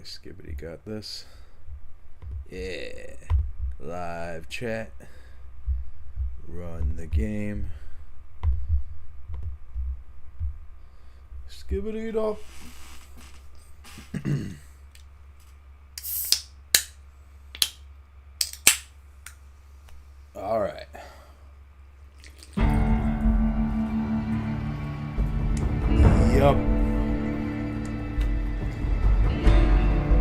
Skibbity got this. Yeah. Live chat. Run the game. Skibbity it up. All right. Yup.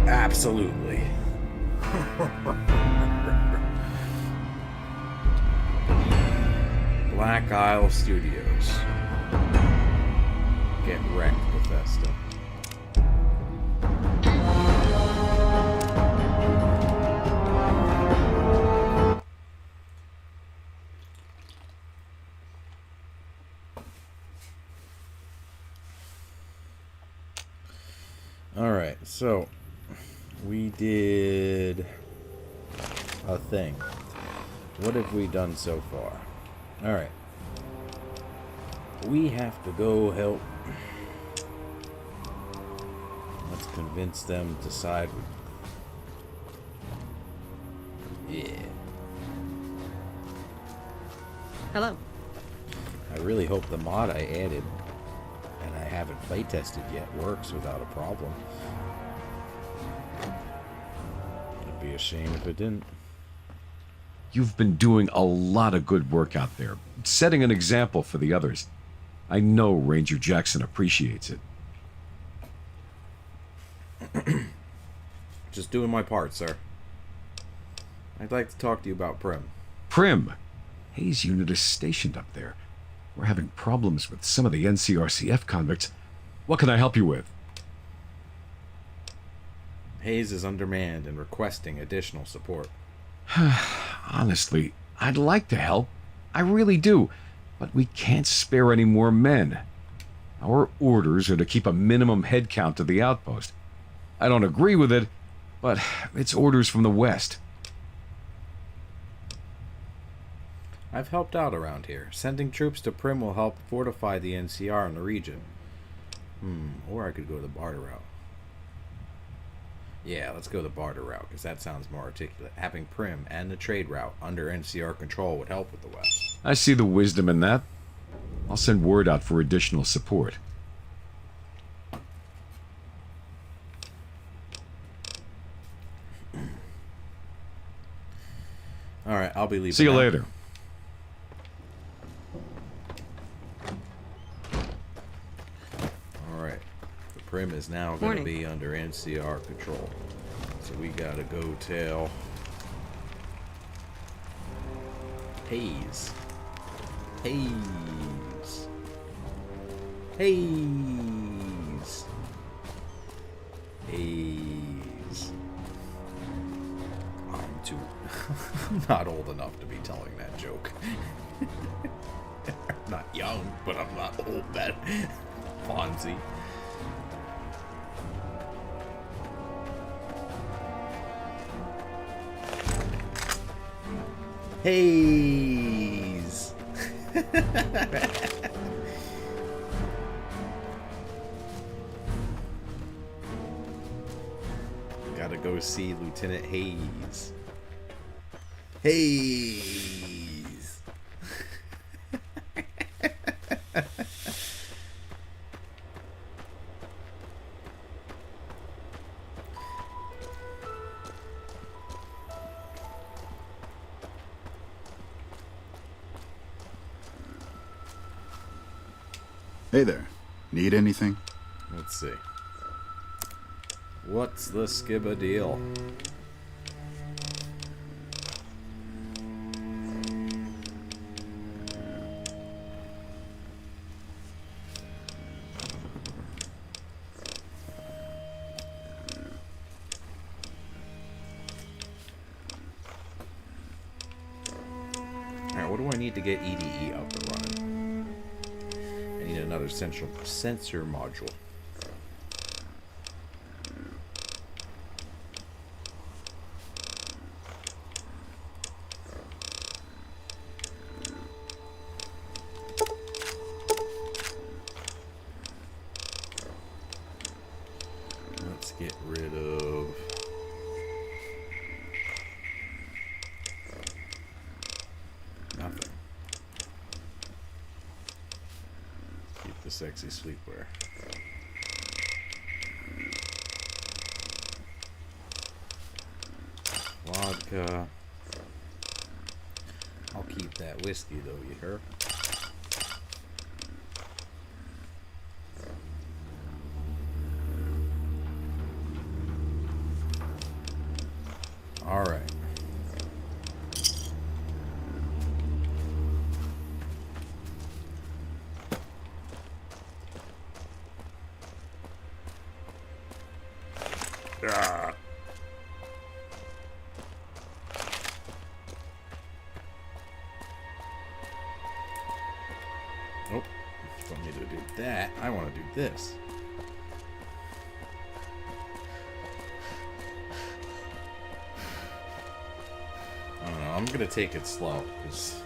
Absolutely. Black Isle Studios. Get wrecked, Bethesda. Alright, so we did a thing. What have we done so far? Alright. We have to go help. Let's convince them to side with. Yeah. Hello. I really hope the mod I added, and I haven't playtested yet, works without a problem. It'd be a shame if it didn't. You've been doing a lot of good work out there, setting an example for the others. I know Ranger Jackson appreciates it. Just doing my part, sir. I'd like to talk to you about Primm. Primm, Hayes' unit is stationed up there. We're having problems with some of the NCRCF convicts. What can I help you with? Hayes is undermanned and requesting additional support. Honestly, I'd like to help. I really do. But we can't spare any more men. Our orders are to keep a minimum head count to the outpost. I don't agree with it, but it's orders from the West. I've helped out around here. Sending troops to Primm will help fortify the NCR in the region. Or I could go the barter route. Yeah, let's go the barter route, because that sounds more articulate. Having Primm and the trade route under NCR control would help with the West. I see the wisdom in that. I'll send word out for additional support. Alright, I'll be leaving. See you now. later. Alright. The Primm is now going to be under NCR control. So we gotta go tell Hayes. Hayes. Hayes. Hayes. I'm too... I'm not old enough to be telling that joke. I'm not young, but I'm not old. That Fonzie. Hayes. Gotta go see Lieutenant Hayes. Hayes. Hey there. Need anything? Let's see. What's the skibba deal? Alright, what do I need to get EDE up and running? I need another sensor module. Let's get rid of sexy sleepwear. Vodka. I'll keep that whiskey though, you heard? Alright. Ah. Nope. You want me to do that? I want to do this. I don't know. I'm going to take it slow, because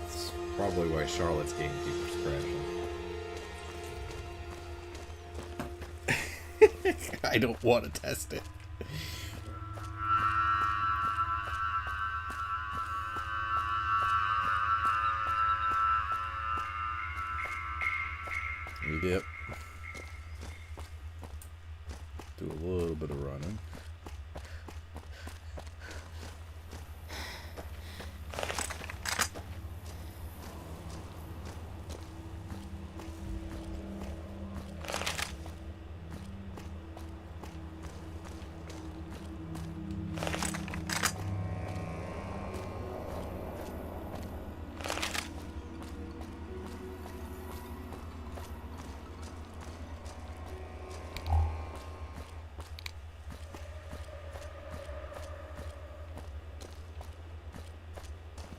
it's probably why Charlotte's gamekeeper's crashing. I don't want to test it. Yep. Do a little bit of running.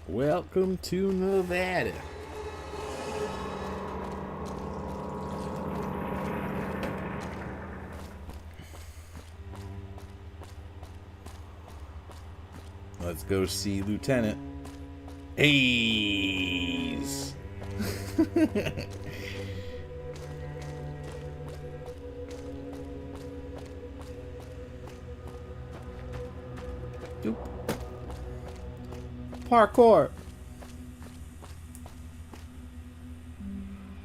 Welcome to Nevada. Let's go see Lieutenant Hayes. Doop. Parkour.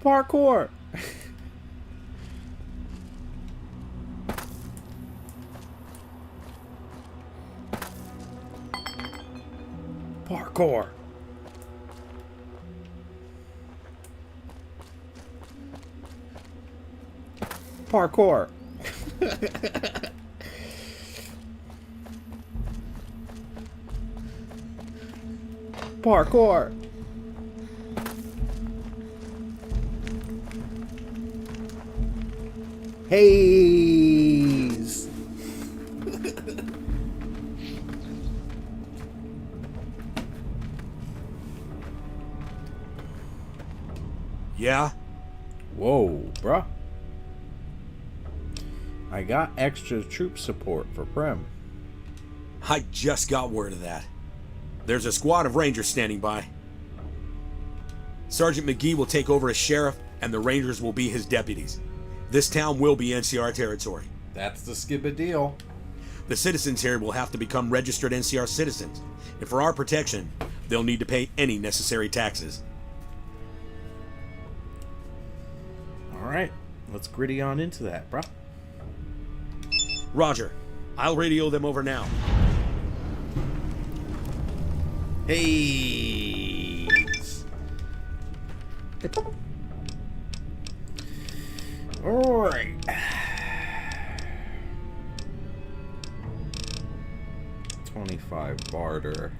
Parkour. Parkour. Parkour. Parkour. Hayes. Yeah? Whoa, bruh. I got extra troop support for Primm. I just got word of that. There's a squad of rangers standing by. Sergeant McGee will take over as sheriff, and the rangers will be his deputies. This town will be NCR territory. That's the skibba deal. The citizens here will have to become registered NCR citizens, and for our protection, they'll need to pay any necessary taxes. Alright, let's gritty on into that, bruh. Roger. I'll radio them over now. Hayes. Alright. 25 barter.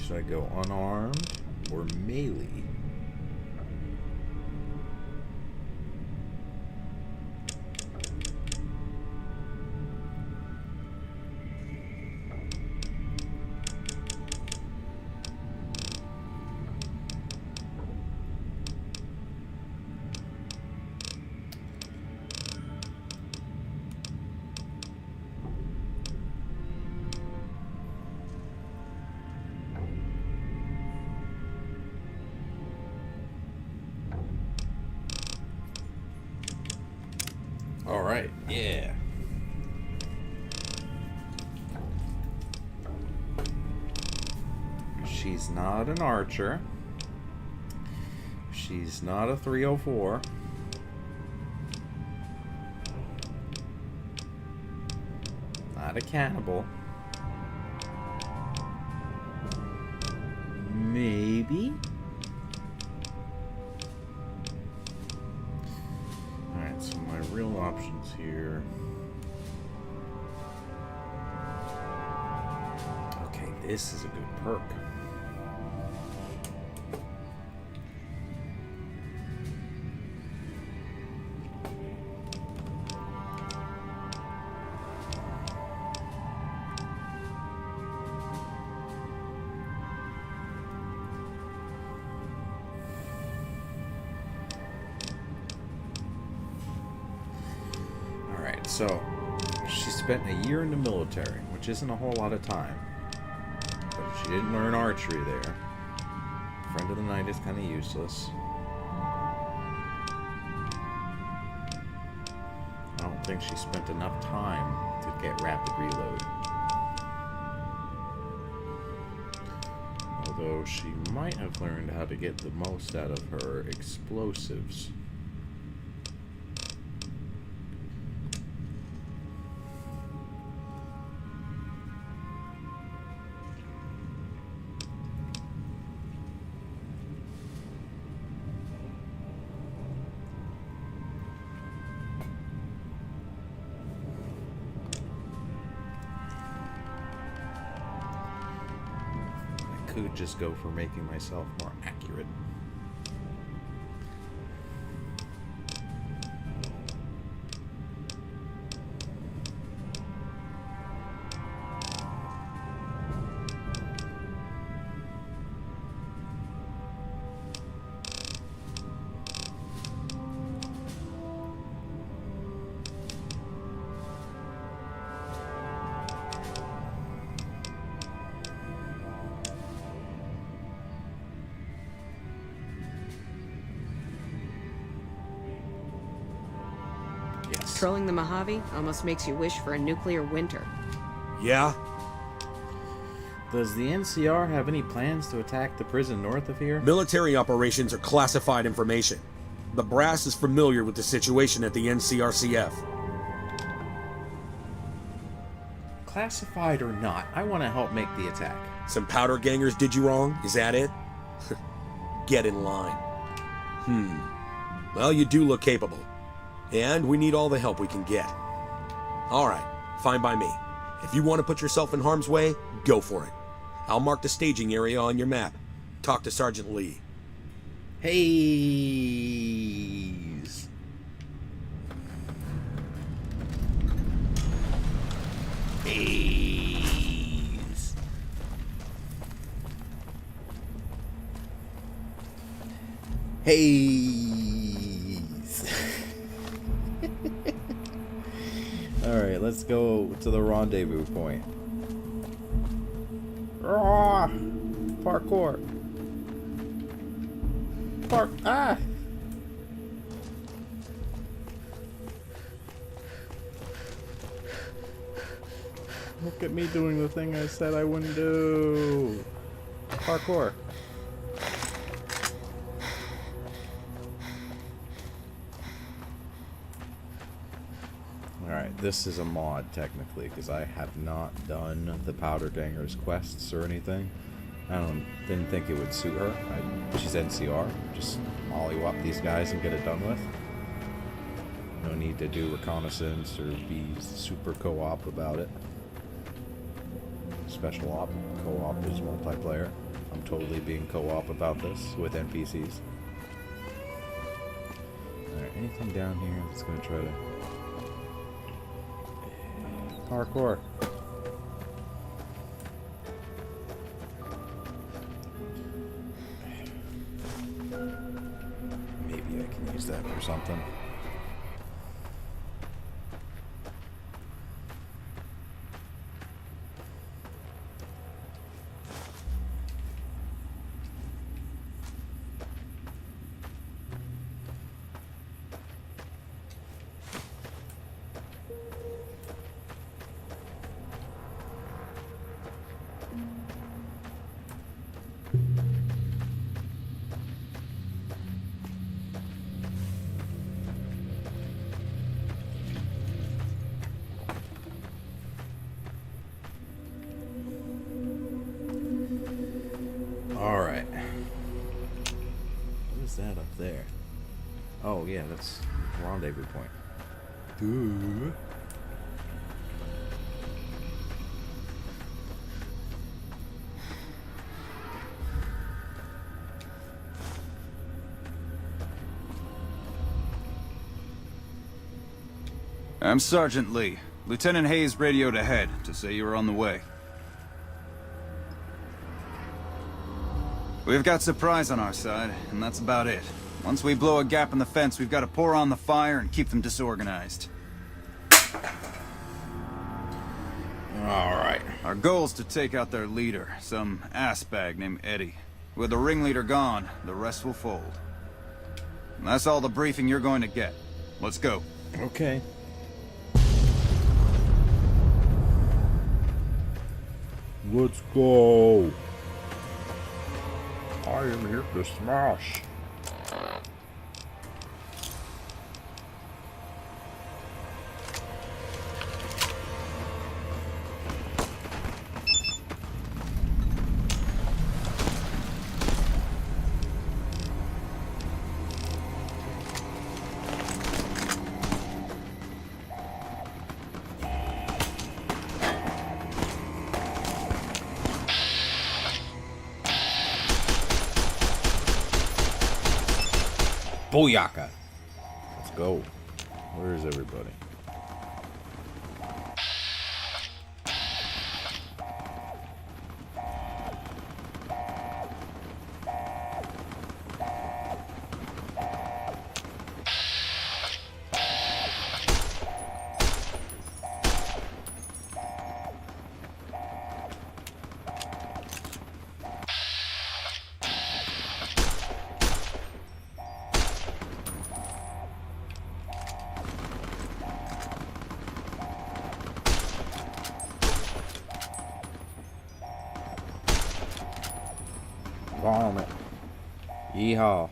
Should I go unarmed or melee? She's not an archer. She's not a 304. Not a cannibal. Maybe? Alright, so my real options here. Okay, this is a good perk. So, she spent a year in the military, which isn't a whole lot of time. But she didn't learn archery there. Friend of the night is kind of useless. I don't think she spent enough time to get rapid reload. Although she might have learned how to get the most out of her explosives. Could just go for making myself more accurate. Trolling the Mojave almost makes you wish for a nuclear winter. Yeah? Does the NCR have any plans to attack the prison north of here? Military operations are classified information. The brass is familiar with the situation at the NCRCF. Classified or not, I want to help make the attack. Some powder gangers did you wrong? Is that it? Get in line. Well, you do look capable. And we need all the help we can get. Alright, fine by me. If you want to put yourself in harm's way, go for it. I'll mark the staging area on your map. Talk to Sergeant Lee. Haze. Haze. Haze. Alright, let's go to the rendezvous point. Ah! Parkour. Ah! Look at me doing the thing I said I wouldn't do. Parkour. Alright, this is a mod technically, because I have not done the Powder Danger's quests or anything. Didn't think it would suit her. She's NCR. Just mollywop these guys and get it done with. No need to do reconnaissance or be super co-op about it. Special op. Co-op is multiplayer. I'm totally being co-op about this with NPCs. Alright, anything down here that's going to try to... Parkour. Maybe I can use that for something. there? Oh, yeah, that's rendezvous point. Duh. I'm Sergeant Lee. Lieutenant Hayes radioed ahead to say you were on the way. We've got surprise on our side, and that's about it. Once we blow a gap in the fence, we've got to pour on the fire and keep them disorganized. Alright. Our goal's to take out their leader, some assbag named Eddie. With the ringleader gone, the rest will fold. And that's all the briefing you're going to get. Let's go. Okay. Let's go. I am here to smash. Booyaka. Let's go. Where is everybody? Bomb it. Yeehaw.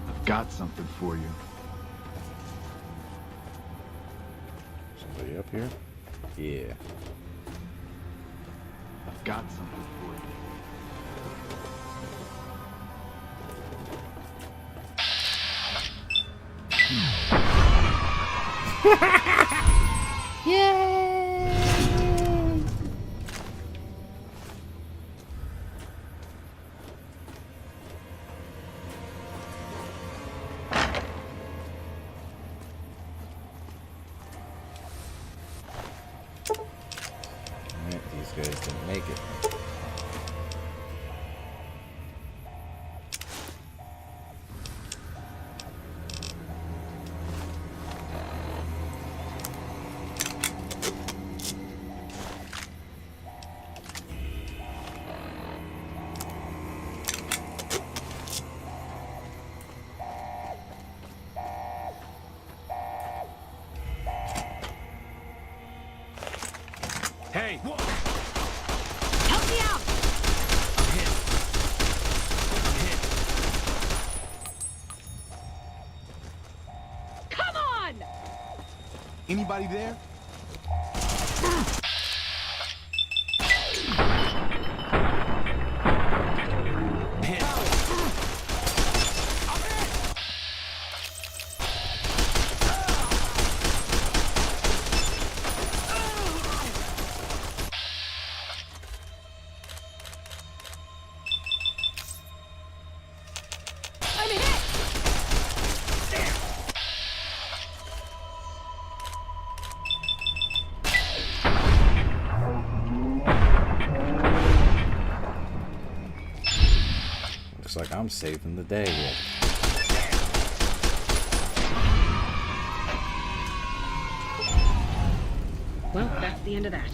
I've got something for you. Somebody up here? Yeah. I've got something for you. Alright, these guys didn't make it. Hey! Help me out! Come on! Anybody there? I'm hit! Looks like I'm saving the day here. Well, that's the end of that.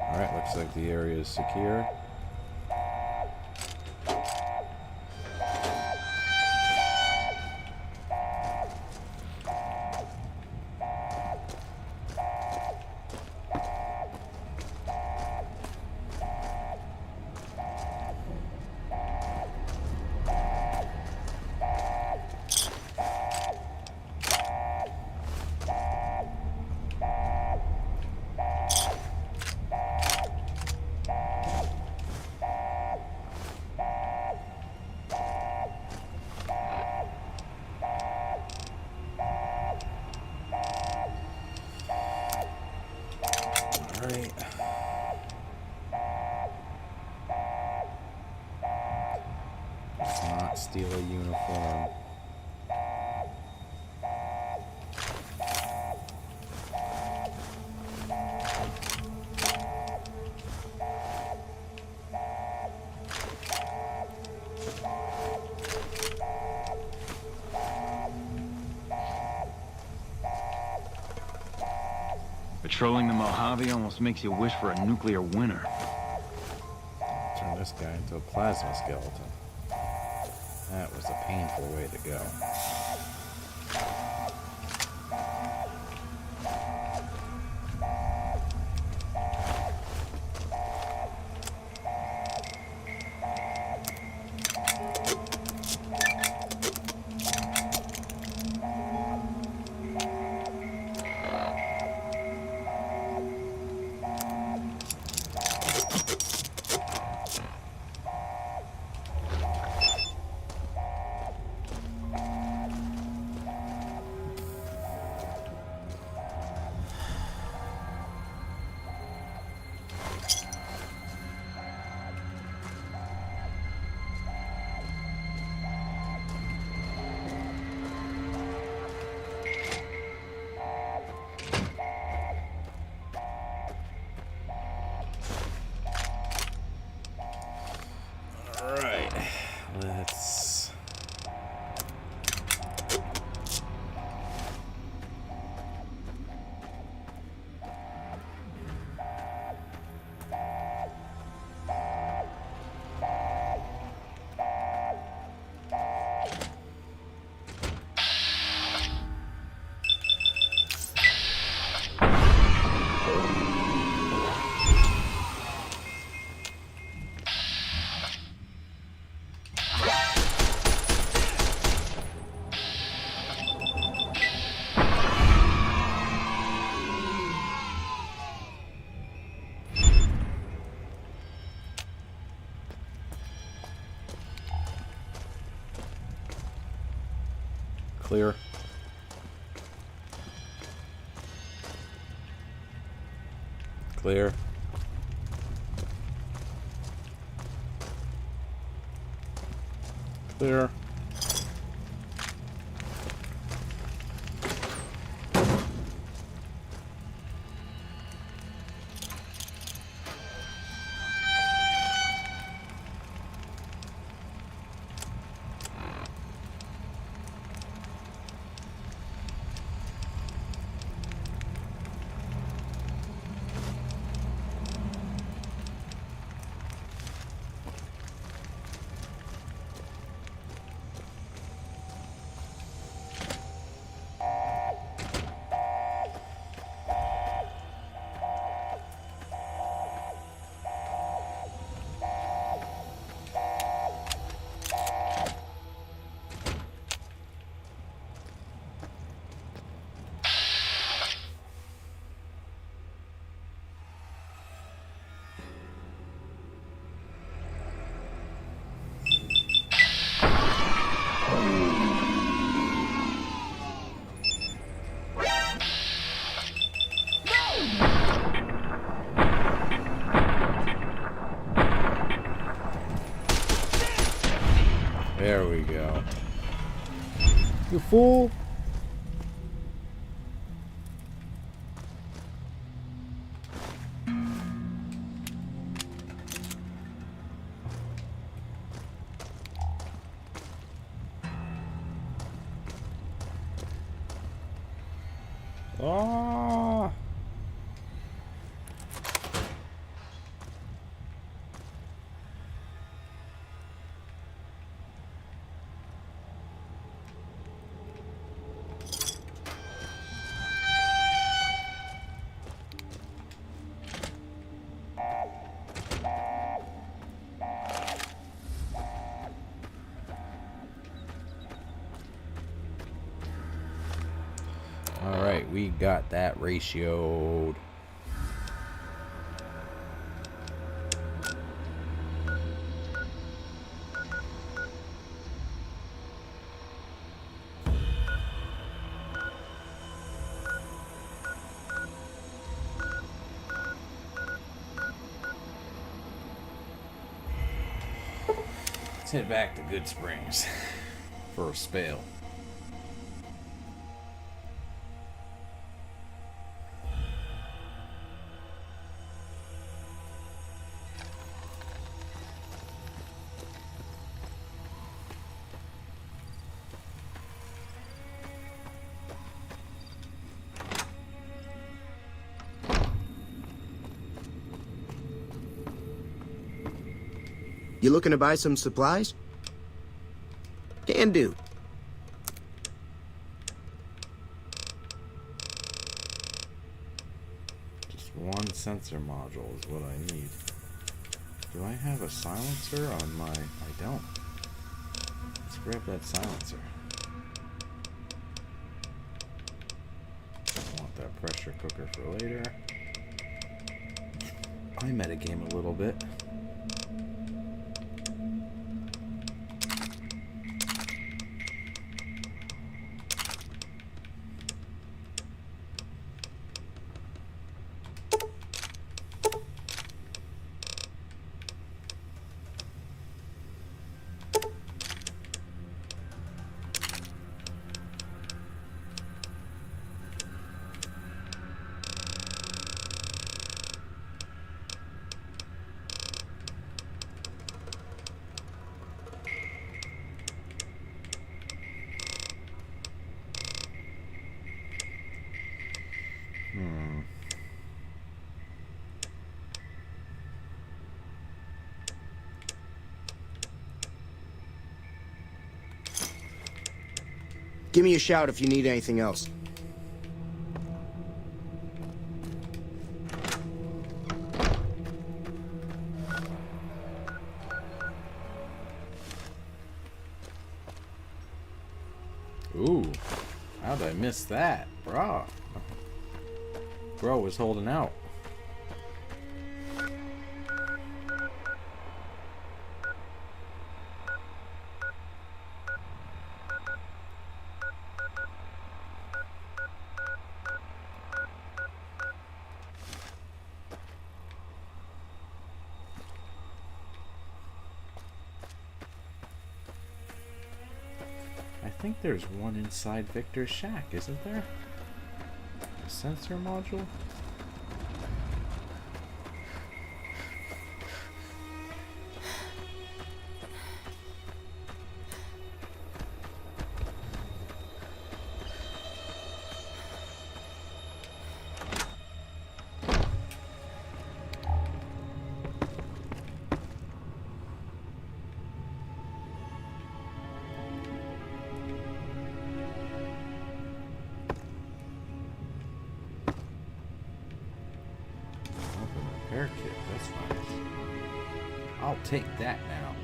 Alright, looks like the area is secure. steal a uniform. Patrolling the Mojave almost makes you wish for a nuclear winter. Turn this guy into a plasma skeleton. That was a painful way to go. Alright, let's... Clear. Clear. Clear. There we go. You fool! Ah! Alright, we got that ratioed. Let's head back to Good Springs for a spell. You looking to buy some supplies? Can do. Just one sensor module is what I need. Do I have a silencer on my... I don't. Let's grab that silencer. I want that pressure cooker for later. I metagame a little bit. Give me a shout if you need anything else. Ooh, how'd I miss that? Bro was holding out. I think there's one inside Victor's shack, isn't there? A sensor module? Repair kit, that's nice. I'll take that now.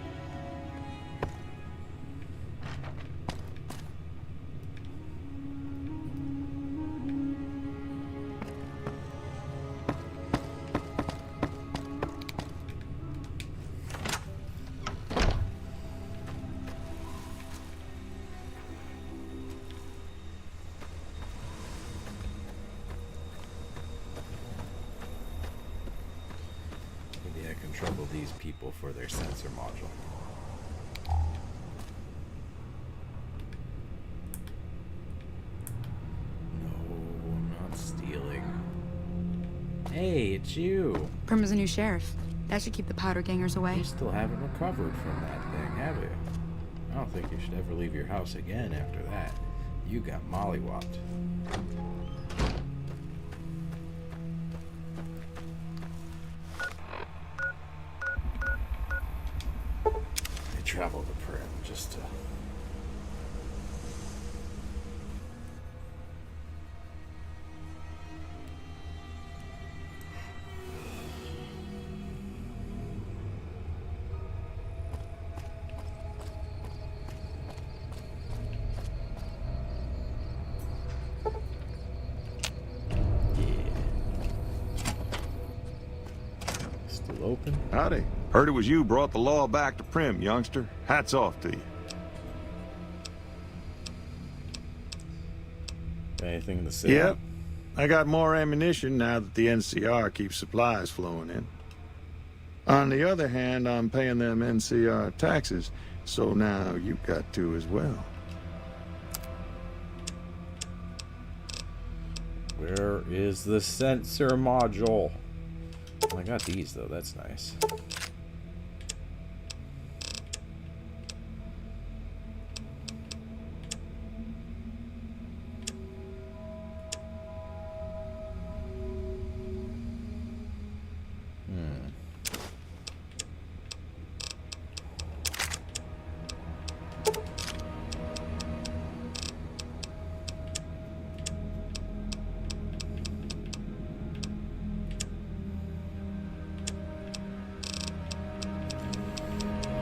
Trouble these people for their sensor module. No, I'm not stealing. Hey, it's you. Primm is a new sheriff. That should keep the powder gangers away. You still haven't recovered from that thing, have you? I don't think you should ever leave your house again after that. You got mollywopped. Travel to Primm just to... Still open? Howdy. Heard it was you brought the law back to Primm, youngster. Hats off to you. Anything to say? Yep. I got more ammunition now that the NCR keeps supplies flowing in. On the other hand, I'm paying them NCR taxes, so now you've got to as well. Where is the sensor module? Oh, I got these though, that's nice.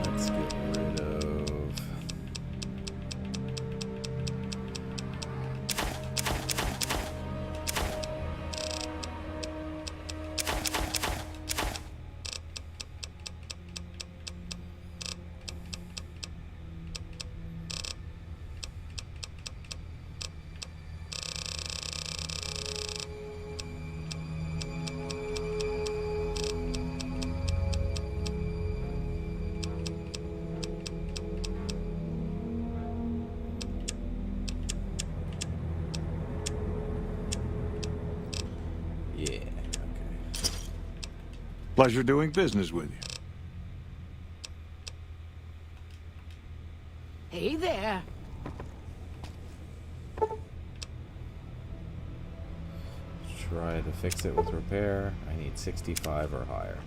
Let's get rid of... Yeah, okay. Pleasure doing business with you. Hey there. Try to fix it with repair. I need 65 or higher.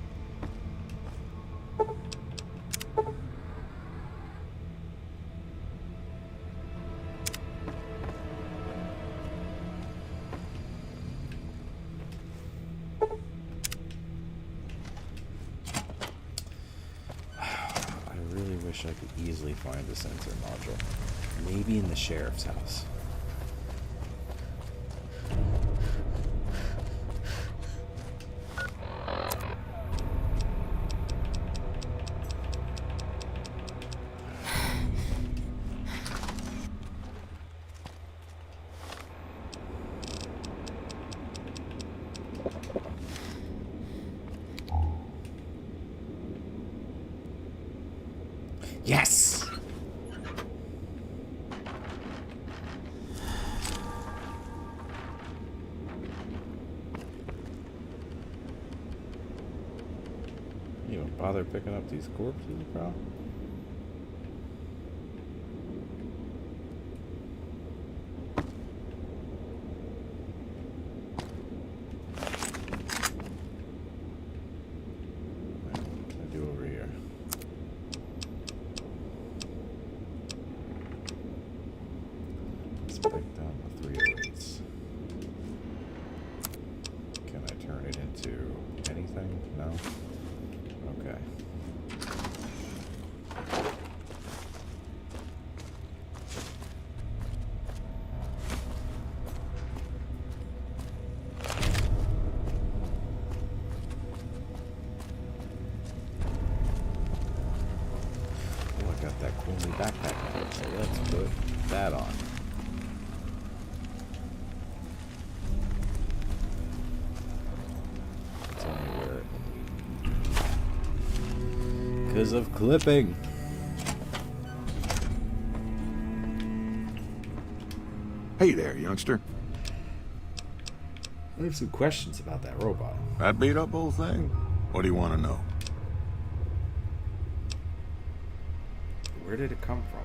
I really wish I could easily find the sensor module. Maybe in the sheriff's house. Yes! You don't bother picking up these corpses, bro? What can I do over here? Let's break down the 308s. Can I turn it into anything? No? Okay. Oh, I got that cool new backpack now, so let's put that on. Tell me where. Because of clipping. Hey there, youngster. I have some questions about that robot. That beat up old thing? What do you want to know? Where did it come from?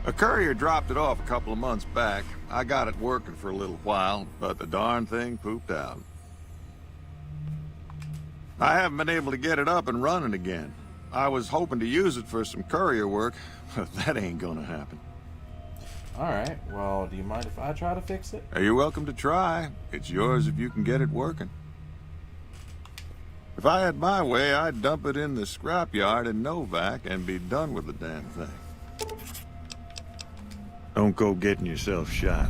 A courier dropped it off a couple of months back. I got it working for a little while, but the darn thing pooped out. I haven't been able to get it up and running again. I was hoping to use it for some courier work, but that ain't gonna happen. Alright, well, do you mind if I try to fix it? You're welcome to try. It's yours if you can get it working. If I had my way, I'd dump it in the scrapyard in Novak and be done with the damn thing. Don't go getting yourself shot.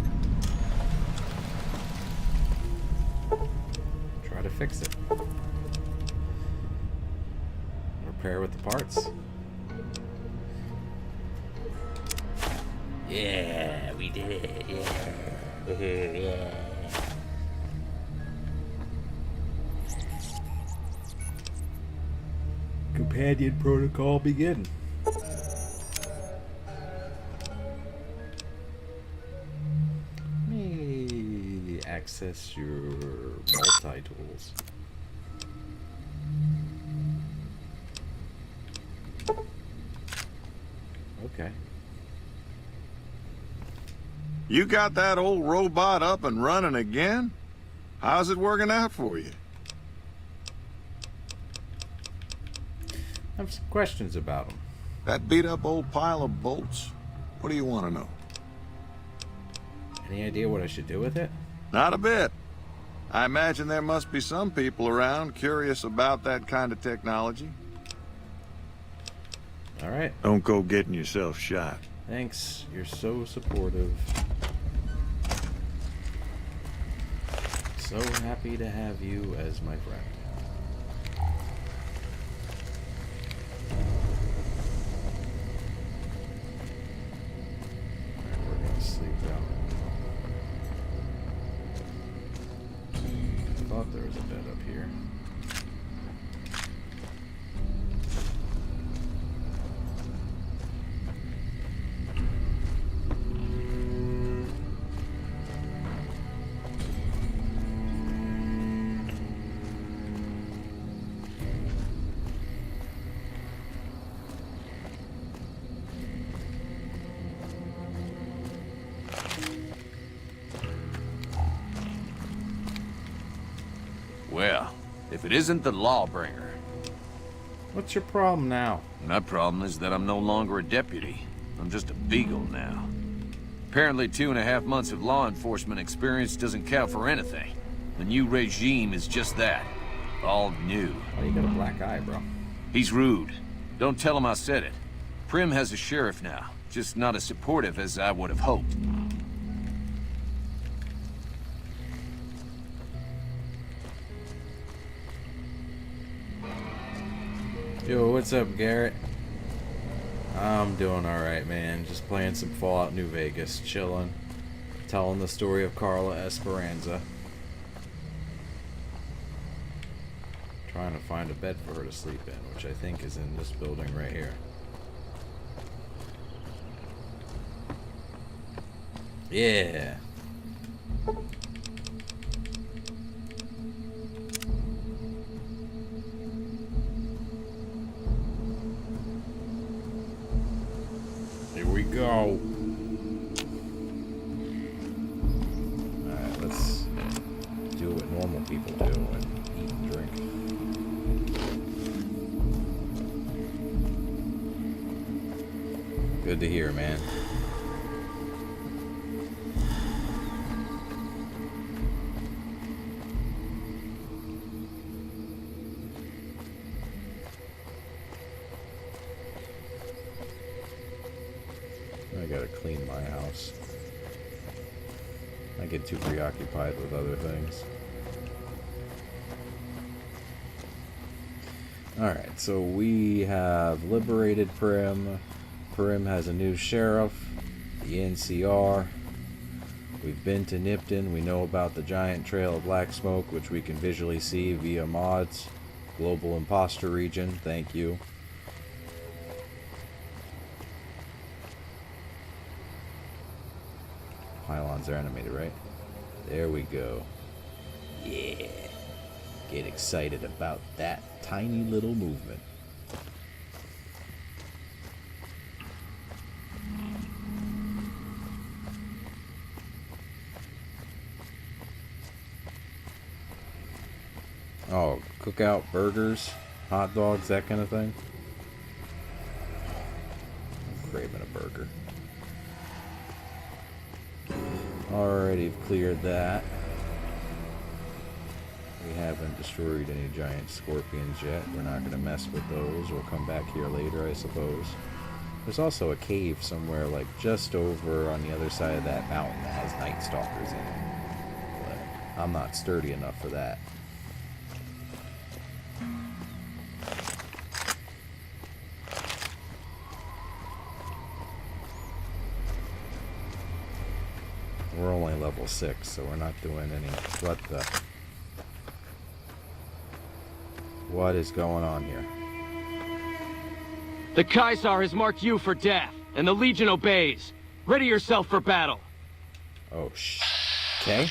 Try to fix it. Repair with the parts. Yeah, we did it. Yeah. Yeah. companion protocol begin. Access your multi-tools. Okay. You got that old robot up and running again? How's it working out for you? I have some questions about him. That beat-up old pile of bolts? What do you want to know? Any idea what I should do with it? Not a bit. I imagine there must be some people around curious about that kind of technology. All right. Don't go getting yourself shot. Thanks. You're so supportive. So happy to have you as my friend. Alright, we're gonna sleep out. I thought there was a bed up here. Well, if it isn't the Lawbringer. What's your problem now? My problem is that I'm no longer a deputy. I'm just a beagle now. Apparently 2.5 months of law enforcement experience doesn't count for anything. The new regime is just that. All new. Oh, you got a black eye, bro. He's rude. Don't tell him I said it. Primm has a sheriff now, just not as supportive as I would have hoped. Yo, what's up, Garrett? I'm doing alright, man. Just playing some Fallout New Vegas, chilling, telling the story of Karla Esperanza. Trying to find a bed for her to sleep in, which I think is in this building right here. Yeah. Here we go. Alright, let's do what normal people do and eat and drink. Good to hear, man. I gotta clean my house. I get too preoccupied with other things. Alright, so we have liberated Primm. Primm has a new sheriff, the NCR. We've been to Nipton. We know about the giant trail of black smoke, which we can visually see via mods. Global imposter region, thank you. Pylons are animated, right? There we go. Yeah. Get excited about that tiny little movement. Oh, cookout burgers, hot dogs, that kind of thing. I'm craving a burger. Alrighty, we've cleared that. We haven't destroyed any giant scorpions yet. We're not going to mess with those. We'll come back here later, I suppose. There's also a cave somewhere, like just over on the other side of that mountain that has night stalkers in it. But I'm not sturdy enough for that. We're only level 6, so we're not doing any... What is going on here? The Caesar has marked you for death, and the Legion obeys. Ready yourself for battle. Oh, okay.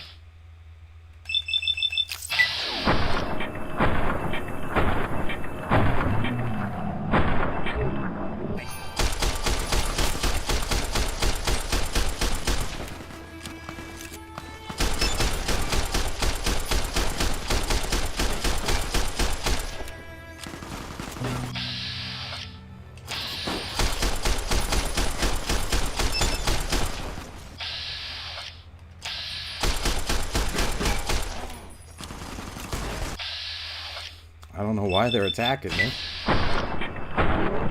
I don't know why they're attacking me. I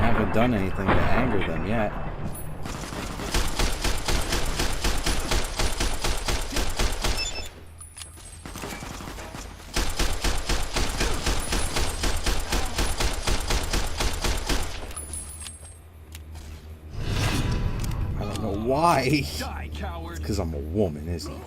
haven't done anything to anger them yet. I don't know why. It's because I'm a woman, isn't it?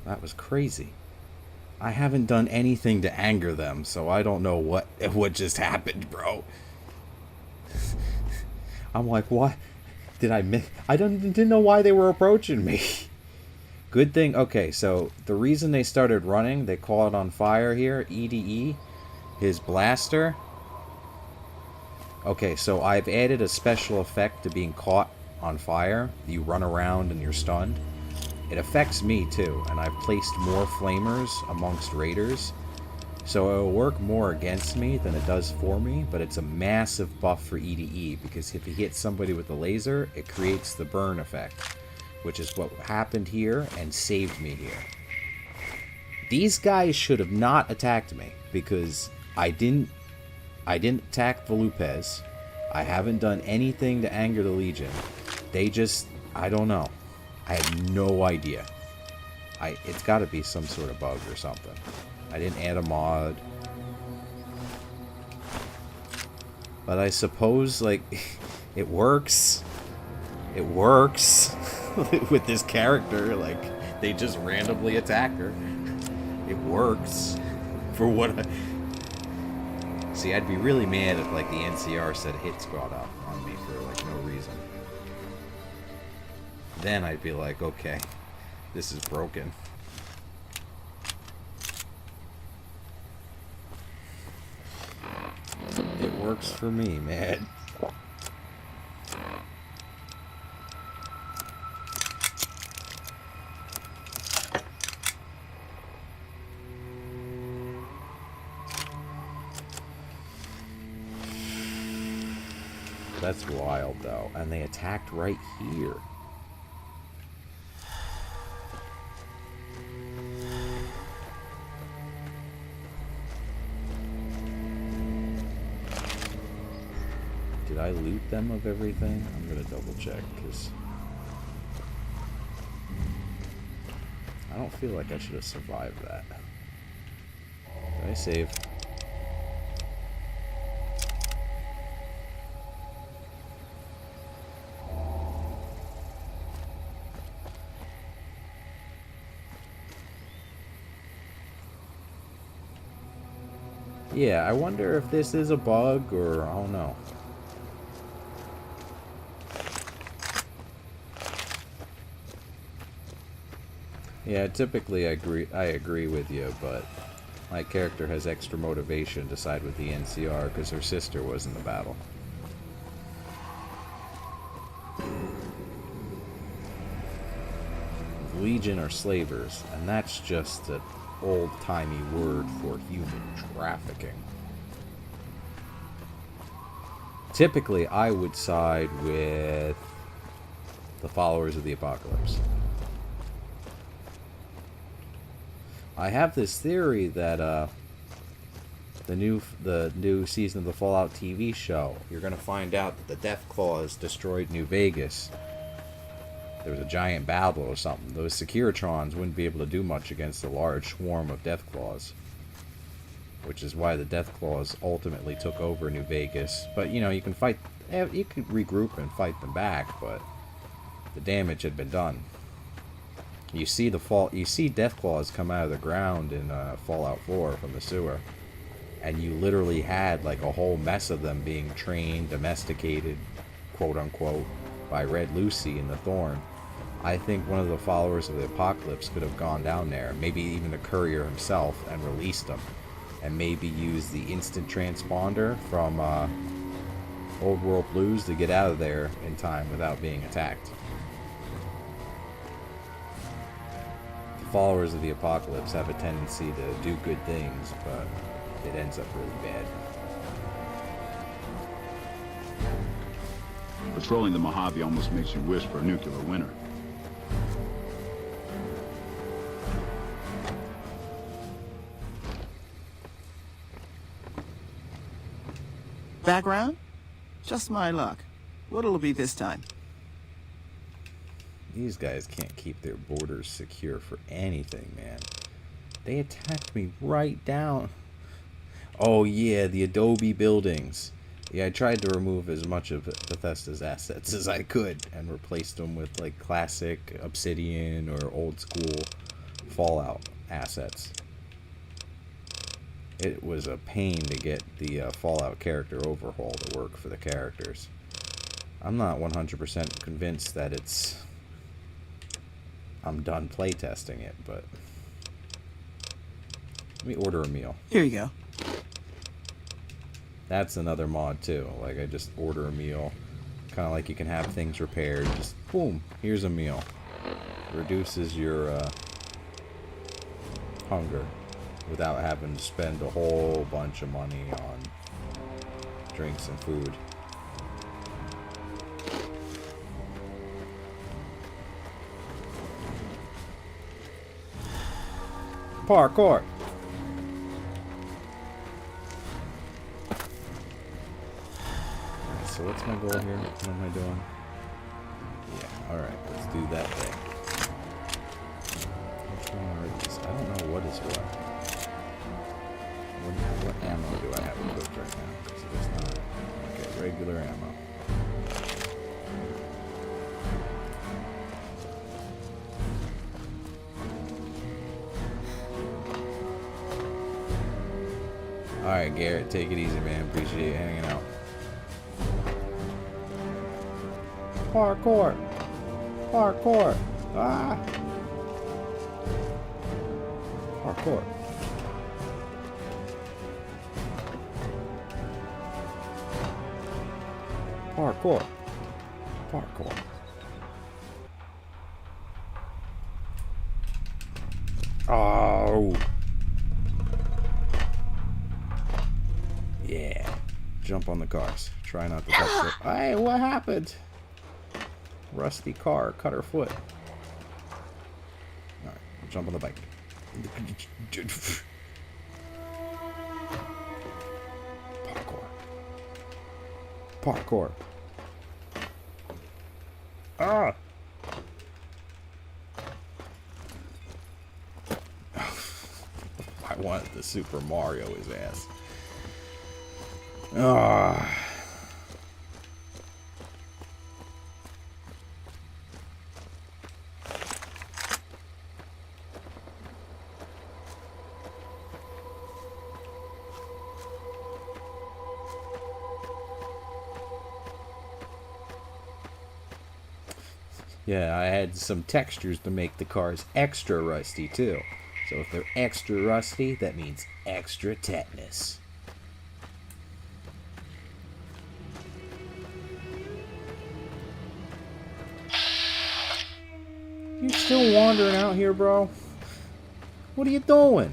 That was crazy. I haven't done anything to anger them, so I don't know what just happened, bro. I'm like, what? Did I miss? I didn't know why they were approaching me. Good thing. Okay, so the reason they started running, they call it on fire here. EDE, his blaster. Okay, so I've added a special effect to being caught on fire. You run around and you're stunned. It affects me too, and I've placed more flamers amongst raiders, so it will work more against me than it does for me, but it's a massive buff for EDE, because if he hits somebody with a laser, it creates the burn effect, which is what happened here and saved me here. These guys should have not attacked me, because I didn't attack Volupez. I haven't done anything to anger the Legion. They just, I don't know. I had no idea. It's got to be some sort of bug or something. I didn't add a mod. But I suppose, like, it works. It works with this character. Like, they just randomly attack her. It works. For what I... See, I'd be really mad if, like, the NCR said hits got up on me for, like, no reason. Then I'd be like, okay, this is broken. It works for me, man. That's wild, though. And they attacked right here. Did I loot them of everything? I'm gonna double check, because I don't feel like I should have survived that. Did I save? Yeah, I wonder if this is a bug or I don't know. Yeah, typically I agree with you, but my character has extra motivation to side with the NCR because her sister was in the battle. Legion are slavers, and that's just an old-timey word for human trafficking. Typically, I would side with the followers of the apocalypse. I have this theory that the new season of the Fallout TV show, you're going to find out that the Deathclaws destroyed New Vegas. There was a giant battle or something. Those Securitrons wouldn't be able to do much against a large swarm of Deathclaws. which is why the Deathclaws ultimately took over New Vegas. But, you know, you can regroup and fight them back, but the damage had been done. You see Deathclaws come out of the ground in Fallout 4 from the sewer, and you literally had like a whole mess of them being trained, domesticated, quote unquote, by Red Lucy in the Thorn. I think one of the followers of the Apocalypse could have gone down there, maybe even the courier himself, and released them, and maybe used the instant transponder from Old World Blues to get out of there in time without being attacked. The followers of the Apocalypse have a tendency to do good things, but it ends up really bad. Patrolling the Mojave almost makes you wish for a nuclear winter. Background? Just my luck. What'll it be this time? These guys can't keep their borders secure for anything, man. They attacked me right down. Oh yeah, the Adobe buildings. Yeah, I tried to remove as much of Bethesda's assets as I could and replaced them with like classic Obsidian or old school Fallout assets. It was a pain to get the Fallout character overhaul to work for the characters. I'm not 100% convinced that I'm done playtesting it, but let me order a meal. Here you go. That's another mod too. Like, I just order a meal. Kind of like you can have things repaired. Just boom, here's a meal. Reduces your hunger without having to spend a whole bunch of money on drinks and food. Parkour! Alright, so what's my goal here? What am I doing? Yeah, alright, let's do that thing. Which one are these? I don't know what is what. What ammo do I have equipped right now? Because it is not. Okay, regular ammo. Alright, Garrett, take it easy, man. Appreciate you hanging out. Parkour! Parkour! Ah! Parkour. Parkour. Parkour. Oh! Yeah. Jump on the cars. Try not to touch it. Hey, what happened? Rusty car. Cut her foot. Alright. Jump on the bike. Parkour. Parkour. Ah! I wanted to Super Mario his ass. Ah. Yeah, I had some textures to make the cars extra rusty too. So if they're extra rusty, that means extra tetanus. You still wandering out here, bro? What are you doing?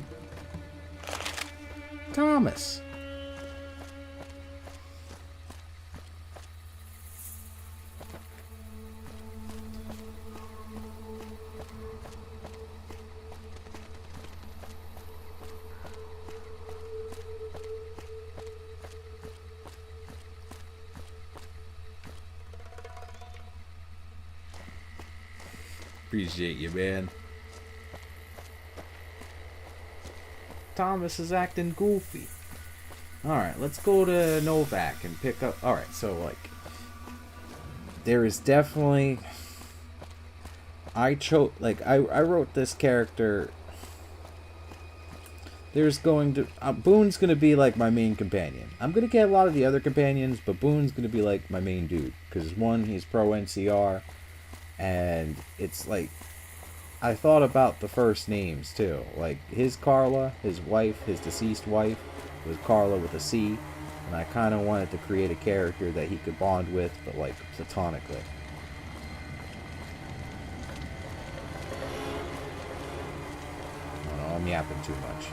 Thomas. Appreciate you, man. Thomas is acting goofy. Alright, let's go to Novak and pick up... Alright, so, like... There is definitely... I wrote this character... There's going to... Boone's going to be, like, my main companion. I'm going to get a lot of the other companions, but Boone's going to be, like, my main dude. Because, one, he's pro-NCR, and it's, like... I thought about the first names, too. Like, his Karla, his wife, his deceased wife, was Karla with a C. And I kind of wanted to create a character that he could bond with, but, like, platonically. I don't know, I'm yapping too much.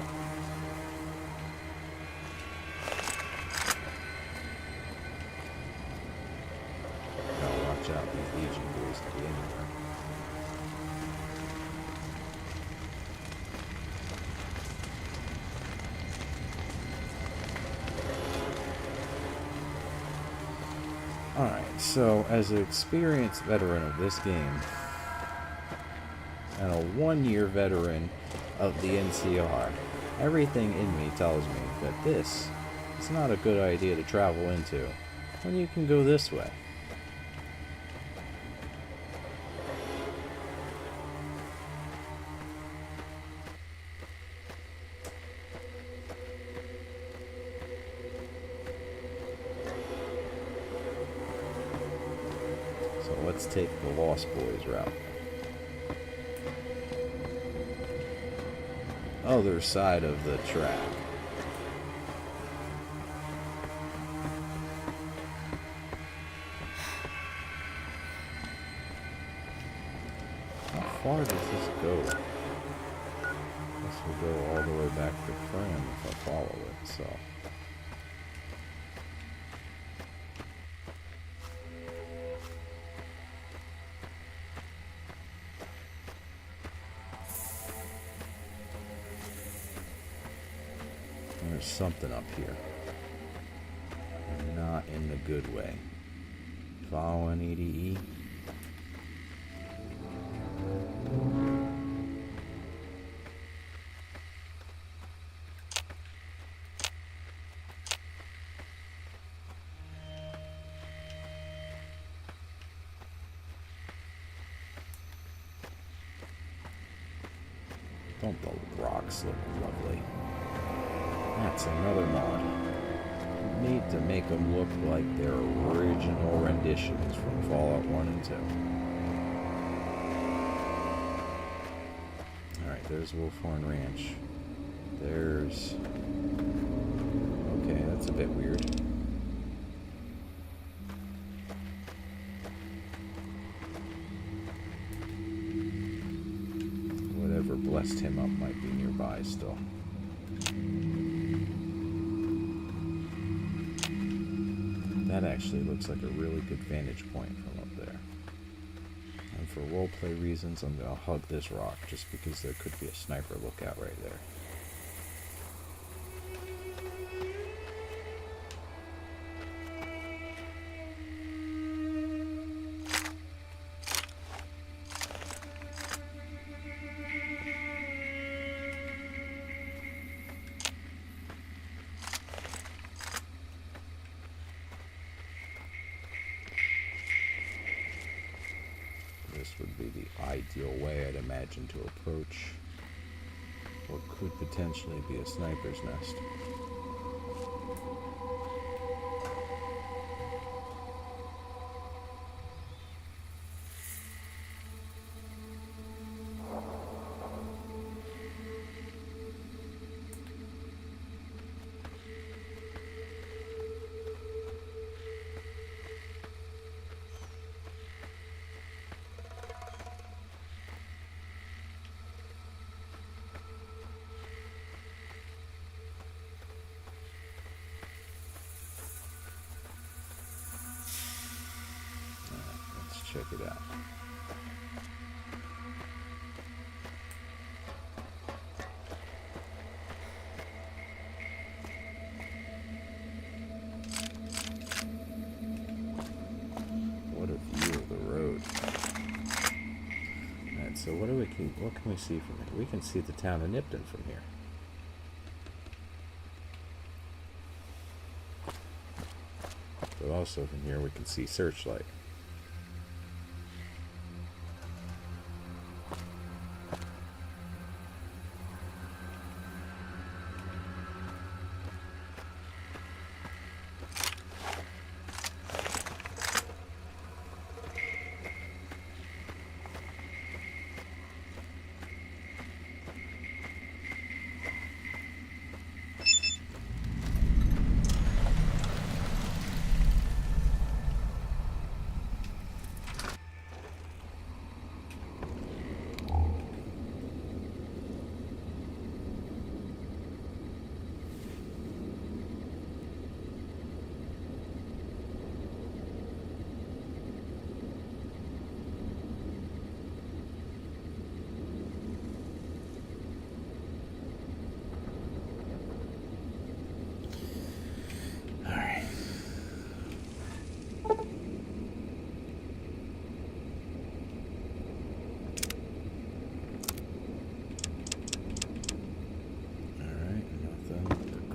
Gotta watch out, these Legion boys could be anywhere. Alright, so as an experienced veteran of this game, and a 1-year veteran of the NCR, everything in me tells me that this is not a good idea to travel into when you can go this way. Let's take the Lost Boys route. Other side of the track. How far does this go? This will go all the way back to Primm if I follow it, so... There's something up here. Not in the good way. Following EDE. Don't the rocks look lovely? That's another mod. You need to make them look like their original renditions from Fallout 1 and 2. Alright, there's Wolfhorn Ranch. There's... Okay, that's a bit weird. Whatever blessed him up might be nearby still. That actually looks like a really good vantage point from up there. And for roleplay reasons, I'm going to hug this rock just because there could be a sniper lookout right there. This would be the ideal way, I'd imagine, to approach what could potentially be a sniper's nest. Check it out. What a view of the road. Alright, so what can we see from here? We can see the town of Nipton from here. But also from here we can see Searchlight.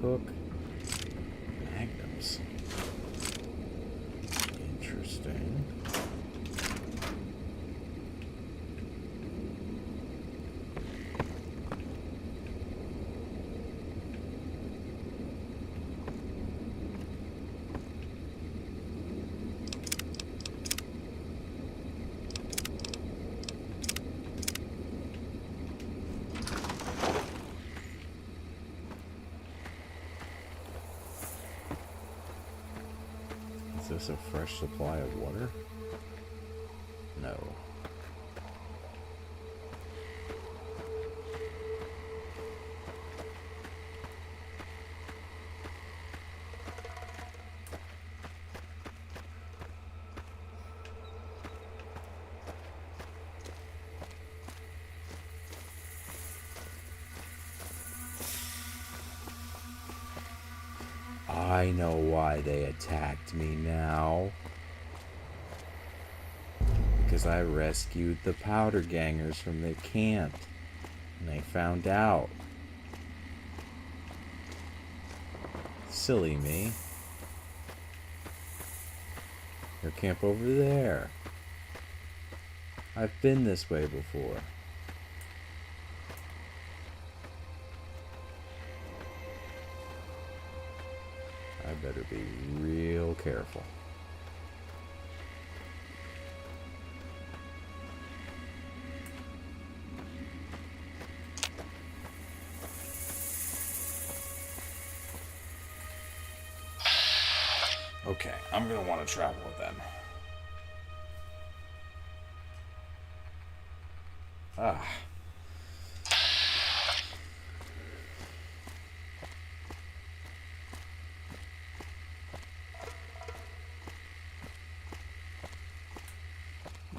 Cook. Magnums. Interesting. Is this a fresh supply of water? No. I know why they attacked me now. Because I rescued the powder gangers from their camp. And they found out. Silly me. Their camp over there. I've been this way before. I better be real careful. Okay, I'm gonna want to travel with them. Ah.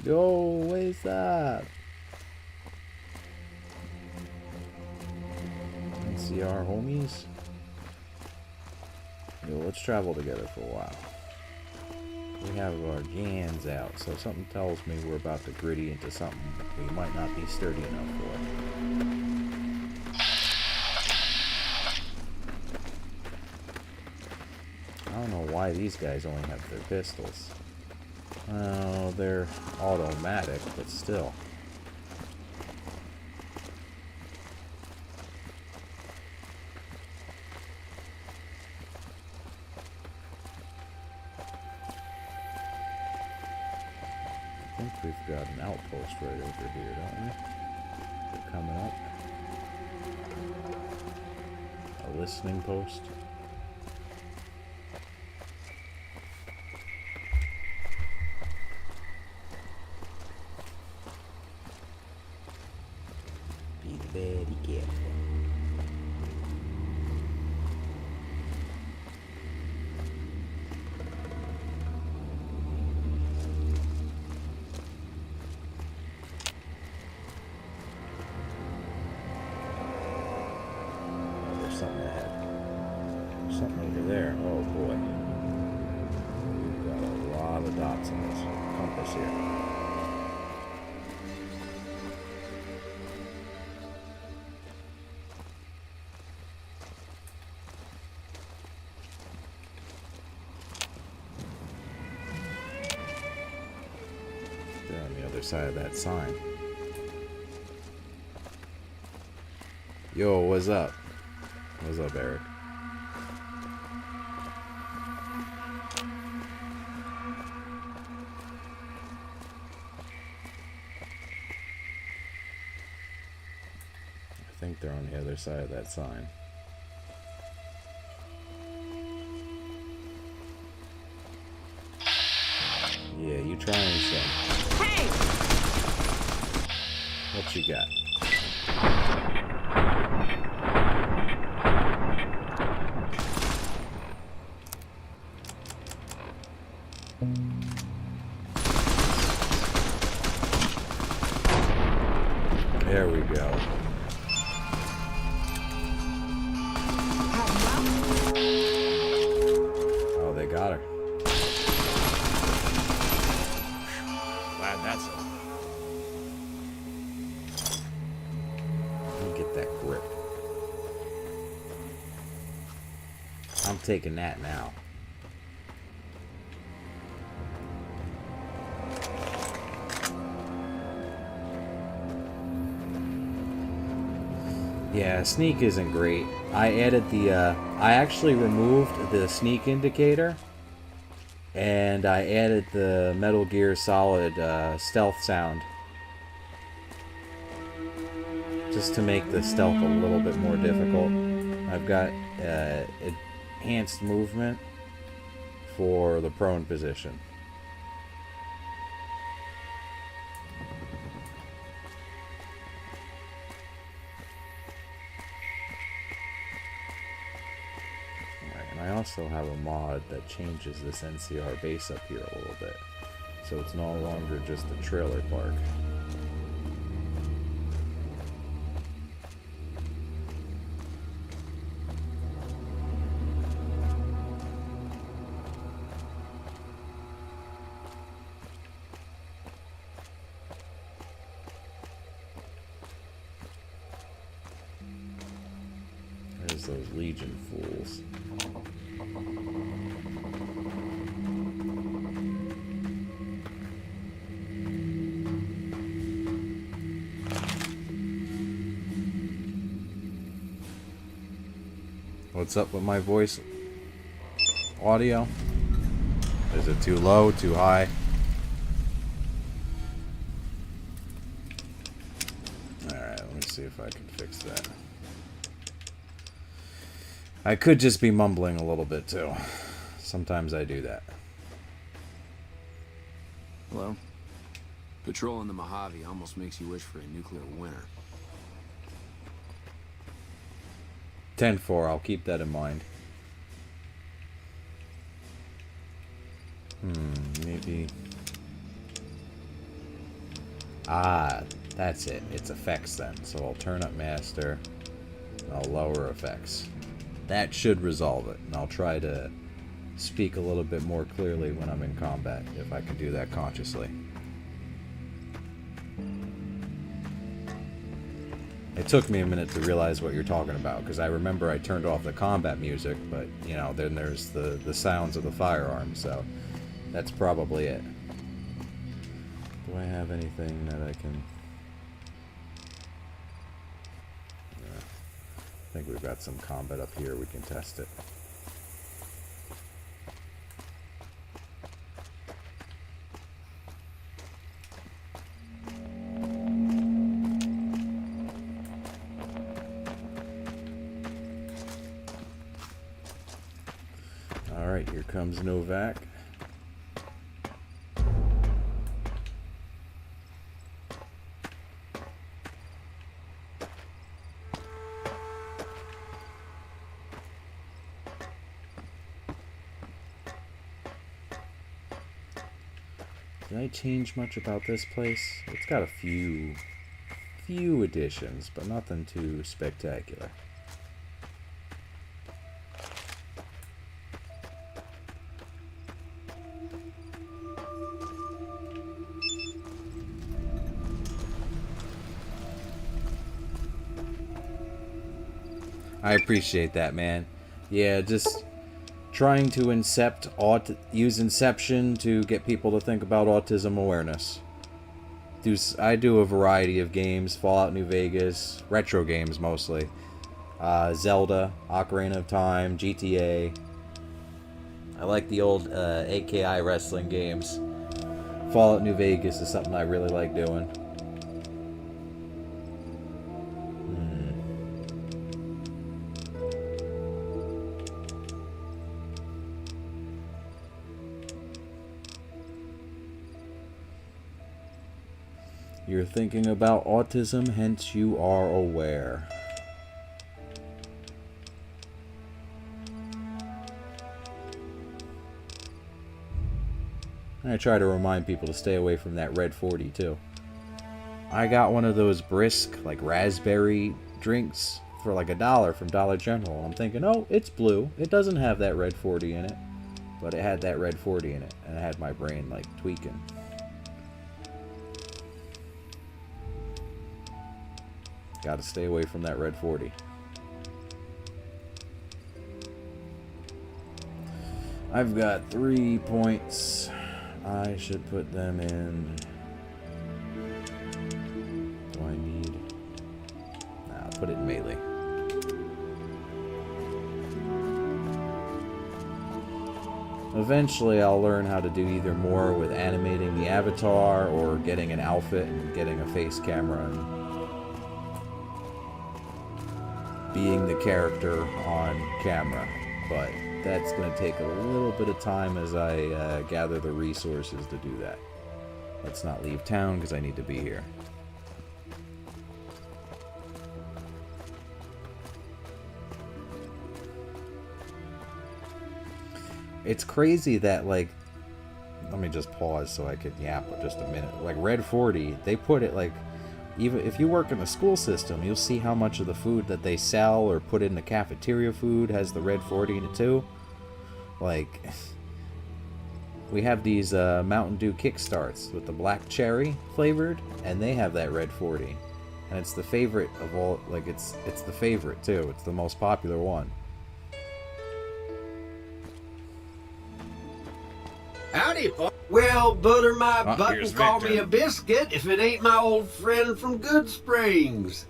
Yo, what is that? NCR homies? Yo, let's travel together for a while. We have our gans out, so something tells me we're about to gritty into something we might not be sturdy enough for. I don't know why these guys only have their pistols. Oh, they're automatic, but still. I think we've got an outpost right over here, don't we? They're coming up. A listening post. Be very careful. There's something ahead. There's something over there. Oh boy. We've got a lot of dots on this compass here. side of that sign. Yo, what's up? What's up, Eric? I think they're on the other side of that sign. Yeah, you try and say. Hey! What you got? There we go. Oh, they got her. Glad that's over. Let me get that grip. I'm taking that now. Yeah, sneak isn't great. I added the, I actually removed the sneak indicator, and I added the Metal Gear Solid stealth sound, just to make the stealth a little bit more difficult. I've got enhanced movement for the prone position. I also have a mod that changes this NCR base up here a little bit, so it's no longer just a trailer park. There's those Legion fools. What's up with my voice audio? Is it too low, too high? Alright, let me see if I can fix that. I could just be mumbling a little bit too. Sometimes I do that. Hello? Patrolling the Mojave almost makes you wish for a nuclear winter. 10-4, I'll keep that in mind. Maybe... Ah, that's it. It's effects then. So I'll turn up master. I'll lower effects. That should resolve it. And I'll try to speak a little bit more clearly when I'm in combat, if I can do that consciously. It took me a minute to realize what you're talking about, because I remember I turned off the combat music, but, you know, then there's the sounds of the firearms, so that's probably it. Do I have anything that I can... Yeah. I think we've got some combat up here, we can test it. Alright, here comes Novak. Did I change much about this place? It's got a few additions, but nothing too spectacular. I appreciate that, man. Yeah, just trying to use Inception to get people to think about autism awareness. I do a variety of games: Fallout New Vegas, retro games mostly, Zelda, Ocarina of Time, GTA. I like the old AKI wrestling games. Fallout New Vegas is something I really like doing. You're thinking about autism, hence you are aware. I try to remind people to stay away from that red 40 too. I got one of those brisk, like raspberry drinks for like $1 from Dollar General. I'm thinking, oh, it's blue. It doesn't have that red 40 in it. But it had that red 40 in it. And it had my brain like tweaking. Gotta stay away from that red 40. I've got 3 points. I should put them in. Do I need? Nah, I'll put it in melee. Eventually I'll learn how to do either more with animating the avatar or getting an outfit and getting a face camera and being the character on camera, but that's going to take a little bit of time as I gather the resources to do that. Let's not leave town because I need to be here. It's crazy that, like, let me just pause so I can yap for just a minute. Like, Red 40, they put it like, even if you work in a school system, you'll see how much of the food that they sell or put in the cafeteria food has the red 40 in it too. Like, we have these Mountain Dew Kickstarts with the black cherry flavored, and they have that red 40. And it's the favorite of all, like, it's the favorite too. It's the most popular one. Howdy, well, butter my butt and call me a biscuit if it ain't my old friend from Good Springs.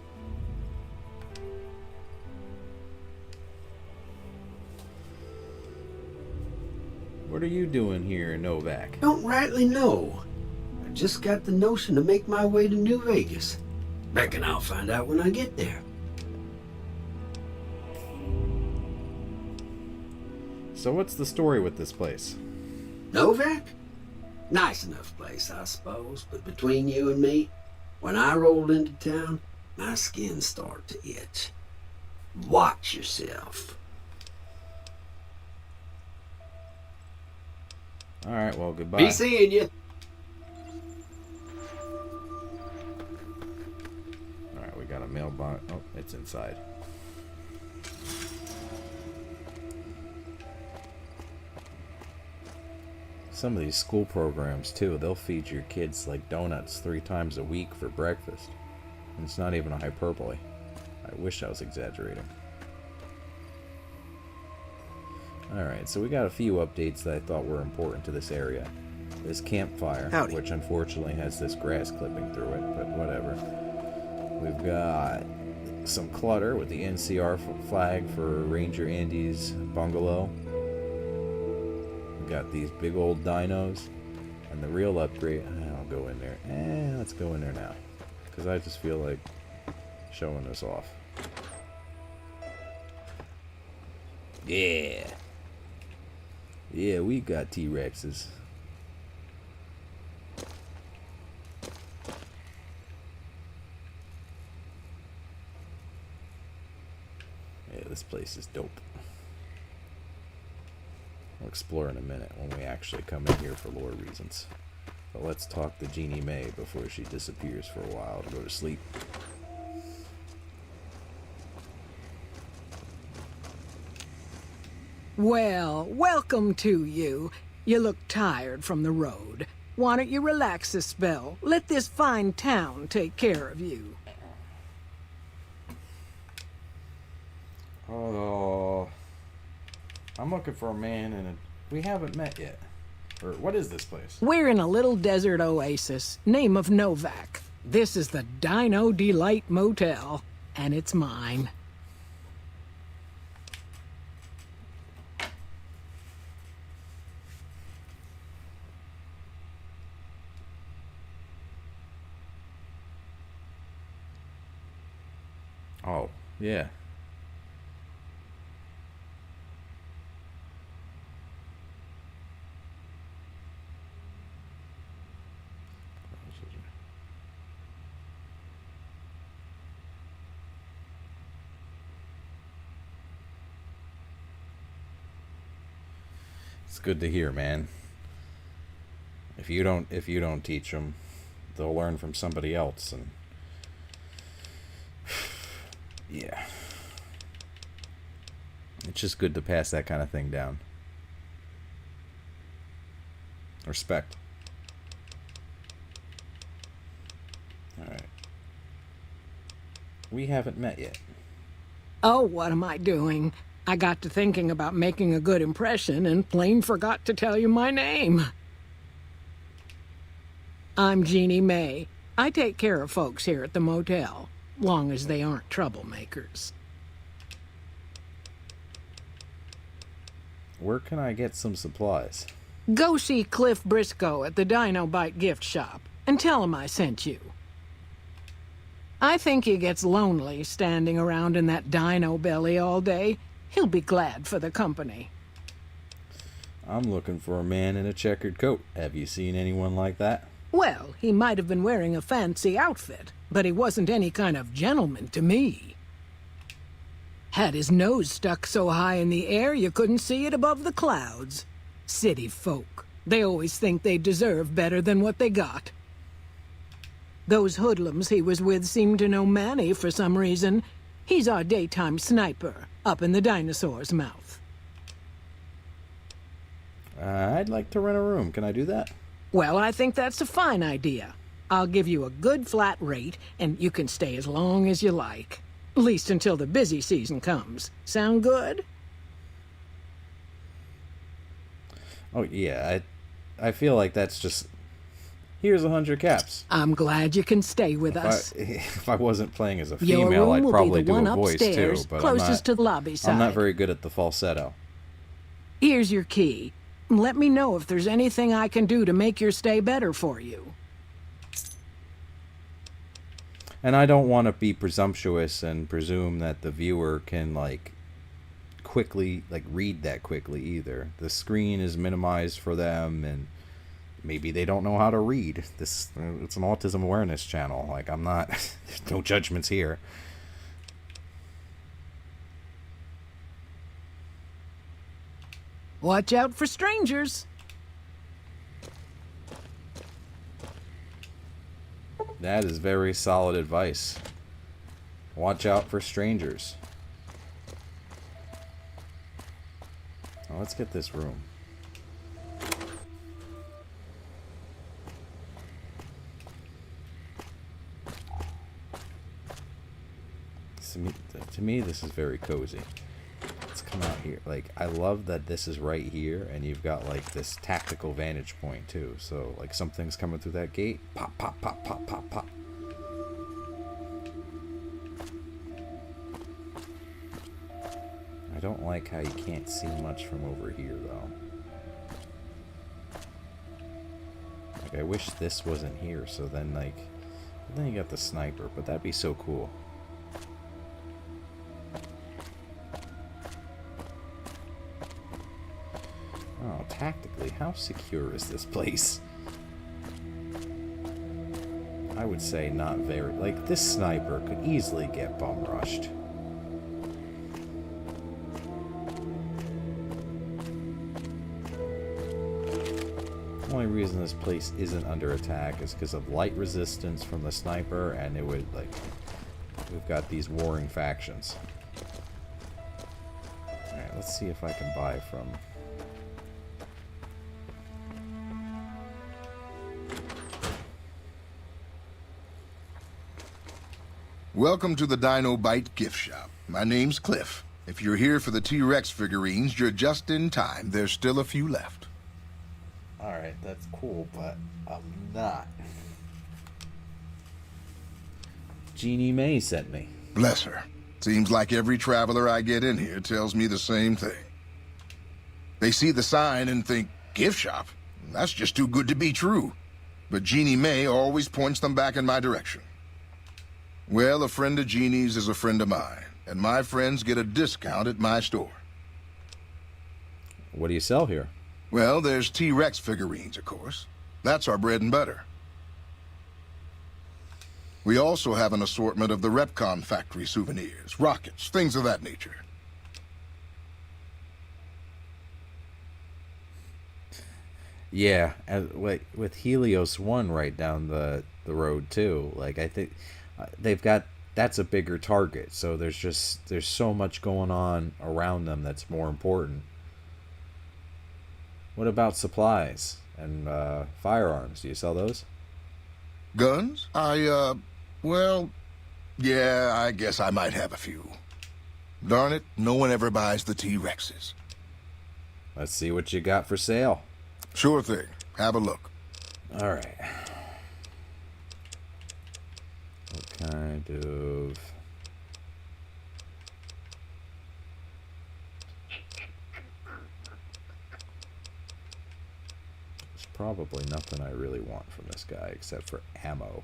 What are you doing here, Novak? Don't rightly know. I just got the notion to make my way to New Vegas. Reckon I'll find out when I get there. So what's the story with this place? Novak? Nice enough place, I suppose, but between you and me, when I rolled into town, my skin started to itch. Watch yourself. Alright, well, goodbye. Be seeing you. Alright, we got a mailbox. Oh, it's inside. Some of these school programs, too, they'll feed your kids like donuts 3 times a week for breakfast. And it's not even a hyperbole. I wish I was exaggerating. Alright, so we got a few updates that I thought were important to this area. This campfire, Howdy. which unfortunately has this grass clipping through it, but whatever. We've got some clutter with the NCR flag for Ranger Andy's bungalow. We've got these big old dinos. And the real upgrade, I'll go in there. Let's go in there now. Because I just feel like showing this off. Yeah. Yeah, we got T-Rexes. Yeah, this place is dope. We'll explore in a minute when we actually come in here for lore reasons. But let's talk to Jeannie Mae before she disappears for a while to go to sleep. Well, welcome to you. You look tired from the road. Why don't you relax a spell? Let this fine town take care of you. Oh, I'm looking for a man, and we haven't met yet. Or what is this place? We're in a little desert oasis, name of Novak. This is the Dino Delight Motel, and it's mine. Oh, yeah. It's good to hear, man. If you don't teach them, they'll learn from somebody else, and yeah. It's just good to pass that kind of thing down. Respect. Alright. We haven't met yet. Oh, what am I doing? I got to thinking about making a good impression and plain forgot to tell you my name. I'm Jeannie May. I take care of folks here at the motel, long as they aren't troublemakers. Where can I get some supplies? Go see Cliff Briscoe at the Dino Bite gift shop and tell him I sent you. I think he gets lonely standing around in that dino belly all day. He'll be glad for the company. I'm looking for a man in a checkered coat. Have you seen anyone like that? Well, he might have been wearing a fancy outfit, but he wasn't any kind of gentleman to me. Had his nose stuck so high in the air you couldn't see it above the clouds. City folk. They always think they deserve better than what they got. Those hoodlums he was with seemed to know Manny for some reason. He's our daytime sniper, up in the dinosaur's mouth. I'd like to rent a room. Can I do that? Well, I think that's a fine idea. I'll give you a good flat rate, and you can stay as long as you like. At least until the busy season comes. Sound good? Oh, yeah. I feel like that's just... Here's 100 caps. I'm glad you can stay with us. If I wasn't playing as a Your female, room I'd will probably be the do one a voice upstairs, too. But closest to the lobby side. I'm not very good at the falsetto. Here's your key. Let me know if there's anything I can do to make your stay better for you. And I don't want to be presumptuous and presume that the viewer can, quickly, read that quickly either. The screen is minimized for them, and maybe they don't know how to read. It's an autism awareness channel. I'm not... There's no judgments here. Watch out for strangers. That is very solid advice. Watch out for strangers. Now let's get this room. To me, this is very cozy. Let's come out here. I love that this is right here, and you've got, this tactical vantage point, too. So, something's coming through that gate. Pop, pop, pop, pop, pop, pop. I don't like how you can't see much from over here, though. I wish this wasn't here, so then, then you got the sniper, but that'd be so cool. Oh, tactically, how secure is this place? I would say not very... this sniper could easily get bum rushed. The only reason this place isn't under attack is because of light resistance from the sniper, and it would, we've got these warring factions. Alright, let's see if I can buy from... Welcome to the Dino Bite gift shop. My name's Cliff. If you're here for the T-Rex figurines, you're just in time. There's still a few left. Alright, that's cool, but I'm not. Jeannie Mae sent me. Bless her. Seems like every traveler I get in here tells me the same thing. They see the sign and think, gift shop? That's just too good to be true. But Jeannie Mae always points them back in my direction. Well, a friend of Jeannie's is a friend of mine, and my friends get a discount at my store. What do you sell here? Well, there's T-Rex figurines, of course. That's our bread and butter. We also have an assortment of the Repcon factory souvenirs, rockets, things of that nature. Yeah, with Helios 1 right down the road too. Like, I think they've got, that's a bigger target, so there's so much going on around them that's more important. What about supplies and firearms? Do you sell those? Guns? Well, yeah, I guess I might have a few. Darn it, no one ever buys the T-Rexes. Let's see what you got for sale. Sure thing. Have a look. All right. What kind of... There's probably nothing I really want from this guy except for ammo.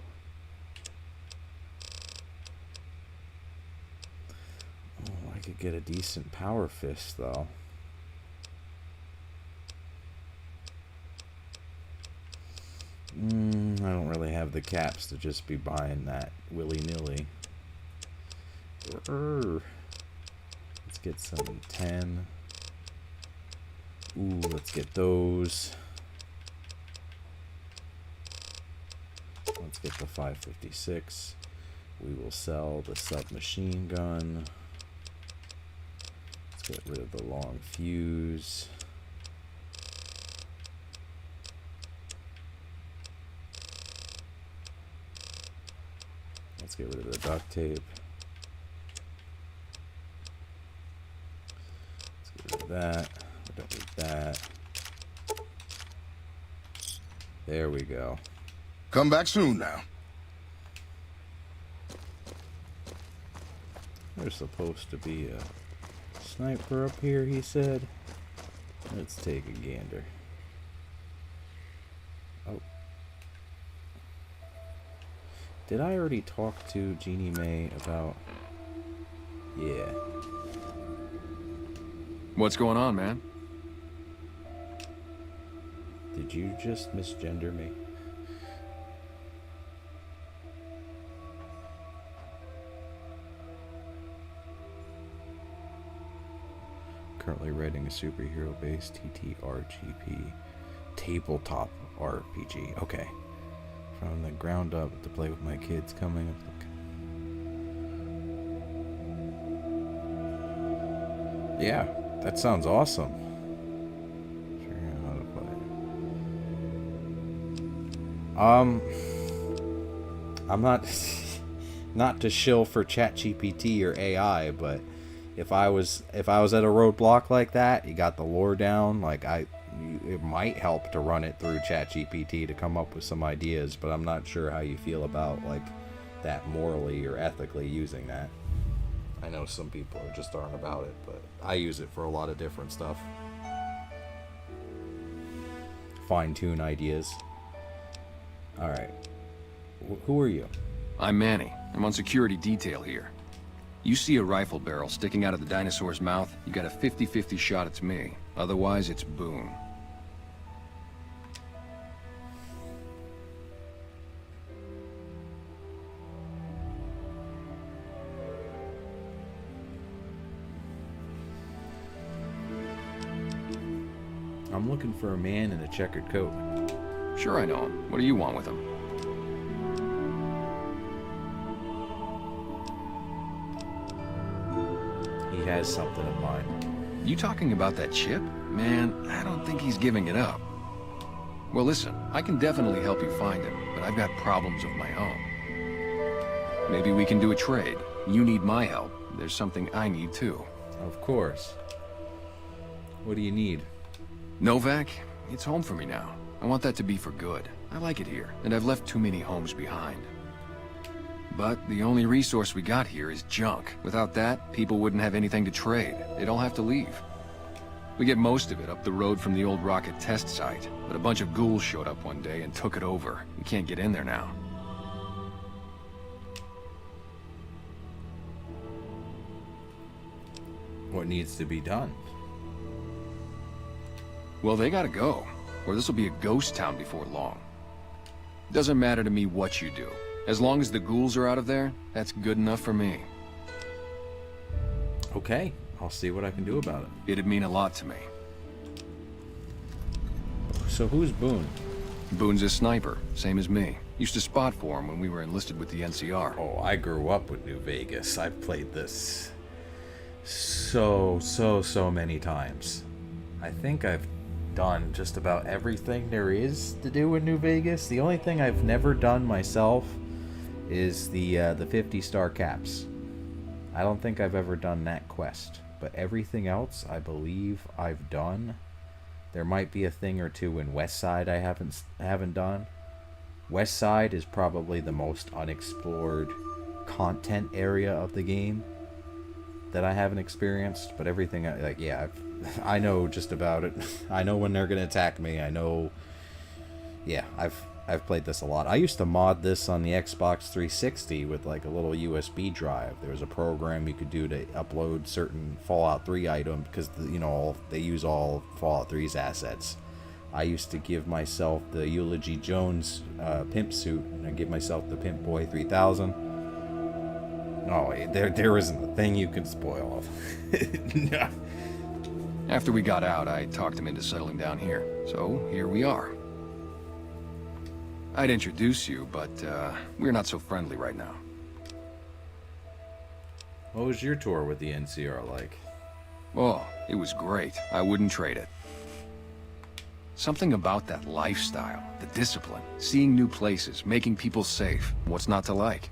Oh, I could get a decent power fist, though. I don't really have the caps to just be buying that willy-nilly. Let's get some 10. Ooh, let's get those. Let's get the 556. We will sell the submachine gun. Let's get rid of the long fuse. Let's get rid of the duct tape. Let's get rid of that. I don't need that. There we go. Come back soon now. There's supposed to be a sniper up here, he said. Let's take a gander. Oh. Did I already talk to Jeannie Mae about... Yeah. What's going on, man? Did you just misgender me? Currently writing a superhero-based TTRGP tabletop RPG. Okay. From the ground up to play with my kids coming up. Yeah, that sounds awesome. Figuring out how to play. I'm not to shill for ChatGPT or AI, but if I was at a roadblock like that, you got the lore down, like it might help to run it through ChatGPT to come up with some ideas, but I'm not sure how you feel about like that morally or ethically using that. I know some people just aren't about it, but I use it for a lot of different stuff. Fine-tune ideas. Alright. Who are you? I'm Manny. I'm on security detail here. You see a rifle barrel sticking out of the dinosaur's mouth, you got a 50-50 shot it's me. Otherwise, it's boom. I'm looking for a man in a checkered coat. Sure I know him. What do you want with him? He has something in mind. You talking about that chip? Man, I don't think he's giving it up. Well, listen, I can definitely help you find him, but I've got problems of my own. Maybe we can do a trade. You need my help. There's something I need too. Of course. What do you need? Novak, it's home for me now. I want that to be for good. I like it here, and I've left too many homes behind. But the only resource we got here is junk. Without that, people wouldn't have anything to trade. They'd all have to leave. We get most of it up the road from the old rocket test site, but a bunch of ghouls showed up one day and took it over. We can't get in there now. What needs to be done? Well, they gotta go, or this will be a ghost town before long. Doesn't matter to me what you do. As long as the ghouls are out of there, that's good enough for me. Okay, I'll see what I can do about it. It'd mean a lot to me. So who's Boone? Boone's a sniper, same as me. Used to spot for him when we were enlisted with the NCR. Oh, I grew up with New Vegas. I've played this so many times. I think I've done just about everything there is to do in New Vegas. The only thing I've never done myself is the 50-star caps. I don't think I've ever done that quest, but everything else I believe I've done. There might be a thing or two in West Side I haven't done. West Side is probably the most unexplored content area of the game that I haven't experienced, but everything I know just about it. I know when they're gonna attack me. I know. Yeah, I've played this a lot. I used to mod this on the Xbox 360 with like a little USB drive. There was a program you could do to upload certain Fallout 3 items because they use all Fallout 3's assets. I used to give myself the Eulogy Jones pimp suit, and I give myself the Pimp Boy 3000. No, there isn't a thing you can spoil. No. After we got out, I talked him into settling down here. So, here we are. I'd introduce you, but we're not so friendly right now. What was your tour with the NCR like? Oh, it was great. I wouldn't trade it. Something about that lifestyle, the discipline, seeing new places, making people safe. What's not to like?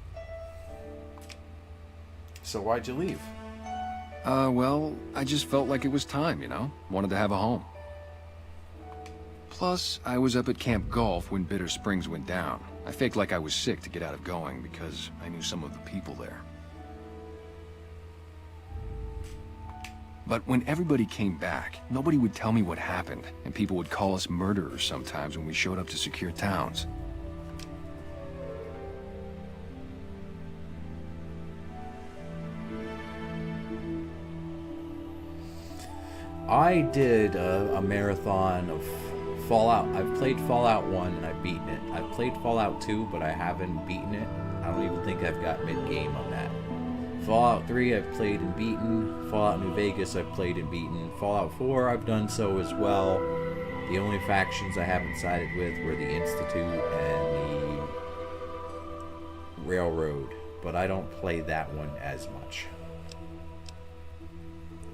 So why'd you leave? Well, I just felt like it was time, Wanted to have a home. Plus, I was up at Camp Golf when Bitter Springs went down. I faked like I was sick to get out of going because I knew some of the people there. But when everybody came back, nobody would tell me what happened, and people would call us murderers sometimes when we showed up to secure towns. I did a marathon of Fallout. I've played Fallout 1 and I've beaten it. I've played Fallout 2, but I haven't beaten it. I don't even think I've got mid-game on that. Fallout 3 I've played and beaten. Fallout New Vegas I've played and beaten. Fallout 4 I've done so as well. The only factions I haven't sided with were the Institute and the Railroad, but I don't play that one as much.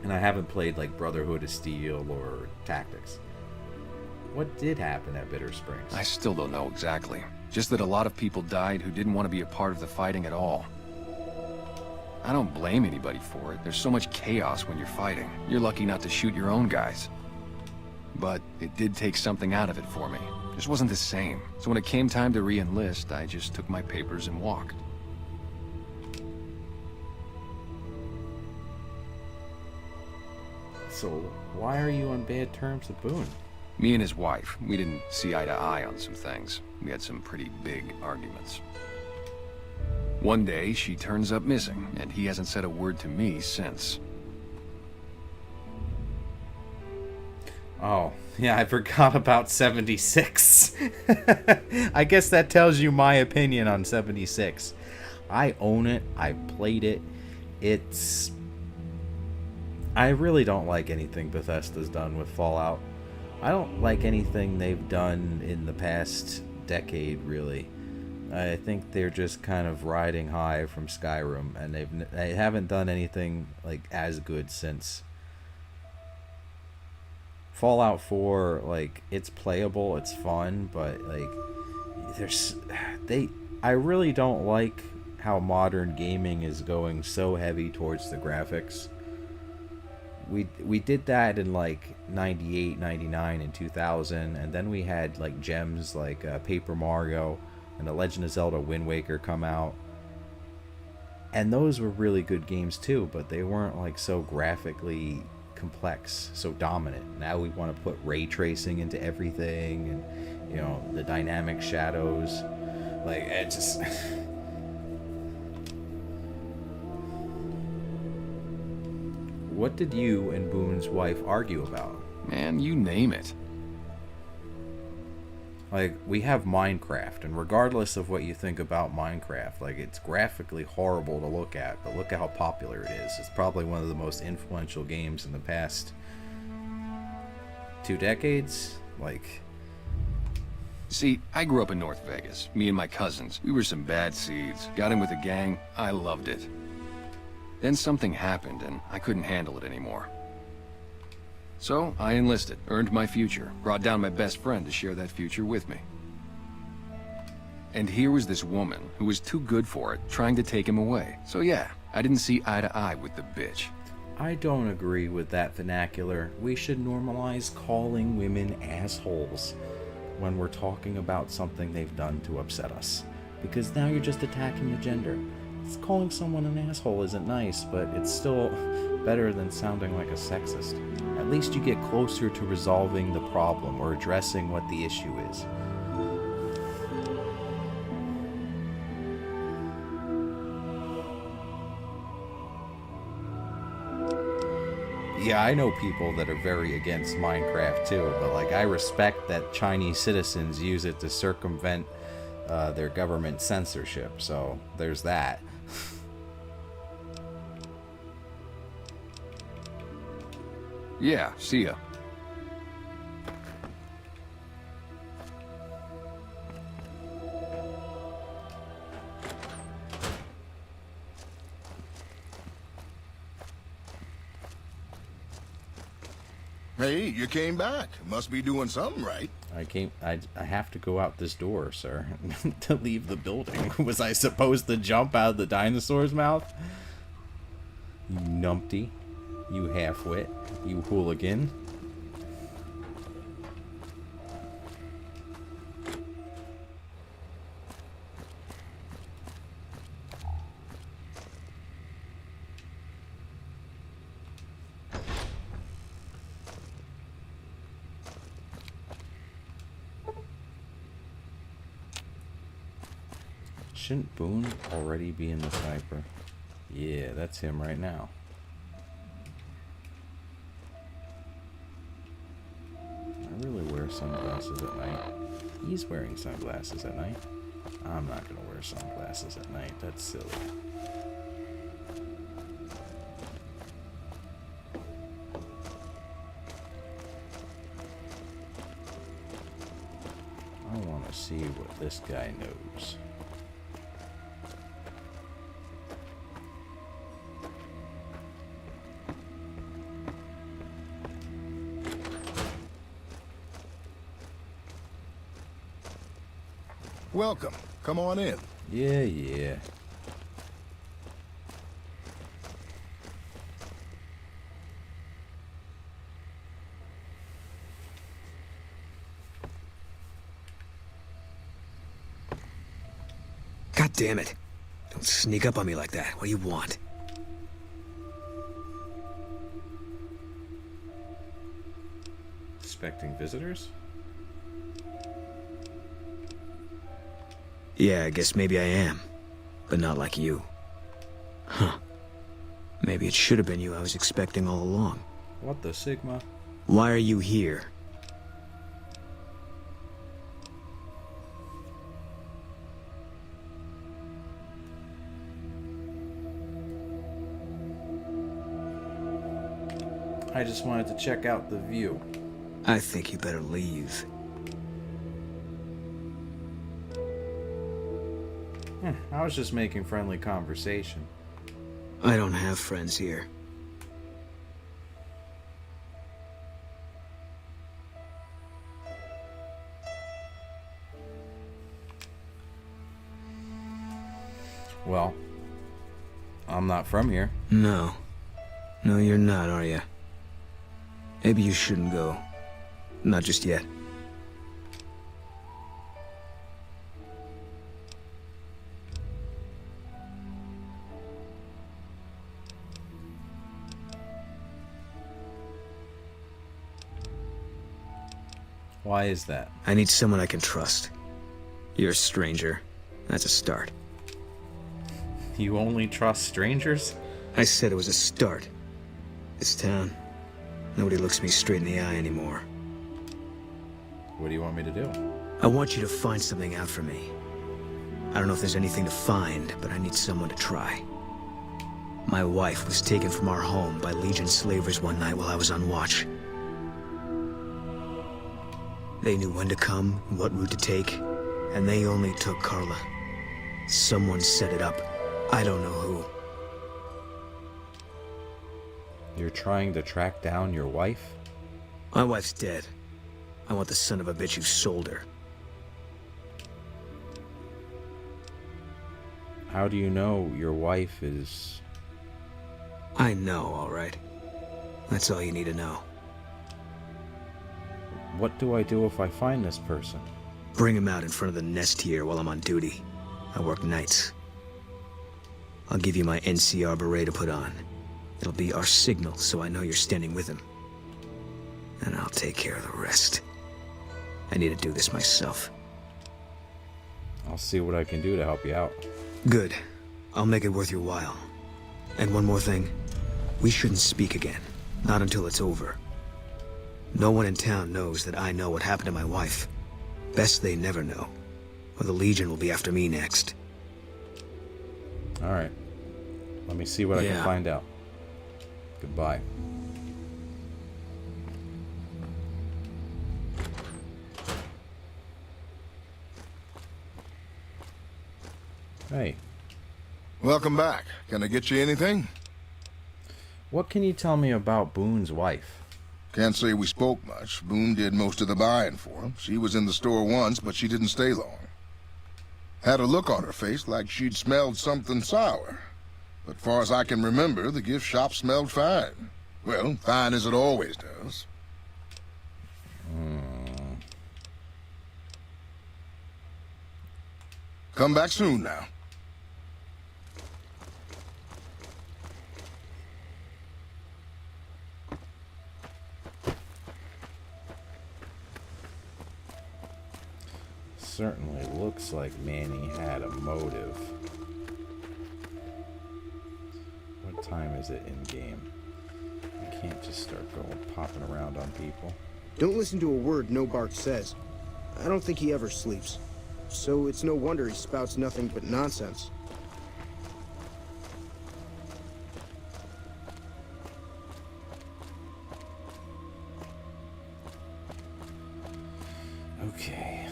And I haven't played like Brotherhood of Steel or Tactics. What did happen at Bitter Springs? I still don't know exactly. Just that a lot of people died who didn't want to be a part of the fighting at all. I don't blame anybody for it. There's so much chaos when you're fighting. You're lucky not to shoot your own guys. But it did take something out of it for me. It just wasn't the same. So when it came time to re-enlist, I just took my papers and walked. So, why are you on bad terms with Boone? Me and his wife, we didn't see eye to eye on some things. We had some pretty big arguments. One day, she turns up missing, and he hasn't said a word to me since. Oh, yeah, I forgot about 76. I guess that tells you my opinion on 76. I own it. I played it. I really don't like anything Bethesda's done with Fallout. I don't like anything they've done in the past decade, really. I think they're just kind of riding high from Skyrim, and they haven't done anything like as good since. Fallout 4, like, it's playable, it's fun, but like I really don't like how modern gaming is going so heavy towards the graphics. we did that in like 98, 99, and 2000, and then we had like gems like Paper Mario and The Legend of Zelda Wind Waker come out. And those were really good games too, but they weren't like so graphically complex, so dominant. Now we want to put ray tracing into everything, and you know, the dynamic shadows. Like, it just What did you and Boone's wife argue about? Man, you name it. Like, we have Minecraft, and regardless of what you think about Minecraft, like, it's graphically horrible to look at, but look at how popular it is. It's probably one of the most influential games in the past 2 decades. Like, See, I grew up in North Vegas. Me and my cousins. We were some bad seeds. Got in with a gang. I loved it. Then something happened, and I couldn't handle it anymore. So, I enlisted, earned my future, brought down my best friend to share that future with me. And here was this woman, who was too good for it, trying to take him away. So yeah, I didn't see eye to eye with the bitch. I don't agree with that vernacular. We should normalize calling women assholes when we're talking about something they've done to upset us. Because now you're just attacking the gender. Calling someone an asshole isn't nice, but it's still better than sounding like a sexist. At least you get closer to resolving the problem or addressing what the issue is. Yeah, I know people that are very against Minecraft too, but like, I respect that Chinese citizens use it to circumvent their government censorship, so there's that. Yeah, see ya. Hey, you came back. Must be doing something right. I have to go out this door, sir, to leave the building. Was I supposed to jump out of the dinosaur's mouth? You numpty. You half-wit. You hooligan. Shouldn't Boone already be in the sniper? Yeah, that's him right now. I really wear sunglasses at night. He's wearing sunglasses at night. I'm not gonna wear sunglasses at night. That's silly. I want to see what this guy knows. Welcome. Come on in. Yeah. God damn it. Don't sneak up on me like that. What do you want? Expecting visitors? Yeah, I guess maybe I am. But not like you. Huh. Maybe it should have been you I was expecting all along. What the Sigma? Why are you here? I just wanted to check out the view. I think you better leave. I was just making friendly conversation. I don't have friends here. Well, I'm not from here. No. No, you're not, are you? Maybe you shouldn't go. Not just yet. Why is that? I need someone I can trust. You're a stranger. That's a start. You only trust strangers? I said it was a start. This town, nobody looks me straight in the eye anymore. What do you want me to do? I want you to find something out for me. I don't know if there's anything to find, but I need someone to try. My wife was taken from our home by Legion slavers one night while I was on watch. They knew when to come, and what route to take, and they only took Karla. Someone set it up. I don't know who. You're trying to track down your wife? My wife's dead. I want the son of a bitch who sold her. How do you know your wife is... I know, all right. That's all you need to know. What do I do if I find this person? Bring him out in front of the nest here while I'm on duty. I work nights. I'll give you my NCR beret to put on. It'll be our signal so I know you're standing with him. And I'll take care of the rest. I need to do this myself. I'll see what I can do to help you out. Good. I'll make it worth your while. And one more thing. We shouldn't speak again. Not until it's over. No one in town knows that I know what happened to my wife. Best they never know, or the Legion will be after me next. Alright. Let me see what I can find out. Goodbye. Hey. Welcome back. Can I get you anything? What can you tell me about Boone's wife? Can't say we spoke much. Boone did most of the buying for him. She was in the store once, but she didn't stay long. Had a look on her face like she'd smelled something sour. But far as I can remember, the gift shop smelled fine. Well, fine as it always does. Come back soon now. Certainly looks like Manny had a motive. What time is it in game? I can't just start going popping around on people. Don't listen to a word No Bark says. I don't think he ever sleeps. So it's no wonder he spouts nothing but nonsense. Okay.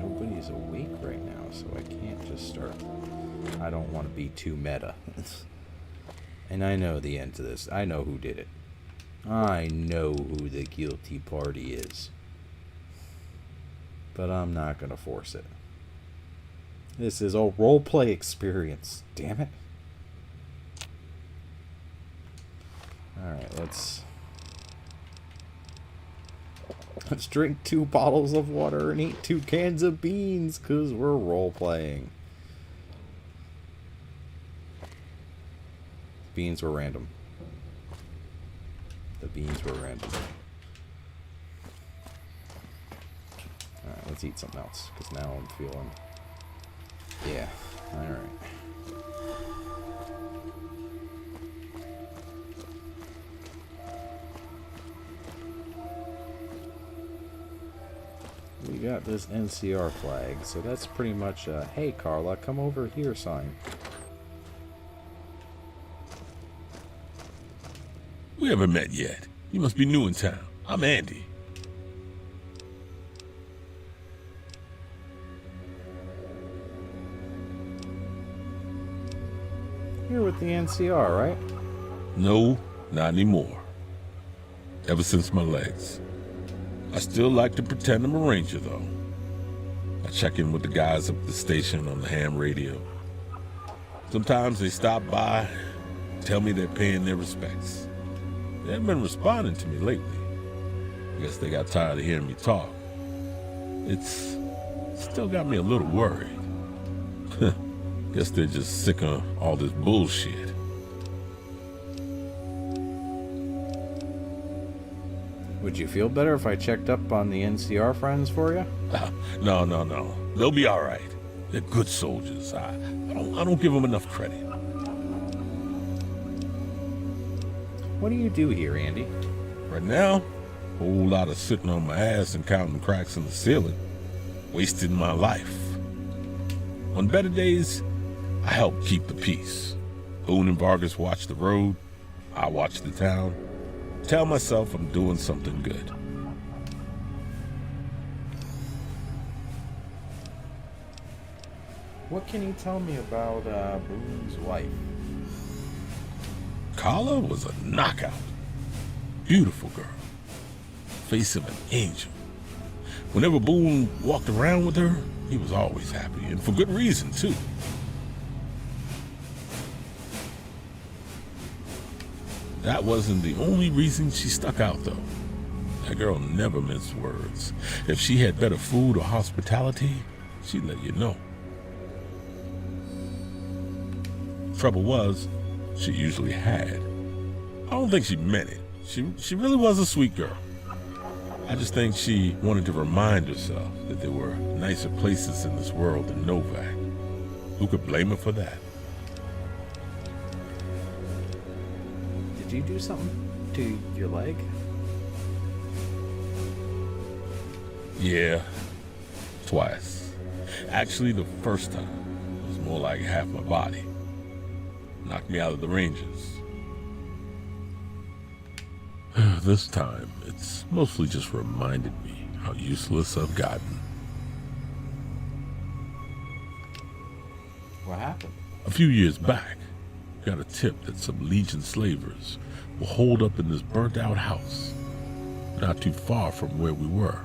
Nobody's awake right now, so I can't just start. I don't want to be too meta. And I know the end to this. I know who did it. I know who the guilty party is. But I'm not going to force it. This is a roleplay experience. Damn it. Alright, let's drink 2 bottles of water and eat 2 cans of beans, because we're role-playing. Beans were random. The beans were random. Alright, let's eat something else, because now I'm feeling... Yeah, alright. We got this NCR flag, so that's pretty much a, hey Karla, come over here sign. We haven't met yet. You must be new in town. I'm Andy. You're with the NCR, right? No, not anymore. Ever since my legs. I still like to pretend I'm a ranger, though. I check in with the guys up at the station on the ham radio. Sometimes they stop by, tell me they're paying their respects. They haven't been responding to me lately. I guess they got tired of hearing me talk. It's still got me a little worried. Guess they're just sick of all this bullshit. Would you feel better if I checked up on the NCR friends for you? No. They'll be all right. They're good soldiers. I don't give them enough credit. What do you do here, Andy? Right now, a whole lot of sitting on my ass and counting cracks in the ceiling. Wasting my life. On better days, I help keep the peace. Boone and Vargas watch the road. I watch the town. Tell myself I'm doing something good. What can you tell me about Boone's wife? Karla was a knockout. Beautiful girl. Face of an angel. Whenever Boone walked around with her, he was always happy, and for good reason, too. That wasn't the only reason she stuck out, though. That girl never minced words. If she had better food or hospitality, she'd let you know. Trouble was, she usually had. I don't think she meant it. She really was a sweet girl. I just think she wanted to remind herself that there were nicer places in this world than Novak. Who could blame her for that? Did you do something to your leg? Yeah, twice. Actually, the first time was more like half my body. Knocked me out of the Rangers. This time, it's mostly just reminded me how useless I've gotten. What happened? A few years back, got a tip that some Legion slavers were holed up in this burnt-out house, not too far from where we were.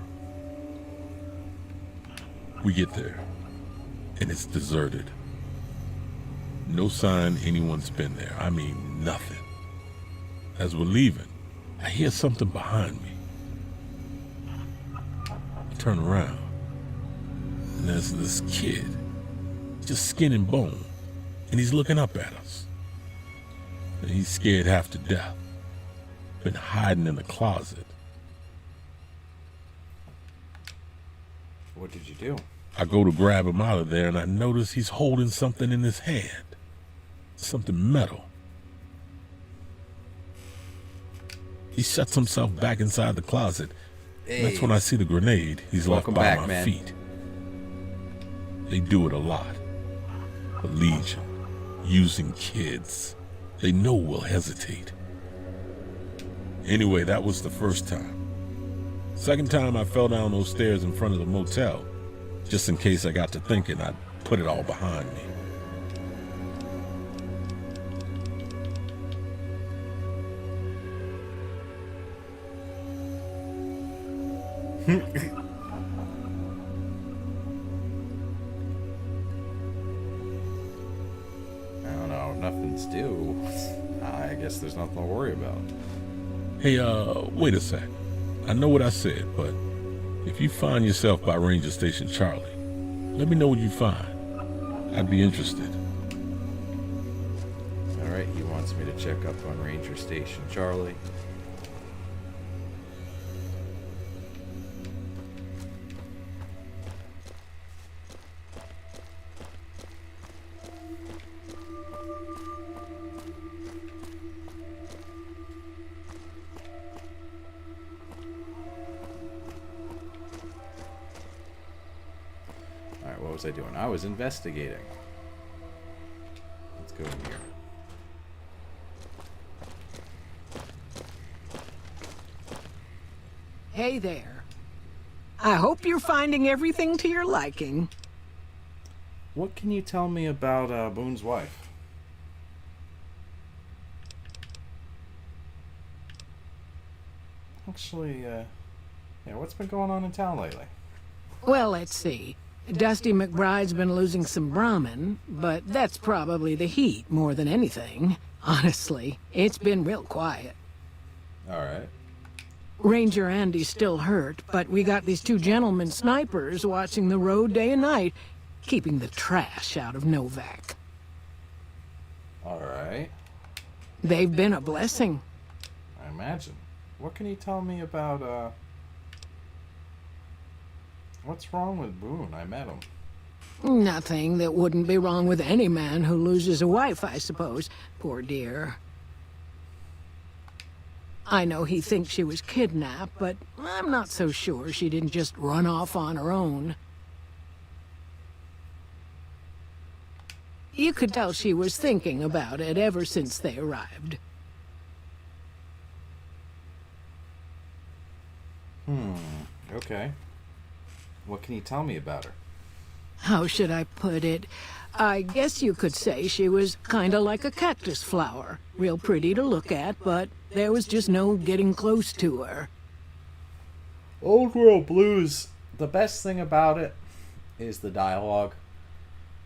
We get there, and it's deserted. No sign anyone's been there. I mean, nothing. As we're leaving, I hear something behind me. I turn around, and there's this kid, just skin and bone, and he's looking up at us. And he's scared half to death. Been hiding in the closet. What did you do? I go to grab him out of there, and I notice he's holding something in his hand. Something metal. He shuts himself back inside the closet. Hey. That's when I see the grenade he's Welcome left by back, my man. feet. They do it a lot. The Legion, using kids. They know we'll hesitate. Anyway, that was the first time. Second time I fell down those stairs in front of the motel. Just in case I got to thinking I'd put it all behind me. I don't know. Nothing's due. I guess there's nothing to worry about. Hey, wait a sec. I know what I said, but if you find yourself by Ranger Station Charlie, let me know what you find. I'd be interested. Alright, he wants me to check up on Ranger Station Charlie. Alright, what was I doing? I was investigating. Let's go in here. Hey there. I hope you're finding everything to your liking. What can you tell me about Boone's wife? Actually, yeah, what's been going on in town lately? Well, let's see. Dusty McBride's been losing some Brahmin, but that's probably the heat more than anything. Honestly, it's been real quiet. All right. Ranger Andy's still hurt, but we got these two gentlemen snipers watching the road day and night, keeping the trash out of Novak. All right. They've been a blessing. I imagine. What can you tell me about, what's wrong with Boone? I met him. Nothing that wouldn't be wrong with any man who loses a wife, I suppose. Poor dear. I know he thinks she was kidnapped, but I'm not so sure she didn't just run off on her own. You could tell she was thinking about it ever since they arrived. Okay. What can you tell me about her? How should I put it? I guess you could say she was kinda like a cactus flower. Real pretty to look at, but there was just no getting close to her. Old World Blues, the best thing about it is the dialogue.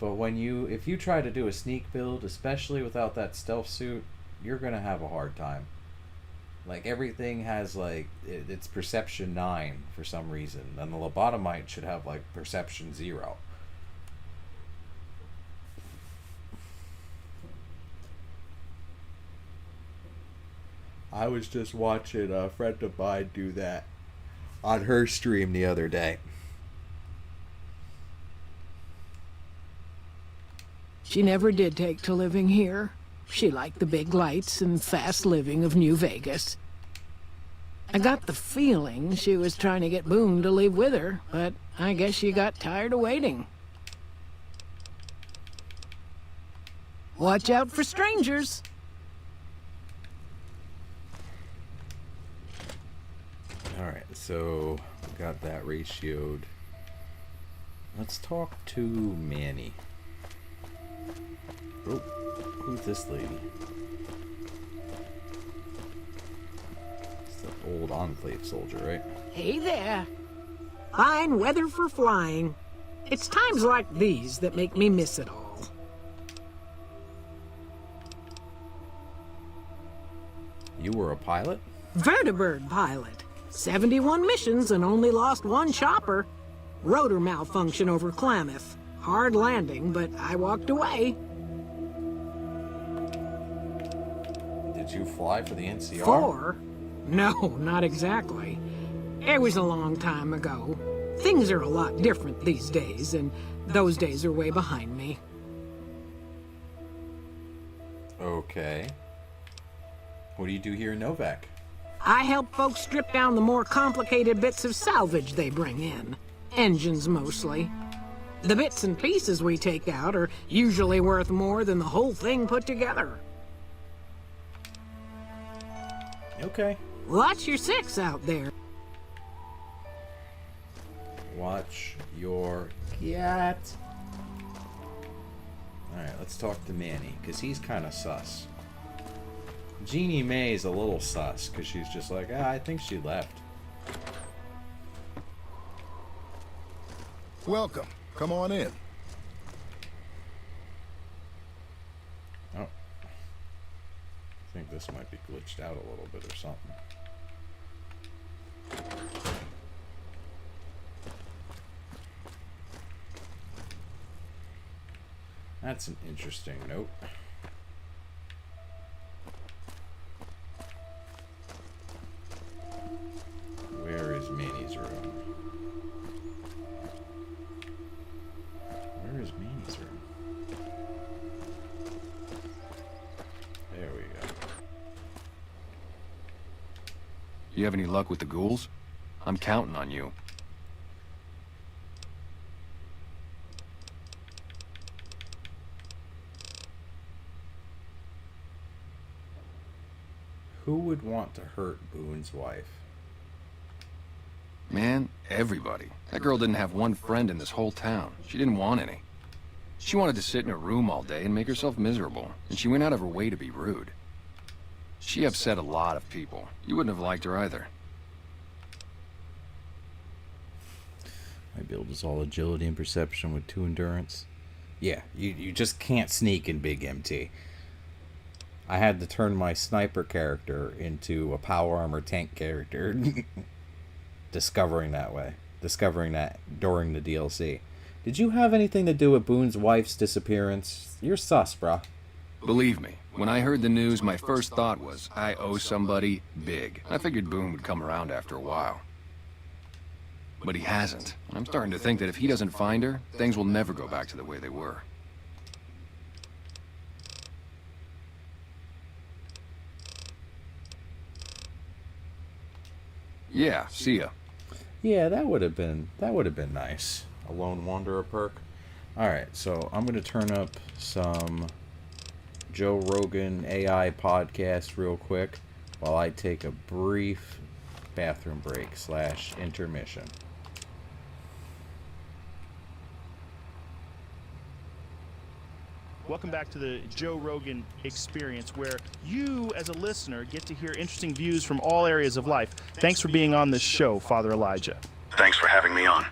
But if you try to do a sneak build, especially without that stealth suit, you're gonna have a hard time. Like, everything has, like, it's perception 9 for some reason, and the lobotomite should have, like, perception 0. I was just watching a friend of mine do that on her stream the other day. She never did take to living here. She liked the big lights and fast living of New Vegas. I got the feeling she was trying to get Boone to leave with her, but I guess she got tired of waiting. Watch out for strangers. Alright, so got that ratioed. Let's talk to Manny. Oh, who's this lady? It's the old Enclave soldier, right? Hey there. Fine weather for flying. It's times like these that make me miss it all. You were a pilot? Vertibird pilot. 71 missions and only lost one chopper. Rotor malfunction over Klamath. Hard landing, but I walked away. Did you fly for the NCR? 4? No, not exactly. It was a long time ago. Things are a lot different these days, and those days are way behind me. Okay. What do you do here in Novak? I help folks strip down the more complicated bits of salvage they bring in. Engines, mostly. The bits and pieces we take out are usually worth more than the whole thing put together. Okay. Watch your 6 out there. Watch your cat. Alright, let's talk to Manny, because he's kind of sus. Jeannie Mae's a little sus, because she's just like, I think she left. Welcome. Come on in. Oh. I think this might be glitched out a little bit or something. That's an interesting note. Where is Manny's room? Where is Manny's room? There we go. You have any luck with the ghouls? I'm counting on you. Who would want to hurt Boone's wife? Man, everybody. That girl didn't have one friend in this whole town. She didn't want any. She wanted to sit in her room all day and make herself miserable, and she went out of her way to be rude. She upset a lot of people. You wouldn't have liked her either. My build is all agility and perception with 2 endurance. Yeah, you just can't sneak in Big MT. I had to turn my sniper character into a power armor tank character. Discovering that during the DLC. Did you have anything to do with Boone's wife's disappearance? You're sus, bruh. Believe me, when I heard the news, my first thought was, I owe somebody big. I figured Boone would come around after a while. But he hasn't. I'm starting to think that if he doesn't find her, things will never go back to the way they were. Yeah, see ya. Yeah, that would have been nice. A lone wanderer perk. Alright, so I'm gonna turn up some Joe Rogan AI podcast real quick while I take a brief bathroom break / intermission. Welcome back to the Joe Rogan Experience, where you, as a listener, get to hear interesting views from all areas of life. Thanks for being on this show, Father Elijah. Thanks for having me on.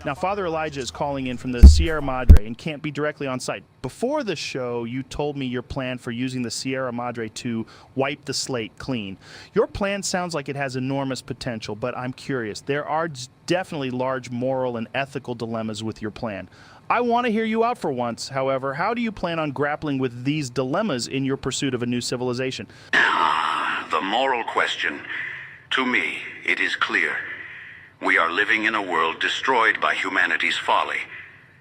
Now, Father Elijah is calling in from the Sierra Madre and can't be directly on site. Before the show, you told me your plan for using the Sierra Madre to wipe the slate clean. Your plan sounds like it has enormous potential, but I'm curious. There are definitely large moral and ethical dilemmas with your plan. I want to hear you out for once, however. How do you plan on grappling with these dilemmas in your pursuit of a new civilization? The moral question. To me, it is clear. We are living in a world destroyed by humanity's folly.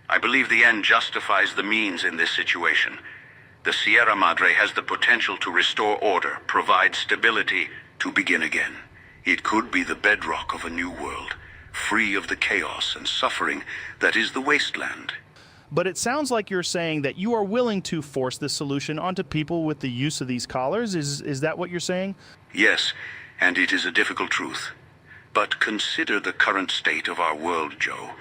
I believe the end justifies the means in this situation. The Sierra Madre has the potential to restore order, provide stability, to begin again. It could be the bedrock of a new world, free of the chaos and suffering that is the wasteland. But it sounds like you're saying that you are willing to force this solution onto people with the use of these collars. Is that what you're saying? Yes, and it is a difficult truth. But consider the current state of our world, Joe.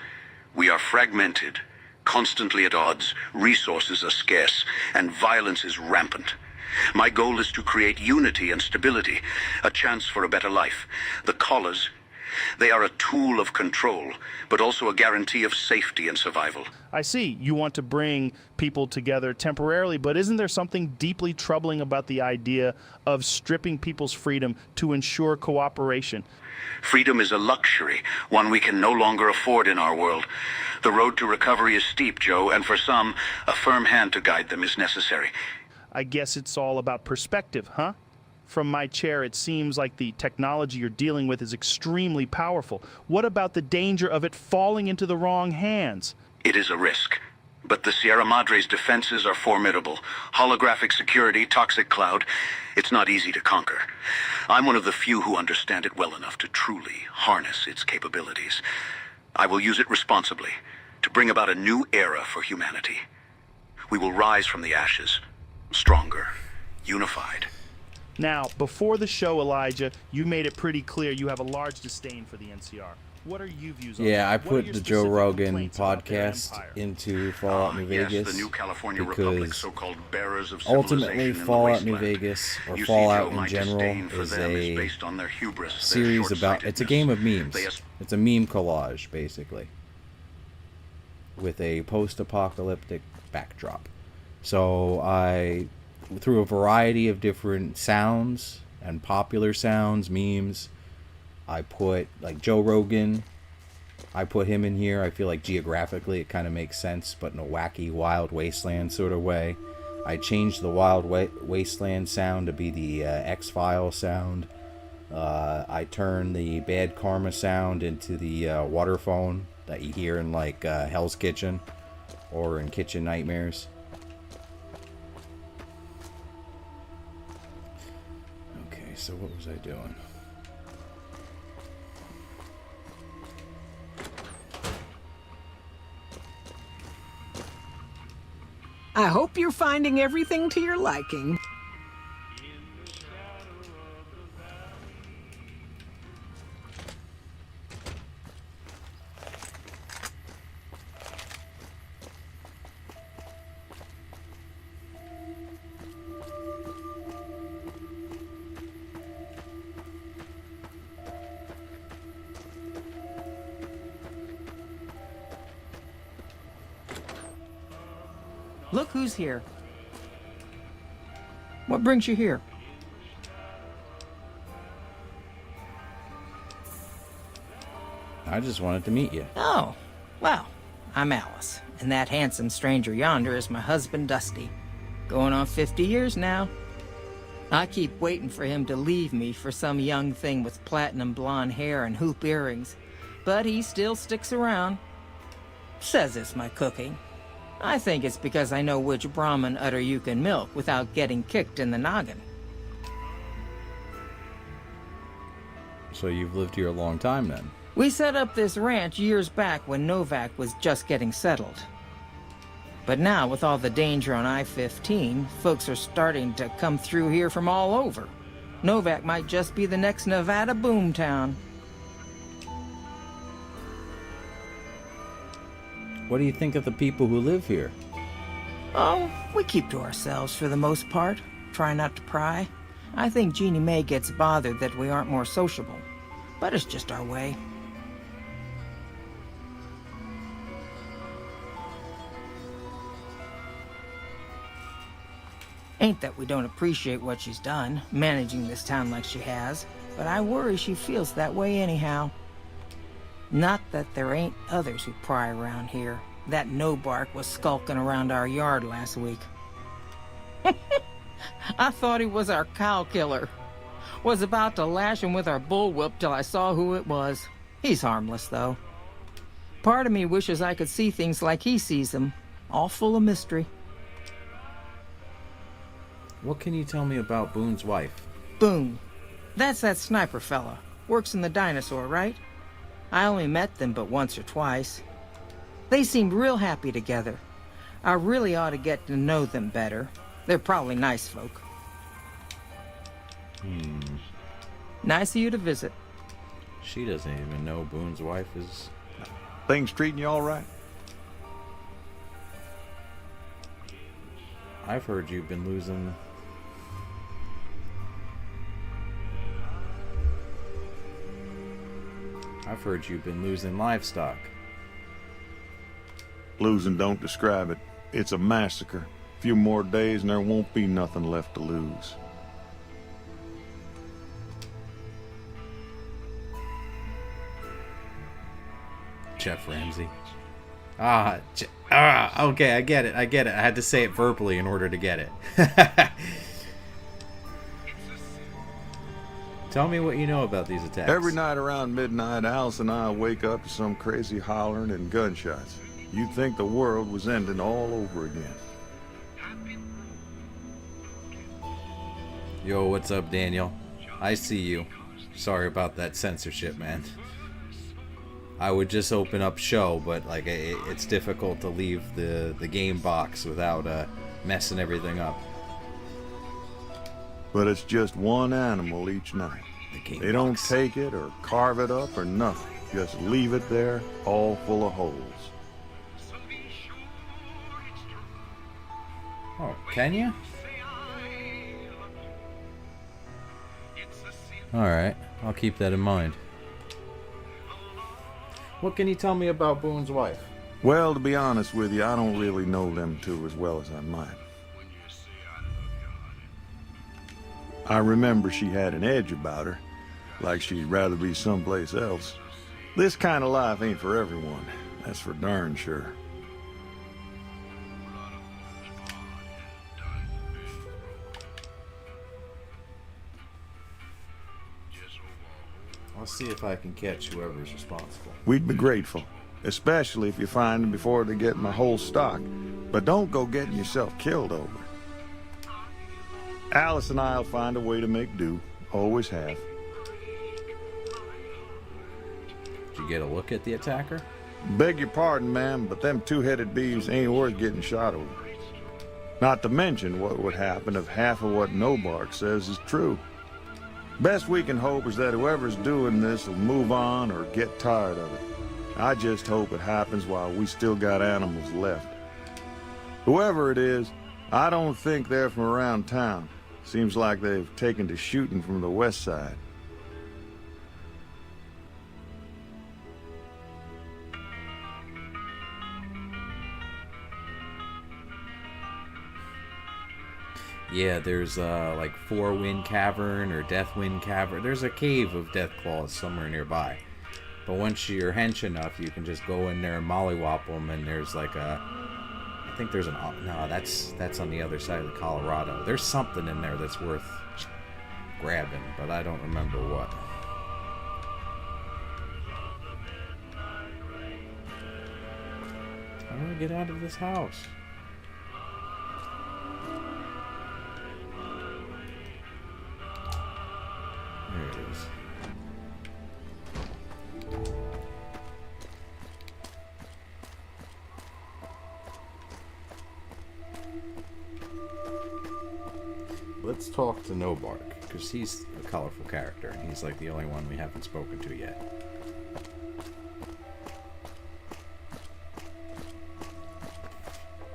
We are fragmented, constantly at odds, resources are scarce, and violence is rampant. My goal is to create unity and stability, a chance for a better life. The collars, they are a tool of control, but also a guarantee of safety and survival. I see. You want to bring people together temporarily, but isn't there something deeply troubling about the idea of stripping people's freedom to ensure cooperation? Freedom is a luxury, one we can no longer afford in our world. The road to recovery is steep, Joe, and for some, a firm hand to guide them is necessary. I guess it's all about perspective, huh? From my chair, it seems like the technology you're dealing with is extremely powerful. What about the danger of it falling into the wrong hands? It is a risk. But the Sierra Madre's defenses are formidable. Holographic security, toxic cloud. It's not easy to conquer. I'm one of the few who understand it well enough to truly harness its capabilities. I will use it responsibly to bring about a new era for humanity. We will rise from the ashes, stronger, unified. Now, before the show, Elijah, you made it pretty clear you have a large disdain for the NCR. What are your views on that? Yeah, I put the Joe Rogan podcast into Fallout New Vegas yes, the new California Republic, so-called bearers of ultimately civilization Fallout in the New Vegas, or You see, Fallout Joe, in my general, disdain for is them a based on their hubris, their series about, it's a game of memes. They It's a meme collage, basically, with a post-apocalyptic backdrop. So I, through a variety of different sounds and popular sounds, memes, I put, like, Joe Rogan, I put him in here. I feel like geographically it kind of makes sense, but in a wacky, wild wasteland sort of way. I changed the wild wasteland sound to be the X-Files sound. I turned the bad karma sound into the water phone that you hear in, like, Hell's Kitchen or in Kitchen Nightmares. Okay, so what was I doing? I hope you're finding everything to your liking. Look who's here. What brings you here? I just wanted to meet you. Oh, well, I'm Alice, and that handsome stranger yonder is my husband, Dusty. Going on 50 years now. I keep waiting for him to leave me for some young thing with platinum blonde hair and hoop earrings, but he still sticks around. Says it's my cooking. I think it's because I know which Brahmin udder you can milk without getting kicked in the noggin. So you've lived here a long time then? We set up this ranch years back when Novak was just getting settled. But now, with all the danger on I-15, folks are starting to come through here from all over. Novak might just be the next Nevada boomtown. What do you think of the people who live here? Oh, we keep to ourselves for the most part. Try not to pry. I think Jeannie Mae gets bothered that we aren't more sociable. But it's just our way. Ain't that we don't appreciate what she's done, managing this town like she has, but I worry she feels that way anyhow. Not that there ain't others who pry around here. That no-bark was skulking around our yard last week. I thought he was our cow killer. Was about to lash him with our bullwhip till I saw who it was. He's harmless, though. Part of me wishes I could see things like he sees them, all full of mystery. What can you tell me about Boone's wife? Boone. That's that sniper fella. Works in the dinosaur, right? I only met them but once or twice. They seemed real happy together. I really ought to get to know them better. They're probably nice folk. Nice of you to visit. She doesn't even know Boone's wife is... Things treating you all right? I've heard you've been losing... I've heard you've been losing livestock. Losing don't describe it. It's a massacre. A few more days and there won't be nothing left to lose. Chef Ramsay. Okay, I get it. I had to say it verbally in order to get it. Tell me what you know about these attacks. Every night around midnight, Alice and I wake up to some crazy hollering and gunshots. You'd think the world was ending all over again. Yo, what's up, Daniel? I see you. Sorry about that censorship, man. I would just open up show, but like it's difficult to leave the game box without messing everything up. But it's just one animal each night. They don't take it or carve it up or nothing. Just leave it there, all full of holes. Oh, can you? Alright, I'll keep that in mind. What can you tell me about Boone's wife? Well, to be honest with you, I don't really know them two as well as I might. I remember she had an edge about her, like she'd rather be someplace else. This kind of life ain't for everyone, that's for darn sure. I'll see if I can catch whoever's responsible. We'd be grateful, especially if you find them before they get my whole stock. But don't go getting yourself killed over it. Alice and I'll find a way to make do. Always have. Did you get a look at the attacker? Beg your pardon, ma'am, but them two-headed beeves ain't worth getting shot over. Not to mention what would happen if half of what Nobark says is true. Best we can hope is that whoever's doing this will move on or get tired of it. I just hope it happens while we still got animals left. Whoever it is, I don't think they're from around town. Seems like they've taken to shooting from the west side. Yeah, there's like Four Wind Cavern or Death Wind Cavern. There's a cave of death claws somewhere nearby. But once you're hench enough, you can just go in there and mollywop them, and there's like a... I think there's an... No, that's on the other side of the Colorado. There's something in there that's worth grabbing, but I don't remember what. How do I get out of this house? There it is. Let's talk to Nobark, because he's a colorful character, and he's like the only one we haven't spoken to yet.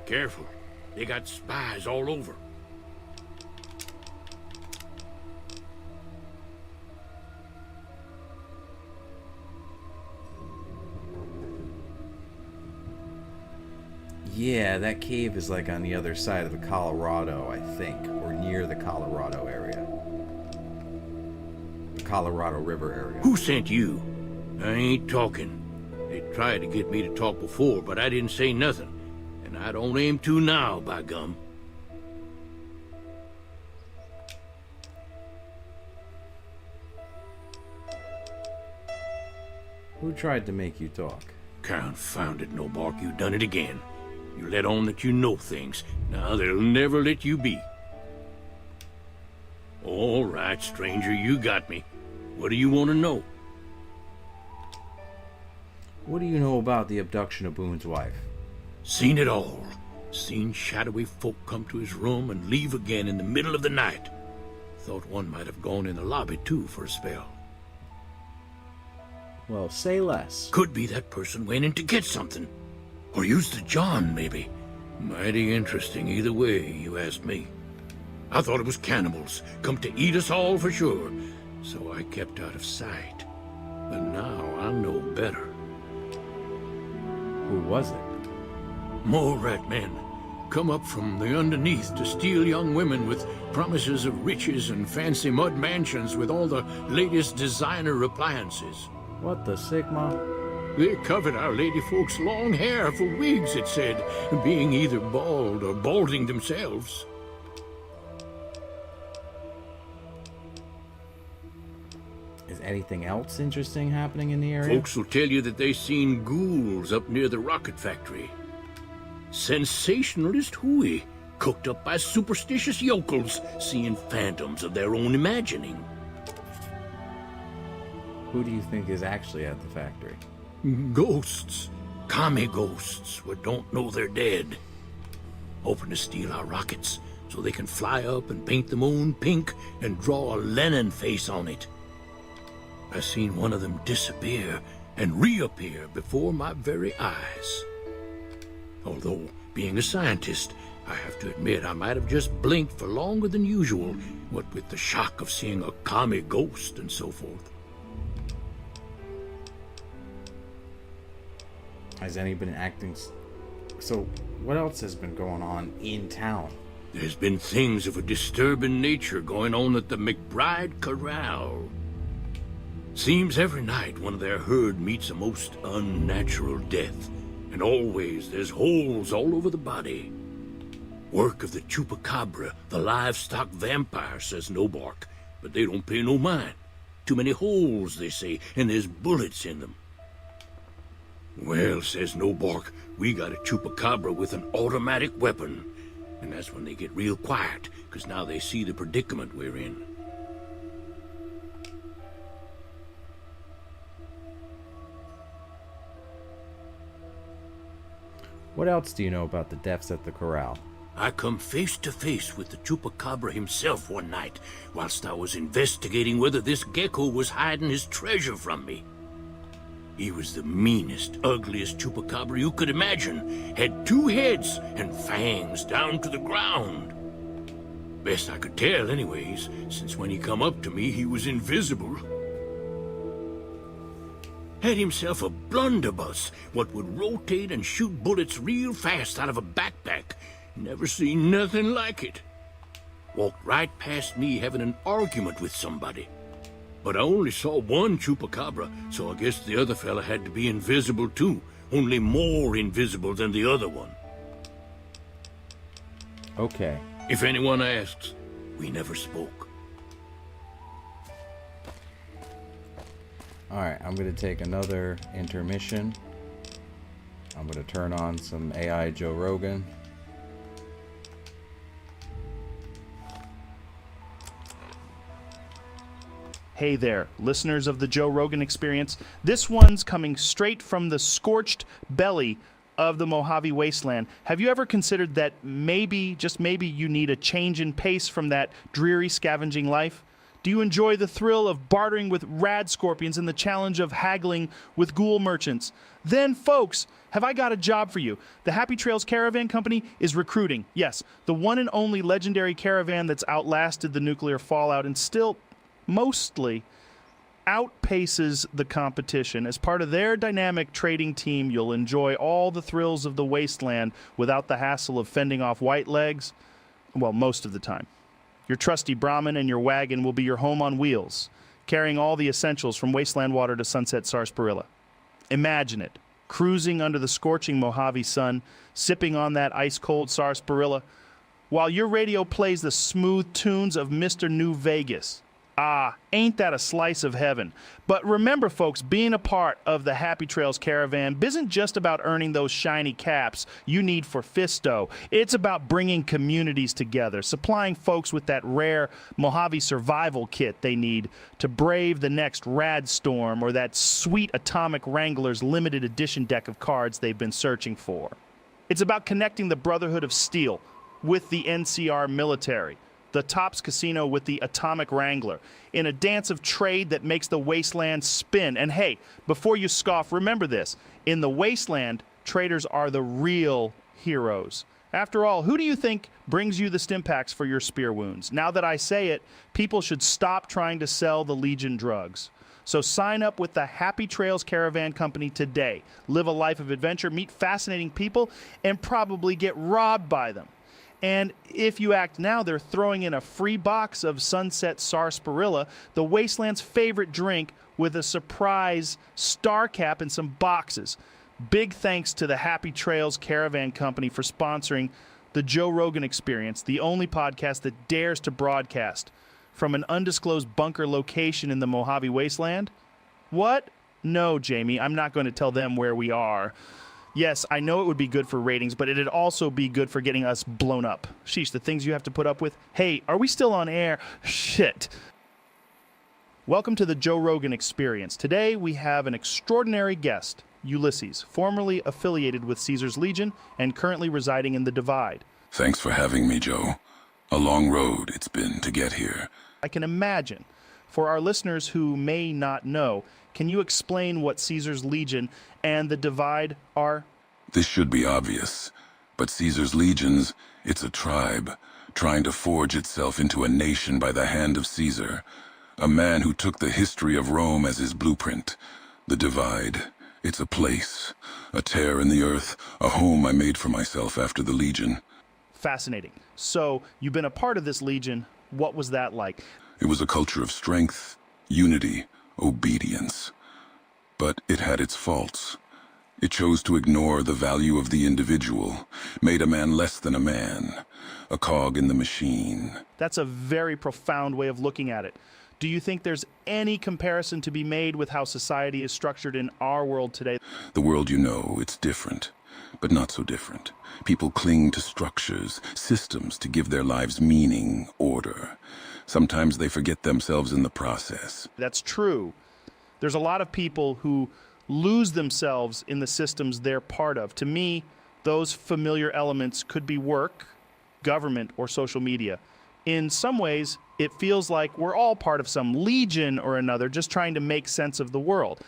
Careful. They got spies all over. Yeah, that cave is like on the other side of the Colorado, I think, or near the Colorado area. The Colorado River area. Who sent you? I ain't talking. They tried to get me to talk before, but I didn't say nothing. And I don't aim to now, by gum. Who tried to make you talk? Confounded Nobark, you done it again. You let on that you know things. Now they'll never let you be. All right, stranger, you got me. What do you want to know? What do you know about the abduction of Boone's wife? Seen it all. Seen shadowy folk come to his room and leave again in the middle of the night. Thought one might have gone in the lobby, too, for a spell. Well, say less. Could be that person went in to get something. Or used the John, maybe. Mighty interesting either way, you asked me. I thought it was cannibals, come to eat us all for sure. So I kept out of sight. But now I know better. Who was it? More rat men. Come up from the underneath to steal young women with promises of riches and fancy mud mansions with all the latest designer appliances. What the Sigma? They covered our lady folks' long hair for wigs, it said, being either bald or balding themselves. Is anything else interesting happening in the area? Folks will tell you that they seen ghouls up near the rocket factory. Sensationalist hooey, cooked up by superstitious yokels, seeing phantoms of their own imagining. Who do you think is actually at the factory? Ghosts. Commie ghosts what don't know they're dead. Hoping to steal our rockets so they can fly up and paint the moon pink and draw a Lenin face on it. I seen one of them disappear and reappear before my very eyes. Although, being a scientist, I have to admit I might have just blinked for longer than usual, what with the shock of seeing a commie ghost and so forth. Has any been acting... So, what else has been going on in town? There's been things of a disturbing nature going on at the McBride Corral. Seems every night one of their herd meets a most unnatural death, and always there's holes all over the body. Work of the chupacabra, the livestock vampire, says Nobark, but they don't pay no mind. Too many holes, they say, and there's bullets in them. Well, says Nobark, we got a chupacabra with an automatic weapon. And that's when they get real quiet, because now they see the predicament we're in. What else do you know about the deaths at the corral? I come face to face with the chupacabra himself one night, whilst I was investigating whether this gecko was hiding his treasure from me. He was the meanest, ugliest chupacabra you could imagine. Had 2 heads and fangs down to the ground. Best I could tell anyways, since when he come up to me he was invisible. Had himself a blunderbuss, what would rotate and shoot bullets real fast out of a backpack. Never seen nothing like it. walked right past me having an argument with somebody. But I only saw one chupacabra, so I guess the other fella had to be invisible too, only more invisible than the other one. Okay. If anyone asks, we never spoke. Alright, I'm going to take another intermission. I'm going to turn on some AI Joe Rogan. Hey there, listeners of the Joe Rogan Experience. This one's coming straight from the scorched belly of the Mojave Wasteland. Have you ever considered that maybe, just maybe, you need a change in pace from that dreary scavenging life? Do you enjoy the thrill of bartering with rad scorpions and the challenge of haggling with ghoul merchants? Then, folks, have I got a job for you. The Happy Trails Caravan Company is recruiting. Yes, the one and only legendary caravan that's outlasted the nuclear fallout and still, mostly, outpaces the competition. As part of their dynamic trading team, you'll enjoy all the thrills of the wasteland without the hassle of fending off white legs. Well, most of the time. Your trusty Brahmin and your wagon will be your home on wheels, carrying all the essentials from wasteland water to sunset sarsaparilla. Imagine it, cruising under the scorching Mojave sun, sipping on that ice-cold sarsaparilla, while your radio plays the smooth tunes of Mr. New Vegas. Ah, ain't that a slice of heaven? But remember, folks, being a part of the Happy Trails Caravan isn't just about earning those shiny caps you need for Fisto. It's about bringing communities together, supplying folks with that rare Mojave survival kit they need to brave the next rad storm or that sweet Atomic Wranglers limited edition deck of cards they've been searching for. It's about connecting the Brotherhood of Steel with the NCR military, the Tops Casino with the Atomic Wrangler, in a dance of trade that makes the wasteland spin. And hey, before you scoff, remember this. In the wasteland, traders are the real heroes. After all, who do you think brings you the Stimpaks for your spear wounds? Now that I say it, people should stop trying to sell the Legion drugs. So sign up with the Happy Trails Caravan Company today. Live a life of adventure, meet fascinating people, and probably get robbed by them. And if you act now, they're throwing in a free box of Sunset Sarsaparilla, the Wasteland's favorite drink, with a surprise star cap and some boxes. Big thanks to the Happy Trails Caravan Company for sponsoring the Joe Rogan Experience, the only podcast that dares to broadcast from an undisclosed bunker location in the Mojave Wasteland. What? No, Jamie, I'm not going to tell them where we are. Yes, I know it would be good for ratings, but it'd also be good for getting us blown up. Sheesh, the things you have to put up with. Hey, are we still on air? Shit. Welcome to the Joe Rogan Experience. Today we have an extraordinary guest, Ulysses, formerly affiliated with Caesar's Legion and currently residing in the Divide. Thanks for having me, Joe. A long road it's been to get here. I can imagine. For our listeners who may not know, can you explain what Caesar's Legion and the Divide are? This should be obvious, but Caesar's Legions, it's a tribe, trying to forge itself into a nation by the hand of Caesar, a man who took the history of Rome as his blueprint. The Divide, it's a place, a tear in the earth, a home I made for myself after the Legion. Fascinating. So, you've been a part of this Legion. What was that like? It was a culture of strength, unity, obedience. But it had its faults. It chose to ignore the value of the individual, made a man less than a man, a cog in the machine. That's a very profound way of looking at it. Do you think there's any comparison to be made with how society is structured in our world today? The world you know, it's different, but not so different. People cling to structures, systems to give their lives meaning, order. Sometimes they forget themselves in the process. That's true. There's a lot of people who lose themselves in the systems they're part of. To me, those familiar elements could be work, government, or social media. In some ways, it feels like we're all part of some legion or another, just trying to make sense of the world.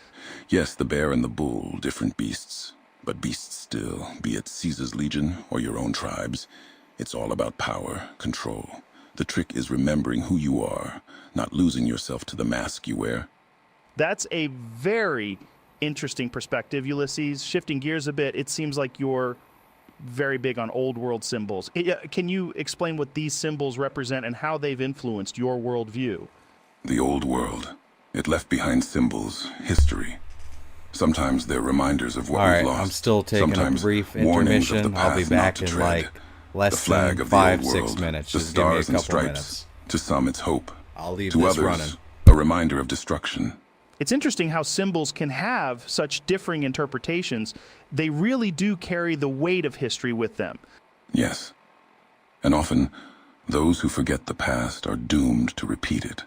Yes, the bear and the bull, different beasts. But beasts still, be it Caesar's Legion or your own tribes. It's all about power, control. The trick is remembering who you are, not losing yourself to the mask you wear. That's a very interesting perspective, Ulysses. Shifting gears a bit, it seems like you're very big on old world symbols. Can you explain what these symbols represent and how they've influenced your worldview? The old world. It left behind symbols, history. Sometimes they're reminders of what All we've right, lost. I'm still taking Sometimes a brief warnings of the intermission. I'll be path not back to in tread. like less The flag than of the 5, old 6 world, minutes. the Just give me a stars and couple stripes. minutes. To some, it's hope. I'll leave to this others, running. a reminder of destruction. It's interesting how symbols can have such differing interpretations. They really do carry the weight of history with them. Yes. And often, those who forget the past are doomed to repeat it.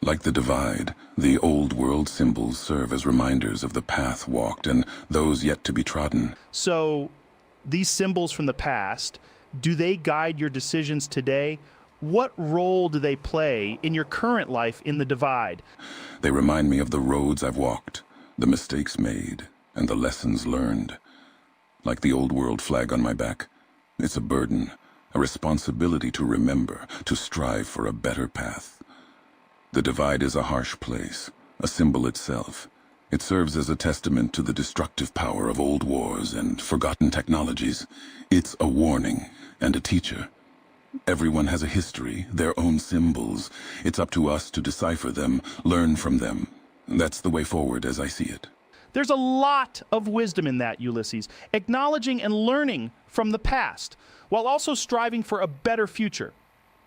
Like the divide, the old world symbols serve as reminders of the path walked and those yet to be trodden. So, these symbols from the past, do they guide your decisions today? What role do they play in your current life in the divide? They remind me of the roads I've walked, the mistakes made, and the lessons learned. Like the old world flag on my back, it's a burden, a responsibility to remember, to strive for a better path. The divide is a harsh place, a symbol itself. It serves as a testament to the destructive power of old wars and forgotten technologies. It's a warning and a teacher. Everyone has a history, their own symbols. It's up to us to decipher them, learn from them. That's the way forward as I see it. There's a lot of wisdom in that, Ulysses, acknowledging and learning from the past, while also striving for a better future.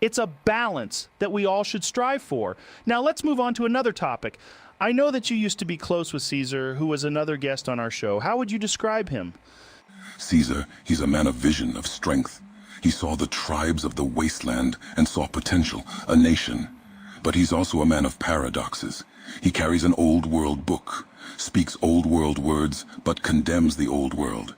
It's a balance that we all should strive for. Now let's move on to another topic. I know that you used to be close with Caesar, who was another guest on our show. How would you describe him? Caesar, he's a man of vision, of strength. He saw the tribes of the wasteland and saw potential, a nation. But he's also a man of paradoxes. He carries an old world book, speaks old world words, but condemns the old world.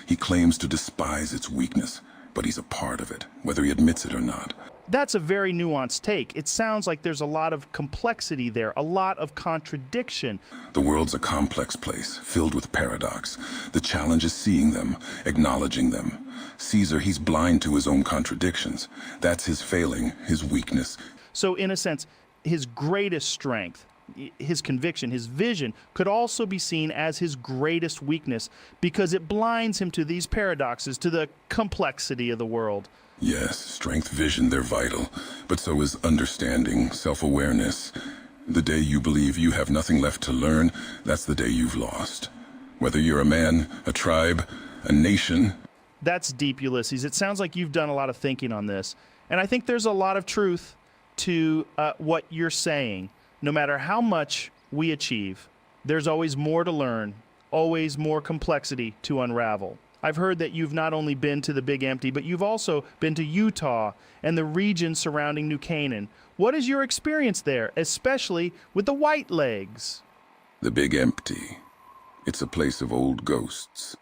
He claims to despise its weakness, but he's a part of it, whether he admits it or not. That's a very nuanced take. It sounds like there's a lot of complexity there, a lot of contradiction. The world's a complex place, filled with paradox. The challenge is seeing them, acknowledging them. Caesar, he's blind to his own contradictions. That's his failing, his weakness. So in a sense, his greatest strength, his conviction, his vision, could also be seen as his greatest weakness because it blinds him to these paradoxes, to the complexity of the world. Yes, strength, vision, they're vital. But so is understanding, self-awareness. The day you believe you have nothing left to learn, that's the day you've lost. Whether you're a man, a tribe, a nation. That's deep, Ulysses. It sounds like you've done a lot of thinking on this. And I think there's a lot of truth to what you're saying. No matter how much we achieve, there's always more to learn, always more complexity to unravel. I've heard that you've not only been to the Big Empty, but you've also been to Utah and the region surrounding New Canaan. What is your experience there, especially with the White Legs? The Big Empty. It's a place of old ghosts,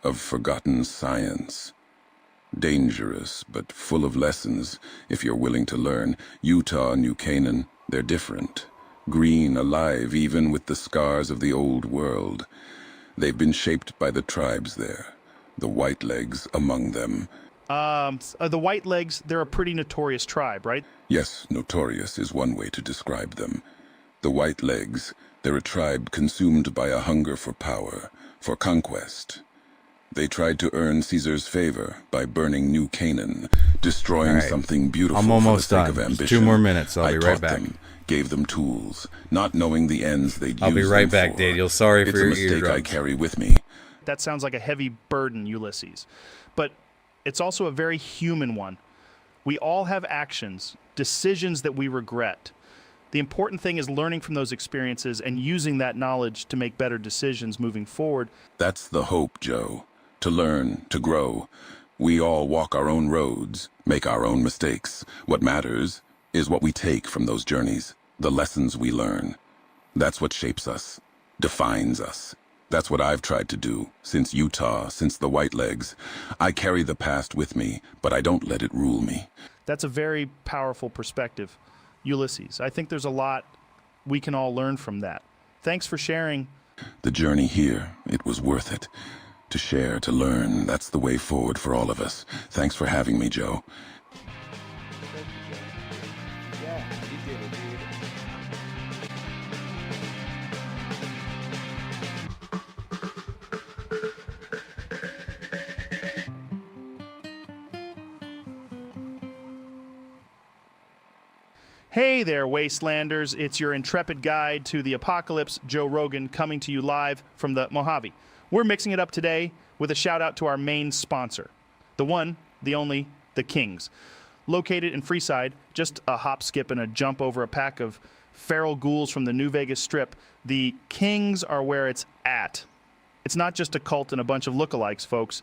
of forgotten science. Dangerous, but full of lessons, if you're willing to learn. Utah and New Canaan, they're different. Green, alive, even with the scars of the old world. They've been shaped by the tribes there. The White Legs among them. The White Legs, they're a pretty notorious tribe, right? Yes, notorious is one way to describe them. The White Legs, they're a tribe consumed by a hunger for power, for conquest. They tried to earn Caesar's favor by burning New Canaan, destroying something beautiful I'm almost for the sake done. of ambition. Just 2 more minutes. I'll be right taught back. Them, gave them tools, not knowing the ends they'd I'll be use right them back, for. Daniel. Sorry for your It's a mistake I eardrums. carry with me. That sounds like a heavy burden, Ulysses. But it's also a very human one. We all have actions, decisions that we regret. The important thing is learning from those experiences and using that knowledge to make better decisions moving forward. That's the hope, Joe. To learn, to grow. We all walk our own roads, make our own mistakes. What matters is what we take from those journeys, the lessons we learn. That's what shapes us, defines us. That's what I've tried to do, since Utah, since the White Legs. I carry the past with me, but I don't let it rule me. That's a very powerful perspective, Ulysses. I think there's a lot we can all learn from that. Thanks for sharing. The journey here, it was worth it. To share, to learn, that's the way forward for all of us. Thanks for having me, Joe. Hey there, Wastelanders. It's your intrepid guide to the apocalypse, Joe Rogan, coming to you live from the Mojave. We're mixing it up today with a shout out to our main sponsor, the one, the only, the Kings. Located in Freeside, just a hop, skip, and a jump over a pack of feral ghouls from the New Vegas Strip, the Kings are where it's at. It's not just a cult and a bunch of lookalikes, folks.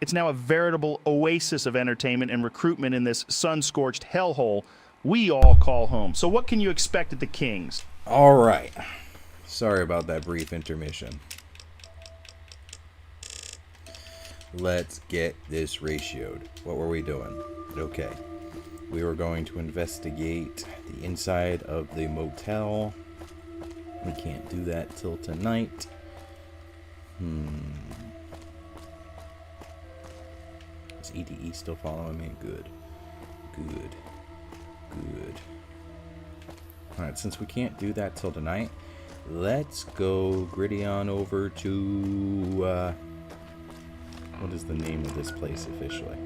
It's now a veritable oasis of entertainment and recruitment in this sun-scorched hellhole we all call home. So what can you expect at the Kings? All right. Sorry about that brief intermission. Let's get this ratioed. What were we doing? Okay. We were going to investigate the inside of the motel. We can't do that till tonight. Is EDE still following me? Good. Good. Good. Alright, since we can't do that till tonight, let's go gritty on over to, what is the name of this place officially?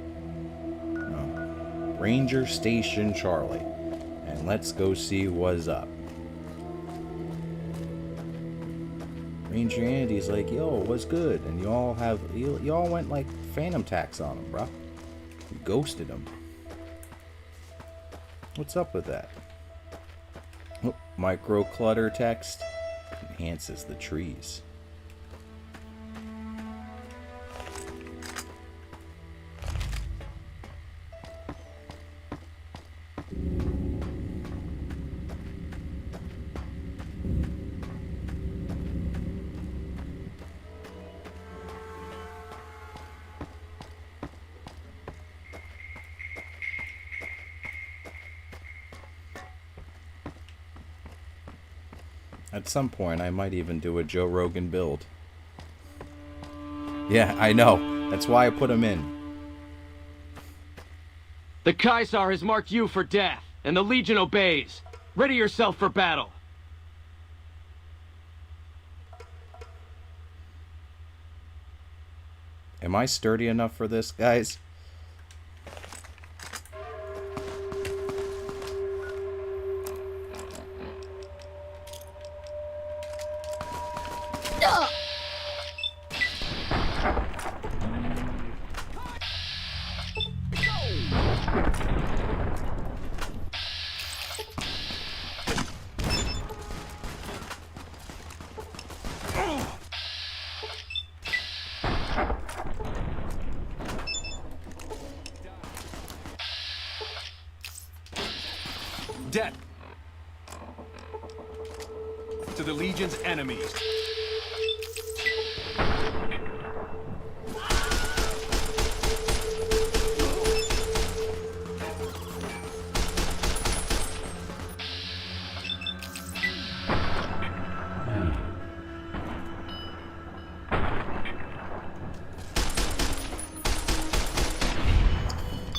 Ranger Station Charlie. And let's go see what's up. Ranger Andy's like, yo, what's good? And y'all went like phantom tax on him, bro. You ghosted him. What's up with that? Oh, micro clutter text enhances the trees. At some point, I might even do a Joe Rogan build. Yeah, I know. That's why I put him in. The Caesar has marked you for death, and the Legion obeys. Ready yourself for battle. Am I sturdy enough for this, guys? Dead. To the Legion's enemies.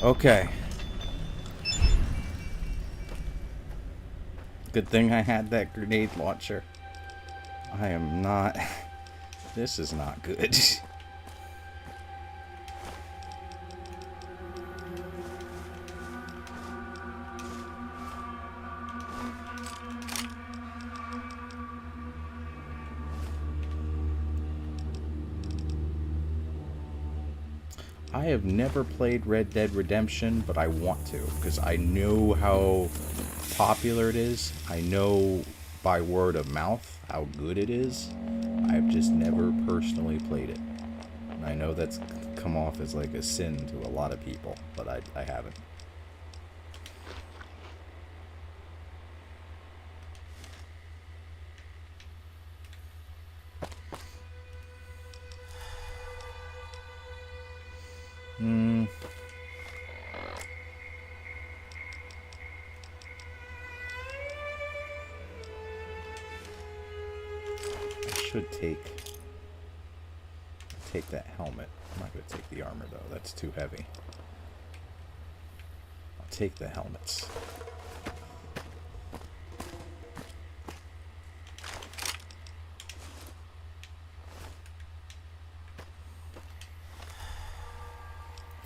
Okay. Good thing I had that grenade launcher. I am not... This is not good. I have never played Red Dead Redemption, but I want to, because I know how popular it is. I know by word of mouth how good it is. I've just never personally played it. And I know that's come off as like a sin to a lot of people, but I haven't. Should take that helmet. I'm not going to take the armor though. That's too heavy. I'll take the helmets.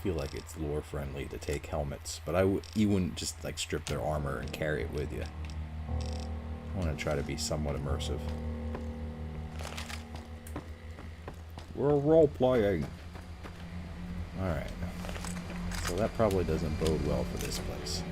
feel like it's lore friendly to take helmets, but you wouldn't just like strip their armor and carry it with you. I want to try to be somewhat immersive. We're role-playing. Alright. So that probably doesn't bode well for this place.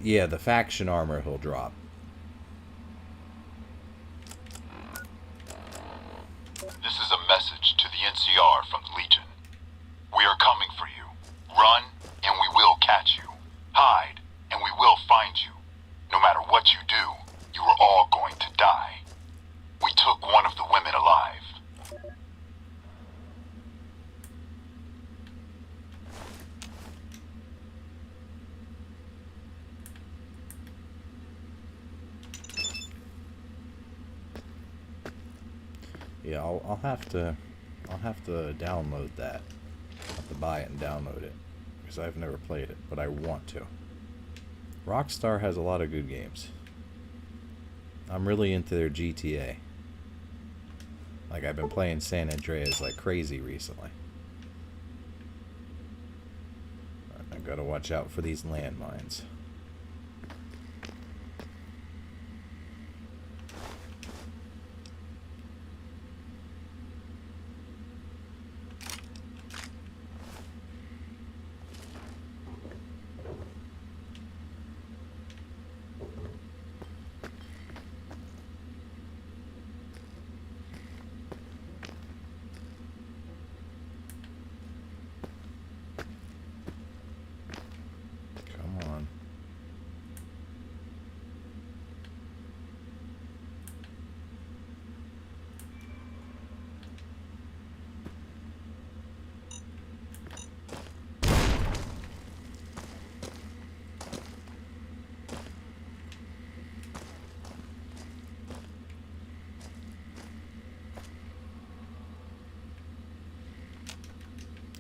Yeah, the faction armor he'll drop. This is a message to the NCR from the Legion. We are coming for you. Run, and we will catch you. Hide, and we will find you. No matter what you do, you are all going to die. We took one of the women alive. Yeah, I'll have to download that. I'll have to buy it and download it because I've never played it, but I want to. Rockstar has a lot of good games. I'm really into their GTA. Like, I've been playing San Andreas like crazy recently. I gotta watch out for these landmines.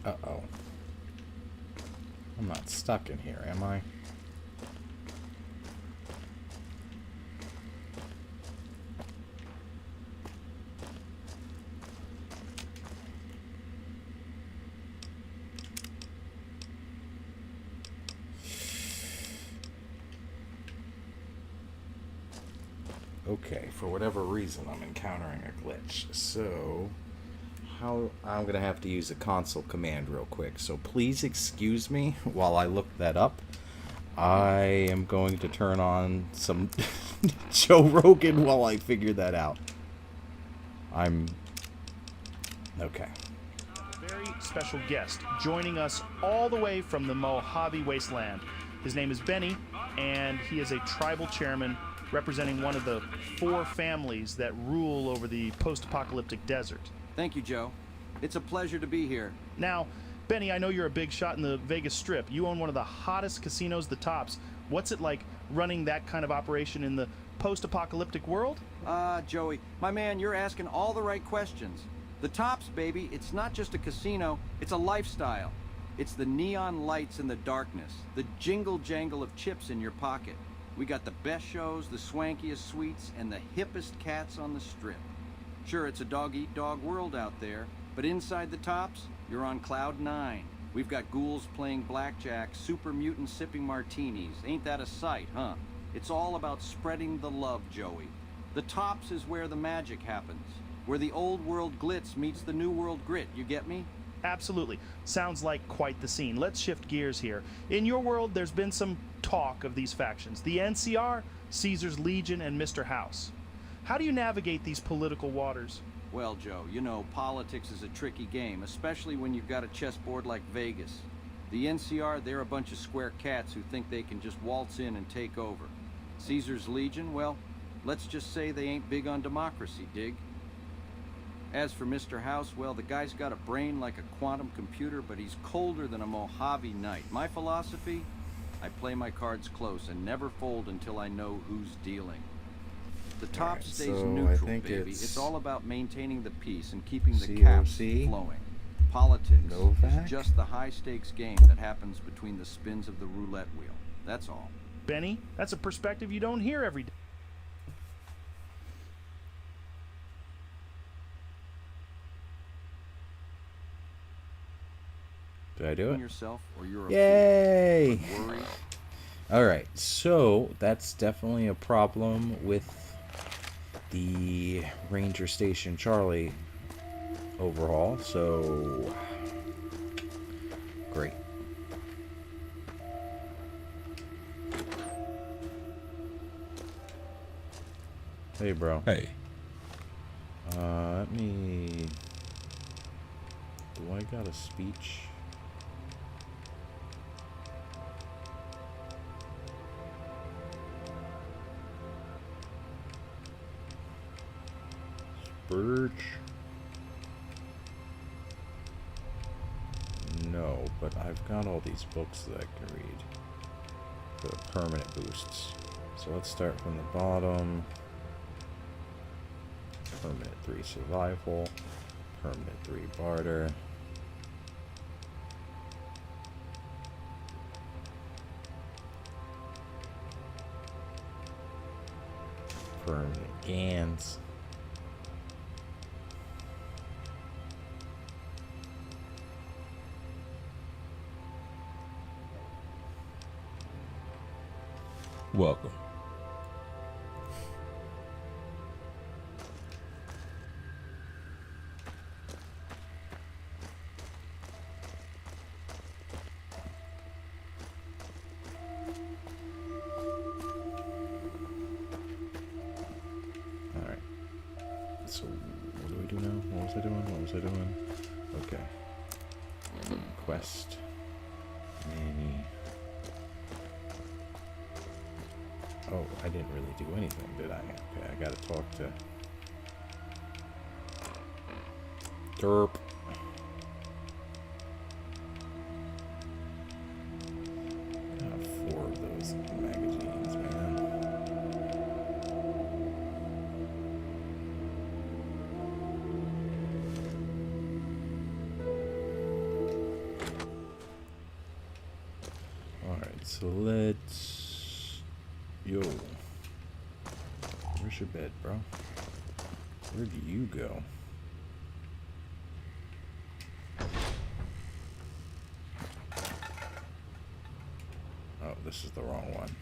Uh-oh. I'm not stuck in here, am I? Okay, for whatever reason, I'm encountering a glitch. So, I'm gonna have to use a console command real quick. So please excuse me while I look that up. I am going to turn on some Joe Rogan while I figure that out. Okay. A very special guest joining us all the way from the Mojave Wasteland. His name is Benny, and he is a tribal chairman representing one of the 4 families that rule over the post-apocalyptic desert. Thank you, Joe. It's a pleasure to be here. Now, Benny, I know you're a big shot in the Vegas Strip. You own one of the hottest casinos, the Tops. What's it like running that kind of operation in the post-apocalyptic world? Joey, my man, you're asking all the right questions. The Tops, baby, it's not just a casino, it's a lifestyle. It's the neon lights in the darkness, the jingle-jangle of chips in your pocket. We got the best shows, the swankiest suites, and the hippest cats on the Strip. Sure, it's a dog-eat-dog world out there, but inside the Tops, you're on cloud 9. We've got ghouls playing blackjack, super mutants sipping martinis. Ain't that a sight, huh? It's all about spreading the love, Joey. The Tops is where the magic happens, where the old world glitz meets the new world grit, you get me? Absolutely. Sounds like quite the scene. Let's shift gears here. In your world, there's been some talk of these factions. The NCR, Caesar's Legion, and Mr. House. How do you navigate these political waters? Well, Joe, you know, politics is a tricky game, especially when you've got a chessboard like Vegas. The NCR, they're a bunch of square cats who think they can just waltz in and take over. Caesar's Legion, well, let's just say they ain't big on democracy, dig? As for Mr. House, well, the guy's got a brain like a quantum computer, but he's colder than a Mojave night. My philosophy? I play my cards close and never fold until I know who's dealing. The top Alright, stays so I neutral, think baby. it's It's all about maintaining the peace and keeping the COC, caps flowing. Politics Novak? is just the high-stakes game that happens between the spins of the roulette wheel. That's all. Benny, that's a perspective you don't hear every day. Did I do it? Yourself or you're a Yay! fool. Worry. Alright, so that's definitely a problem with the Ranger Station Charlie overhaul, so great. Hey, bro. Hey. Let me... Do I got a speech? Spurge? No, but I've got all these books that I can read. The permanent boosts. So let's start from the bottom. Permanent 3 survival. Permanent 3 barter. Permanent Gans. Welcome. Alright. So, what do we do now? What was I doing? What was I doing? Okay. Quest. Nanny. Oh, I didn't really do anything, did I? Okay, I gotta talk to... Derp. Got 4 of those magazines, man. Alright, so let's... Yo. Where's your bed, bro? Where do you go? Oh, this is the wrong one.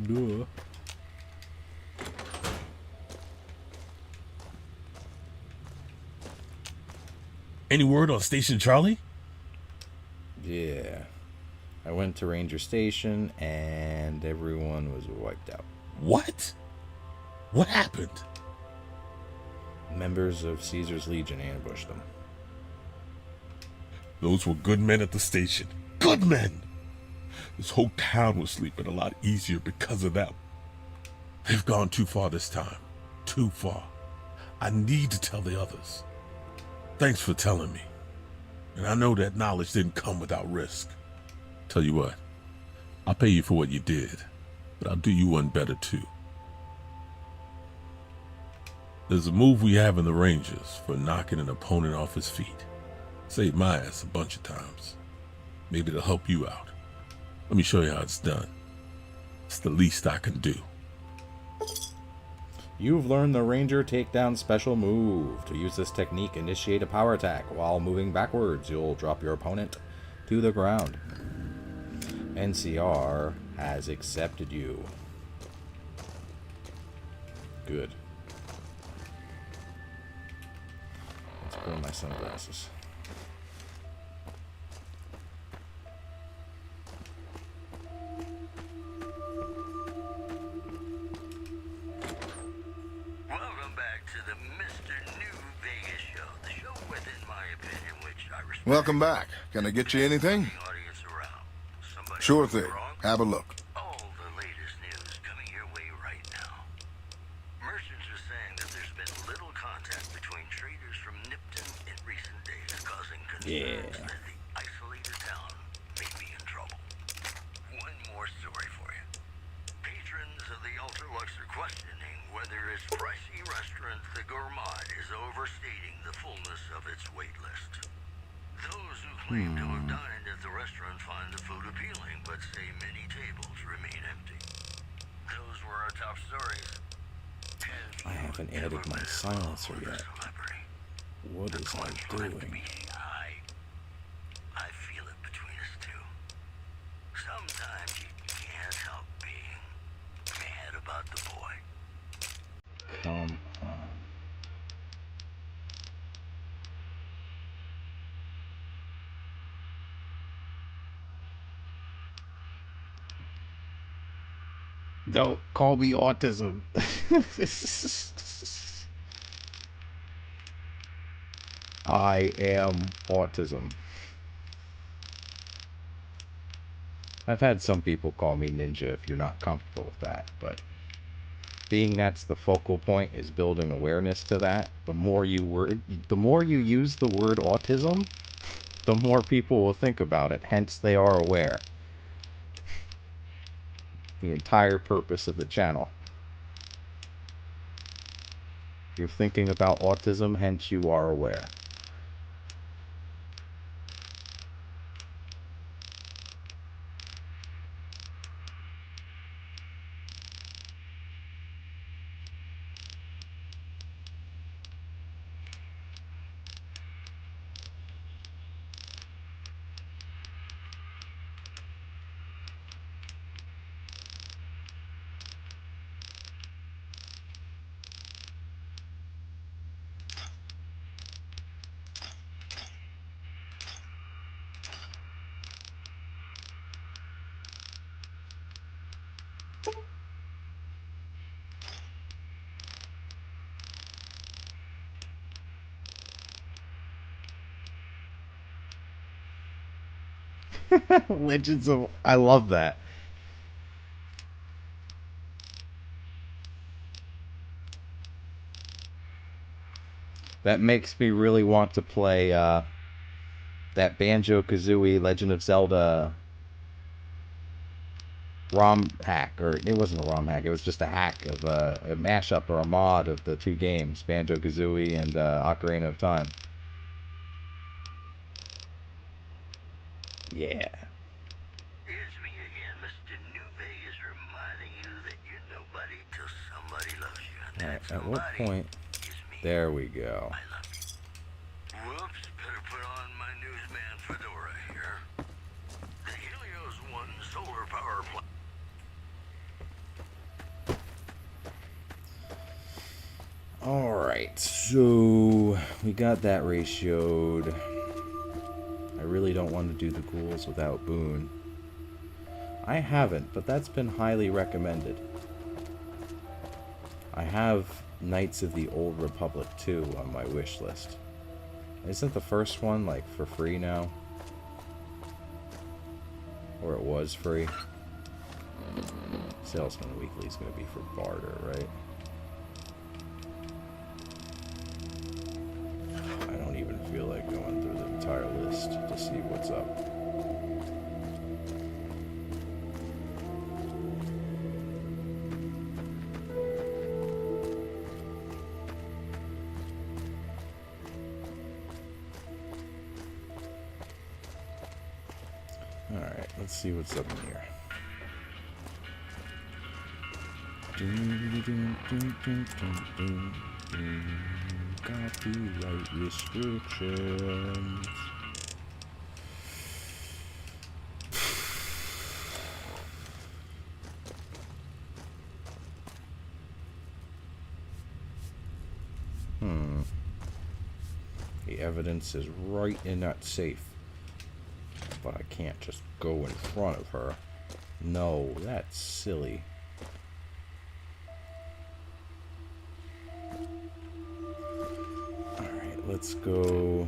Duh. Any word on Station Charlie? Yeah. I went to Ranger Station and everyone was wiped out. What? What happened? Members of Caesar's Legion ambushed them. Those were good men at the station. Good men! This whole town was sleeping a lot easier because of them. They've gone too far this time. Too far. I need to tell the others. Thanks for telling me. And I know that knowledge didn't come without risk. Tell you what, I'll pay you for what you did, but I'll do you one better too. There's a move we have in the Rangers for knocking an opponent off his feet. Saved my ass a bunch of times. Maybe it'll help you out. Let me show you how it's done. It's the least I can do. You've learned the Ranger Takedown special move. To use this technique, initiate a power attack. While moving backwards, you'll drop your opponent to the ground. NCR has accepted you. Good. Let's put on my sunglasses. Welcome back to the Mr. New Vegas show. The show with, in my opinion, which I respect. Welcome back. Can I get you anything? Sure thing. Have a look. All the latest news coming your way right now. Merchants are saying that there's been little contact between traders from Nipton in recent days, causing concerns that the isolated town may be in trouble. One more story for you. Patrons of the Ultra Luxor Question overstating the fullness of its wait list. Those who claim to have dined at the restaurant find the food appealing, but say many tables remain empty. Those were our top stories. I haven't added my silencer yet. What is I doing? I feel it between us two. Sometimes you can't help being mad about the boy. Come on. Don't call me autism. I am autism. I've had some people call me ninja if you're not comfortable with that, but being that's the focal point is building awareness to that. The more you use the word autism, the more people will think about it. Hence, they are aware. The entire purpose of the channel. You're thinking about autism, hence you are aware. Legends of... I love that. That makes me really want to play that Banjo-Kazooie Legend of Zelda ROM hack. Or it wasn't a ROM hack, it was just a hack of a mashup or a mod of the two games, Banjo-Kazooie and Ocarina of Time. Yeah. Here's me again, Mr. New Vegas, reminding you that you're nobody till somebody loves you. Alright, at what point... There we go. Whoops, better put on my newsman fedora here. The Helios 1 solar power plant. Alright, so we got that ratioed. I really don't want to do the ghouls without Boone. I haven't, but that's been highly recommended. I have Knights of the Old Republic 2 on my wish list. Isn't the first one, like, for free now? Or it was free? Salesman Weekly is going to be for barter, right? I don't even feel like going through the entire list to see what's up. Alright, let's see what's up in here. Copyright restrictions. The evidence is right in that safe. But I can't just go in front of her. No, that's silly. Alright, let's go...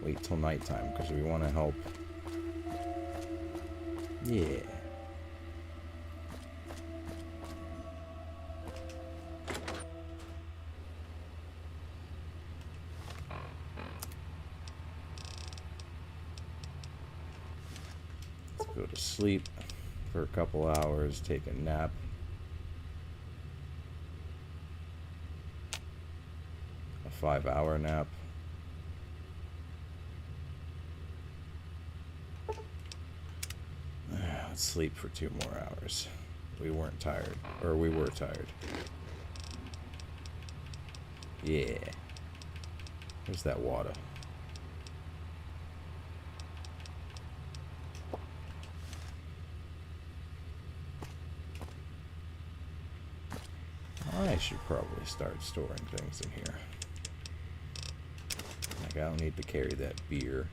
Wait till nighttime, because we want to help... Yeah. Go to sleep for a couple hours, take a nap. 5-hour nap. Let's sleep for 2 more hours. We weren't tired. Or we were tired. Yeah. Where's that water? I should probably start storing things in here. Like, I don't need to carry that beer.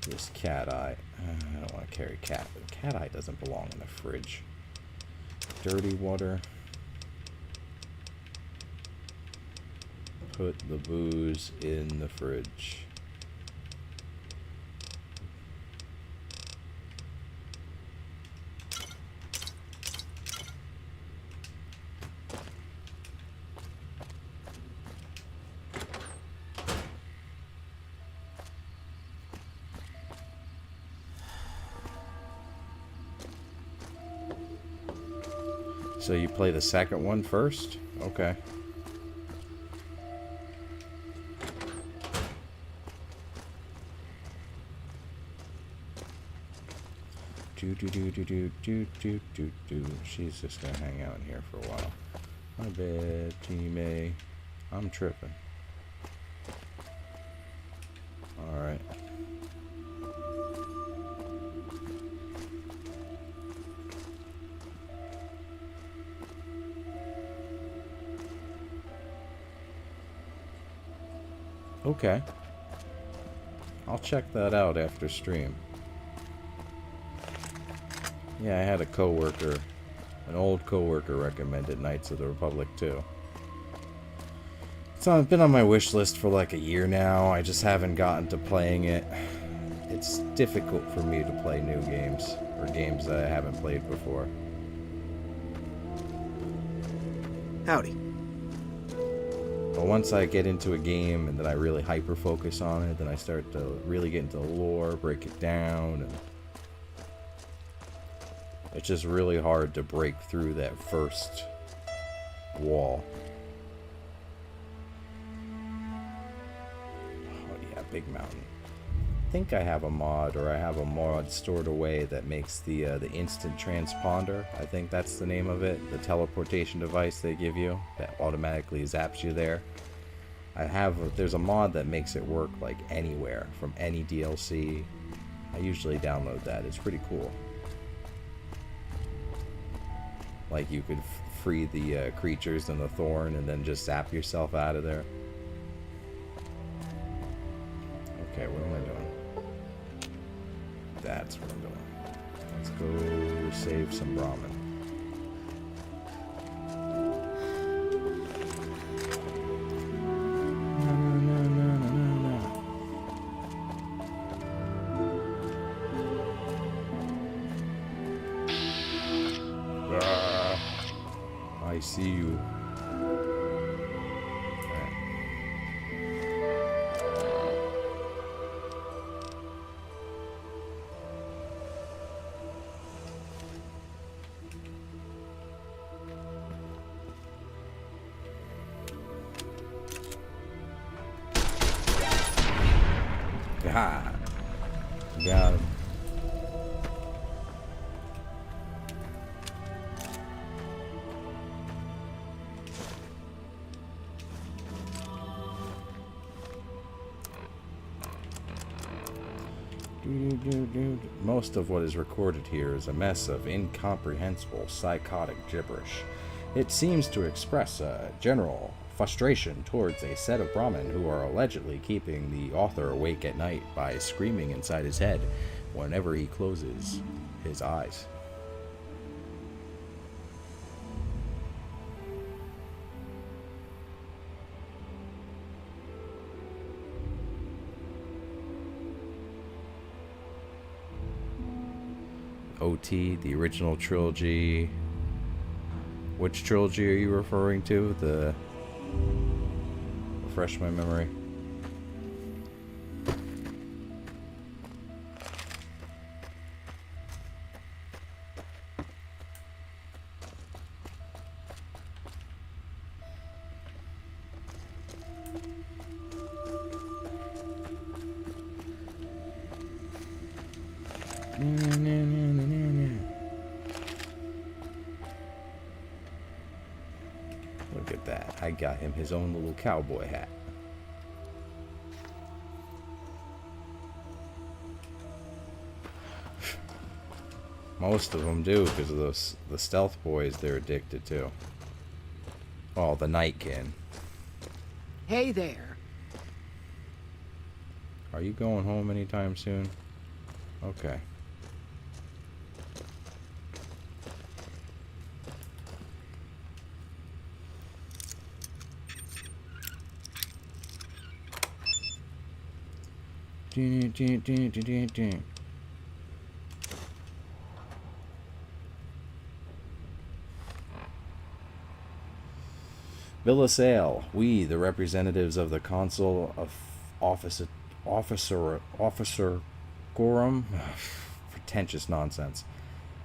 This cat eye. I don't want to carry cat. Cat eye doesn't belong in the fridge. Dirty water. Put the booze in the fridge. So you play the second one first? Okay. She's just gonna hang out in here for a while. My bad, Jeannie Mae. I'm tripping. Alright. Okay. I'll check that out after stream. Yeah, I had a coworker, an old coworker recommended Knights of the Republic too. So it's been on my wish list for like a year now. I just haven't gotten to playing it. It's difficult for me to play new games or games that I haven't played before. Howdy. But once I get into a game and then I really hyper focus on it, then I start to really get into the lore, break it down, and it's just really hard to break through that first wall. Oh yeah, Big Mountain. I think I have a mod, or I have a mod stored away that makes the instant transponder. I think that's the name of it. The teleportation device they give you that automatically zaps you there. There's a mod that makes it work like anywhere from any DLC. I usually download that. It's pretty cool. Like you could free the creatures in the thorn and then just zap yourself out of there. Okay, what am I doing? That's what I'm doing. Let's go save some ramen. I see you. Ha! Got him. Most of what is recorded here is a mess of incomprehensible psychotic gibberish. It seems to express a general frustration towards a set of Brahmin who are allegedly keeping the author awake at night by screaming inside his head whenever he closes his eyes. OT, the original trilogy. Which trilogy are you referring to? Refresh my memory. Look at that. I got him his own little cowboy hat. Most of them do, because of the stealth boys they're addicted to. Oh, the nightkin. Hey there. Are you going home anytime soon? Okay. Bill of sale. We, the representatives of the Consul of Officer Quorum, pretentious nonsense,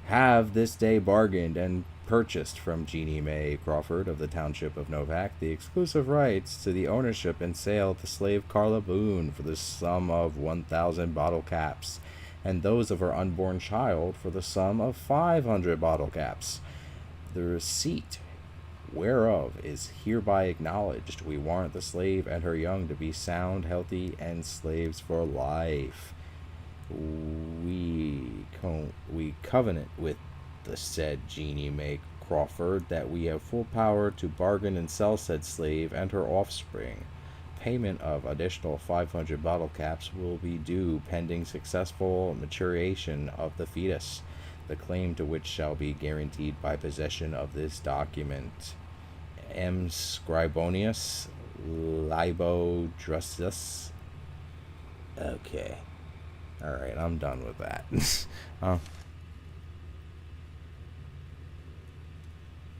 have this day bargained and purchased from Jeannie Mae Crawford of the Township of Novak the exclusive rights to the ownership and sale of the slave Karla Boone for the sum of 1,000 bottle caps, and those of her unborn child for the sum of 500 bottle caps. The receipt whereof is hereby acknowledged. We warrant the slave and her young to be sound, healthy, and slaves for life. We covenant with the said Jeannie Mae Crawford that we have full power to bargain and sell said slave and her offspring. Payment of additional 500 bottle caps will be due pending successful maturation of the fetus, the claim to which shall be guaranteed by possession of this document. M. Scribonius Libo Drusus. Okay. Alright, I'm done with that.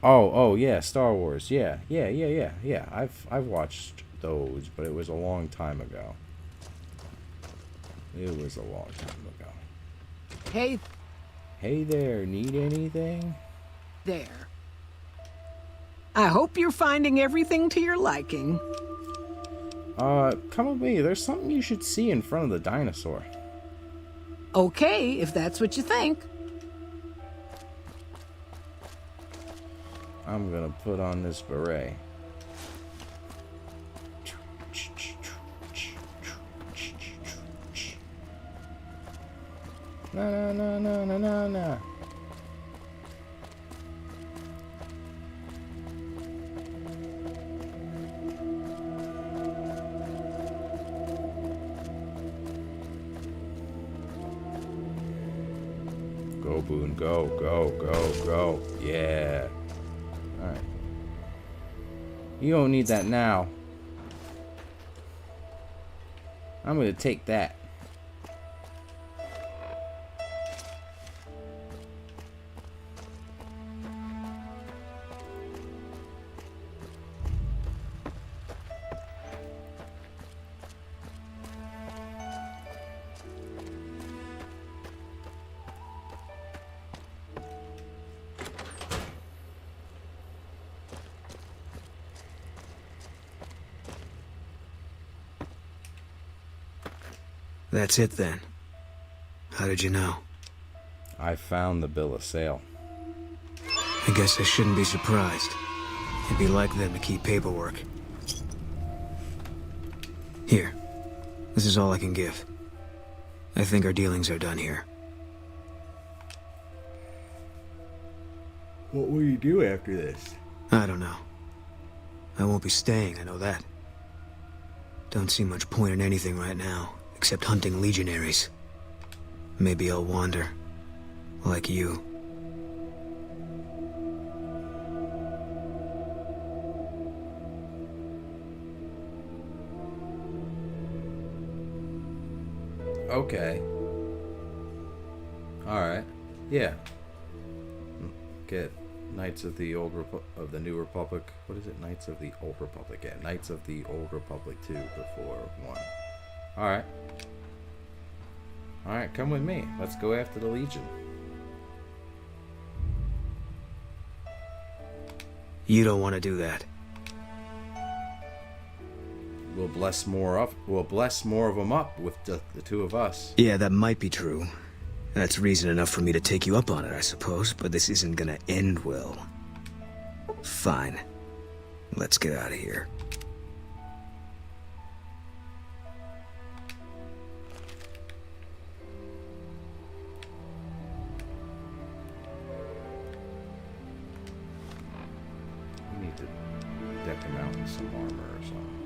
Oh, yeah, Star Wars. Yeah. I've watched those, but it was a long time ago. Hey there, need anything? There. I hope you're finding everything to your liking. Come with me. There's something you should see in front of the dinosaur. Okay, if that's what you think. I'm gonna put on this beret. No. Go, Boone, go. Yeah. Alright. You don't need that now. I'm gonna take that. That's it then. How did you know? I found the bill of sale. I guess I shouldn't be surprised. It'd be like them to keep paperwork. Here. This is all I can give. I think our dealings are done here. What will you do after this? I don't know. I won't be staying, I know that. Don't see much point in anything right now, except hunting legionaries. Maybe I'll wander. Like you. Okay. Alright. Yeah. Get Knights of the the New Republic. What is it? Knights of the Old Republic. Yeah, Knights of the Old Republic 2 before 1. Alright. Alright, come with me. Let's go after the Legion. You don't want to do that. We'll bless more of them up with the two of us. Yeah, that might be true. That's reason enough for me to take you up on it, I suppose, but this isn't gonna end well. Fine. Let's get out of here. We need to deck him out with some armor or something.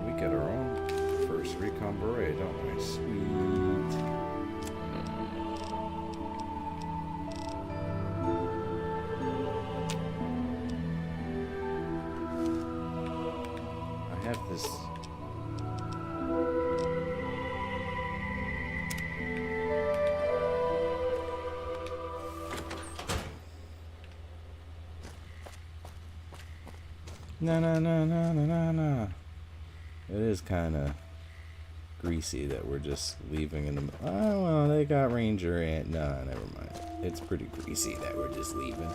We get our own first recon beret, don't we? Sweet. I have this. No. It is kind of greasy that we're just leaving in the. Oh well, they got Ranger and no, never mind. It's pretty greasy that we're just leaving.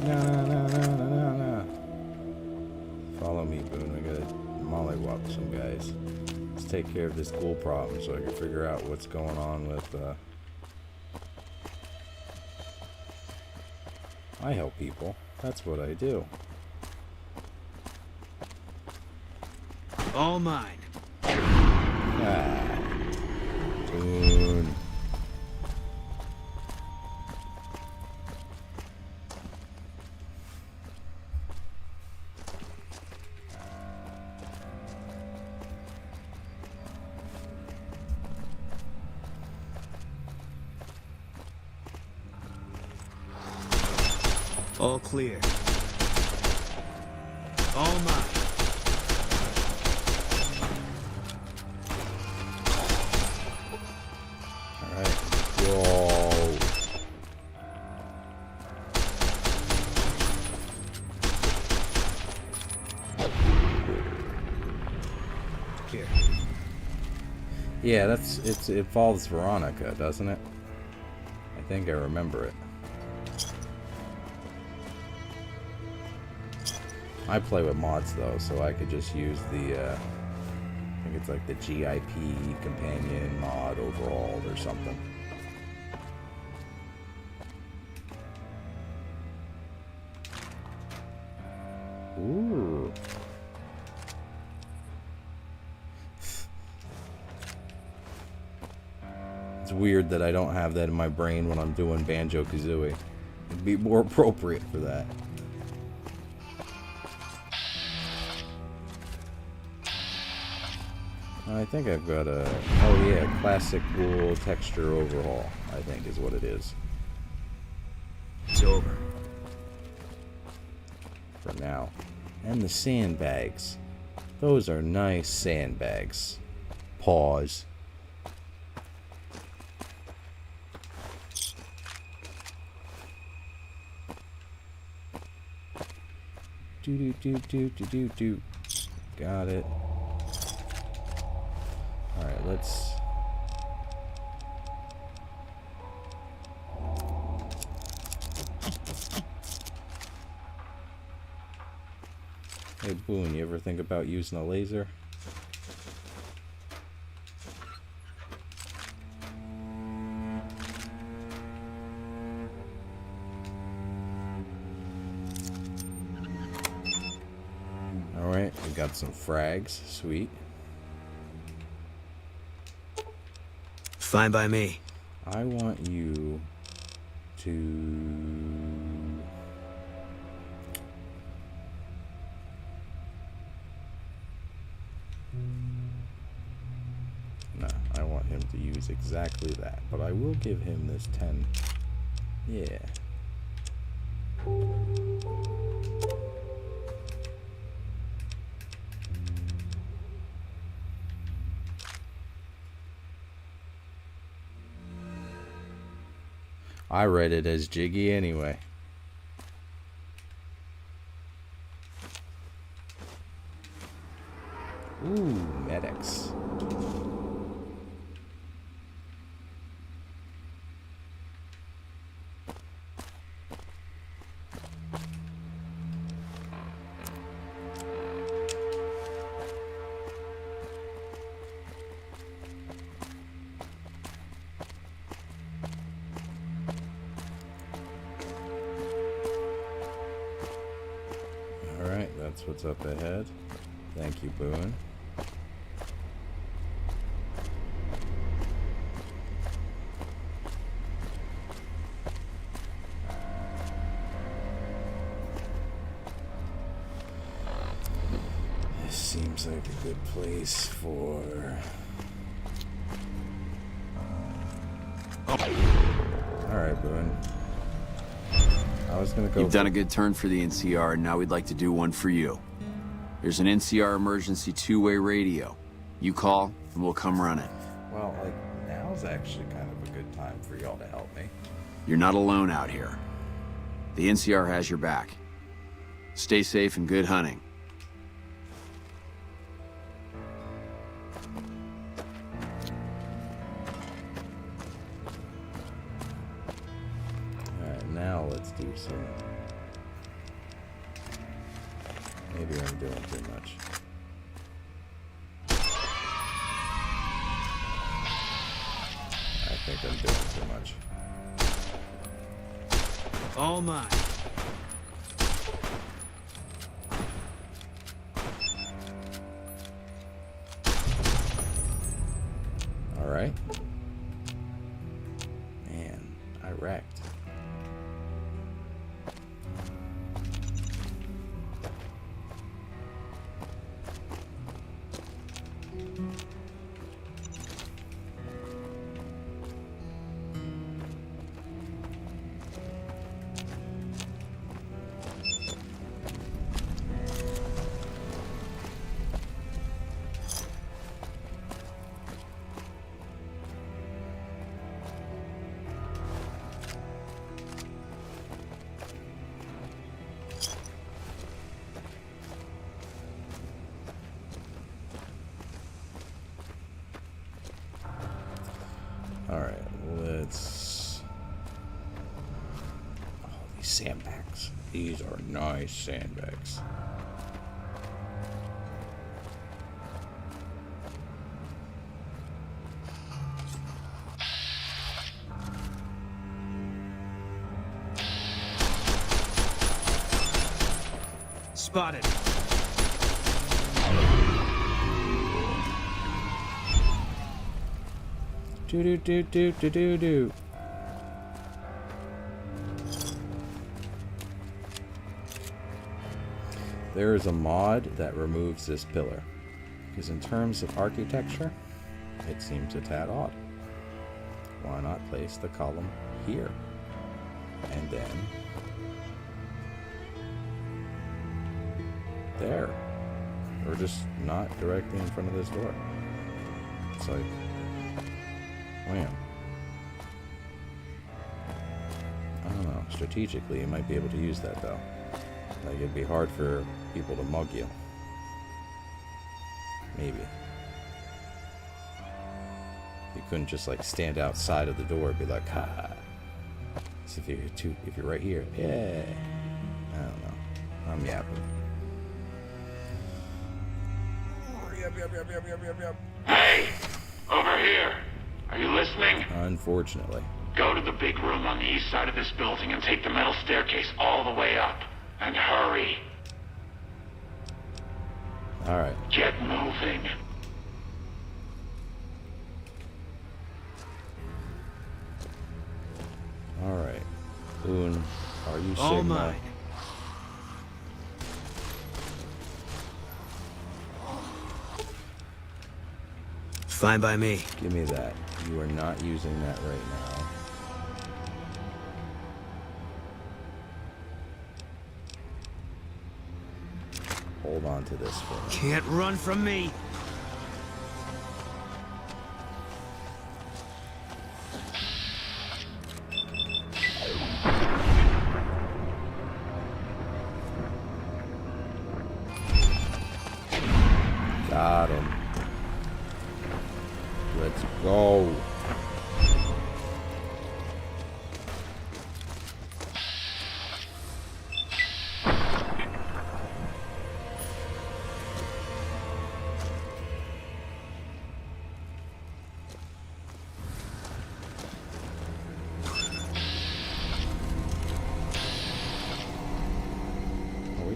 No. Follow me, Boone. I gotta mollywop some guys. Let's take care of this ghoul problem so I can figure out what's going on with, I help people. That's what I do. All mine. Ah. Boone. All clear. All mine. Alright. Whoa. Here. Yeah, it involves Veronica, doesn't it? I think I remember it. I play with mods though, so I could just use the, I think it's like the GIP companion mod overall or something. Ooh. It's weird that I don't have that in my brain when I'm doing Banjo-Kazooie. It'd be more appropriate for that. I think I've got a, oh yeah, classic ghoul texture overhaul, I think is what it is. It's over. For now. And the sandbags. Those are nice sandbags. Pause. Do. Got it. Alright, let's... Hey, Boone, you ever think about using a laser? Alright, we got some frags. Sweet. Fine by me. I want you to... No, I want him to use exactly that, but I will give him this 10. Yeah. I read it as Jiggy anyway. Ooh, medics. Alright, that's what's up ahead. Thank you, Boone. This seems like a good place for... Alright, Boone. I was gonna go... You've done a good turn for the NCR, and now we'd like to do one for you. There's an NCR emergency two-way radio. You call, and we'll come running. Well, like, now's actually kind of a good time for y'all to help me. You're not alone out here. The NCR has your back. Stay safe and good hunting. Alright, now let's do some... Maybe I'm doing too much. I think I'm doing too much. All mine. Alright. Man, I wrecked. Alright, let's... Oh, these sandbags. These are nice sandbags. Spotted. Do. There is a mod that removes this pillar, because in terms of architecture, it seems a tad odd. Why not place the column here? And then there. Or just not directly in front of this door. It's like, wham. I don't know. Strategically, you might be able to use that, though. Like, it'd be hard for people to mug you. Maybe. You couldn't just, like, stand outside of the door and be like, ha. So if you're right here, yeah. I don't know. I'm yapping. Yep. Hey! Over here! Are you listening? Unfortunately. Go to the big room on the east side of this building and take the metal staircase all the way up. And hurry. Alright. Get moving. Alright. Boone, are you All Sigma? mine. Fine by me. Give me that. You are not using that right now. Hold on to this for me. Can't run from me.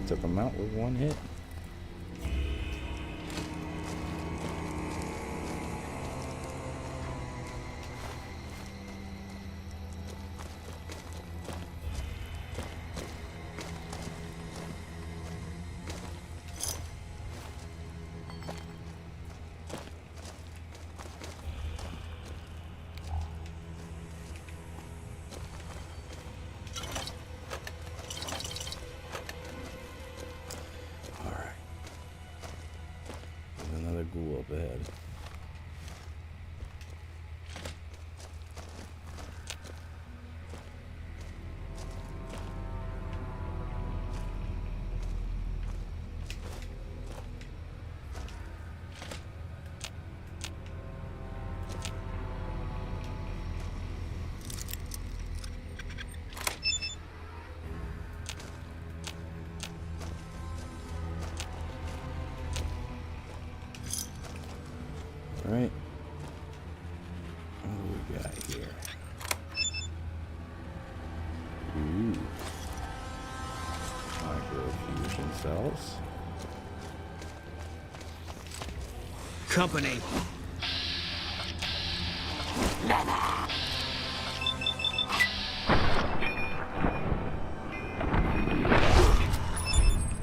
took him out with one hit. Ghoul up ahead. Right. What do we got here? Ooh. Microfusion cells. Company.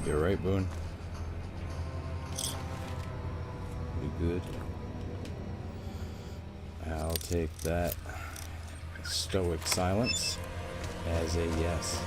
You're right, Boone. Pretty good. I'll take that stoic silence as a yes.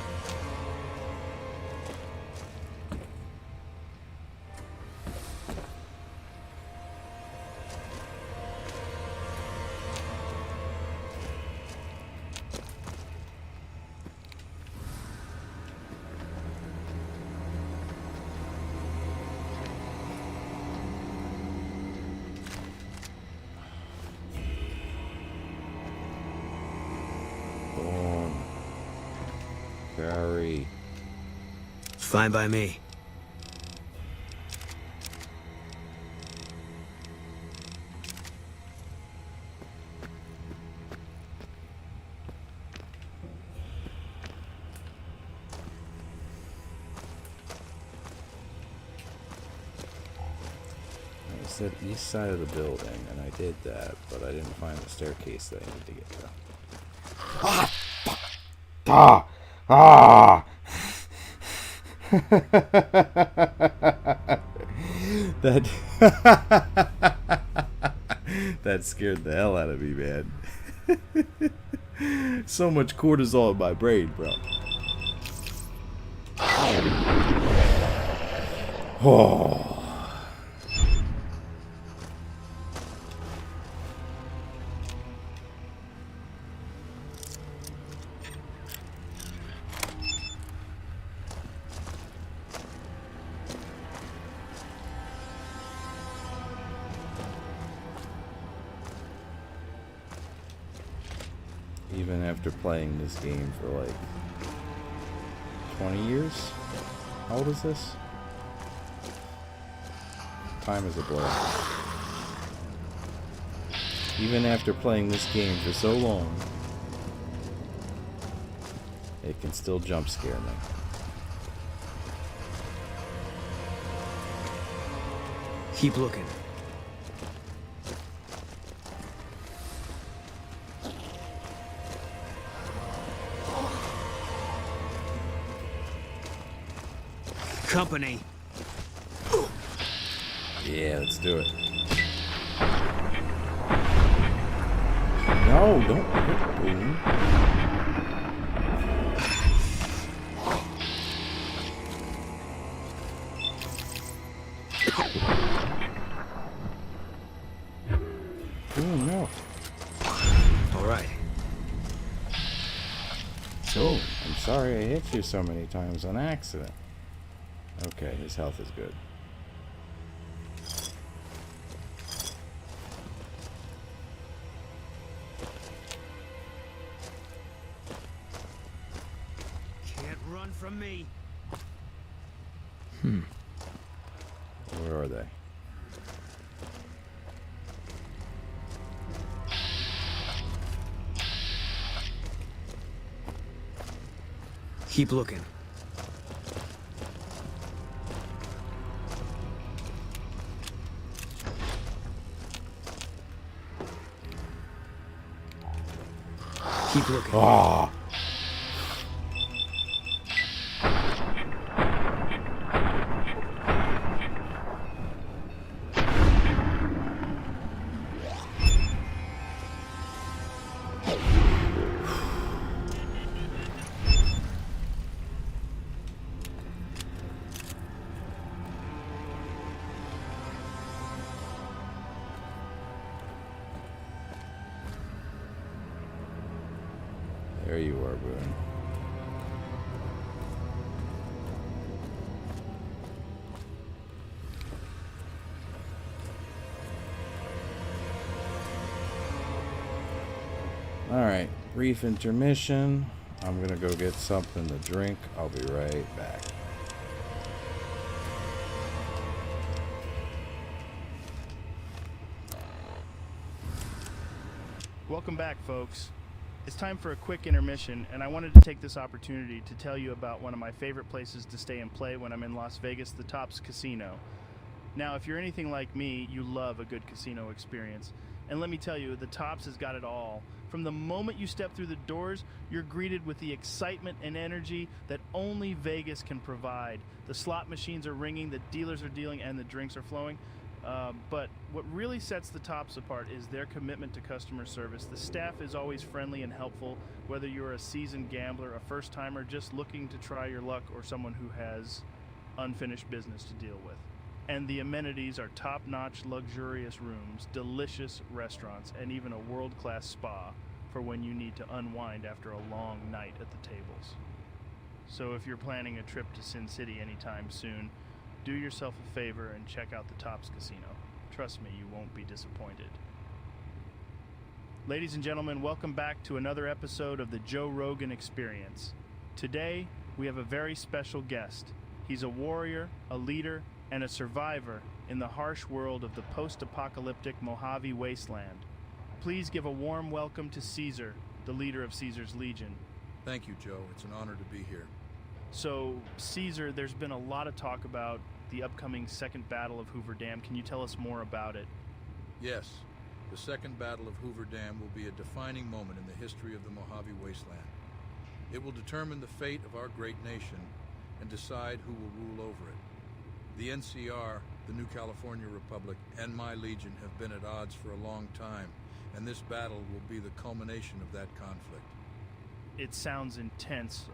Carry. Fine by me. I said east side of the building, and I did that, but I didn't find the staircase that I need to get to. Ah! Ah! Ah! That that scared the hell out of me, man. So much cortisol in my brain, bro. Oh. Even after playing this game for like 20 years? How old is this? Time is a blur. Even after playing this game for so long, it can still jump scare me. Keep looking. Company. Yeah, let's do it. No, don't hit Boone. Boone, no. All right. So, I'm sorry I hit you so many times on accident. Okay, his health is good. Can't run from me. Where are they? Keep looking. Keep looking. Ah. There you are, Boone. Alright, brief intermission. I'm gonna go get something to drink. I'll be right back. Welcome back, folks. It's time for a quick intermission, and I wanted to take this opportunity to tell you about one of my favorite places to stay and play when I'm in Las Vegas, the Tops Casino. Now, if you're anything like me, you love a good casino experience. And let me tell you, the Tops has got it all. From the moment you step through the doors, you're greeted with the excitement and energy that only Vegas can provide. The slot machines are ringing, the dealers are dealing, and the drinks are flowing. But what really sets the Tops apart is their commitment to customer service. The staff is always friendly and helpful, whether you're a seasoned gambler, a first-timer just looking to try your luck, or someone who has unfinished business to deal with. And the amenities are top-notch, luxurious rooms, delicious restaurants, and even a world-class spa for when you need to unwind after a long night at the tables. So if you're planning a trip to Sin City anytime soon, do yourself a favor and check out the Tops Casino. Trust me, you won't be disappointed. Ladies and gentlemen, welcome back to another episode of the Joe Rogan Experience. Today, we have a very special guest. He's a warrior, a leader, and a survivor in the harsh world of the post-apocalyptic Mojave wasteland. Please give a warm welcome to Caesar, the leader of Caesar's Legion. Thank you, Joe. It's an honor to be here. So, Caesar, there's been a lot of talk about the upcoming Second Battle of Hoover Dam. Can you tell us more about it? Yes. The Second Battle of Hoover Dam will be a defining moment in the history of the Mojave Wasteland. It will determine the fate of our great nation and decide who will rule over it. The NCR, the New California Republic, and my Legion have been at odds for a long time, and this battle will be the culmination of that conflict. It sounds intense.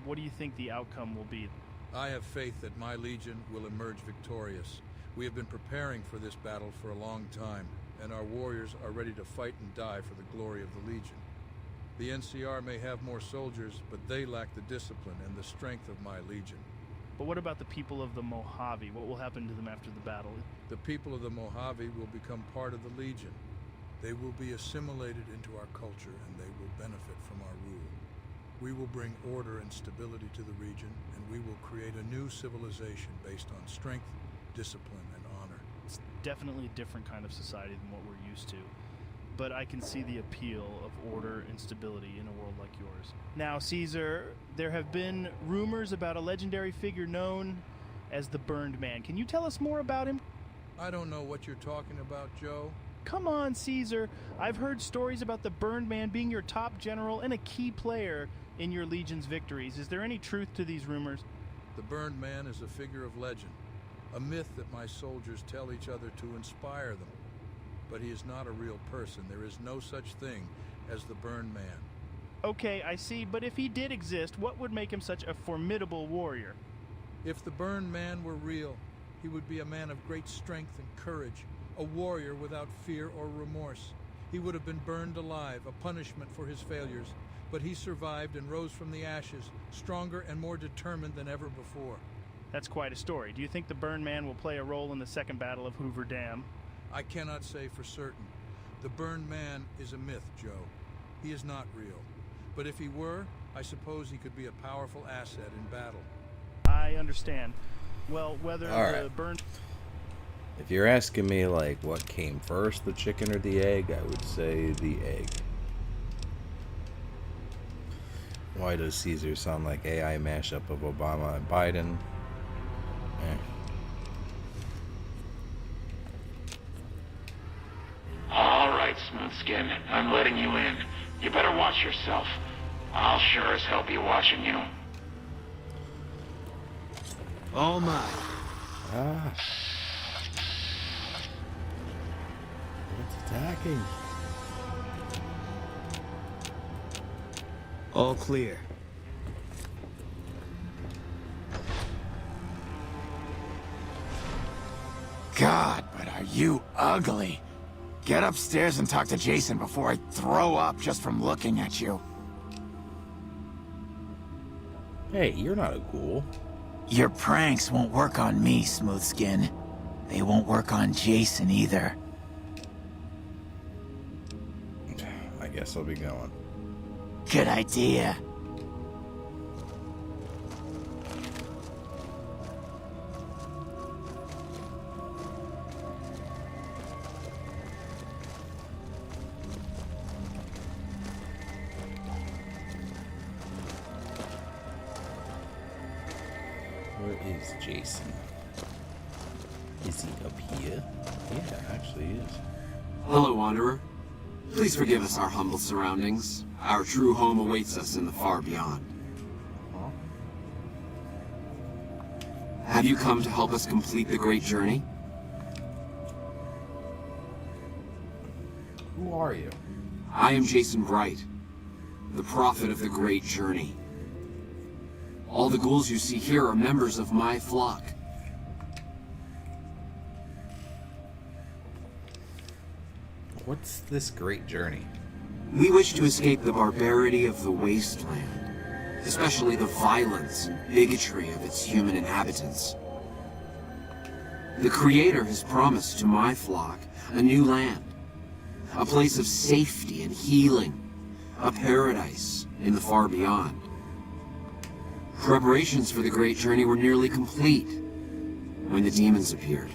What do you think the outcome will be? I have faith that my Legion will emerge victorious. We have been preparing for this battle for a long time, and our warriors are ready to fight and die for the glory of the Legion. The NCR may have more soldiers, but they lack the discipline and the strength of my Legion. But what about the people of the Mojave? What will happen to them after the battle? The people of the Mojave will become part of the Legion. They will be assimilated into our culture, and they will benefit from our rule. We will bring order and stability to the region, and we will create a new civilization based on strength, discipline, and honor. It's definitely a different kind of society than what we're used to. But I can see the appeal of order and stability in a world like yours. Now, Caesar, there have been rumors about a legendary figure known as the Burned Man. Can you tell us more about him? I don't know what you're talking about, Joe. Come on, Caesar. I've heard stories about the Burned Man being your top general and a key player in your Legion's victories. Is there any truth to these rumors? The Burned Man is a figure of legend, a myth that my soldiers tell each other to inspire them. But he is not a real person. There is no such thing as the Burned Man. Okay, I see, but if he did exist, what would make him such a formidable warrior? If the Burned Man were real, he would be a man of great strength and courage, a warrior without fear or remorse. He would have been burned alive, a punishment for his failures, but he survived and rose from the ashes, stronger and more determined than ever before. That's quite a story. Do you think the Burned Man will play a role in the Second Battle of Hoover Dam? I cannot say for certain. The Burned Man is a myth, Joe. He is not real. But if he were, I suppose he could be a powerful asset in battle. I understand. Well, whether the Burned... If you're asking me, like, what came first, the chicken or the egg, I would say the egg. Why does Caesar sound like AI mashup of Obama and Biden? All right, Smoothskin, I'm letting you in. You better watch yourself. I'll sure as hell be watching you. All mine. Ah. It's attacking. All clear. God, but are you ugly. Get upstairs and talk to Jason before I throw up just from looking at you. Hey, you're not a ghoul. Your pranks won't work on me, Smoothskin. They won't work on Jason either. I guess I'll be going. Good idea. Where is Jason? Is he up here? Yeah, actually he is. Hello, Wanderer. Please forgive us our humble surroundings. Our true home awaits us in the far beyond. Have you come to help us complete the great journey? Who are you? I am Jason Bright, the prophet of the great journey. All the ghouls you see here are members of my flock. What's this great journey? We wish to escape the barbarity of the wasteland, especially the violence and bigotry of its human inhabitants. The Creator has promised to my flock a new land, a place of safety and healing, a paradise in the far beyond. Preparations for the great journey were nearly complete when the demons appeared.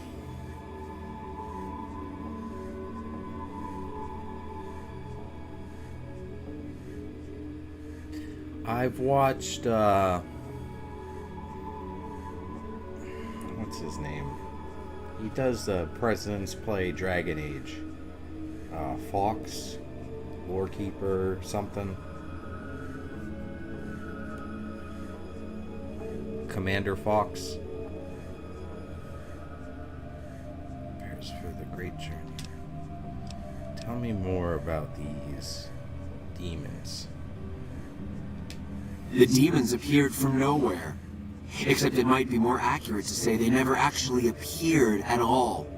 I've watched, what's his name? He does the President's Play Dragon Age. Fox? Lorekeeper, something. Commander Fox. Prepares for the great journey. Tell me more about these demons. The demons appeared from nowhere. Except it might be more accurate to say they never actually appeared at all.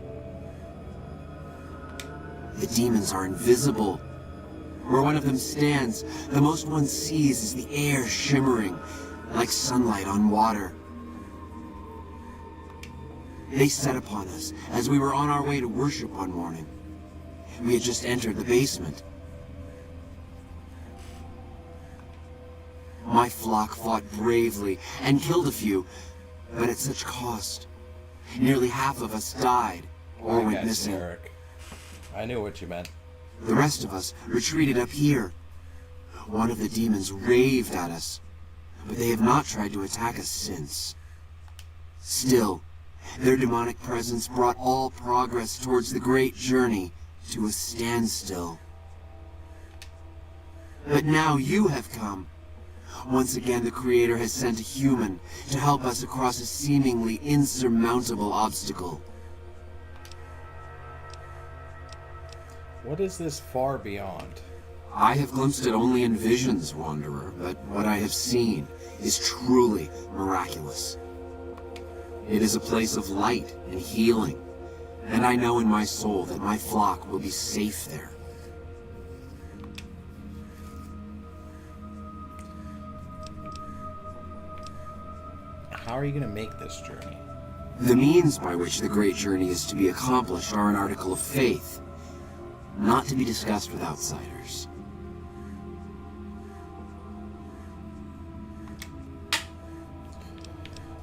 The demons are invisible. Where one of them stands, the most one sees is the air shimmering, like sunlight on water. They set upon us as we were on our way to worship one morning. We had just entered the basement. My flock fought bravely and killed a few, but at such cost. Nearly half of us died or went missing. Eric. I knew what you meant. The rest of us retreated up here. One of the demons raved at us, but they have not tried to attack us since. Still, their demonic presence brought all progress towards the great journey to a standstill. But now you have come. Once again, the Creator has sent a human to help us across a seemingly insurmountable obstacle. What is this far beyond? I have glimpsed it only in visions, Wanderer, but what I have seen is truly miraculous. It is a place of light and healing, and I know in my soul that my flock will be safe there. How are you going to make this journey? The means by which the great journey is to be accomplished are an article of faith, not to be discussed with outsiders.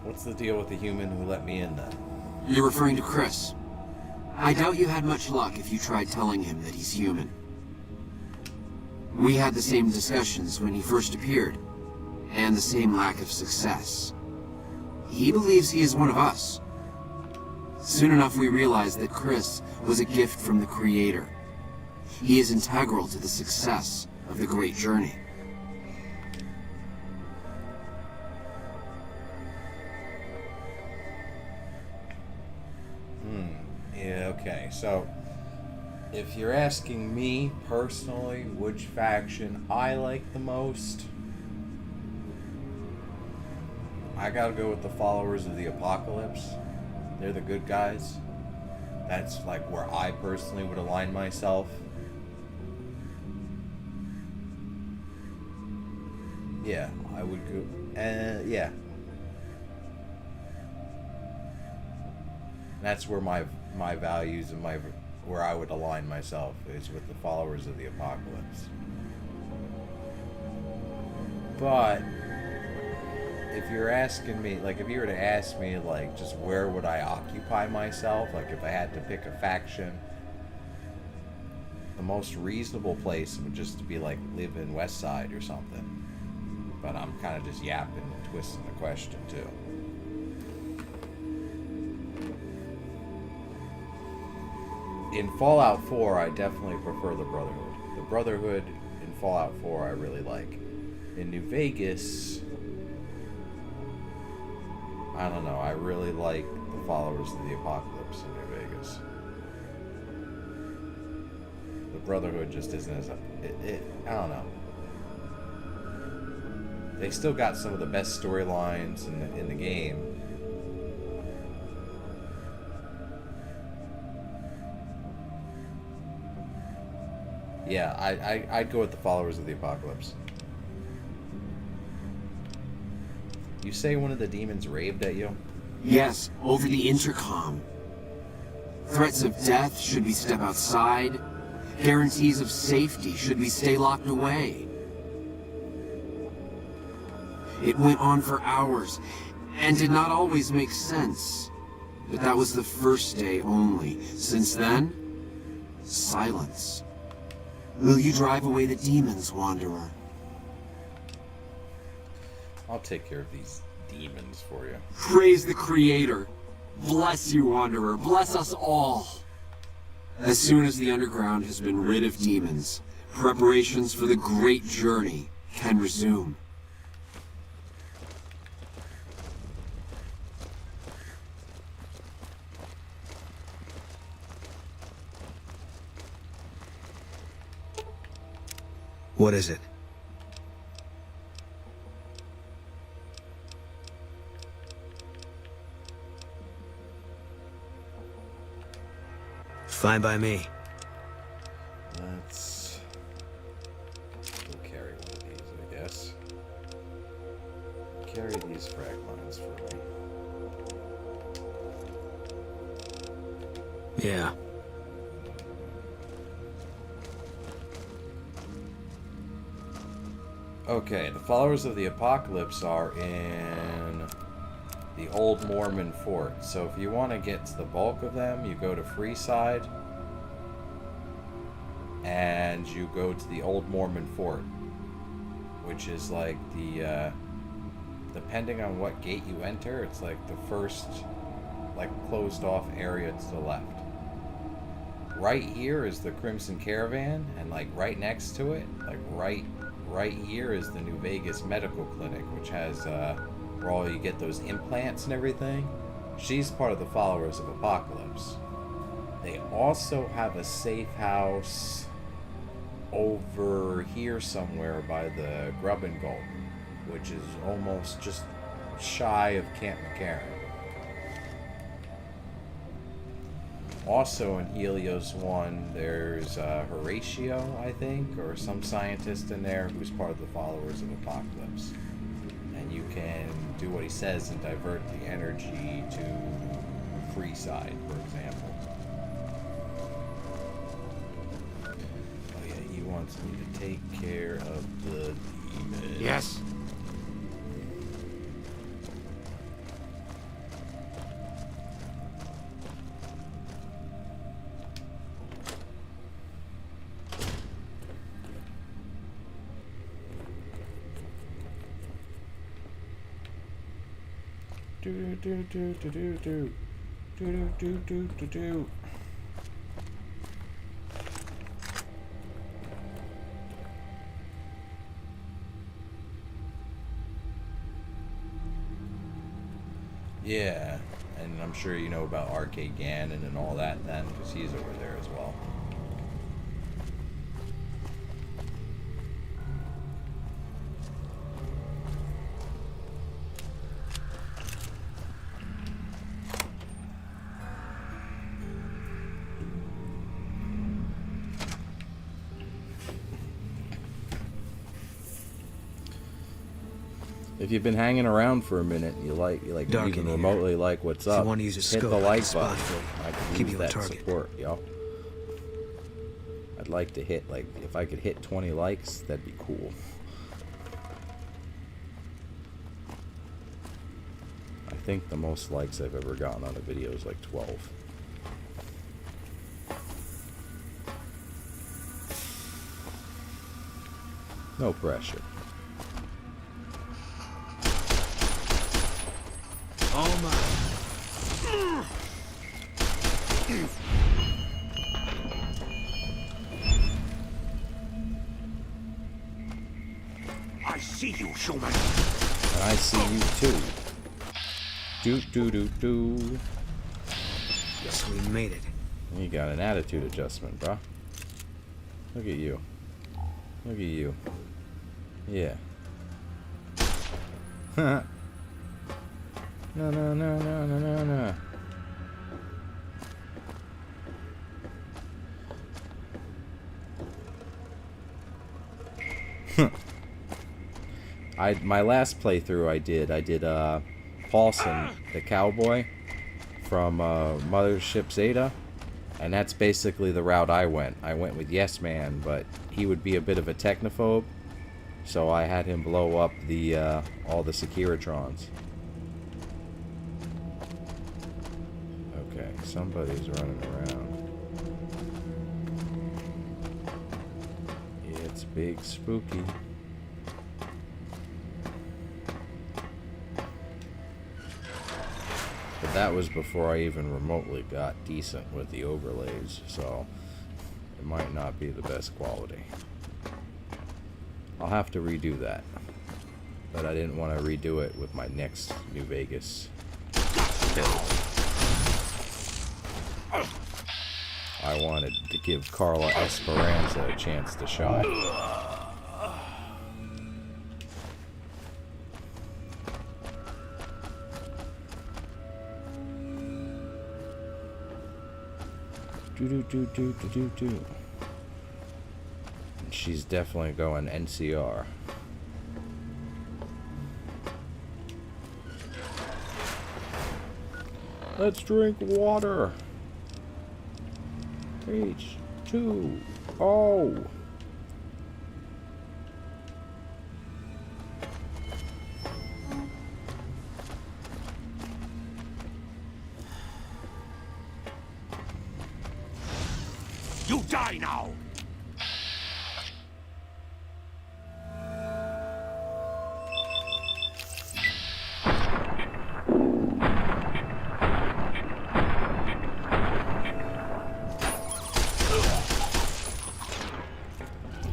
What's the deal with the human who let me in then? You're referring to Chris. I doubt you had much luck if you tried telling him that he's human. We had the same discussions when he first appeared, and the same lack of success. He believes he is one of us. Soon enough we realized that Chris was a gift from the Creator. He is integral to the success of the Great Journey. Yeah, okay, so if you're asking me personally which faction I like the most, I gotta go with the followers of the Apocalypse. They're the good guys. That's like where I personally would align myself. Yeah, I would go. Yeah. That's where my values and where I would align myself is with the followers of the Apocalypse. But if you're asking me, like, if you were to ask me, like, just where would I occupy myself, like, if I had to pick a faction, the most reasonable place would just be, like, live in West Side or something. But I'm kind of just yapping and twisting the question, too. In Fallout 4, I definitely prefer the Brotherhood. The Brotherhood in Fallout 4 I really like. In New Vegas, I don't know, I really like the followers of the Apocalypse in New Vegas. The Brotherhood just isn't as... I don't know. They still got some of the best storylines in the game. Yeah, I'd go with the followers of the Apocalypse. You say one of the demons raved at you? Yes, over the intercom. Threats of death should we step outside. Guarantees of safety should we stay locked away. It went on for hours, and did not always make sense. But that was the first day only. Since then, silence. Will you drive away the demons, Wanderer? I'll take care of these demons for you. Praise the Creator. Bless you, Wanderer. Bless us all. As soon as the underground has been rid of demons, preparations for the Great Journey can resume. What is it? Fine by me. Let's we'll carry one of these, I guess. Carry these fragments for me. Yeah. Okay, the followers of the Apocalypse are in the Old Mormon Fort. So if you want to get to the bulk of them, you go to Freeside and you go to the Old Mormon Fort, which is like the depending on what gate you enter, it's like the first like closed off area to the left. Right here is the Crimson Caravan, and like right next to it, like right here is the New Vegas Medical Clinic, which has where all you get those implants and everything. She's part of the followers of Apocalypse. They also have a safe house over here somewhere by the Grub and Gulp, which is almost just shy of Camp McCarran. Also in Helios 1, there's Horatio, I think, or some scientist in there who's part of the followers of Apocalypse. And you can do what he says and divert the energy to Freeside, for example. Oh yeah, he wants me to take care of the demon. Yes. Yeah, and I'm sure you know about Arcade Gannon and all that then, because he's over there as well. If you've been hanging around for a minute, you Dark even in here. remotely like what's If you up, wanna use a hit scope, the I can like spot button. for you. I could Keep use you on that target. support, yo. I'd like to hit, if I could hit 20 likes, that'd be cool. I think the most likes I've ever gotten on a video is like 12. No pressure. All mine. I see you, human. And I see you too. Do. Guess we made it. You got an attitude adjustment, bro. Look at you. Look at you. Yeah. No. My last playthrough I did Paulson, the cowboy from Mothership Zeta, and that's basically the route I went. I went with Yes Man, but he would be a bit of a technophobe, so I had him blow up the all the Securitrons. Okay, somebody's running around. It's big spooky. But that was before I even remotely got decent with the overlays, so it might not be the best quality. I'll have to redo that, but I didn't want to redo it with my next New Vegas build. I wanted to give Karla Esperanza a chance to shine. Do. She's definitely going NCR. Let's drink water. H2O. You die now!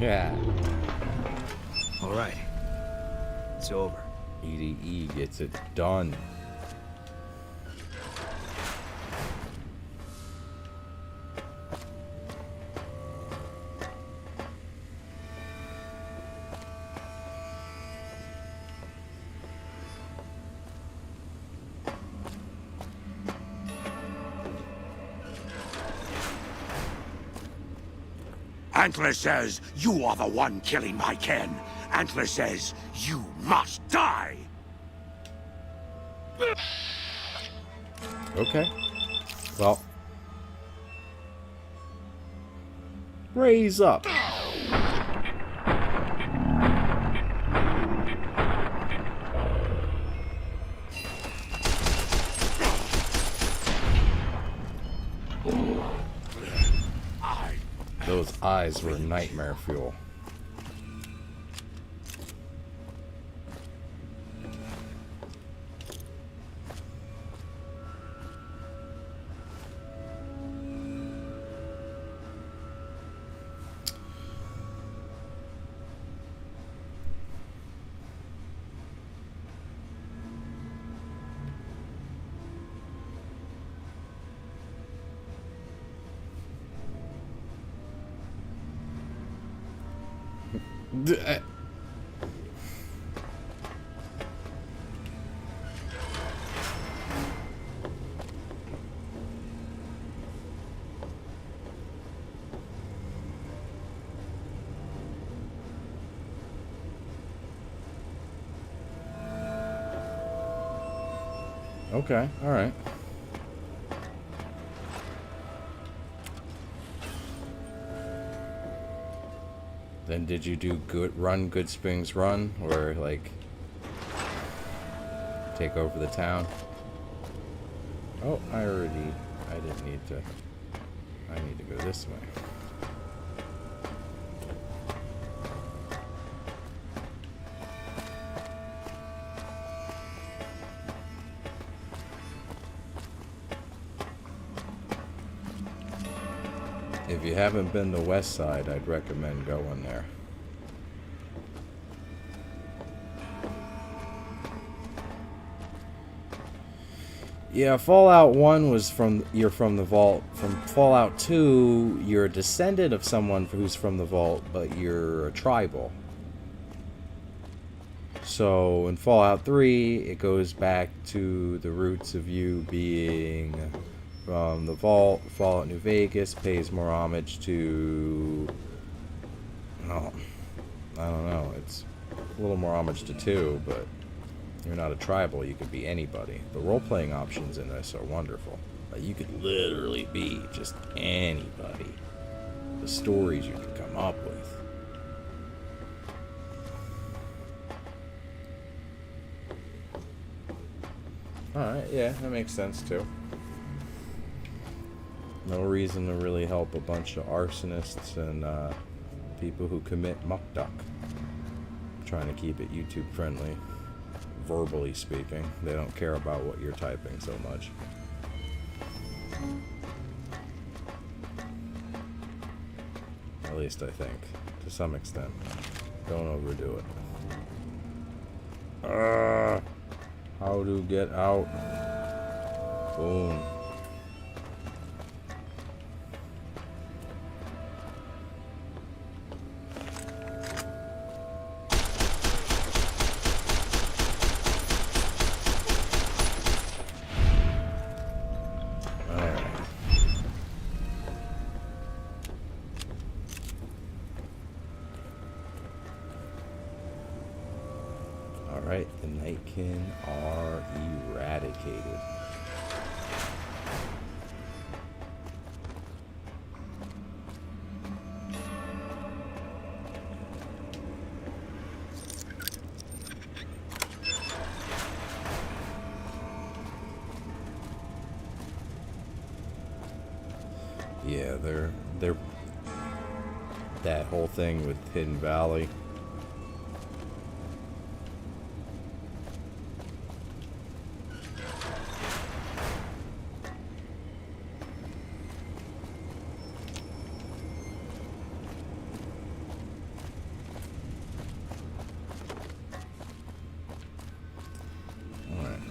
Yeah. All right. It's over. EDE gets it done. Antler says you are the one killing my kin. Antler says you must die. Okay. Well. Raise up. Those eyes were nightmare fuel. Okay, alright. Then did you do Good Springs Run, or like take over the town? Oh, I didn't need to. I need to go this way. If you haven't been to West Side, I'd recommend going there. Yeah, Fallout 1 was you're from the vault. From Fallout 2, you're a descendant of someone who's from the vault, but you're a tribal. So in Fallout 3, it goes back to the roots of you being from the vault. Fallout New Vegas pays more homage to, oh, I don't know, it's a little more homage to 2, but you're not a tribal, you could be anybody. The role-playing options in this are wonderful. Like, you could literally be just anybody. The stories you could come up with. Alright, yeah, that makes sense too. No reason to really help a bunch of arsonists and people who commit muck duck. Trying to keep it YouTube friendly. Verbally speaking, they don't care about what you're typing so much. At least I think, to some extent. Don't overdo it. How to get out? Boom. Alright, the Nightkin are eradicated. Yeah, they're that whole thing with Hidden Valley.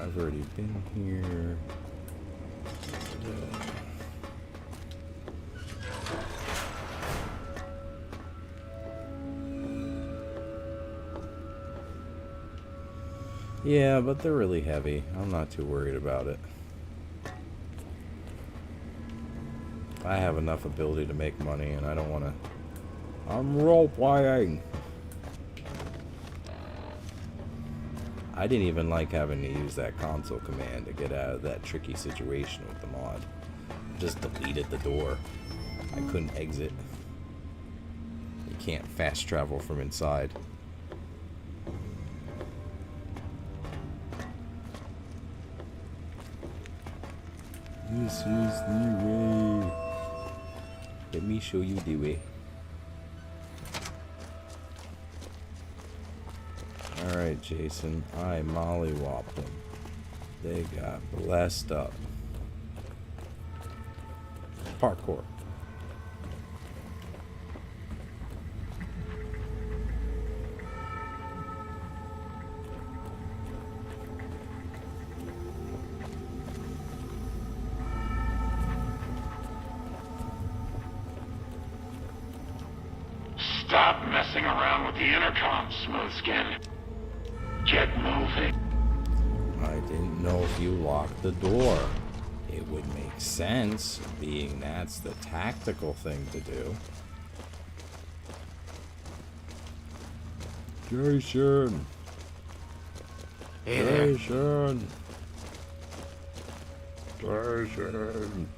I've already been here. Yeah, but they're really heavy. I'm not too worried about it. I have enough ability to make money, and I don't want to... I'm role-playing! I didn't even like having to use that console command to get out of that tricky situation with the mod. Just deleted the door. I couldn't exit. You can't fast travel from inside. This is the way. Let me show you the way. Alright, Jason. I mollywopped them. They got blessed up. Parkour. Stop messing around with the intercom, smooth skin. Get moving. I didn't know if you locked the door. It would make sense, being that's the tactical thing to do. Jason! Hey there. Jason! Jason!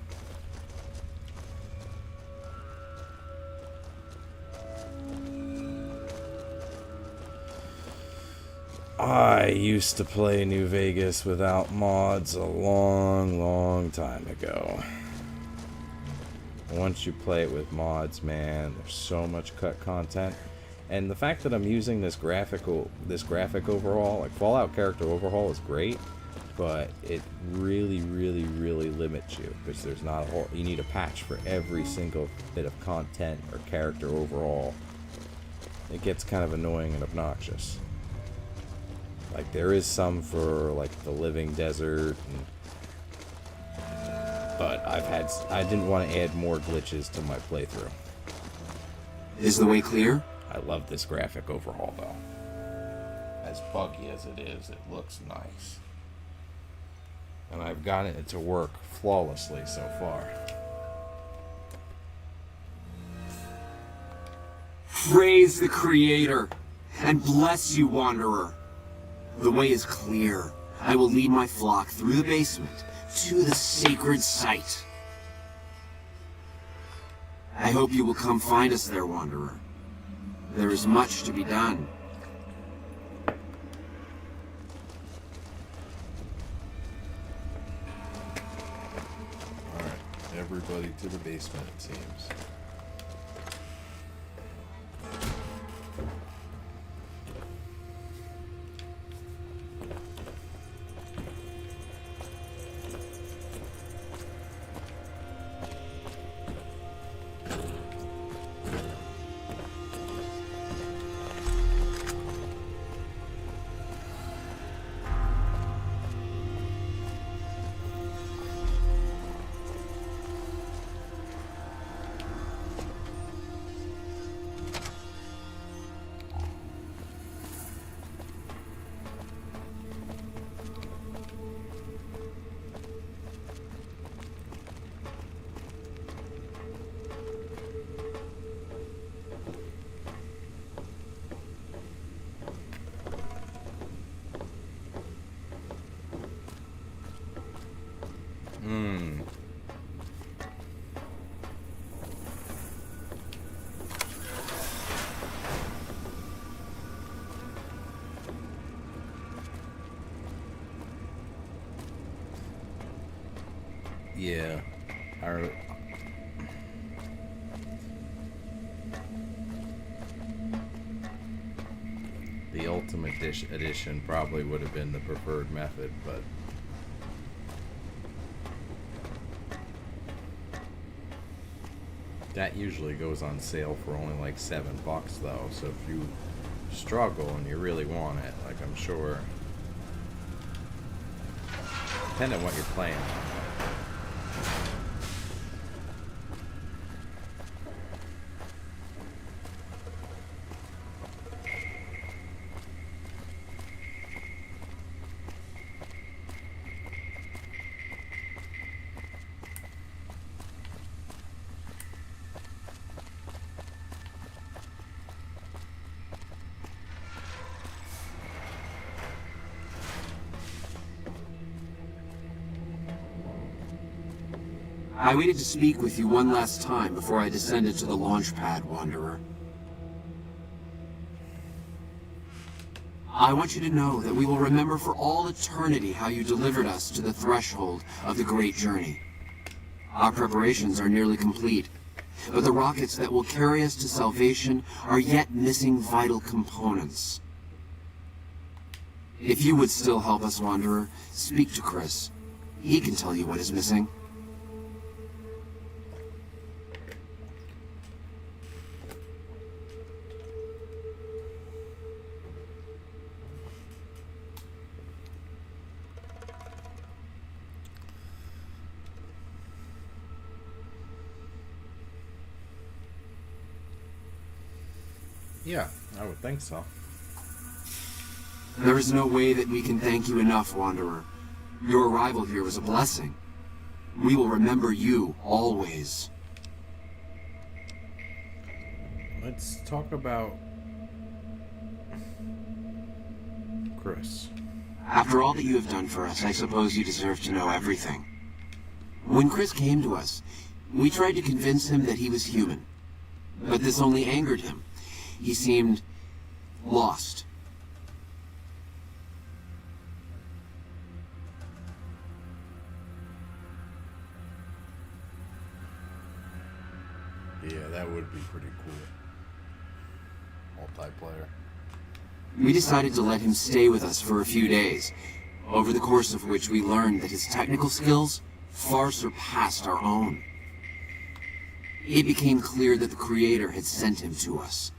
I used to play New Vegas without mods a long time ago. Once you play it with mods, man, there's so much cut content. And the fact that I'm using this graphic overhaul, like Fallout character overhaul is great, but it really limits you, because there's not a whole, you need a patch for every single bit of content or character overhaul. It gets kind of annoying and obnoxious. Like, there is some for, like, the living desert, but I didn't want to add more glitches to my playthrough. Is the way clear? I love this graphic overhaul, though. As buggy as it is, it looks nice. And I've gotten it to work flawlessly so far. Praise the Creator, and bless you, Wanderer. The way is clear. I will lead my flock through the basement to the sacred site. I hope you will come find us there, Wanderer. There is much to be done. Alright, everybody to the basement, it seems. Yeah. The Ultimate Edition probably would have been the preferred method, but that usually goes on sale for only like $7 though, so if you struggle and you really want it, like I'm sure, depending on what you're playing. I waited to speak with you one last time before I descended to the launch pad, Wanderer. I want you to know that we will remember for all eternity how you delivered us to the threshold of the great journey. Our preparations are nearly complete, but the rockets that will carry us to salvation are yet missing vital components. If you would still help us, Wanderer, speak to Chris. He can tell you what is missing. Yeah, I would think so. There is no way that we can thank you enough, Wanderer. Your arrival here was a blessing. We will remember you always. Let's talk about Chris. After all that you have done for us, I suppose you deserve to know everything. When Chris came to us, we tried to convince him that he was human. But this only angered him. He seemed lost. Yeah, that would be pretty cool. Multiplayer. We decided to let him stay with us for a few days, over the course of which we learned that his technical skills far surpassed our own. It became clear that the Creator had sent him to us,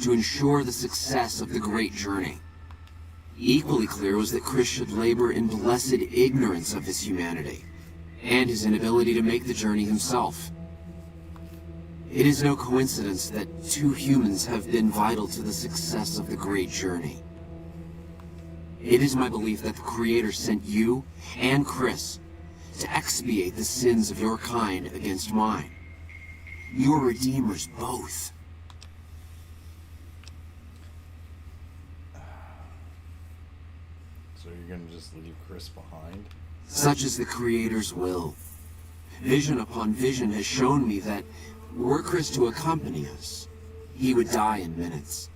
to ensure the success of the great journey. Equally clear was that Chris should labor in blessed ignorance of his humanity, and his inability to make the journey himself. It is no coincidence that two humans have been vital to the success of the great journey. It is my belief that the Creator sent you and Chris to expiate the sins of your kind against mine. Your redeemers both. So you're gonna just leave Chris behind? Such is the Creator's will. Vision upon vision has shown me that were Chris to accompany us, he would die in minutes.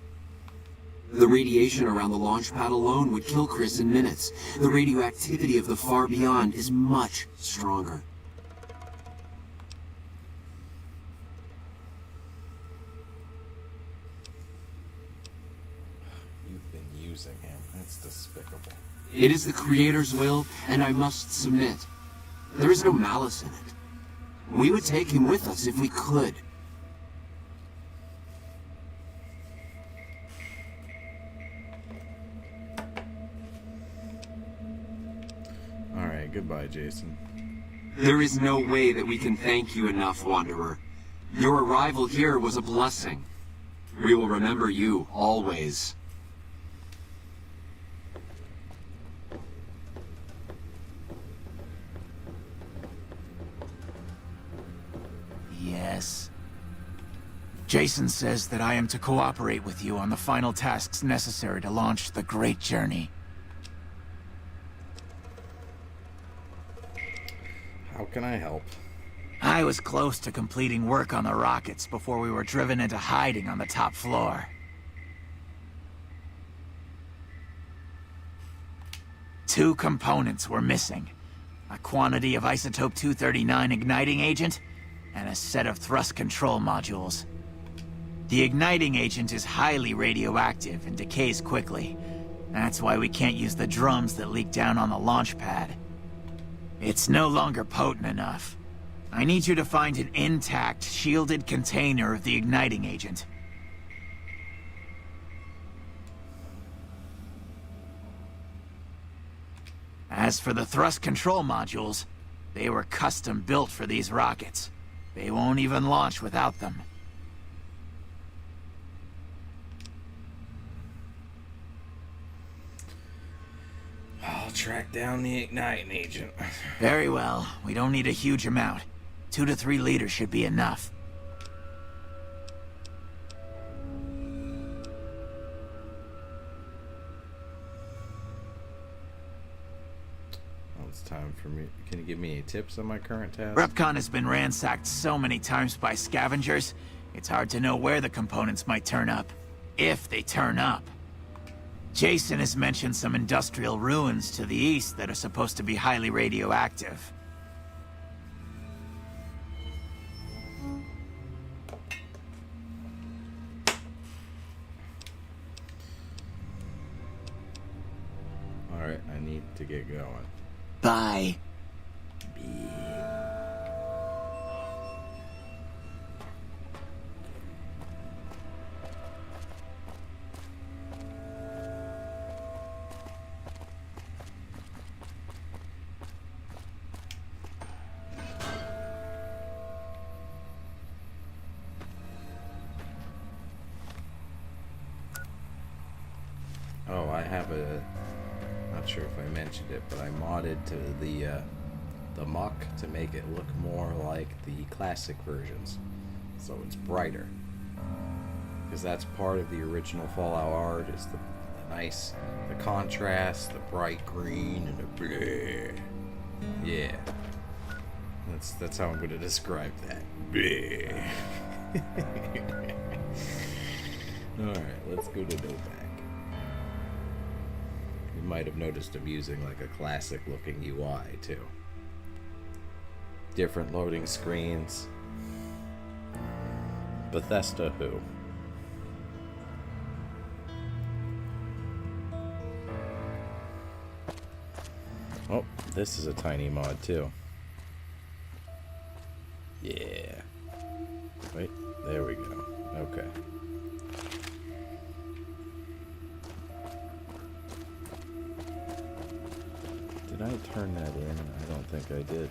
The radiation around the launch pad alone would kill Chris in minutes. The radioactivity of the far beyond is much stronger. You've been using him. That's despicable. It is the Creator's will, and I must submit. There is no malice in it. We would take him with us if we could. Alright, goodbye, Jason. There is no way that we can thank you enough, Wanderer. Your arrival here was a blessing. We will remember you always. Yes. Jason says that I am to cooperate with you on the final tasks necessary to launch the great journey. How can I help? I was close to completing work on the rockets before we were driven into hiding on the top floor. Two components were missing. A quantity of isotope 239 igniting agent, and a set of thrust control modules. The igniting agent is highly radioactive and decays quickly. That's why we can't use the drums that leak down on the launch pad. It's no longer potent enough. I need you to find an intact, shielded container of the igniting agent. As for the thrust control modules, they were custom built for these rockets. They won't even launch without them. I'll track down the igniting agent. Very well. We don't need a huge amount. 2 to 3 liters should be enough. Well, it's time for me. Can you give me any tips on my current task? Repcon has been ransacked so many times by scavengers, it's hard to know where the components might turn up. If they turn up. Jason has mentioned some industrial ruins to the east that are supposed to be highly radioactive. Alright, I need to get going. Bye. Oh, I have a... Not sure if I mentioned it, but I modded to the muck to make it look more like the classic versions. So it's brighter. Because that's part of the original Fallout art, is the nice, the contrast, the bright green, and the bleh. Yeah. That's how I'm going to describe that. Bleh. Alright, let's go to Novak. You might have noticed I'm using like a classic looking UI too. Different loading screens. Bethesda who? Oh, this is a tiny mod too. Yeah. Wait, there we go. Okay. Did I turn that in? I don't think I did.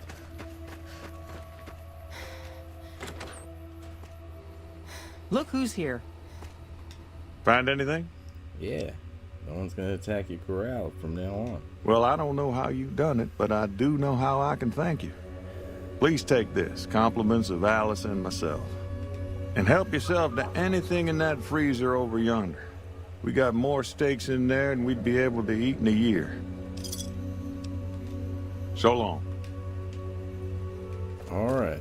Look who's here. Find anything? Yeah. No one's gonna attack your corral from now on. Well, I don't know how you've done it, but I do know how I can thank you. Please take this, compliments of Alice and myself. And help yourself to anything in that freezer over yonder. We got more steaks in there than we'd be able to eat in a year. So long. Alright.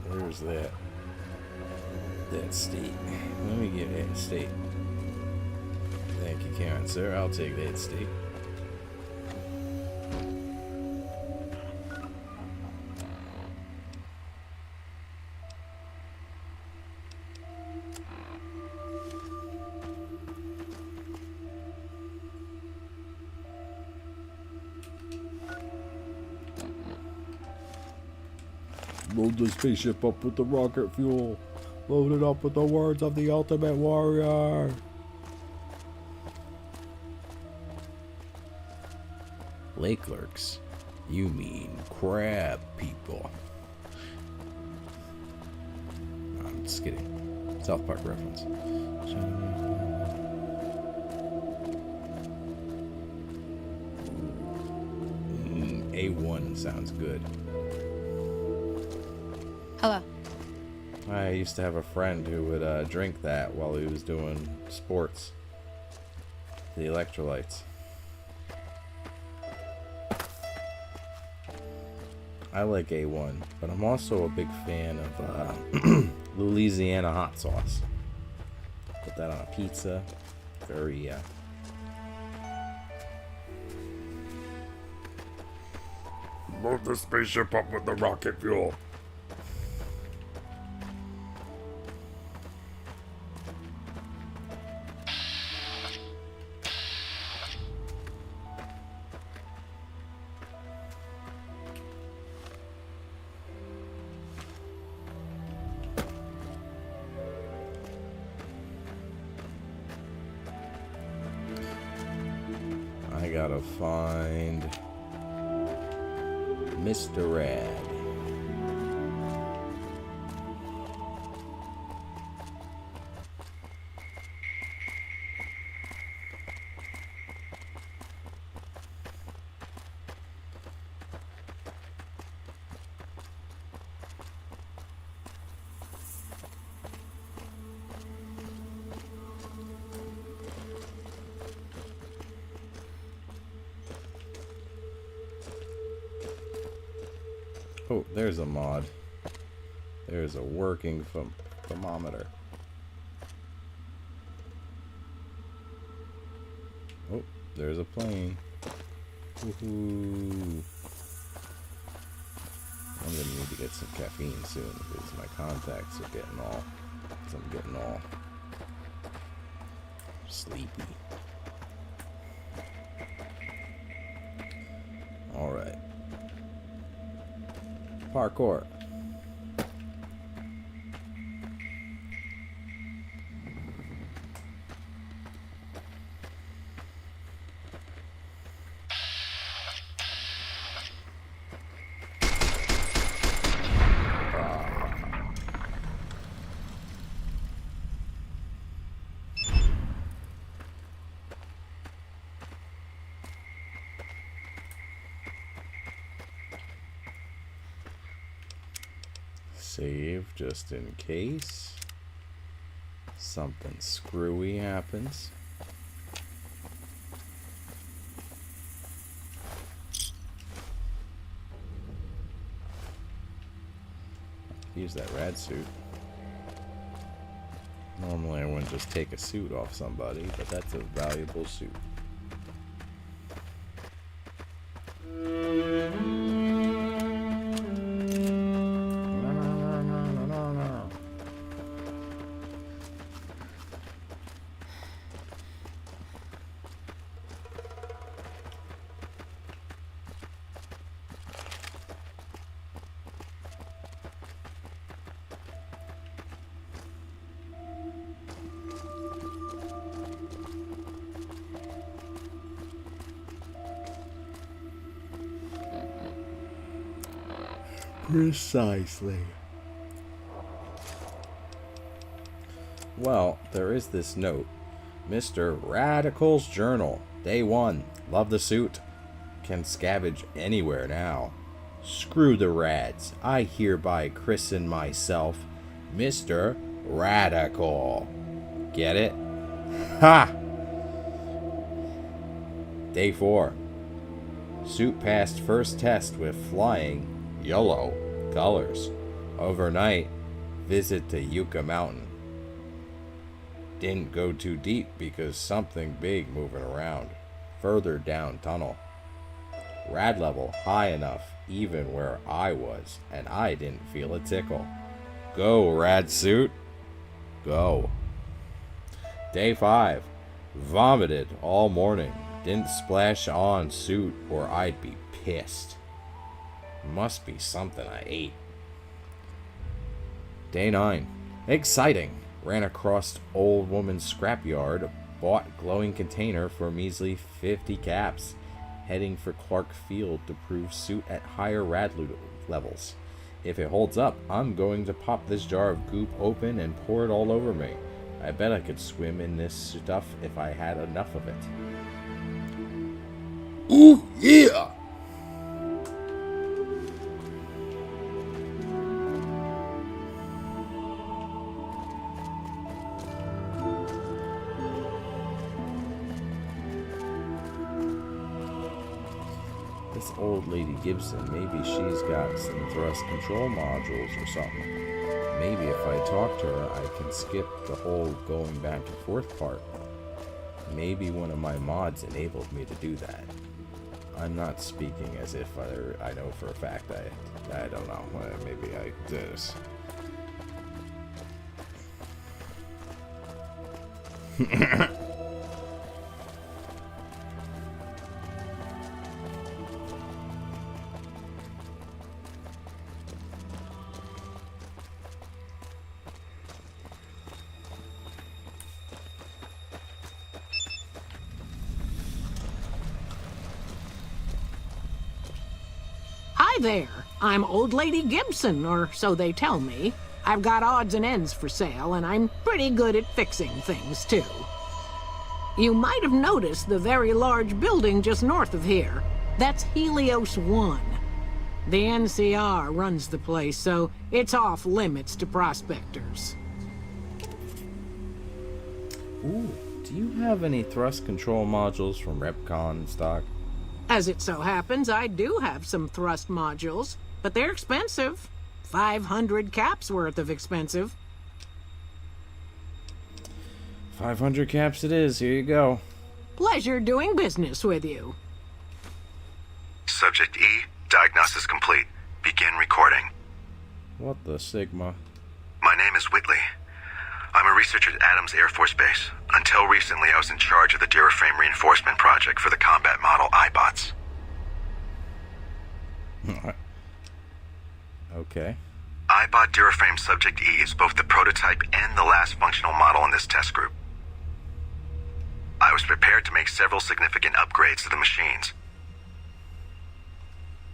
There's that. That steak. Let me get that steak. Thank you, Karen, sir. I'll take that steak. Load the spaceship up with the rocket fuel. Load it up with the words of the ultimate warrior. Lake lurks? You mean crab people. No, I'm just kidding. South Park reference. A1 sounds good. Hello. I used to have a friend who would drink that while he was doing sports. The electrolytes. I like A1, but I'm also a big fan of Louisiana hot sauce. Put that on a pizza. Very, Load the spaceship up with the rocket fuel. I gotta find Mr. Rad. Oh, there's a mod. There's a working thermometer. Oh, there's a plane. Woohoo! I'm gonna need to get some caffeine soon because my contacts are getting all. I'm getting all sleepy. All right. Parkour. save just in case something screwy happens. Use that rad suit. Normally I wouldn't just take a suit off somebody, but that's a valuable suit. Precisely. Well, there is this note. Mr. Radical's Journal. Day 1. Love the suit. Can scavenge anywhere now. Screw the rads. I hereby christen myself Mr. Radical. Get it? Ha! Day 4. Suit passed first test with flying yellow colors. Overnight, visit to Yucca Mountain. Didn't go too deep because something big moving around. Further down tunnel. Rad level high enough even where I was, and I didn't feel a tickle. Go, rad suit. Go. Day 5. Vomited all morning. Didn't splash on suit or I'd be pissed. Must be something I ate. Day 9. Exciting. Ran across old woman's scrapyard. Bought glowing container for measly 50 caps. Heading for Clark Field to prove suit at higher rad levels. If it holds up, I'm going to pop this jar of goop open and pour it all over me. I bet I could swim in this stuff if I had enough of it. Ooh, yeah! This old lady Gibson, maybe she's got some thrust control modules or something. Maybe if I talk to her, I can skip the whole going back and forth part. Maybe one of my mods enabled me to do that. I'm not speaking as if I know for a fact. I don't know. Maybe I did this. Hi there. I'm Old Lady Gibson, or so they tell me. I've got odds and ends for sale, and I'm pretty good at fixing things, too. You might have noticed the very large building just north of here. That's Helios 1. The NCR runs the place, so it's off limits to prospectors. Ooh, do you have any thrust control modules from Repcon in stock? As it so happens, I do have some thrust modules, but they're expensive. 500 caps worth of expensive. 500 caps it is. Here you go. Pleasure doing business with you. Subject E, diagnosis complete. Begin recording. What the Sigma? My name is Whitley. I'm a researcher at Adams Air Force Base. Until recently, I was in charge of the Duraframe reinforcement project for the combat model iBots. Okay. iBot Duraframe Subject E is both the prototype and the last functional model in this test group. I was prepared to make several significant upgrades to the machines.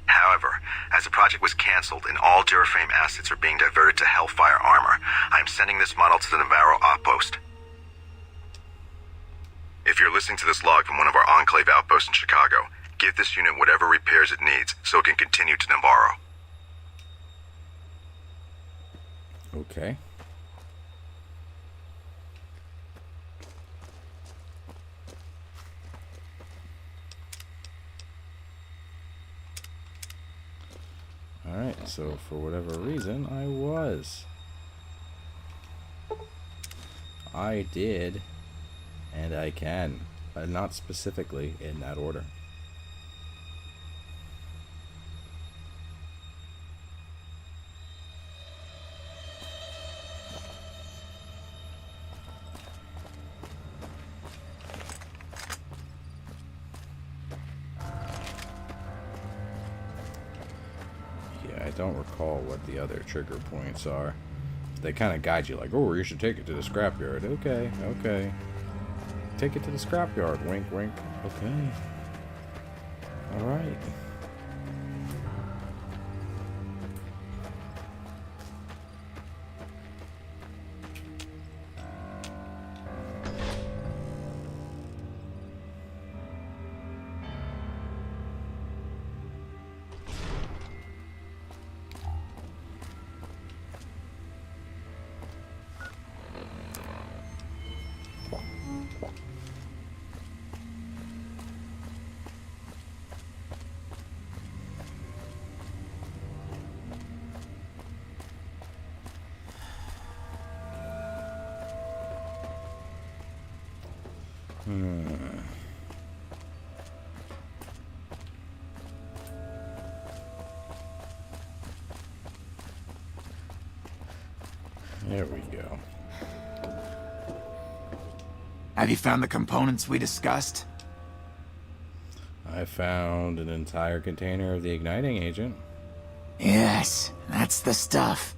However, as the project was canceled and all Duraframe assets are being diverted to Hellfire armor, I am sending this model to the Navarro Outpost. If you're listening to this log from one of our Enclave outposts in Chicago, give this unit whatever repairs it needs so it can continue to Navarro. Okay. Alright, so for whatever reason, I did, and I can, but not specifically in that order. I don't recall what the other trigger points are. They kind of guide you like, oh, you should take it to the scrapyard. Okay, okay. Take it to the scrapyard. Wink, wink. Okay. Alright. There we go. Have you found the components we discussed? I found an entire container of the igniting agent. Yes, that's the stuff.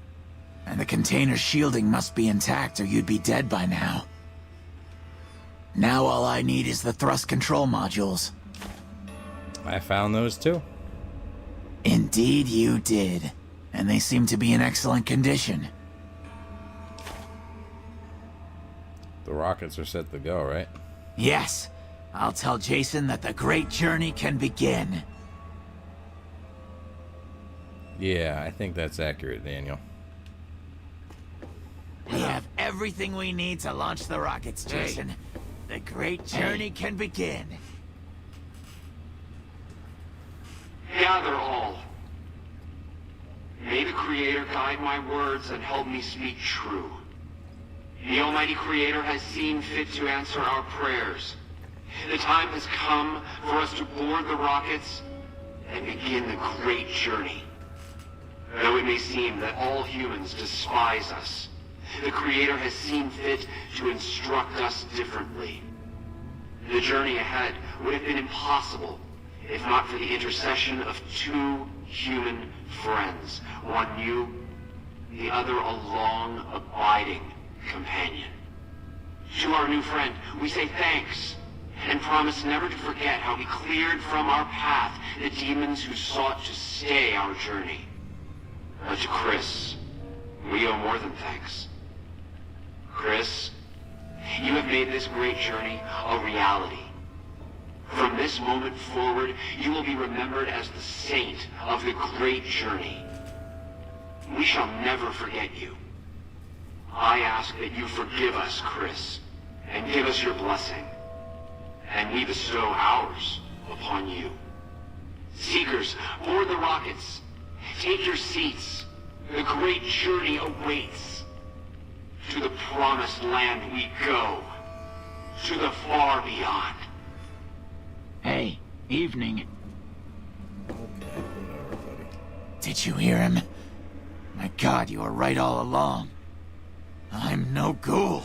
And the container's shielding must be intact or you'd be dead by now. Now all I need is the thrust control modules. I found those too. Indeed you did. And they seem to be in excellent condition. The rockets are set to go, right? Yes. I'll tell Jason that the great journey can begin. Yeah, I think that's accurate, Daniel. We have everything we need to launch the rockets, Jason. The great journey can begin. Gather all. May the Creator guide my words and help me speak true. The Almighty Creator has seen fit to answer our prayers. The time has come for us to board the rockets and begin the great journey. Though it may seem that all humans despise us, the Creator has seen fit to instruct us differently. The journey ahead would have been impossible if not for the intercession of two human friends, one new, the other a long, abiding companion. To our new friend, we say thanks, and promise never to forget how he cleared from our path the demons who sought to stay our journey. But to Chris, we owe more than thanks. Chris, you have made this great journey a reality. From this moment forward, you will be remembered as the saint of the great journey. We shall never forget you. I ask that you forgive us, Chris, and give us your blessing, and we bestow ours upon you. Seekers, board the rockets. Take your seats. The great journey awaits. To the promised land we go. To the far beyond. Hey, evening. Okay, whatever, buddy. Did you hear him? My God, you were right all along. I'm no ghoul.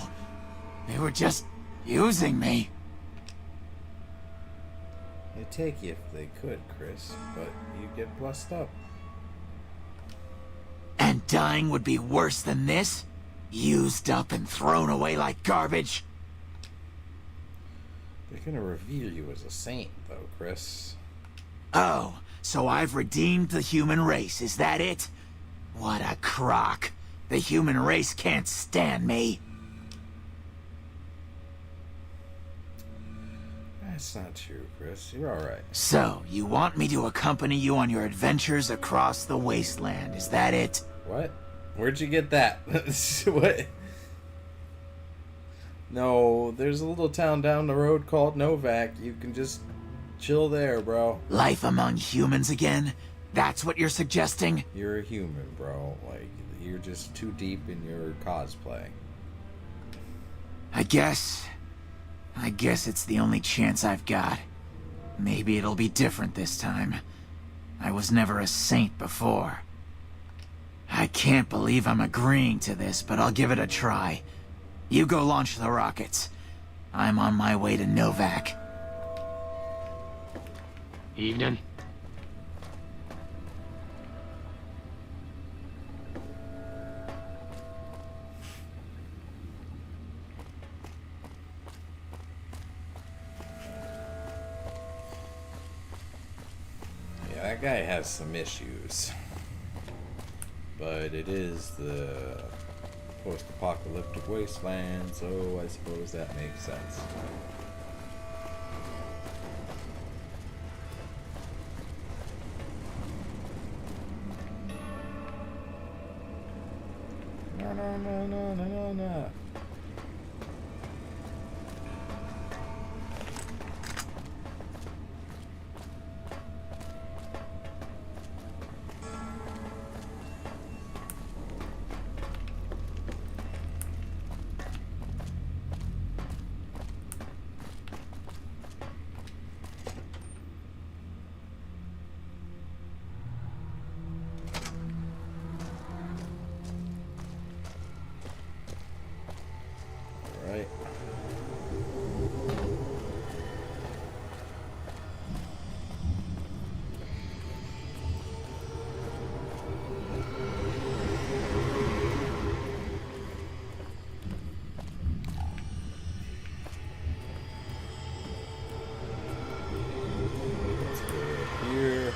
They were just using me. They'd take you if they could, Chris, but you get bust up. And dying would be worse than this? Used up and thrown away like garbage? They're gonna reveal you as a saint, though, Chris. Oh, so I've redeemed the human race, is that it? What a crock. The human race can't stand me. That's not true, Chris. You're alright. So, you want me to accompany you on your adventures across the wasteland, is that it? What? Where'd you get that? What? No, there's a little town down the road called Novak. You can just chill there, bro. Life among humans again? That's what you're suggesting? You're a human, bro. Like, you're just too deep in your cosplay. I guess it's the only chance I've got. Maybe it'll be different this time. I was never a saint before. I can't believe I'm agreeing to this, but I'll give it a try. You go launch the rockets. I'm on my way to Novak. Evening. Yeah, that guy has some issues. But it is the post-apocalyptic wasteland, so I suppose that makes sense. No. Right. Let's go up here.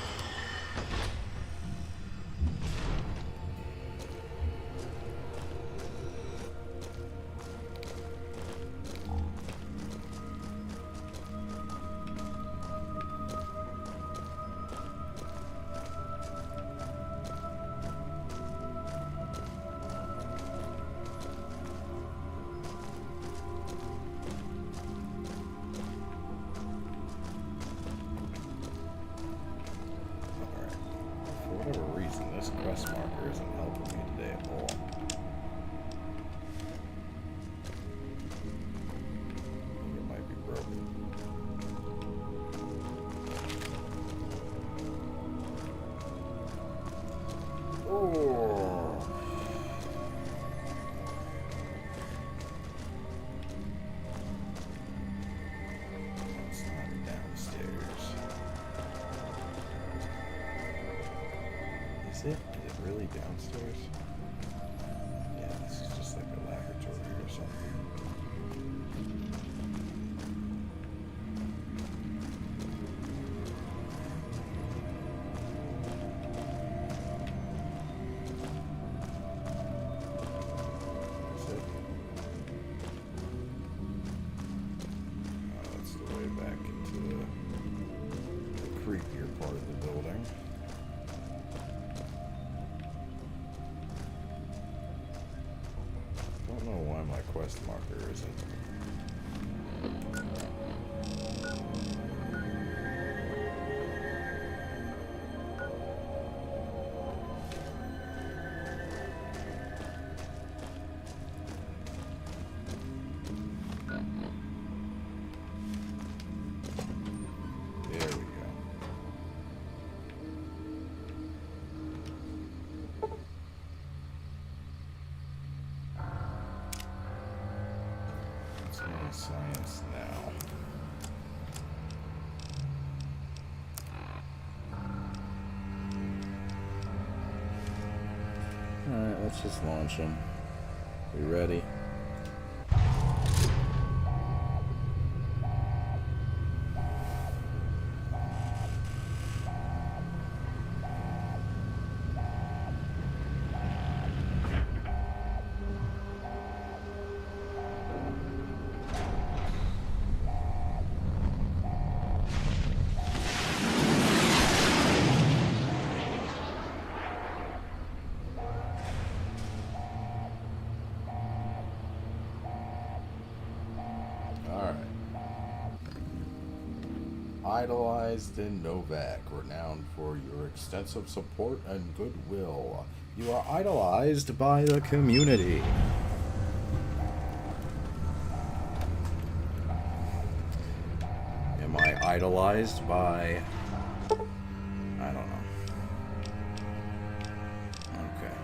For whatever reason, this quest marker isn't helping me today at all. I think it might be broken. Oh. It's not downstairs. Is it? Is it really downstairs? Yeah, this is just like a laboratory or something. Is it? Oh, that's the way back into the creepier part of the building. I don't know why my quest marker isn't. There we go. It's my science now. Alright, let's just launch them. We ready? idolized in Novak, renowned for your extensive support and goodwill. You are idolized by the community. Am I idolized by... I don't know. Okay.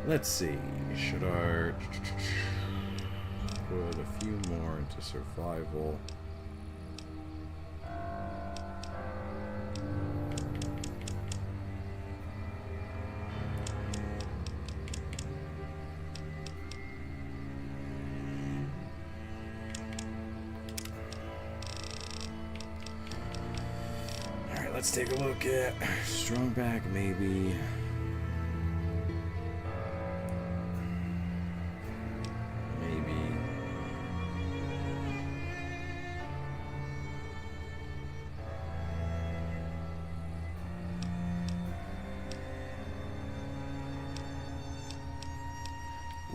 Let's see. Should I put a few more into survival? Let's take a look at strung back, maybe. Maybe.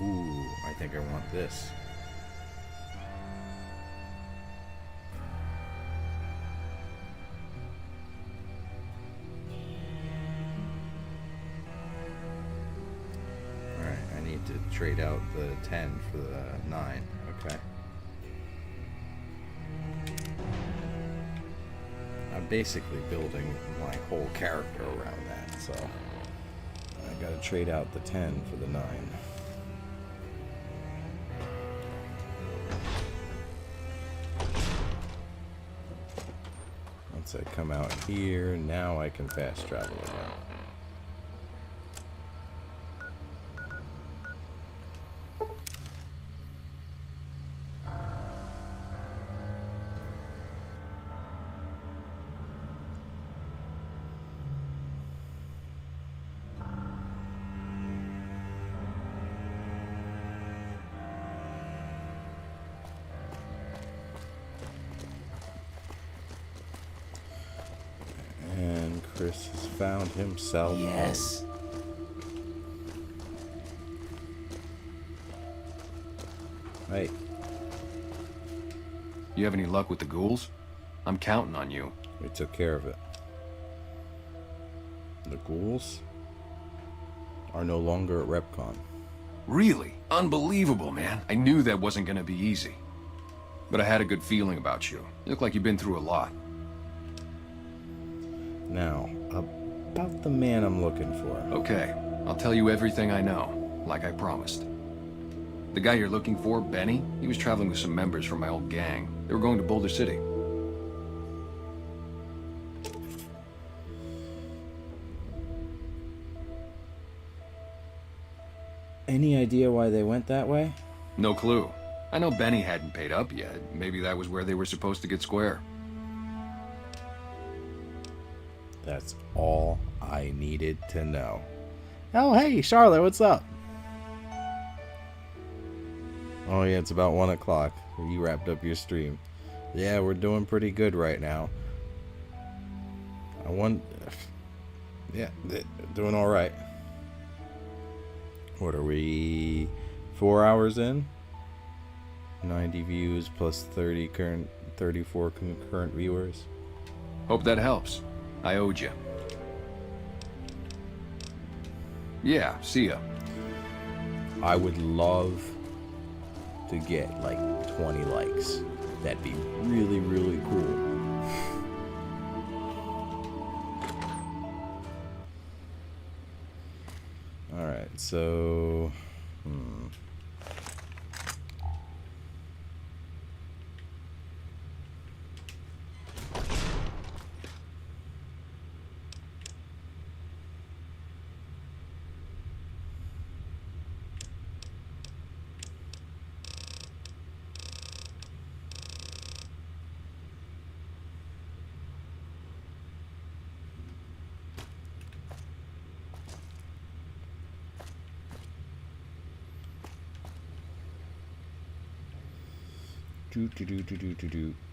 Ooh, I think I want this. To trade out the 10 for the 9. Okay. I'm basically building my whole character around that, so I gotta trade out the 10 for the 9. Once I come out here, now I can fast travel again. Chris has found himself. Yes. Hey. You have any luck with the ghouls? I'm counting on you. We took care of it. The ghouls are no longer at RepCon. Really? Unbelievable, man. I knew that wasn't gonna be easy. But I had a good feeling about you. You look like you've been through a lot. Now, about the man I'm looking for. Okay, I'll tell you everything I know, like I promised. The guy you're looking for, Benny, he was traveling with some members from my old gang. They were going to Boulder City. Any idea why they went that way? No clue. I know Benny hadn't paid up yet. Maybe that was where they were supposed to get square. That's all I needed to know. Oh, hey, Charlotte, what's up? Oh, yeah, it's about 1 o'clock. You wrapped up your stream. Yeah, we're doing pretty good right now. Yeah, doing all right. What are we? 4 hours in? 90 views plus 34 concurrent viewers. Hope that helps. I owed you. Yeah, see ya. I would love to get like 20 likes. That'd be really, really cool. Alright, so...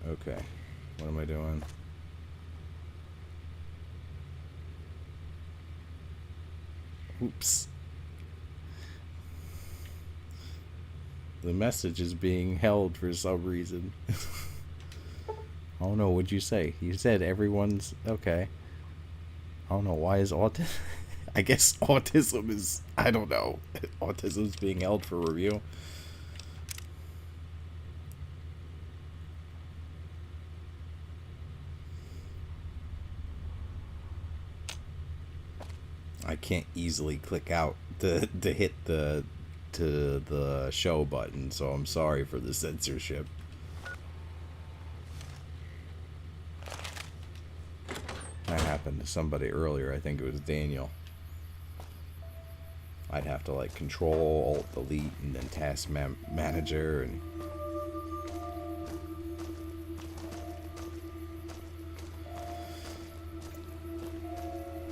Okay, what am I doing? Oops. The message is being held for some reason. Oh no, what'd you say? You said everyone's okay. I don't know, why is autism... I guess autism is... I don't know. Autism is being held for review. I can't easily click out to hit the show button, so I'm sorry for the censorship. That happened to somebody earlier. I think it was Daniel. I'd have to like Control Alt Delete and then Task Manager and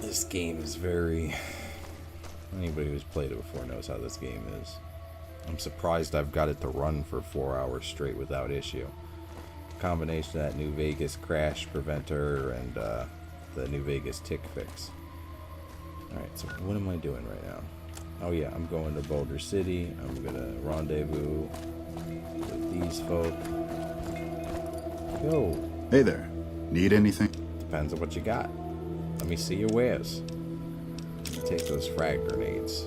this game is very... Anybody who's played it before knows how this game is. I'm surprised I've got it to run for 4 hours straight without issue. Combination of that New Vegas crash preventer and the New Vegas tick fix. Alright, so what am I doing right now? Oh yeah, I'm going to Boulder City. I'm gonna rendezvous with these folk. Yo. Hey there. Need anything? Depends on what you got. Let me see your wares. Take those frag grenades.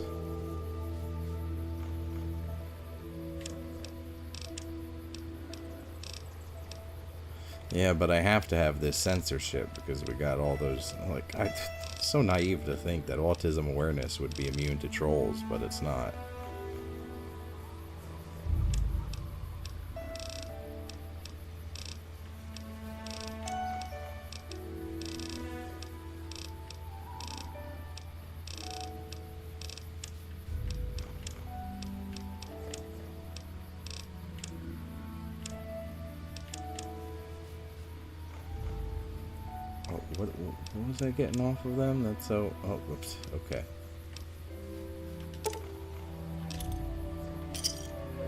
Yeah, but I have to have this censorship because we got all those, like, it's so naive to think that autism awareness would be immune to trolls, but it's not. What was I getting off of them? That's so... Oh, whoops. Okay.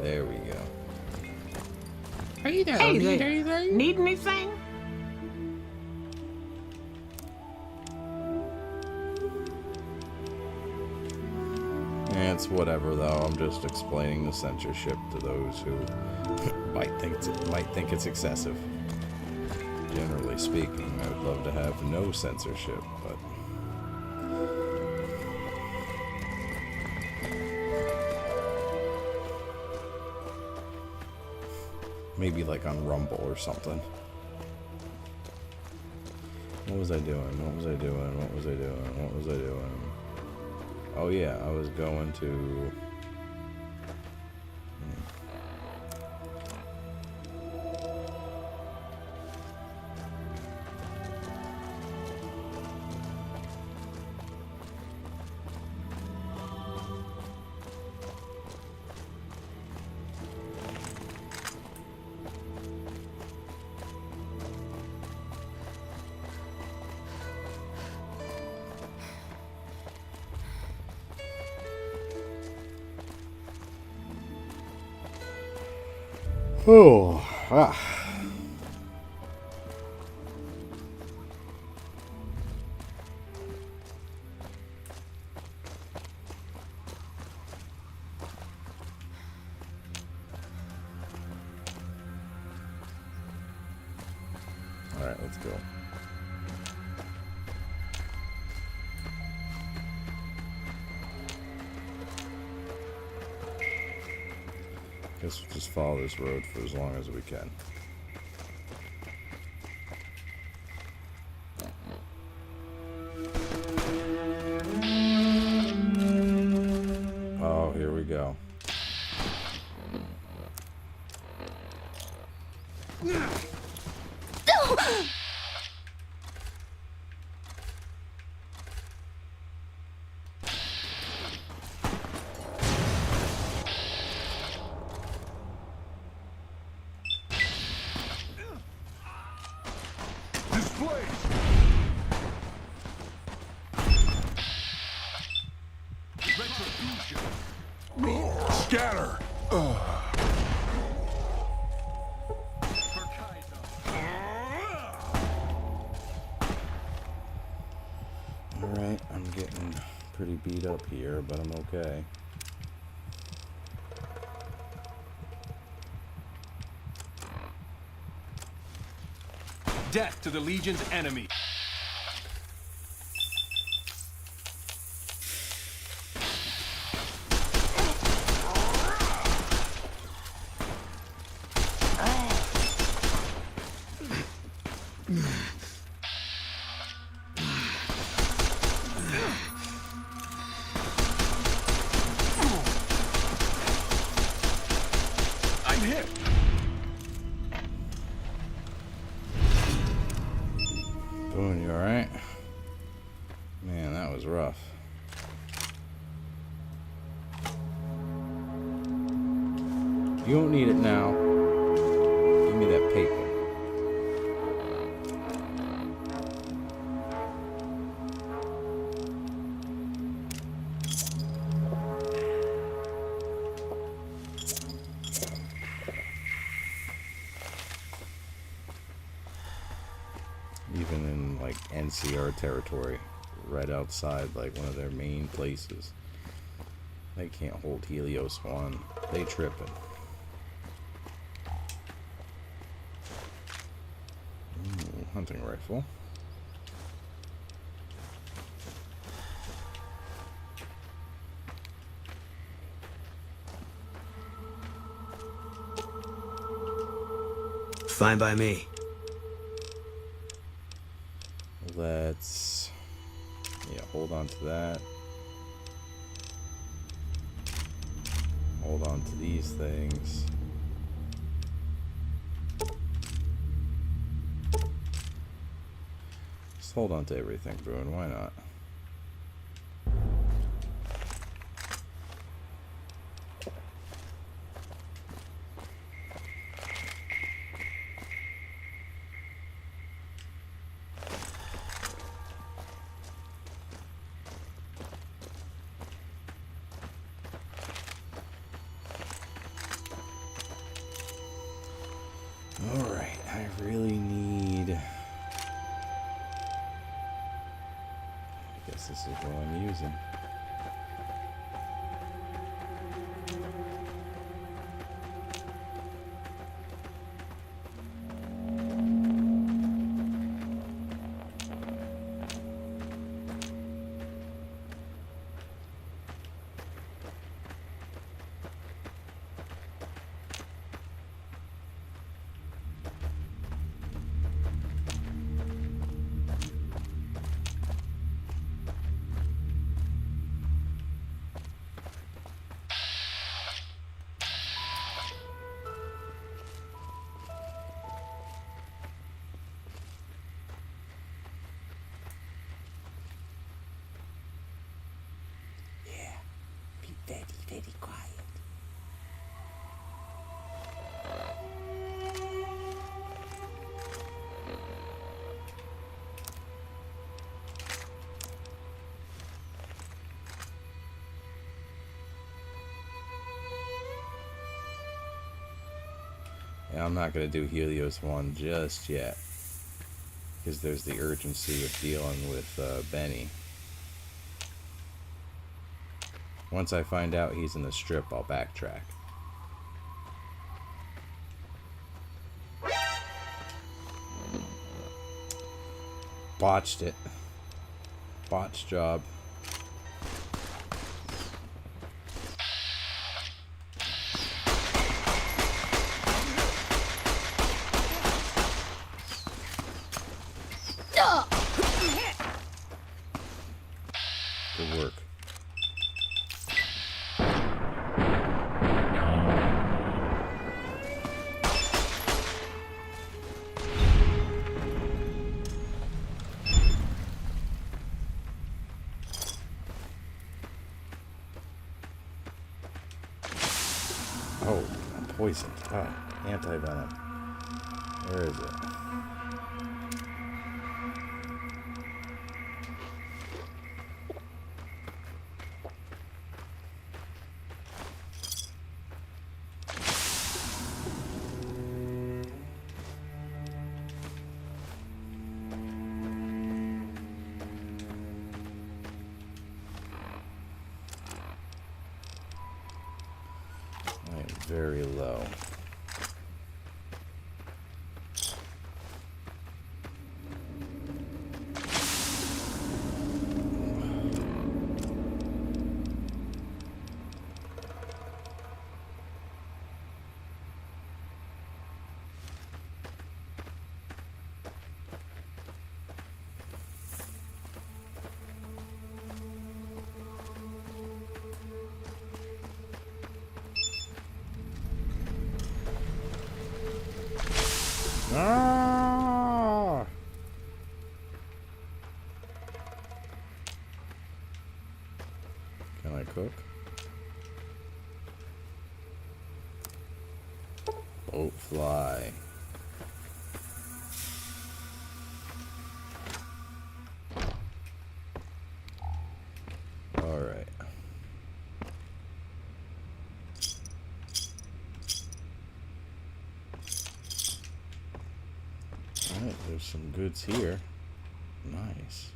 There we go. Hey there. Need anything? It's whatever, though. I'm just explaining the censorship to those who might think it's excessive. Generally speaking, I would love to have no censorship, but... Maybe like on Rumble or something. What was I doing? Oh yeah, I was going to... Oh, All right, let's go. Guess we'll just follow this road for as long as we can. Oh, here we go. Scatter! Alright, I'm getting pretty beat up here, but I'm okay. Death to the Legion's enemy. I'm hit. Boone, you alright? Man, that was rough. You don't need it now. Give me that paper. Even in like NCR territory, right outside like one of their main places, they can't hold Helios 1. They tripping. Ooh, hunting rifle. Fine by me. Let's, yeah, hold on to that. Hold on to these things. Just hold on to everything, Bruin. Why not? Alright, I really need... I guess this is what I'm using. Very quiet. Yeah, I'm not going to do Helios 1 just yet, because there's the urgency of dealing with Benny. Once I find out he's in the strip, I'll backtrack. Botched it. Botched job. Good work. Oh, I'm poisoned. Ah, anti-venom. Where is it? I am very low. I cook? Boat fly. Alright. Alright, there's some goods here. Nice.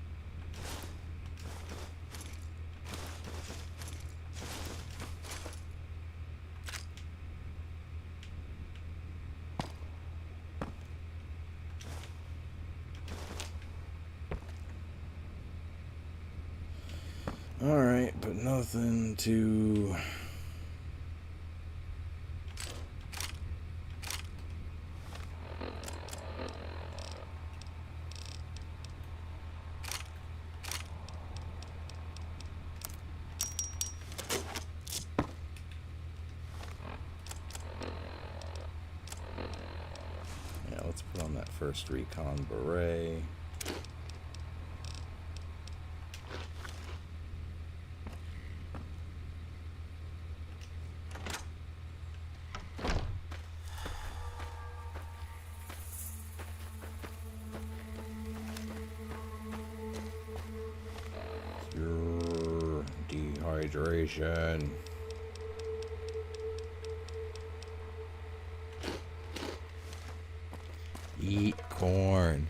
Alright, but nothing to... Yeah, let's put on that first recon beret. Dehydration. Eat corn.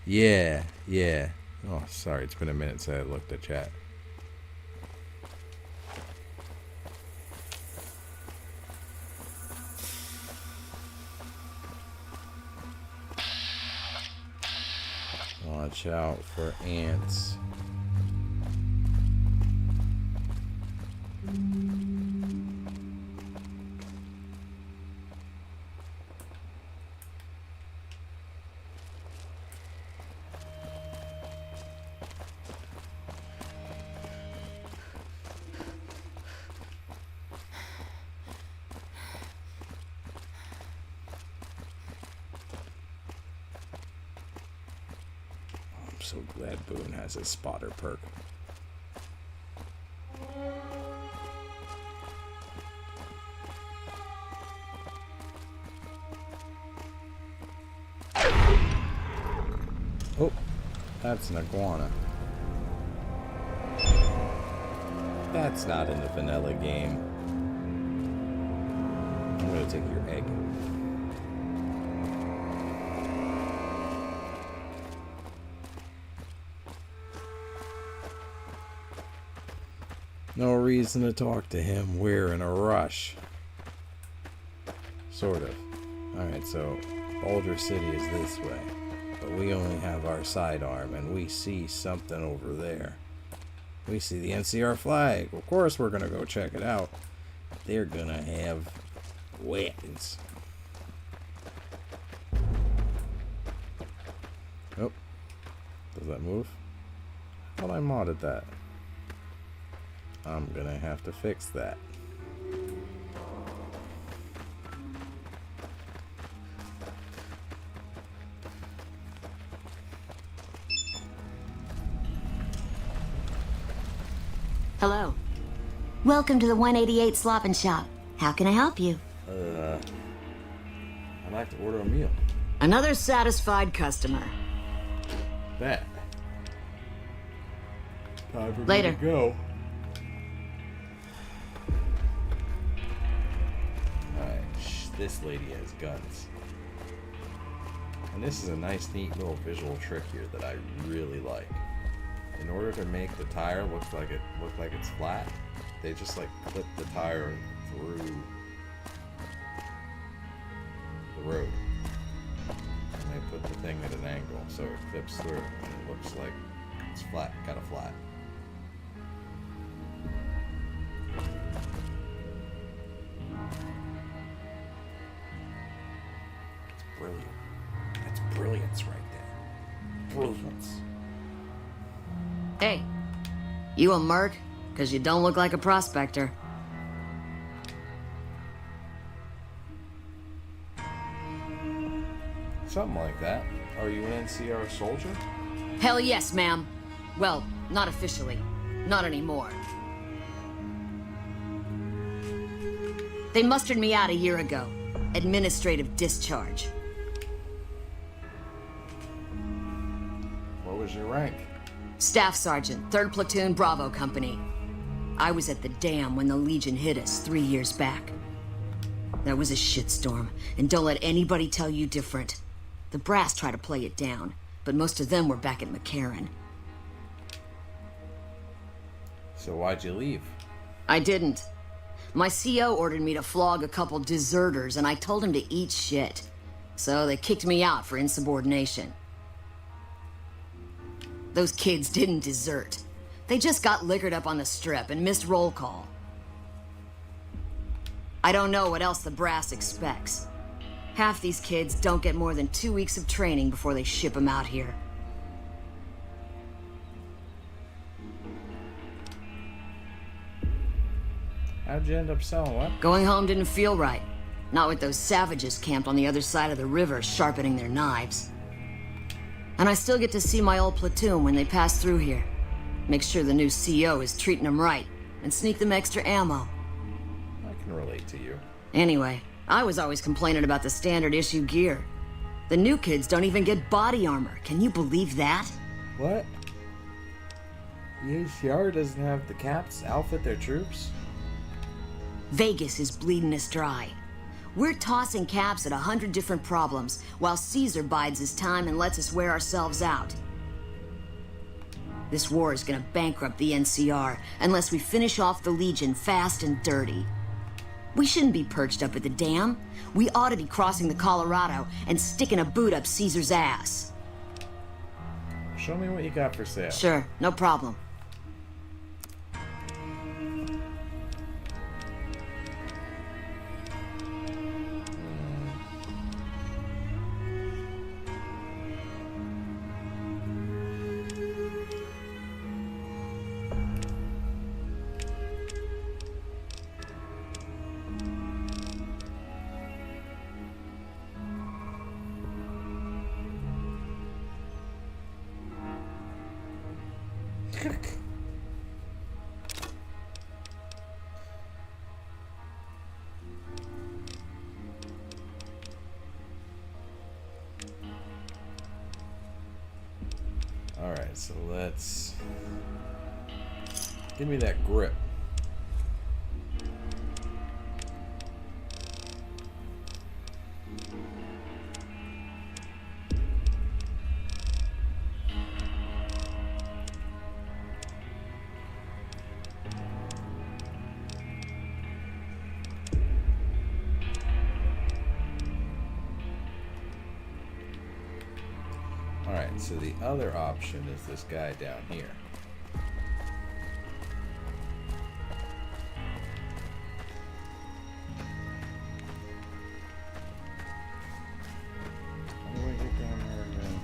Yeah, yeah. Oh, sorry, it's been a minute since I looked at chat. Watch out for ants. I'm so glad Boone has his spotter perk. Oh, that's an iguana. That's not in the vanilla game. I'm gonna take your egg. No reason to talk to him. We're in a rush. Sort of. Alright, so Boulder City is this way. But we only have our sidearm, and we see something over there. We see the NCR flag. Of course we're gonna go check it out. They're gonna have weapons. Oh. Does that move? I thought I modded that. I'm gonna have to fix that. Hello. Welcome to the 188 Slop and Shop. How can I help you? I'd like to order a meal. Another satisfied customer. Bet. Time for Later. me to go. Alright, this lady has guns. And this is a nice, neat little visual trick here that I really like. In order to make the tire look like it's flat, they just like clip the tire through the road. And they put the thing at an angle so it clips through and it looks like it's flat, kind of flat. It's brilliant. That's brilliance right there. Brilliance. Hey, you a merc? Because you don't look like a prospector. Something like that. Are you an NCR soldier? Hell yes, ma'am. Well, not officially. Not anymore. They mustered me out a year ago. Administrative discharge. What was your rank? Staff Sergeant, 3rd Platoon, Bravo Company. I was at the dam when the Legion hit us 3 years back. That was a shitstorm, and don't let anybody tell you different. The brass tried to play it down, but most of them were back at McCarran. So why'd you leave? I didn't. My CO ordered me to flog a couple deserters, and I told him to eat shit. So they kicked me out for insubordination. Those kids didn't desert. They just got liquored up on the strip and missed roll call. I don't know what else the brass expects. Half these kids don't get more than 2 weeks of training before they ship them out here. How'd you end up selling what? Going home didn't feel right. Not with those savages camped on the other side of the river sharpening their knives. And I still get to see my old platoon when they pass through here. Make sure the new CO is treating them right, and sneak them extra ammo. I can relate to you. Anyway, I was always complaining about the standard issue gear. The new kids don't even get body armor. Can you believe that? What? The ACR doesn't have the caps outfit their troops? Vegas is bleeding us dry. We're tossing caps at 100 different problems, while Caesar bides his time and lets us wear ourselves out. This war is gonna bankrupt the NCR unless we finish off the Legion fast and dirty. We shouldn't be perched up at the dam. We ought to be crossing the Colorado and sticking a boot up Caesar's ass. Show me what you got for sale. Sure, no problem. Alright, so let's... Give me that grip. Alright, so the other option is this guy down here. How do I get down there again?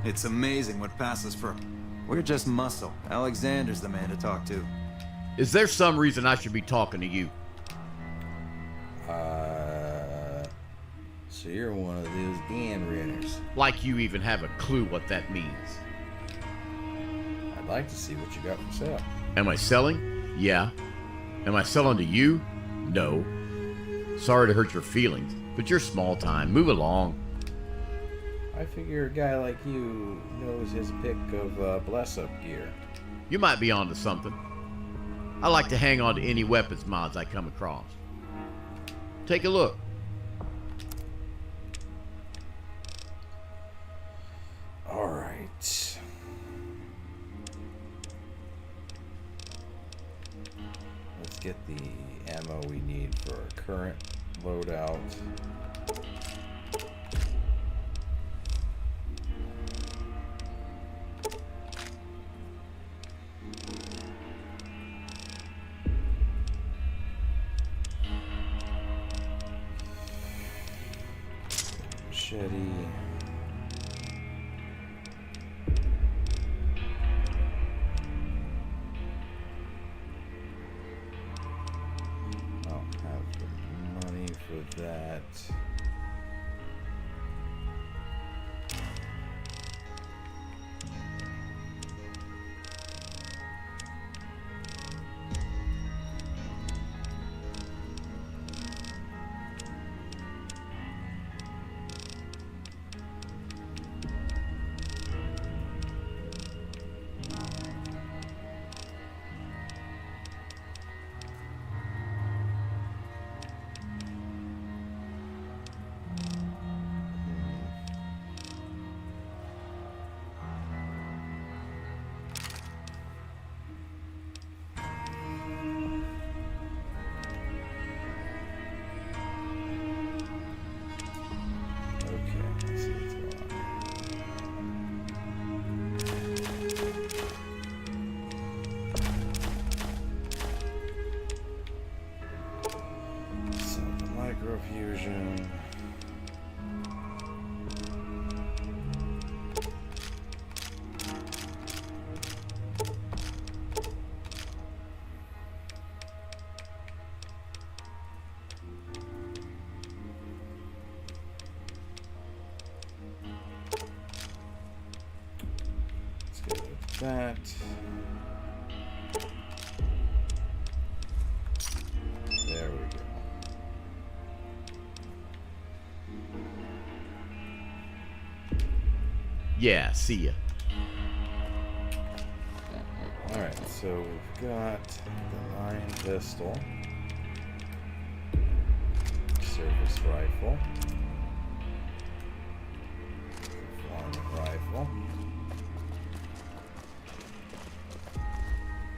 It's amazing what passes for... We're just muscle. Alexander's the man to talk to. Is there some reason I should be talking to you? So you're one of those game runners. Like you even have a clue what that means. I'd like to see what you got for sale. Am I selling? Yeah. Am I selling to you? No. Sorry to hurt your feelings, but you're small time. Move along. I figure a guy like you knows his pick of bless-up gear. You might be onto something. I like to hang on to any weapons mods I come across. Take a look. Alright. Let's get the ammo we need for our current loadout. Machete. I don't have that. Fusion. Let's go with that. There we go. Yeah, see ya. Alright, so we've got the 9 pistol, surface rifle, flying rifle.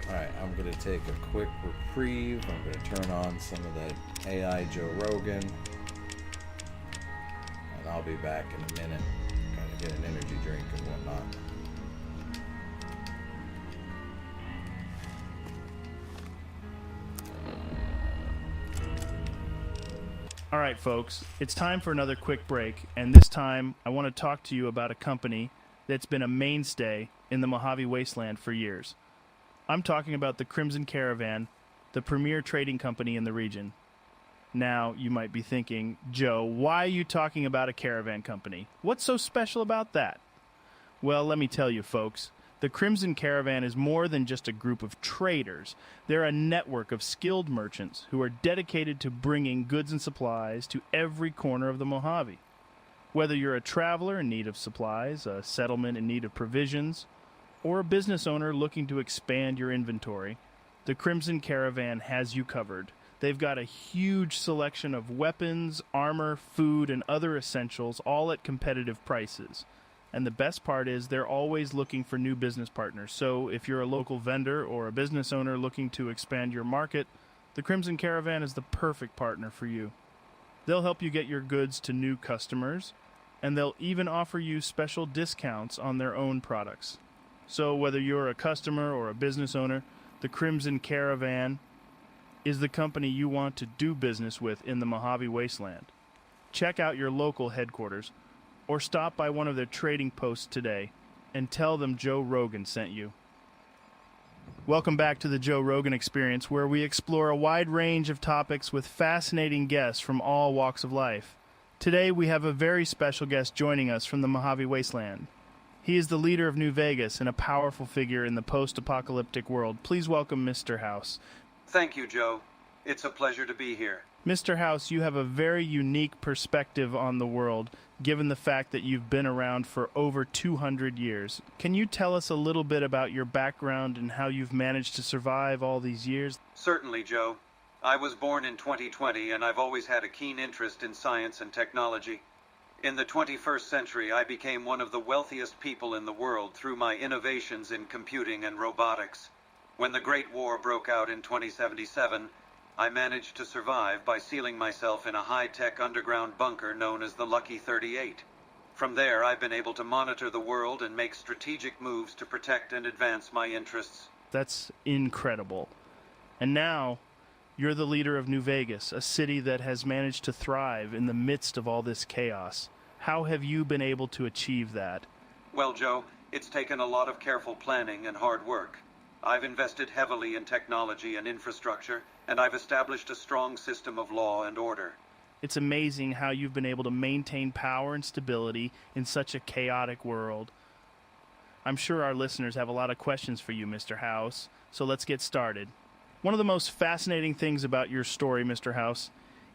Alright, I'm going to take a quick reprieve. I'm going to turn on some of that AI Joe Rogan, and I'll be back in a minute. Get an energy drink and whatnot. All right, folks, it's time for another quick break, and this time I want to talk to you about a company that's been a mainstay in the Mojave Wasteland for years. I'm talking about the Crimson Caravan, the premier trading company in the region. Now, you might be thinking, Joe, why are you talking about a caravan company? What's so special about that? Well, let me tell you, folks. The Crimson Caravan is more than just a group of traders. They're a network of skilled merchants who are dedicated to bringing goods and supplies to every corner of the Mojave. Whether you're a traveler in need of supplies, a settlement in need of provisions, or a business owner looking to expand your inventory, the Crimson Caravan has you covered. They've got a huge selection of weapons, armor, food, and other essentials, all at competitive prices. And the best part is they're always looking for new business partners. So if you're a local vendor or a business owner looking to expand your market, the Crimson Caravan is the perfect partner for you. They'll help you get your goods to new customers, and they'll even offer you special discounts on their own products. So whether you're a customer or a business owner, the Crimson Caravan is the company you want to do business with in the Mojave Wasteland. Check out your local headquarters, or stop by one of their trading posts today and tell them Joe Rogan sent you. Welcome back to the Joe Rogan Experience, where we explore a wide range of topics with fascinating guests from all walks of life. Today we have a very special guest joining us from the Mojave Wasteland. He is the leader of New Vegas and a powerful figure in the post-apocalyptic world. Please welcome Mr. House. Thank you, Joe. It's a pleasure to be here. Mr. House, you have a very unique perspective on the world, given the fact that you've been around for over 200 years. Can you tell us a little bit about your background and how you've managed to survive all these years? Certainly, Joe. I was born in 2020, and I've always had a keen interest in science and technology. In the 21st century, I became one of the wealthiest people in the world through my innovations in computing and robotics. When the Great War broke out in 2077, I managed to survive by sealing myself in a high-tech underground bunker known as the Lucky 38. From there, I've been able to monitor the world and make strategic moves to protect and advance my interests. That's incredible. And now, you're the leader of New Vegas, a city that has managed to thrive in the midst of all this chaos. How have you been able to achieve that? Well, Joe, it's taken a lot of careful planning and hard work. I've invested heavily in technology and infrastructure, and I've established a strong system of law and order. It's amazing how you've been able to maintain power and stability in such a chaotic world. I'm sure our listeners have a lot of questions for you, Mr. House, so let's get started. One of the most fascinating things about your story, Mr. House,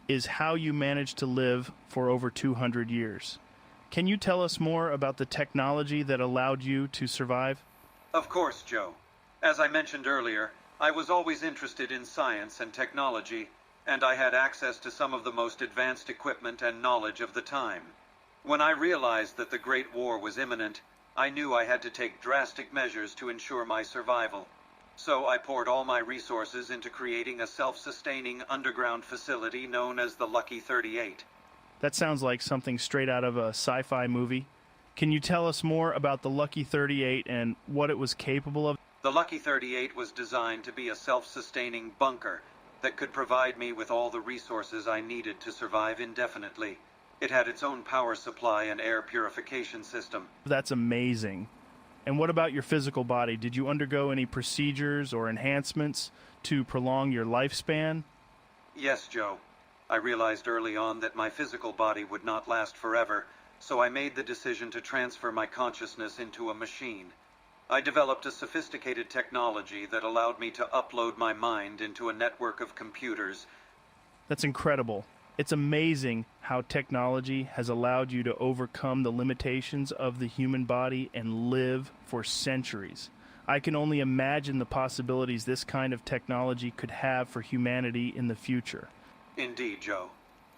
is how you managed to live for over 200 years. Can you tell us more about the technology that allowed you to survive? Of course, Joe. As I mentioned earlier, I was always interested in science and technology, and I had access to some of the most advanced equipment and knowledge of the time. When I realized that the Great War was imminent, I knew I had to take drastic measures to ensure my survival. So I poured all my resources into creating a self-sustaining underground facility known as the Lucky 38. That sounds like something straight out of a sci-fi movie. Can you tell us more about the Lucky 38 and what it was capable of? The Lucky 38 was designed to be a self-sustaining bunker that could provide me with all the resources I needed to survive indefinitely. It had its own power supply and air purification system. That's amazing. And what about your physical body? Did you undergo any procedures or enhancements to prolong your lifespan? Yes, Joe. I realized early on that my physical body would not last forever, so I made the decision to transfer my consciousness into a machine. I developed a sophisticated technology that allowed me to upload my mind into a network of computers. That's incredible. It's amazing how technology has allowed you to overcome the limitations of the human body and live for centuries. I can only imagine the possibilities this kind of technology could have for humanity in the future. Indeed, Joe.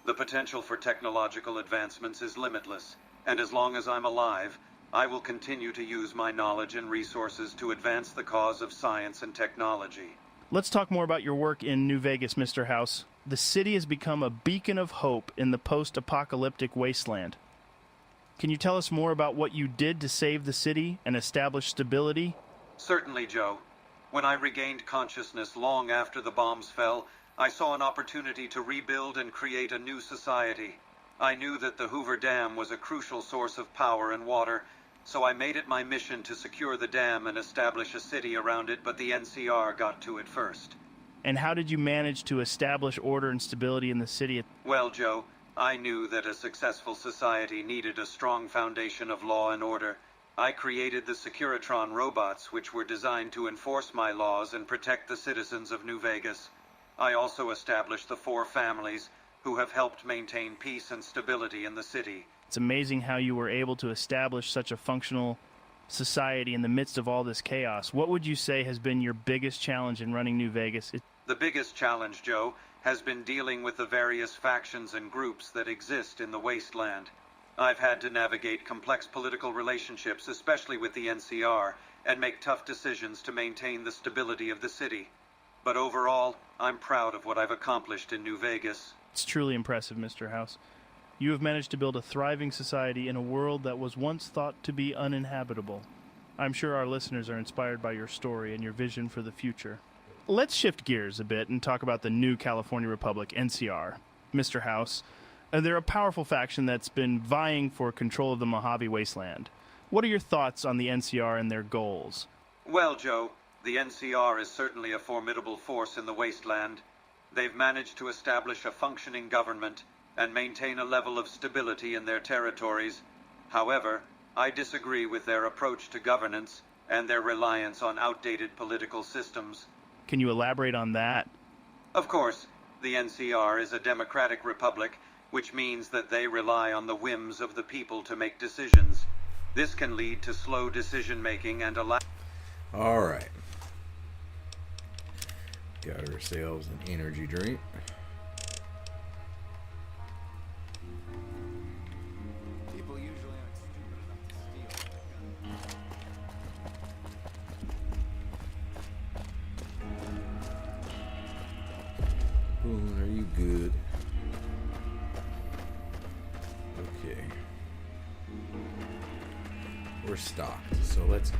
The potential for technological advancements is limitless, and as long as I'm alive, I will continue to use my knowledge and resources to advance the cause of science and technology. Let's talk more about your work in New Vegas, Mr. House. The city has become a beacon of hope in the post-apocalyptic wasteland. Can you tell us more about what you did to save the city and establish stability? Certainly, Joe. When I regained consciousness long after the bombs fell, I saw an opportunity to rebuild and create a new society. I knew that the Hoover Dam was a crucial source of power and water, so I made it my mission to secure the dam and establish a city around it, but the NCR got to it first. And how did you manage to establish order and stability in the city? Well, Joe, I knew that a successful society needed a strong foundation of law and order. I created the Securitron robots, which were designed to enforce my laws and protect the citizens of New Vegas. I also established the 4 families who have helped maintain peace and stability in the city. It's amazing how you were able to establish such a functional society in the midst of all this chaos. What would you say has been your biggest challenge in running New Vegas? The biggest challenge, Joe, has been dealing with the various factions and groups that exist in the wasteland. I've had to navigate complex political relationships, especially with the NCR, and make tough decisions to maintain the stability of the city. But overall, I'm proud of what I've accomplished in New Vegas. It's truly impressive, Mr. House. You have managed to build a thriving society in a world that was once thought to be uninhabitable. I'm sure our listeners are inspired by your story and your vision for the future. Let's shift gears a bit and talk about the new California Republic, NCR. Mr. House, they're a powerful faction that's been vying for control of the Mojave Wasteland. What are your thoughts on the NCR and their goals? Well, Joe, the NCR is certainly a formidable force in the wasteland. They've managed to establish a functioning government and maintain a level of stability in their territories. However, I disagree with their approach to governance and their reliance on outdated political systems. Can you elaborate on that? Of course, the NCR is a democratic republic, which means that they rely on the whims of the people to make decisions. This can lead to slow decision-making and a lack... All right. Got ourselves an energy drink. Boone, are you good? Okay. We're stocked, so let's go.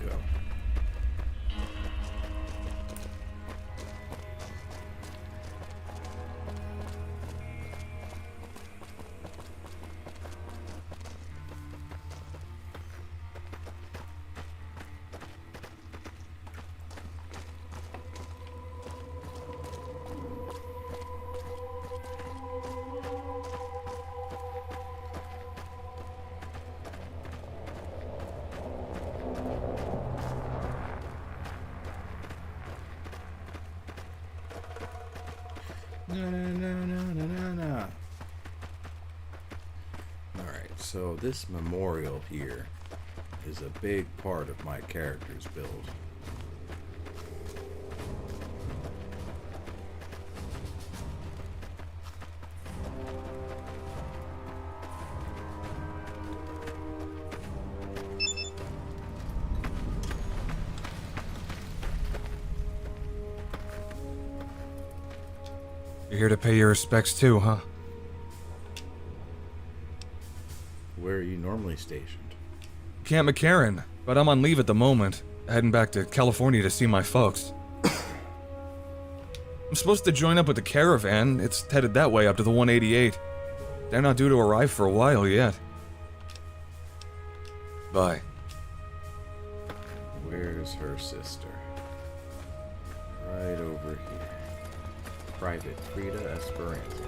No. Alright, so this memorial here is a big part of my character's build. You're here to pay your respects too, huh? Where are you normally stationed? Camp McCarran, but I'm on leave at the moment, heading back to California to see my folks. I'm supposed to join up with the caravan. It's headed that way up to the 188. They're not due to arrive for a while yet. Bye. Where's her sister? Right over here. Private Karla Esperanza.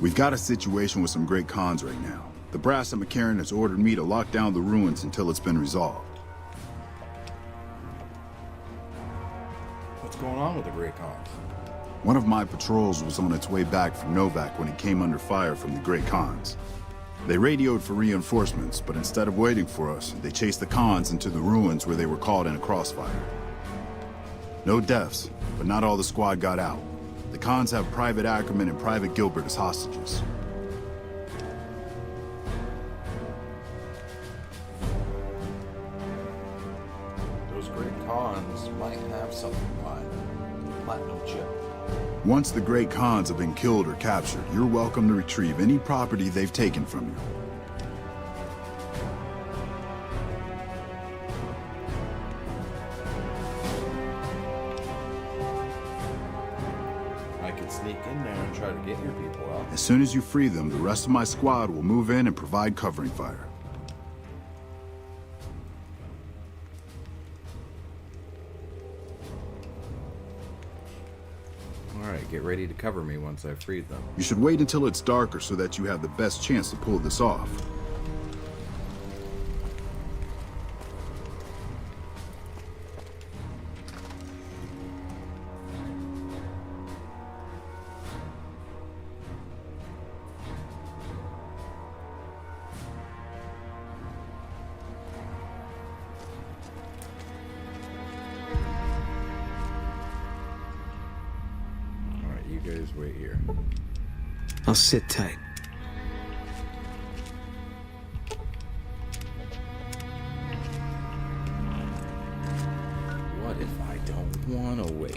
We've got a situation with some great cons right now. The brass at McCarran has ordered me to lock down the ruins until it's been resolved. What's going on with the Great Khans? One of my patrols was on its way back from Novak when it came under fire from the Great Khans. They radioed for reinforcements, but instead of waiting for us, they chased the Khans into the ruins where they were caught in a crossfire. No deaths, but not all the squad got out. The Khans have Private Ackerman and Private Gilbert as hostages. Those Great Khans might have something behind them. Platinum chip. Once the Great Khans have been killed or captured, you're welcome to retrieve any property they've taken from you. Sneak in there and try to get your people out. As soon as you free them, the rest of my squad will move in and provide covering fire. Alright, get ready to cover me once I've freed them. You should wait until it's darker so that you have the best chance to pull this off. Guys, wait here. I'll sit tight. What if I don't want to wait?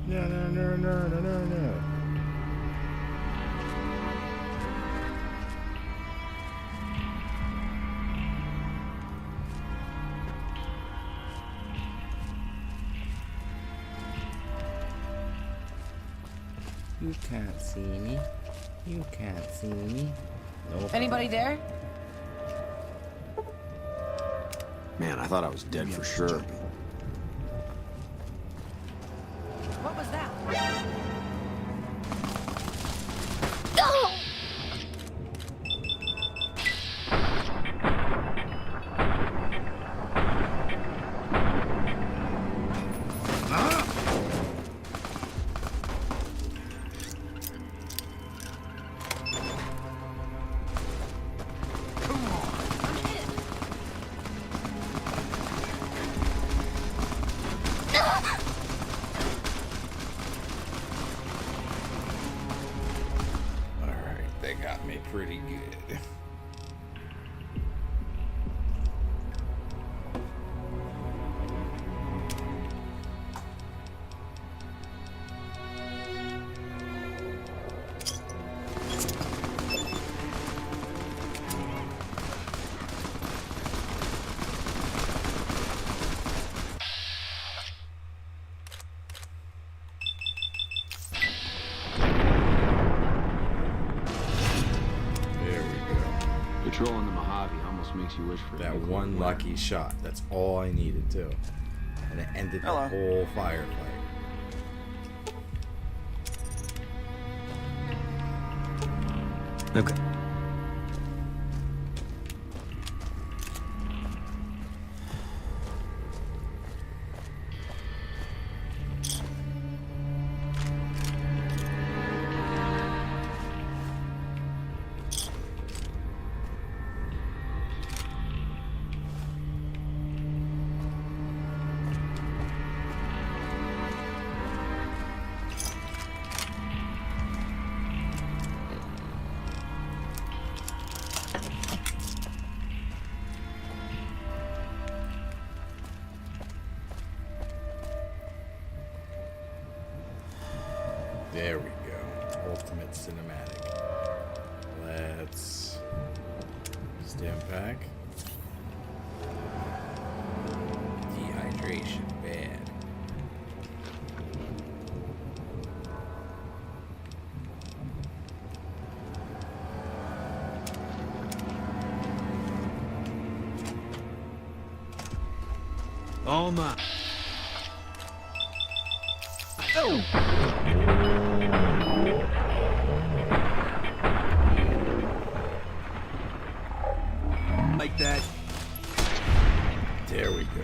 No. You can't see me. You can't see me. No. Anybody there? Man, I thought I was dead for sure. What was that? Patrolling the Mojave almost makes you wish for that one lucky shot. That's all I needed too, and it ended the whole firefight. Okay. There we go. Ultimate cinematic. Let's stim pack. Dehydration bad. Oh my. Oh. Like that. There we go.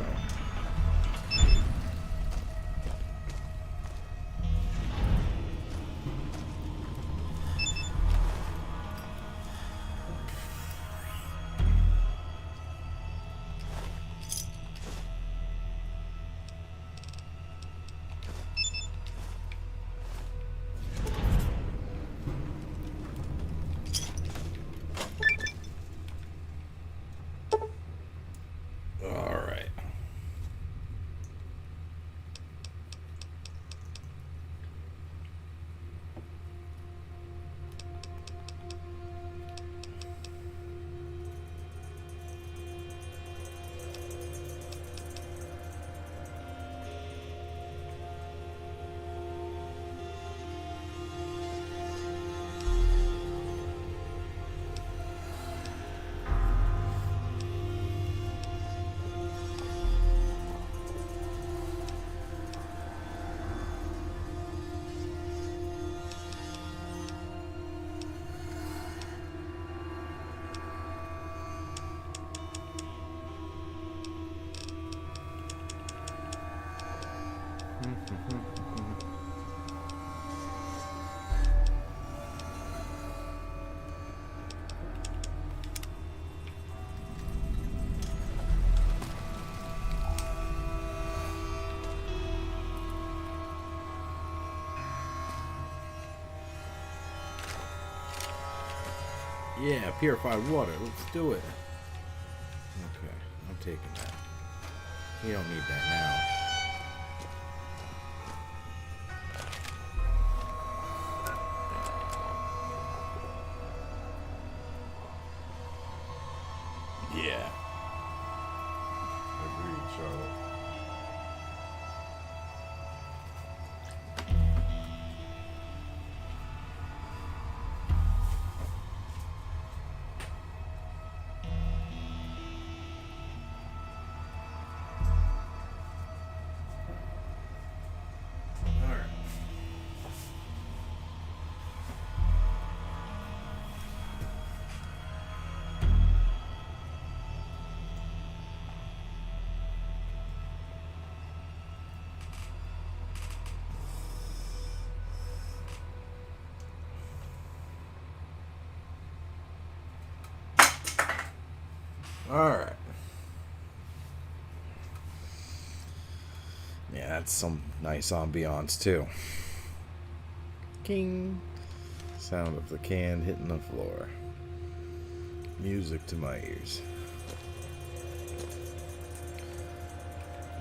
Yeah, purified water. Let's do it. Okay, I'm taking that. You don't need that now. Yeah. Agreed, Charlotte. Alright. Yeah, that's some nice ambiance too. King. Sound of the can hitting the floor. Music to my ears.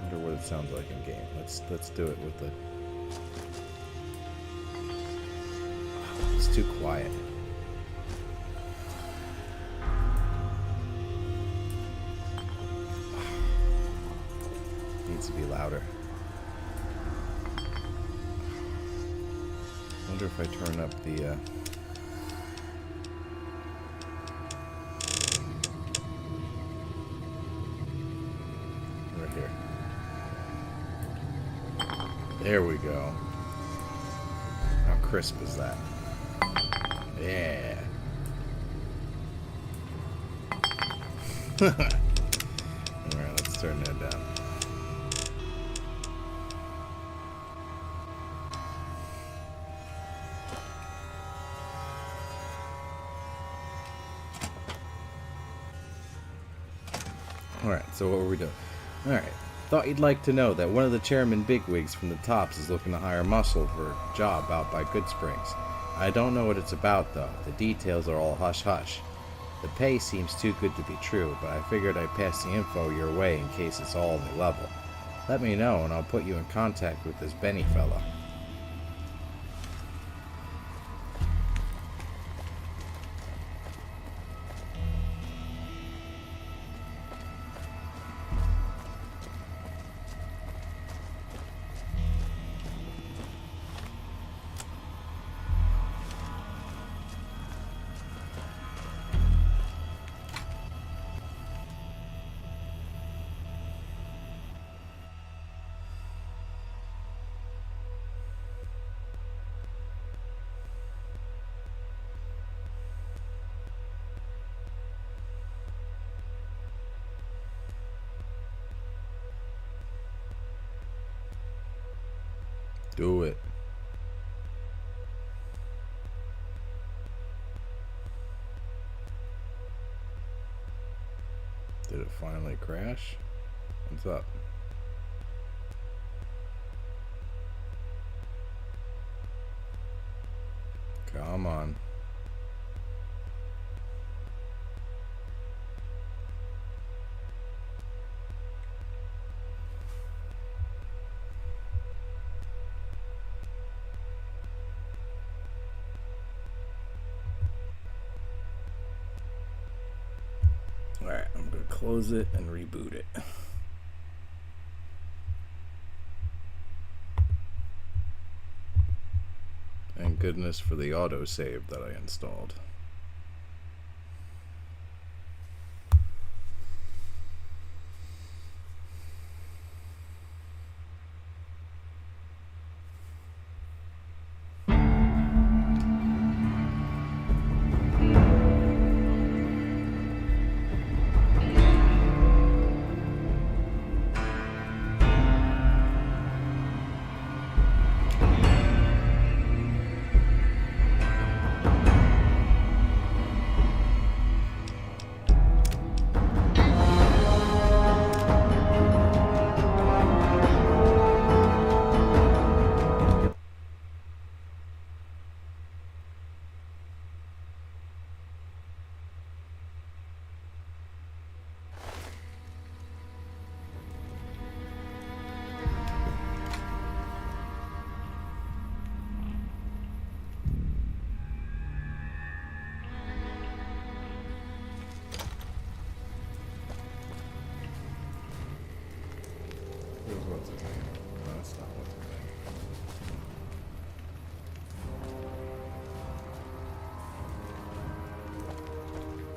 Wonder what it sounds like in game. Let's do it with the. It's too quiet. Needs to be louder. Wonder if I turn up the. Right here. There we go. How crisp is that? Yeah. Alright, let's turn that down. Alright, so what were we doing? Alright. Thought you'd like to know that one of the chairman bigwigs from the tops is looking to hire muscle for a job out by Goodsprings. I don't know what it's about, though. The details are all hush-hush. The pay seems too good to be true, but I figured I'd pass the info your way in case it's all on the level. Let me know, and I'll put you in contact with this Benny fella. Do it. Did it finally crash? What's up? Come on. Alright, I'm going to close it and reboot it. Thank goodness for the autosave that I installed.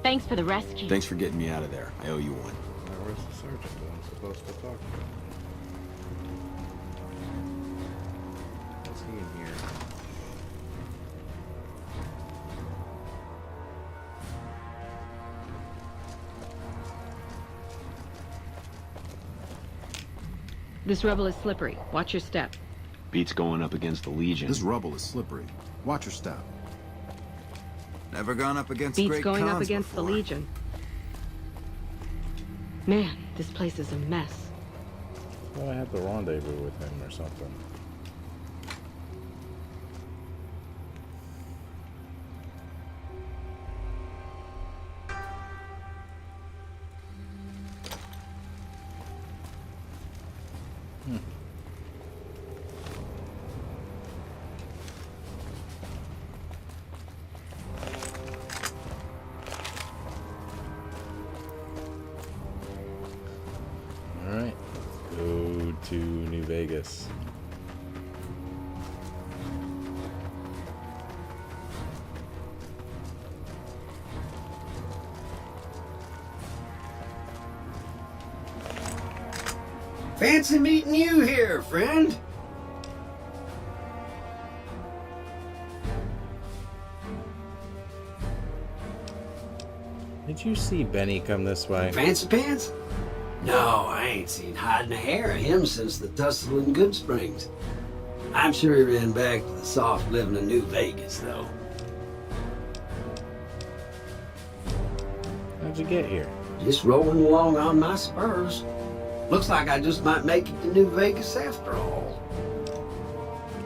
Thanks for the rescue. Thanks for getting me out of there. I owe you one. Where's the sergeant that I'm supposed to talk to? What's he in here? This rubble is slippery. Watch your step. Beats going up against the Legion. This rubble is slippery. Watch your step. Never gone up against Beats great going up cons against before. the Legion. Man, this place is a mess. Well, I had the rendezvous with him or something. New Vegas. Fancy meeting you here, friend. Did you see Benny come this way? Fancy pants? No, I ain't seen hiding a hair of him since the tussle in Good Springs. I'm sure he ran back to the soft living of New Vegas, though. How'd you get here? Just rolling along on my spurs. Looks like I just might make it to New Vegas after all.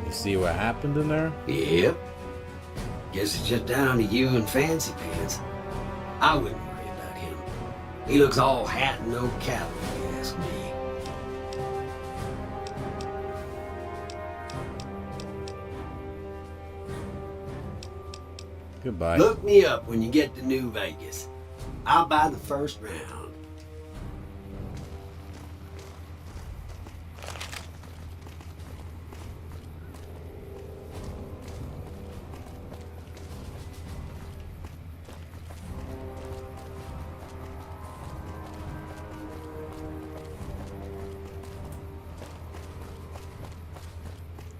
You see what happened in there? Yep. Guess it's just down to you and Fancy Pants. I wouldn't worry about him. He looks all hat and no cattle, if you ask me. Goodbye. Look me up when you get to New Vegas. I'll buy the first round.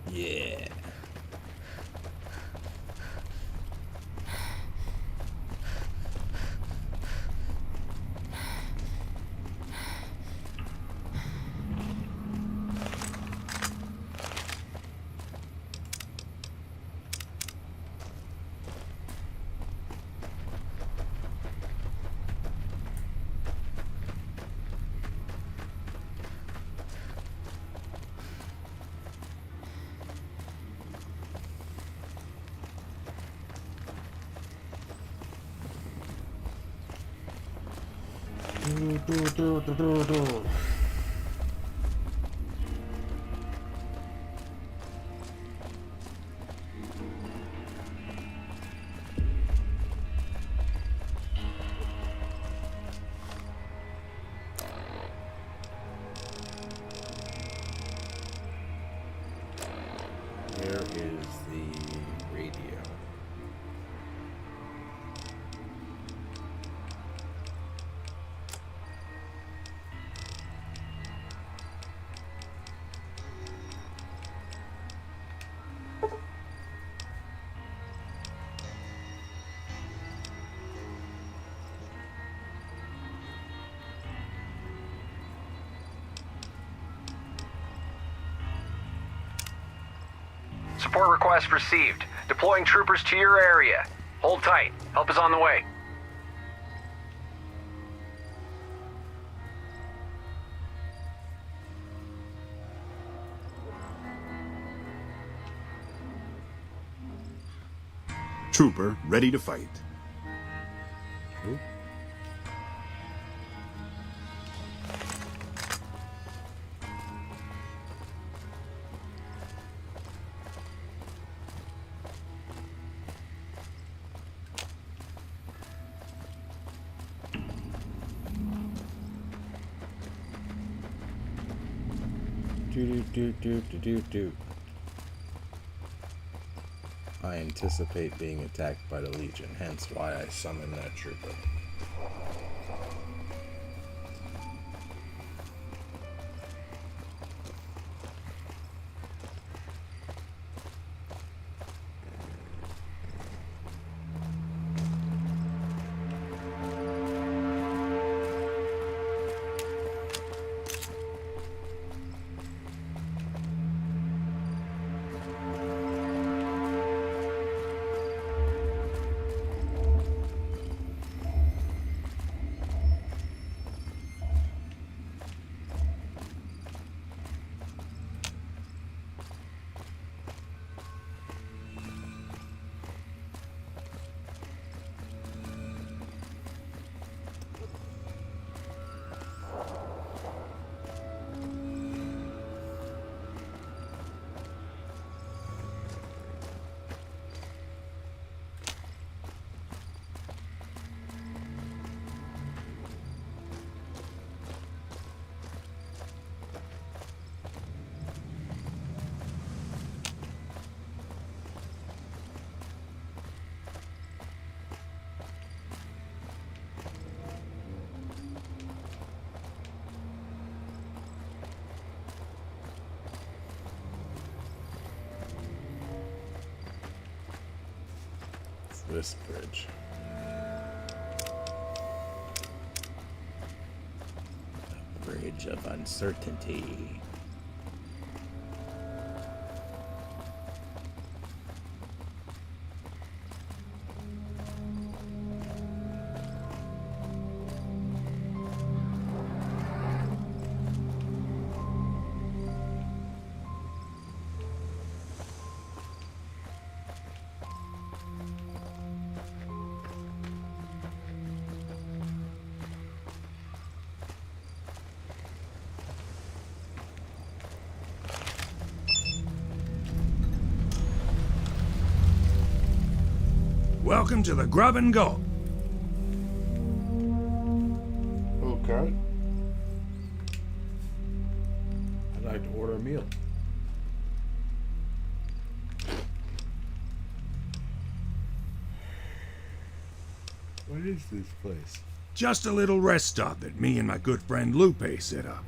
Yeah. Where is the radio? Support request received. Deploying troopers to your area. Hold tight. Help is on the way. Trooper, ready to fight. Ooh. Do. I anticipate being attacked by the Legion, hence why I summoned that trooper. This bridge. The bridge of uncertainty. Welcome to the Grub and Gulp. Okay. I'd like to order a meal. What is this place? Just a little rest stop that me and my good friend Lupe set up.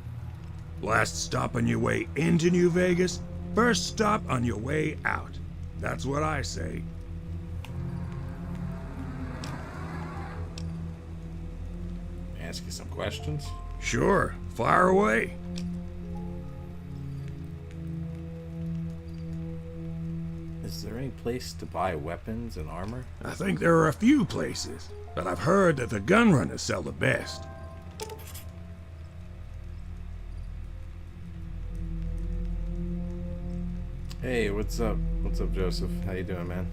Last stop on your way into New Vegas, first stop on your way out. That's what I say. Ask you some questions? Sure, fire away. Is there any place to buy weapons and armor? I think there are a few places, but I've heard that the gun runners sell the best. Hey, what's up? What's up, Joseph? How you doing, man?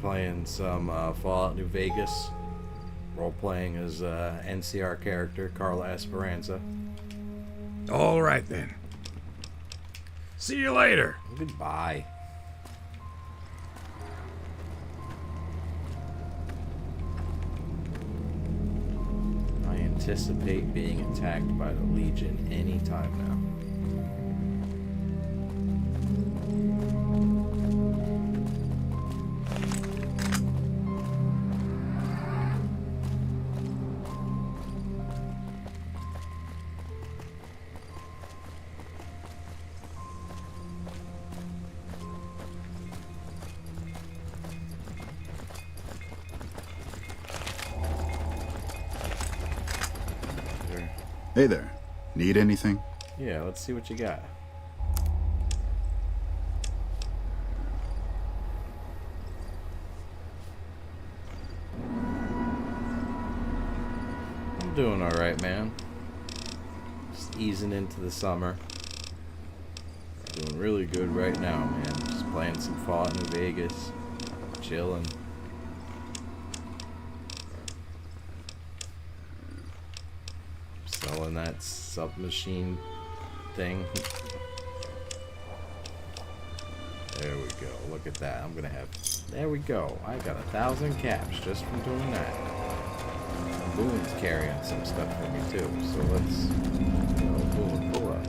Playing some Fallout New Vegas, role-playing as NCR character Karla Esperanza. All right then. See you later. Goodbye. I anticipate being attacked by the Legion any time now. Hey there. Need anything? Yeah, let's see what you got. I'm doing alright, man. Just easing into the summer. Doing really good right now, man. Just playing some Fallout New Vegas. Chilling. Selling that submachine thing. There we go. Look at that. I'm gonna have. There we go. I got 1,000 caps just from doing that. Boone's carrying some stuff for me too. So let's. Boone, pull up.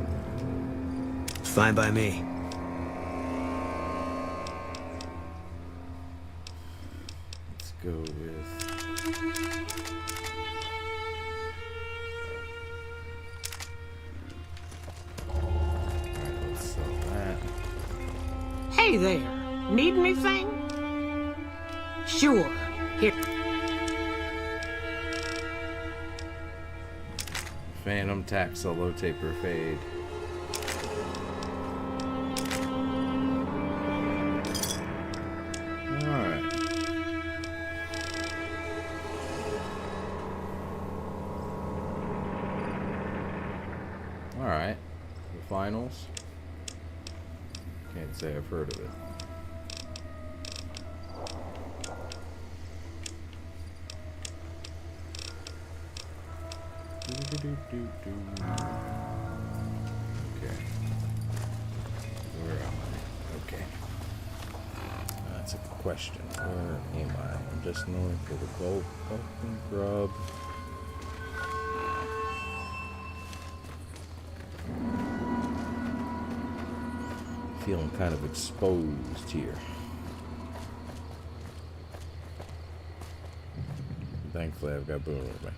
Fine by me. Let's go with. Hey there. Need anything? Sure. Here. Phantom tack solo taper fade. Alright. Alright. The finals. Can't say I've heard of it. Okay. Where am I? Okay. That's a question. Where am I? I'm just north of the Gulp fucking Grub. Feeling kind of exposed here. Thankfully, I've got Boone with me.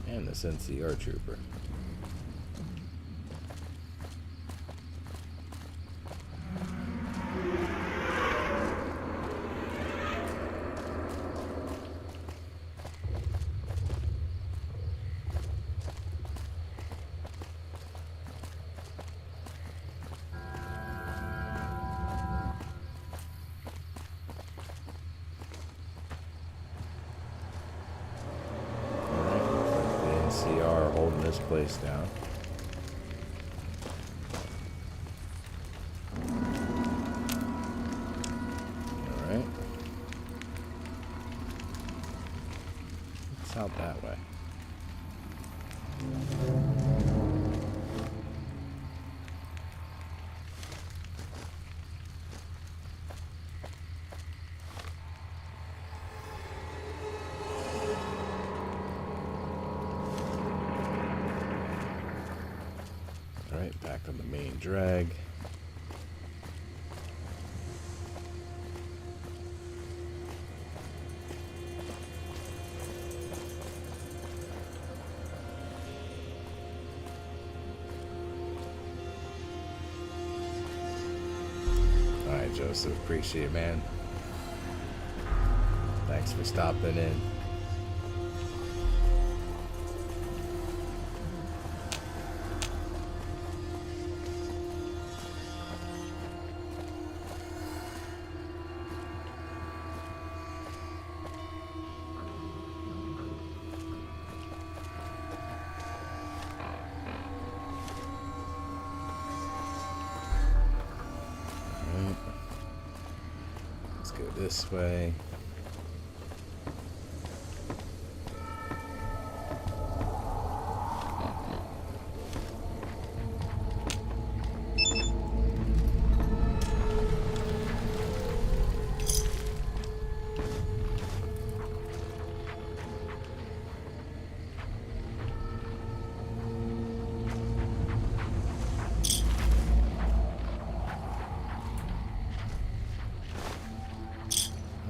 And this NCR trooper. this place down. Alright. It's out that way. Alright, back on the main drag. Alright, Joseph, appreciate it, man. Thanks for stopping in. This way.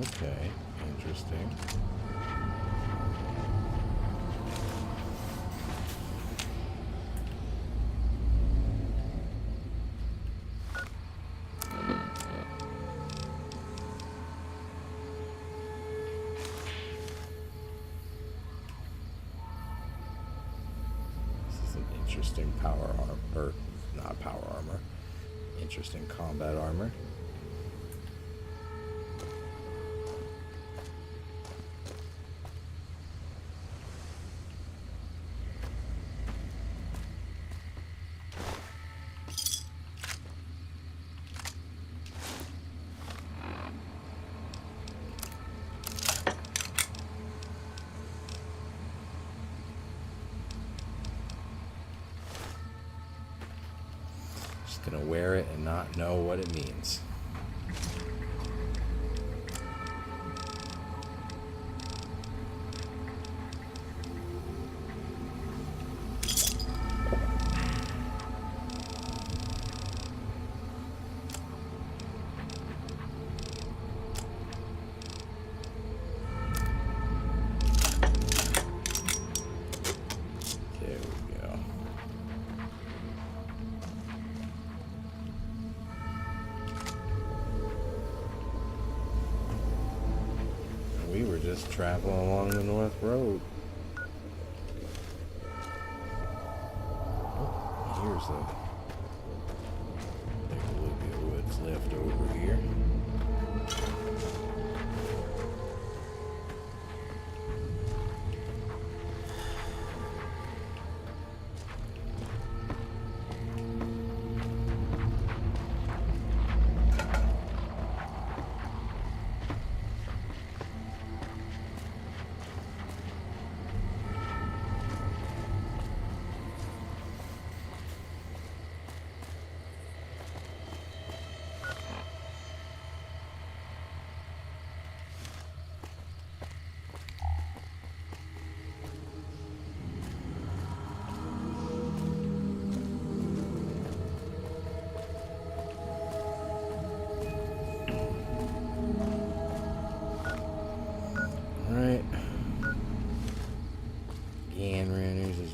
Okay, interesting. This is an interesting power armor, or not power armor, interesting combat armor. Gonna wear it and not know what it means. Just traveling along the North Road. Oh, here's a little bit of woods left over here.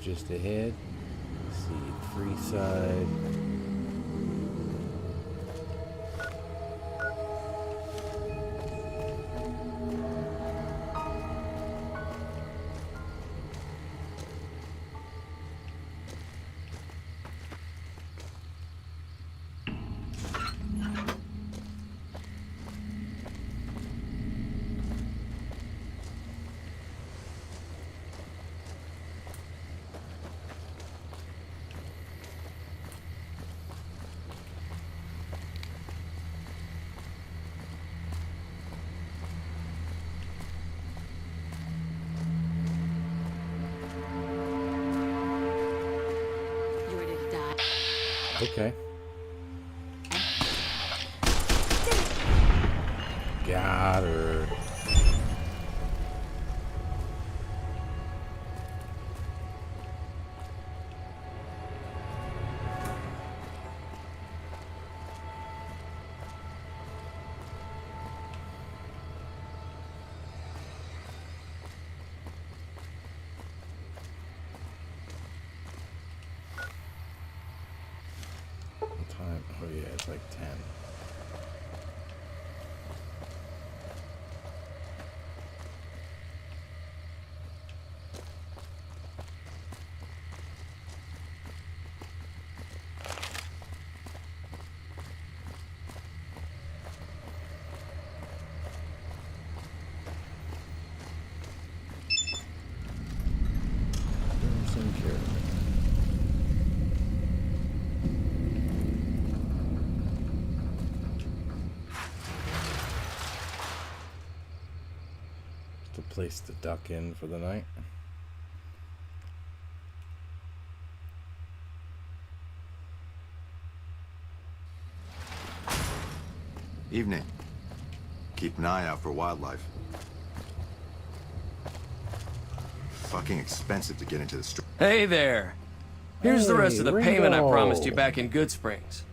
Just ahead. Let's see, free side. Okay. Got her. What time? Oh yeah, it's like 10. It's a place to duck in for the night. Evening. Keep an eye out for wildlife. Fucking expensive to get into the store. Hey there. Here's the rest of the payment I promised you back in Good Springs.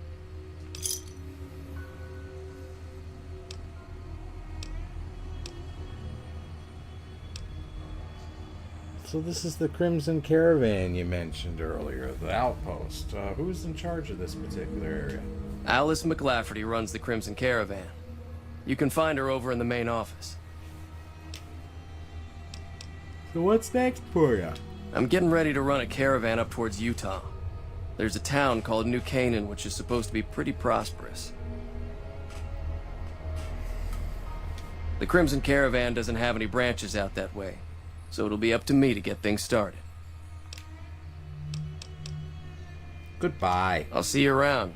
So this is the Crimson Caravan you mentioned earlier, the Outpost. Who's in charge of this particular area? Alice McLafferty runs the Crimson Caravan. You can find her over in the main office. So what's next for ya? I'm getting ready to run a caravan up towards Utah. There's a town called New Canaan which is supposed to be pretty prosperous. The Crimson Caravan doesn't have any branches out that way, so it'll be up to me to get things started. Goodbye. I'll see you around.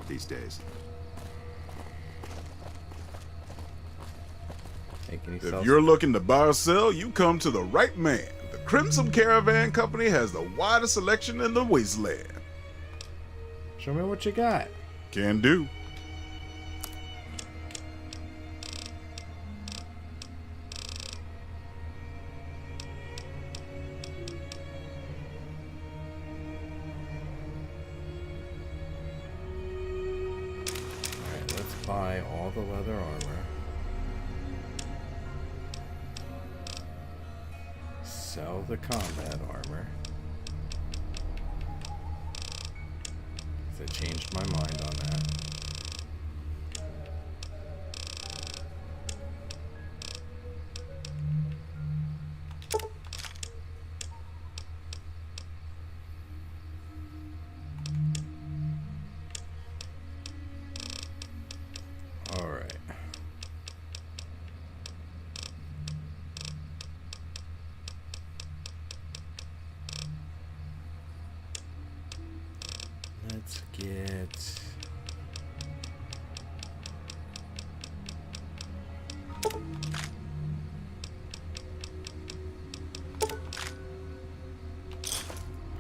These days. If you're looking to buy or sell, you come to the right man. The Crimson Caravan Company has the widest selection in the wasteland. Show me what you got. Can do. Buy all the leather armor. Sell the combat armor. I changed my mind on that. Let's get...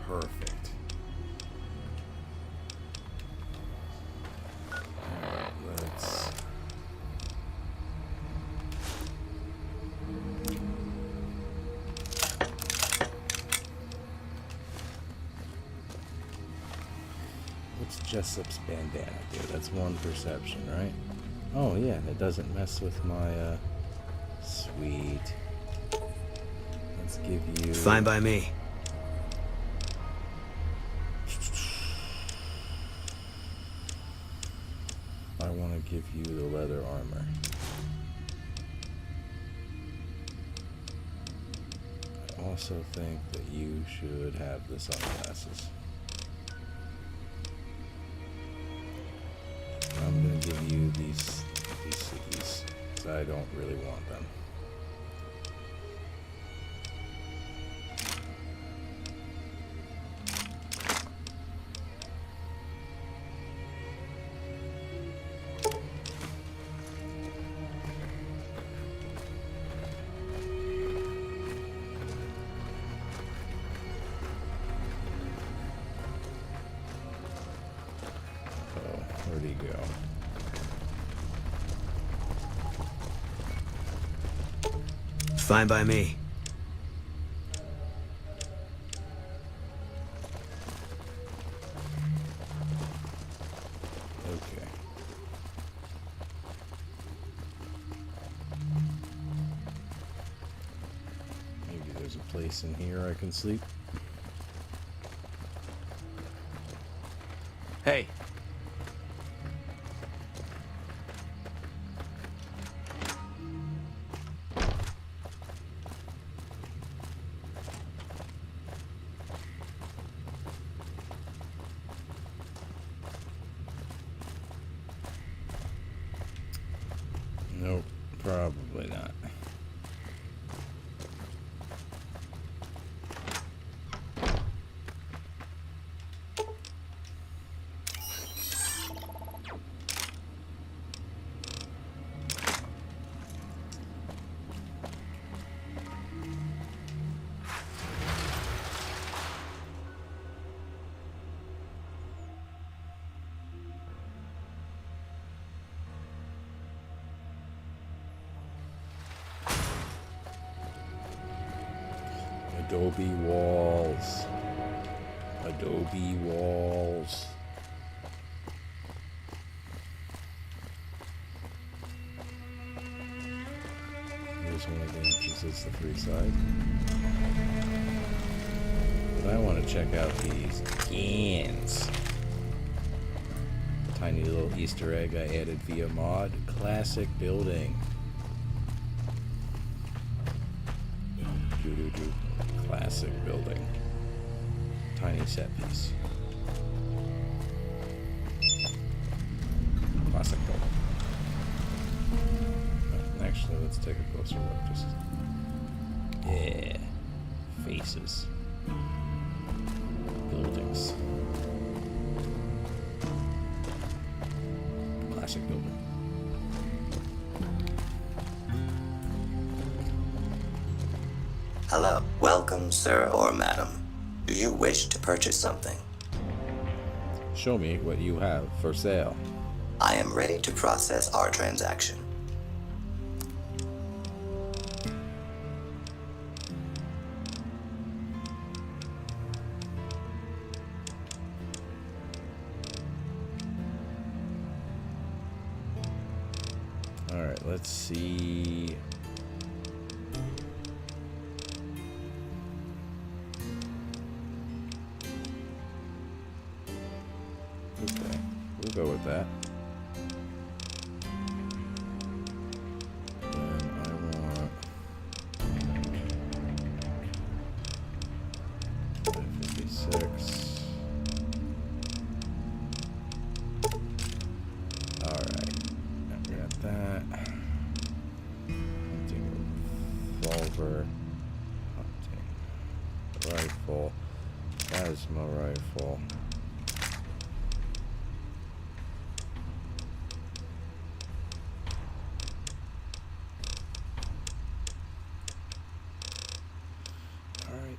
Perfect. Alright, let's... What's Jessup's bandana do? That's one perception, right? Oh yeah, it doesn't mess with my, sweet. Let's give you... Fine by me. I want to give you the leather armor. I also think that you should have the sunglasses. I'm gonna give you these cookies, because I don't really want them. he go? Fine by me. Okay. Maybe there's a place in here I can sleep. Hey. Nope, probably not. Adobe walls. Adobe walls. Here's one of the entrances to Freeside. But I want to check out these cans. Tiny little Easter egg I added via mod. Classic building. Doo-doo-doo. Classic building. Tiny set piece. Classic building. Actually, let's take a closer look. Just yeah, faces, buildings. Classic building. Hello. Welcome, sir or madam. Do you wish to purchase something? Show me what you have for sale. I am ready to process our transaction. Alright, let's see. Okay, we'll go with that. Then I want 56. Alright, I got that. Hunting revolver. Hunting rifle. Plasma rifle.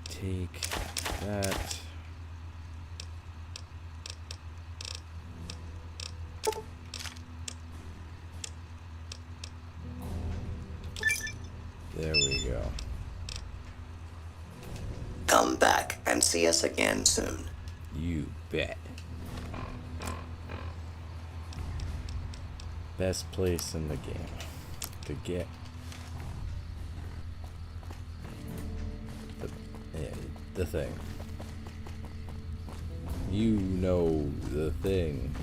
Take that. There we go. Come back and see us again soon. You bet. Best place in the game to get the thing. You know the thing.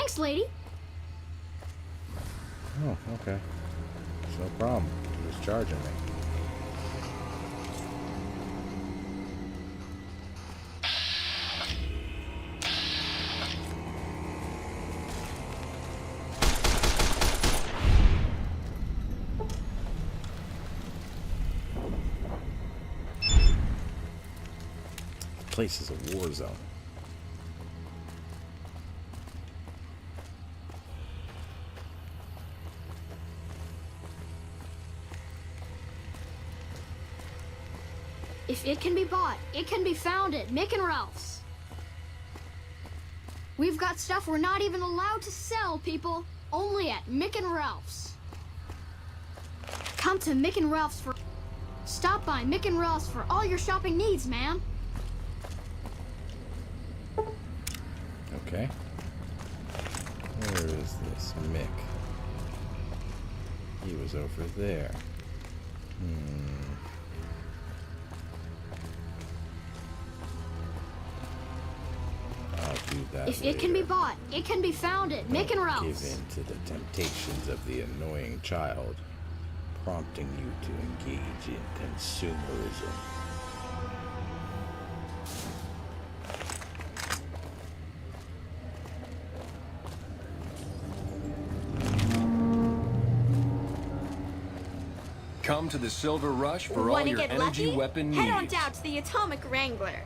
Thanks, lady. Oh, okay. No problem. He was charging me. The place is a war zone. If it can be bought, it can be found at Mick and Ralph's. We've got stuff we're not even allowed to sell, people. Only at Mick and Ralph's. Come to Mick and Ralph's for... Stop by Mick and Ralph's for all your shopping needs, man. Okay. Where is this Mick? He was over there. I'll do that If later. it can be bought, it can be found at Mick and Ralph's. Give in to the temptations of the annoying child, prompting you to engage in consumerism. Come to the Silver Rush for all Wanna your get energy lucky? weapon Head needs. on down to the Atomic Wrangler.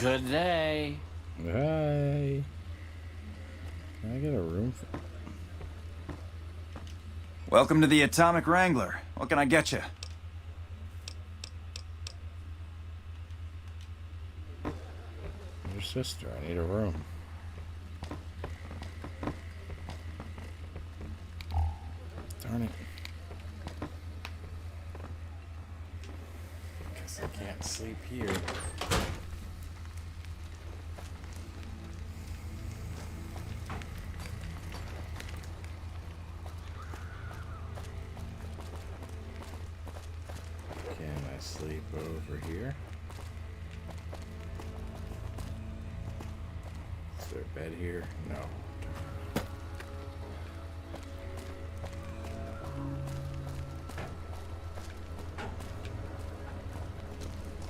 Good day. Hi. Can I get a room for... Welcome to the Atomic Wrangler. What can I get you? Your sister, I need a room. Darn it. Guess I can't sleep here. Can I sleep over here? Is there a bed here? No.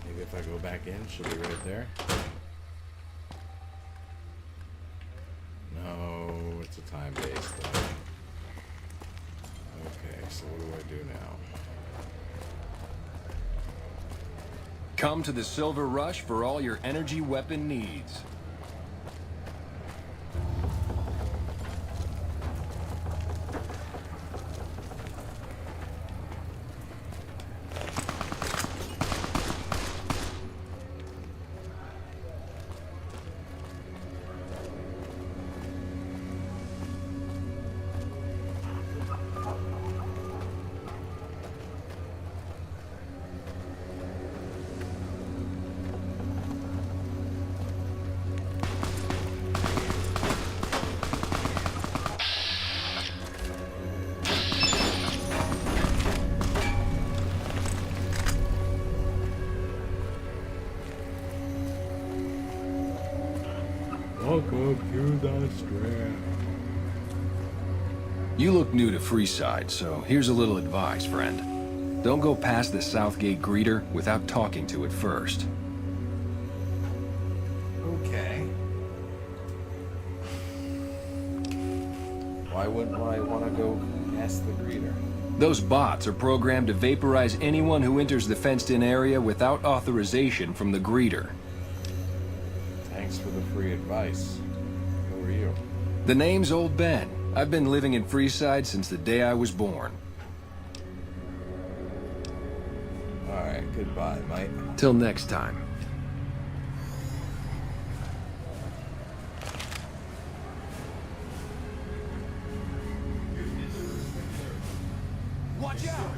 Maybe if I go back in, she'll be right there. No, it's a time-based thing. Okay, so what do I do now? Come to the Silver Rush for all your energy weapon needs. Welcome to the Strand. You look new to Freeside, so here's a little advice, friend. Don't go past the Southgate greeter without talking to it first. Okay. Why wouldn't I want to go ask the greeter? Those bots are programmed to vaporize anyone who enters the fenced-in area without authorization from the greeter. Thanks for the free advice. Who are you? The name's Old Ben. I've been living in Freeside since the day I was born. Alright, goodbye, mate. Till next time. Watch out!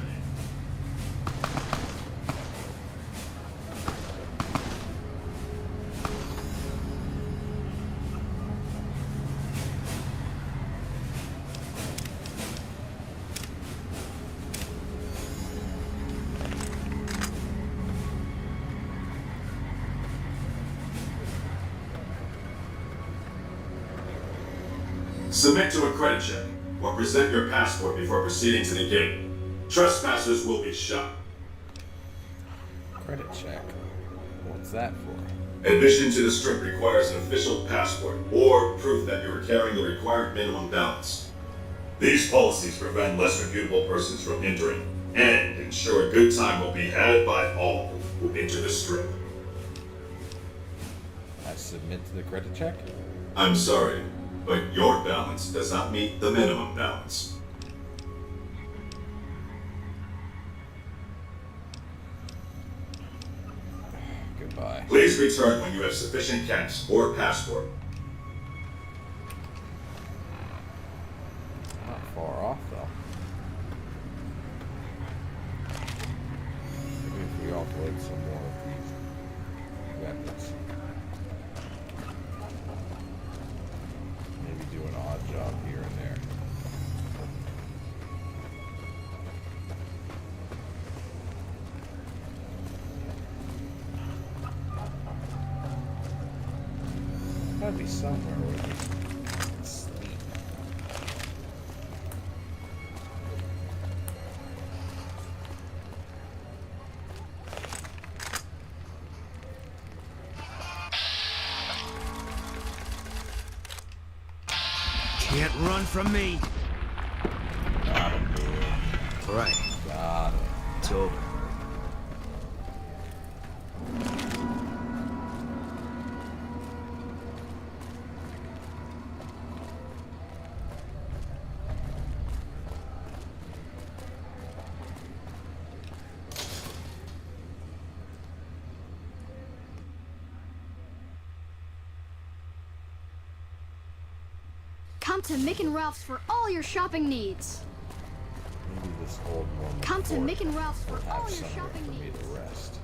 Submit to a credit check, or present your passport before proceeding to the gate. Trespassers will be shot. Credit check? What's that for? Admission to the strip requires an official passport, or proof that you are carrying the required minimum balance. These policies prevent less reputable persons from entering, and ensure a good time will be had by all who enter the strip. I submit to the credit check? I'm sorry, but your balance does not meet the minimum balance. Goodbye. Please return when you have sufficient cash or passport. Not far off, though. Maybe if we offload some more of these weapons. Maybe do an odd job here and there. Gotta be somewhere where we can sleep. Can't run from me. Got him, dude. All right. Got him. It's over. Come to Mick and Ralph's for all your shopping needs. Maybe this old Mormon Come to fort Mick and Ralph's for will all have your somewhere shopping for me needs. to rest.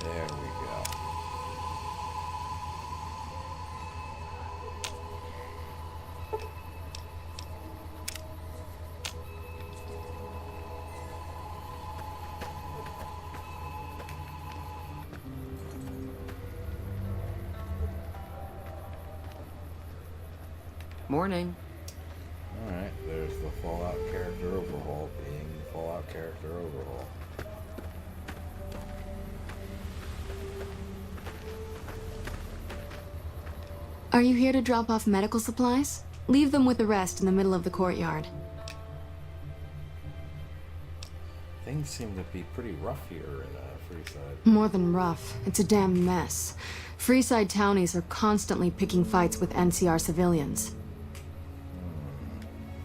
There we go. Morning. Alright, there's the Fallout character overhaul being the Fallout character overhaul. Are you here to drop off medical supplies? Leave them with the rest in the middle of the courtyard. Things seem to be pretty rough here in Freeside. More than rough, it's a damn mess. Freeside townies are constantly picking fights with NCR civilians.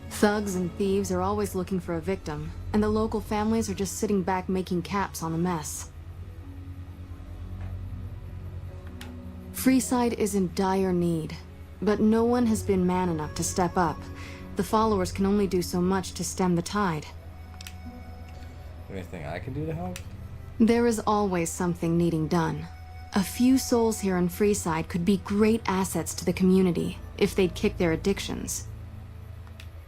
Thugs and thieves are always looking for a victim, and the local families are just sitting back making caps on the mess. Freeside is in dire need, but no one has been man enough to step up. The followers can only do so much to stem the tide. Anything I can do to help? There is always something needing done. A few souls here in Freeside could be great assets to the community if they'd kick their addictions.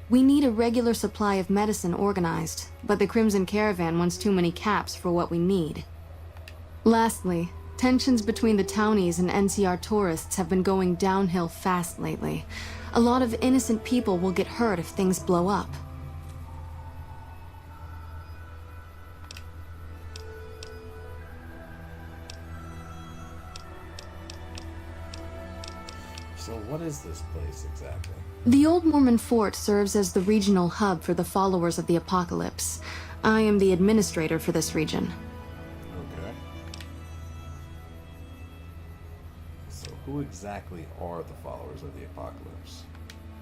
We need a regular supply of medicine organized, but the Crimson Caravan wants too many caps for what we need. Lastly, tensions between the townies and NCR tourists have been going downhill fast lately. A lot of innocent people will get hurt if things blow up. So what is this place exactly? The Old Mormon Fort serves as the regional hub for the followers of the Apocalypse. I am the administrator for this region. Okay. So who exactly are the followers of the Apocalypse?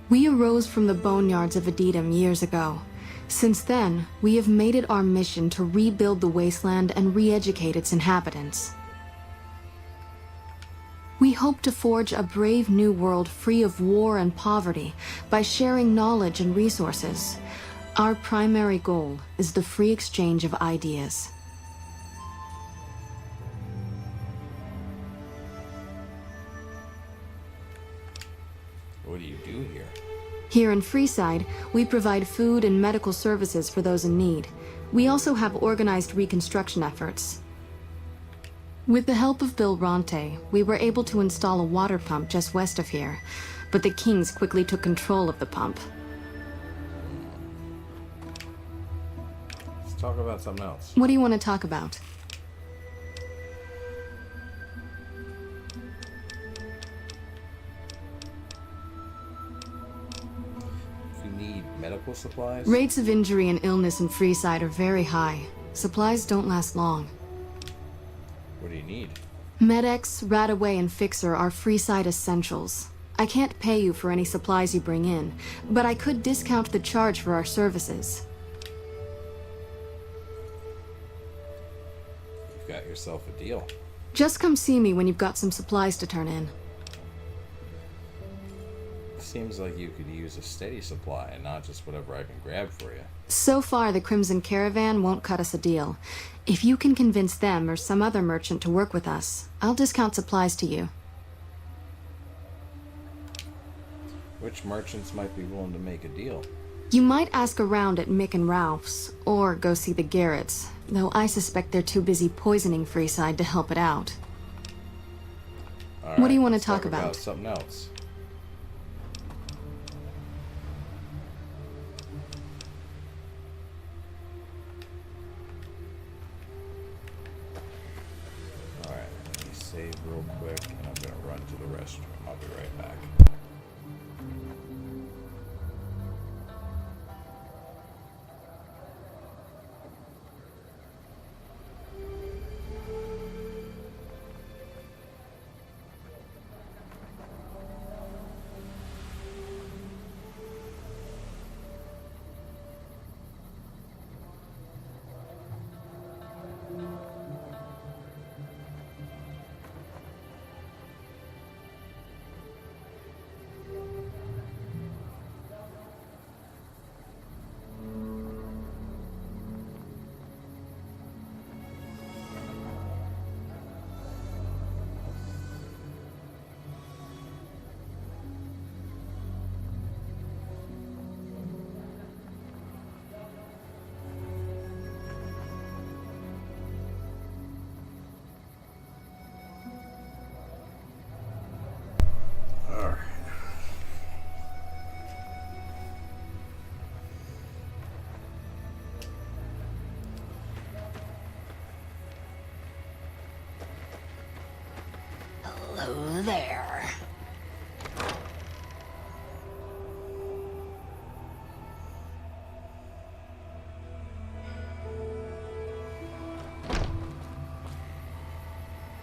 We arose from the boneyards of Edidum years ago. Since then, we have made it our mission to rebuild the wasteland and re-educate its inhabitants. We hope to forge a brave new world free of war and poverty by sharing knowledge and resources. Our primary goal is the free exchange of ideas. What do you do here? Here in Freeside, we provide food and medical services for those in need. We also have organized reconstruction efforts. With the help of Bill Ronte, we were able to install a water pump just west of here, but the Kings quickly took control of the pump. Let's talk about something else. What do you want to talk about? If you need medical supplies? Rates of injury and illness in Freeside are very high. Supplies don't last long. What do you need? Med-X, Radaway, and Fixer are Freeside essentials. I can't pay you for any supplies you bring in, but I could discount the charge for our services. You've got yourself a deal. Just come see me when you've got some supplies to turn in. Seems like you could use a steady supply and not just whatever I can grab for you. So far, the Crimson Caravan won't cut us a deal. If you can convince them or some other merchant to work with us, I'll discount supplies to you. Which merchants might be willing to make a deal? You might ask around at Mick and Ralph's, or go see the Garretts, though I suspect they're too busy poisoning Freeside to help it out. What do you want to talk about? Something else. Alright, let me save real quick, and I'm gonna run to the restroom. I'll be right back. Hello there.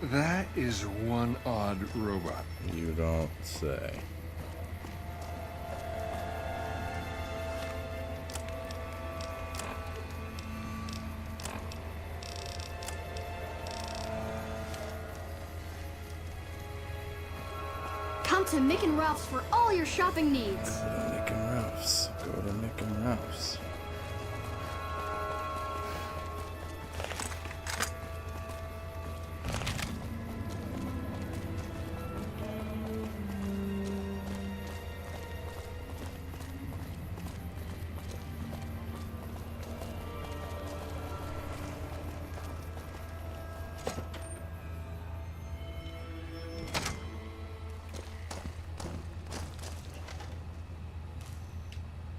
That is one odd robot. You don't say. Come to Mick and Ralph's for all your shopping needs. Go to Nick and Ralph's. Go to Nick and Ralph's.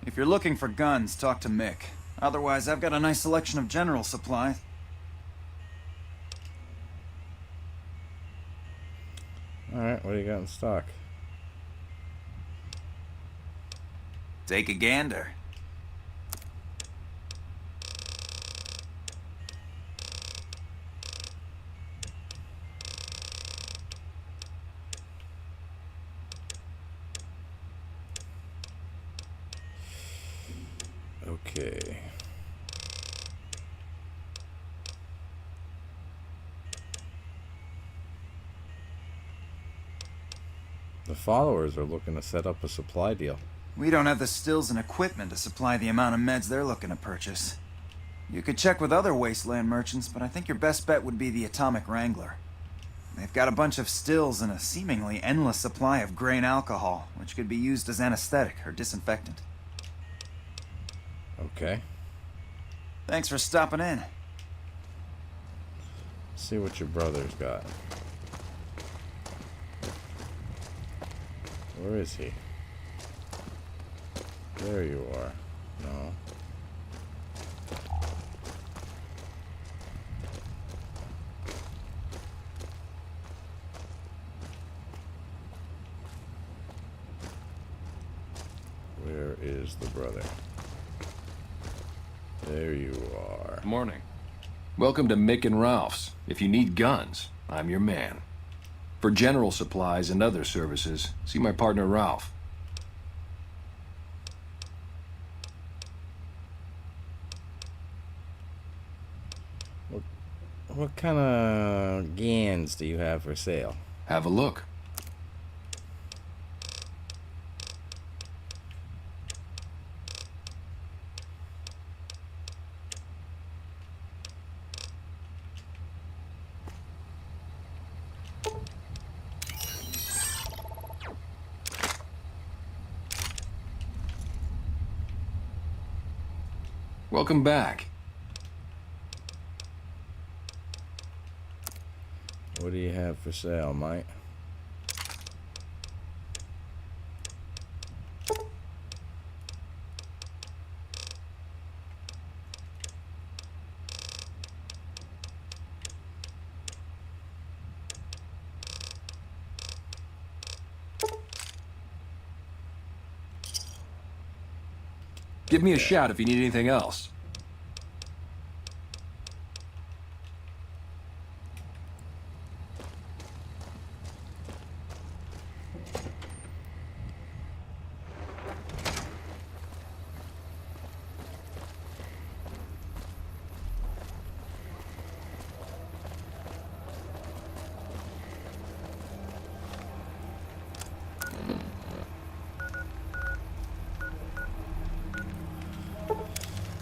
If you're looking for guns, talk to Mick. Otherwise, I've got a nice selection of general supplies. Alright, what do you got in stock? Take a gander. Okay. The followers are looking to set up a supply deal. We don't have the stills and equipment to supply the amount of meds they're looking to purchase. You could check with other wasteland merchants, but I think your best bet would be the Atomic Wrangler. They've got a bunch of stills and a seemingly endless supply of grain alcohol, which could be used as anesthetic or disinfectant. Okay. Thanks for stopping in. See what your brother's got. Where is he? There you are. No. Where is the brother? There you are. Morning. Welcome to Mick and Ralph's. If you need guns, I'm your man. For general supplies and other services, see my partner Ralph. What kind of guns do you have for sale? Have a look. Welcome back. What do you have for sale, Mike? Give me a shout if you need anything else.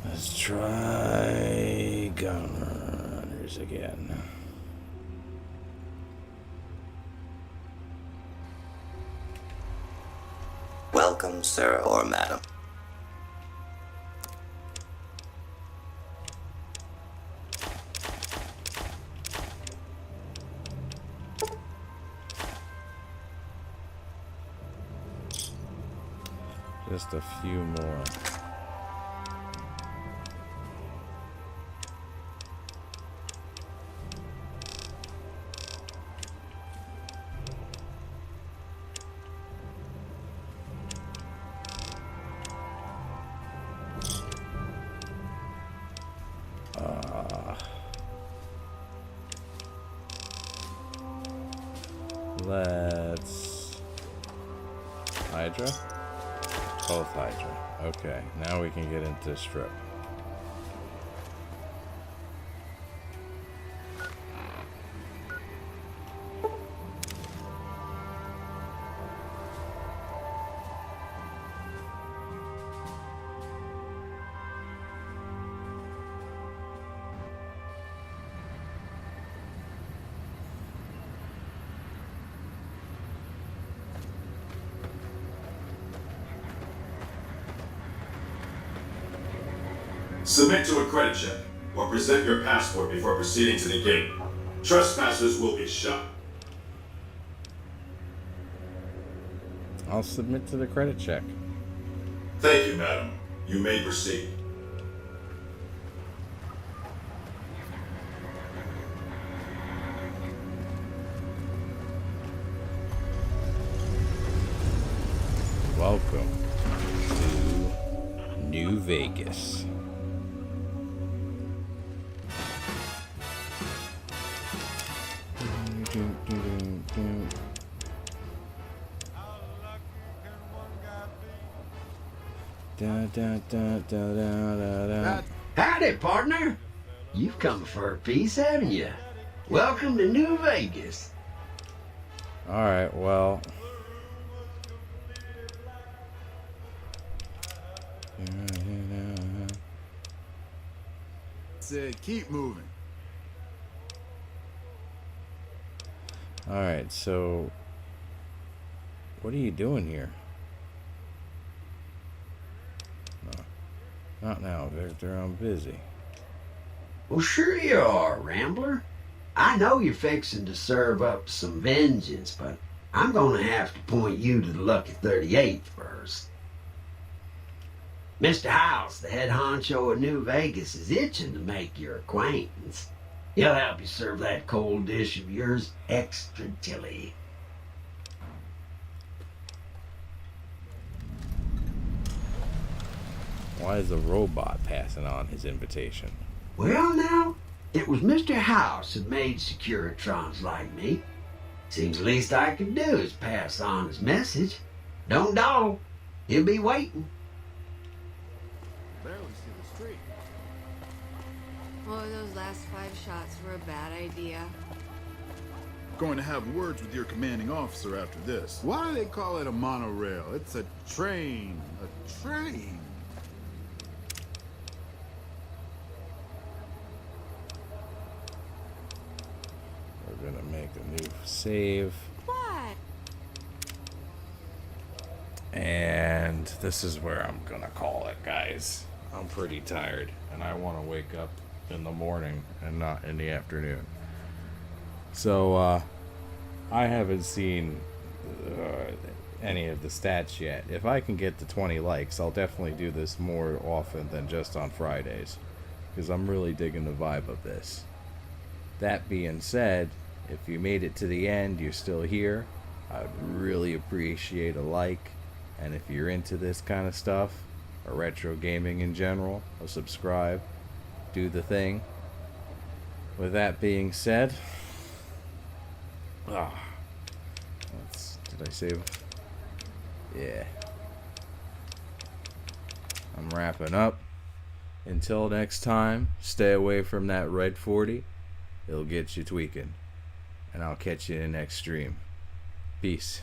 Let's try gun runners again. Welcome, sir or madam. Just a few more. Let's Hydra? Both Hydra. Okay, now we can get into strip. Submit to a credit check, or present your passport before proceeding to the gate. Trespassers will be shot. I'll submit to the credit check. Thank you, madam. You may proceed. Welcome to New Vegas. Howdy, partner. You've come for a piece, haven't you? Welcome to New Vegas. Alright, well, That's it. Keep moving. Alright, so... what are you doing here? No. Not now, Victor. I'm busy. Well, sure you are, Rambler. I know you're fixing to serve up some vengeance, but I'm gonna have to point you to the Lucky 38 first. Mr. House, the head honcho of New Vegas, is itching to make your acquaintance. He'll help you serve that cold dish of yours extra chilly. Why is the robot passing on his invitation? Well, now, it was Mr. House who made Securitrons like me. Seems the least I could do is pass on his message. Don't dawdle. He'll be waiting. Barely see the street. Oh, those last 5 shots were a bad idea. Going to have words with your commanding officer after this. Why do they call it a monorail? It's a train. A train. We're gonna make a new save. What? And this is where I'm gonna call it, guys. I'm pretty tired, and I want to wake up in the morning and not in the afternoon. So, I haven't seen any of the stats yet. If I can get to 20 likes, I'll definitely do this more often than just on Fridays, because I'm really digging the vibe of this. That being said, if you made it to the end, you're still here, I'd really appreciate a like. And if you're into this kind of stuff, or retro gaming in general, a subscribe, do the thing. With that being said, did I save? Yeah. I'm wrapping up. Until next time, stay away from that red 40. It'll get you tweaking. And I'll catch you in the next stream. Peace.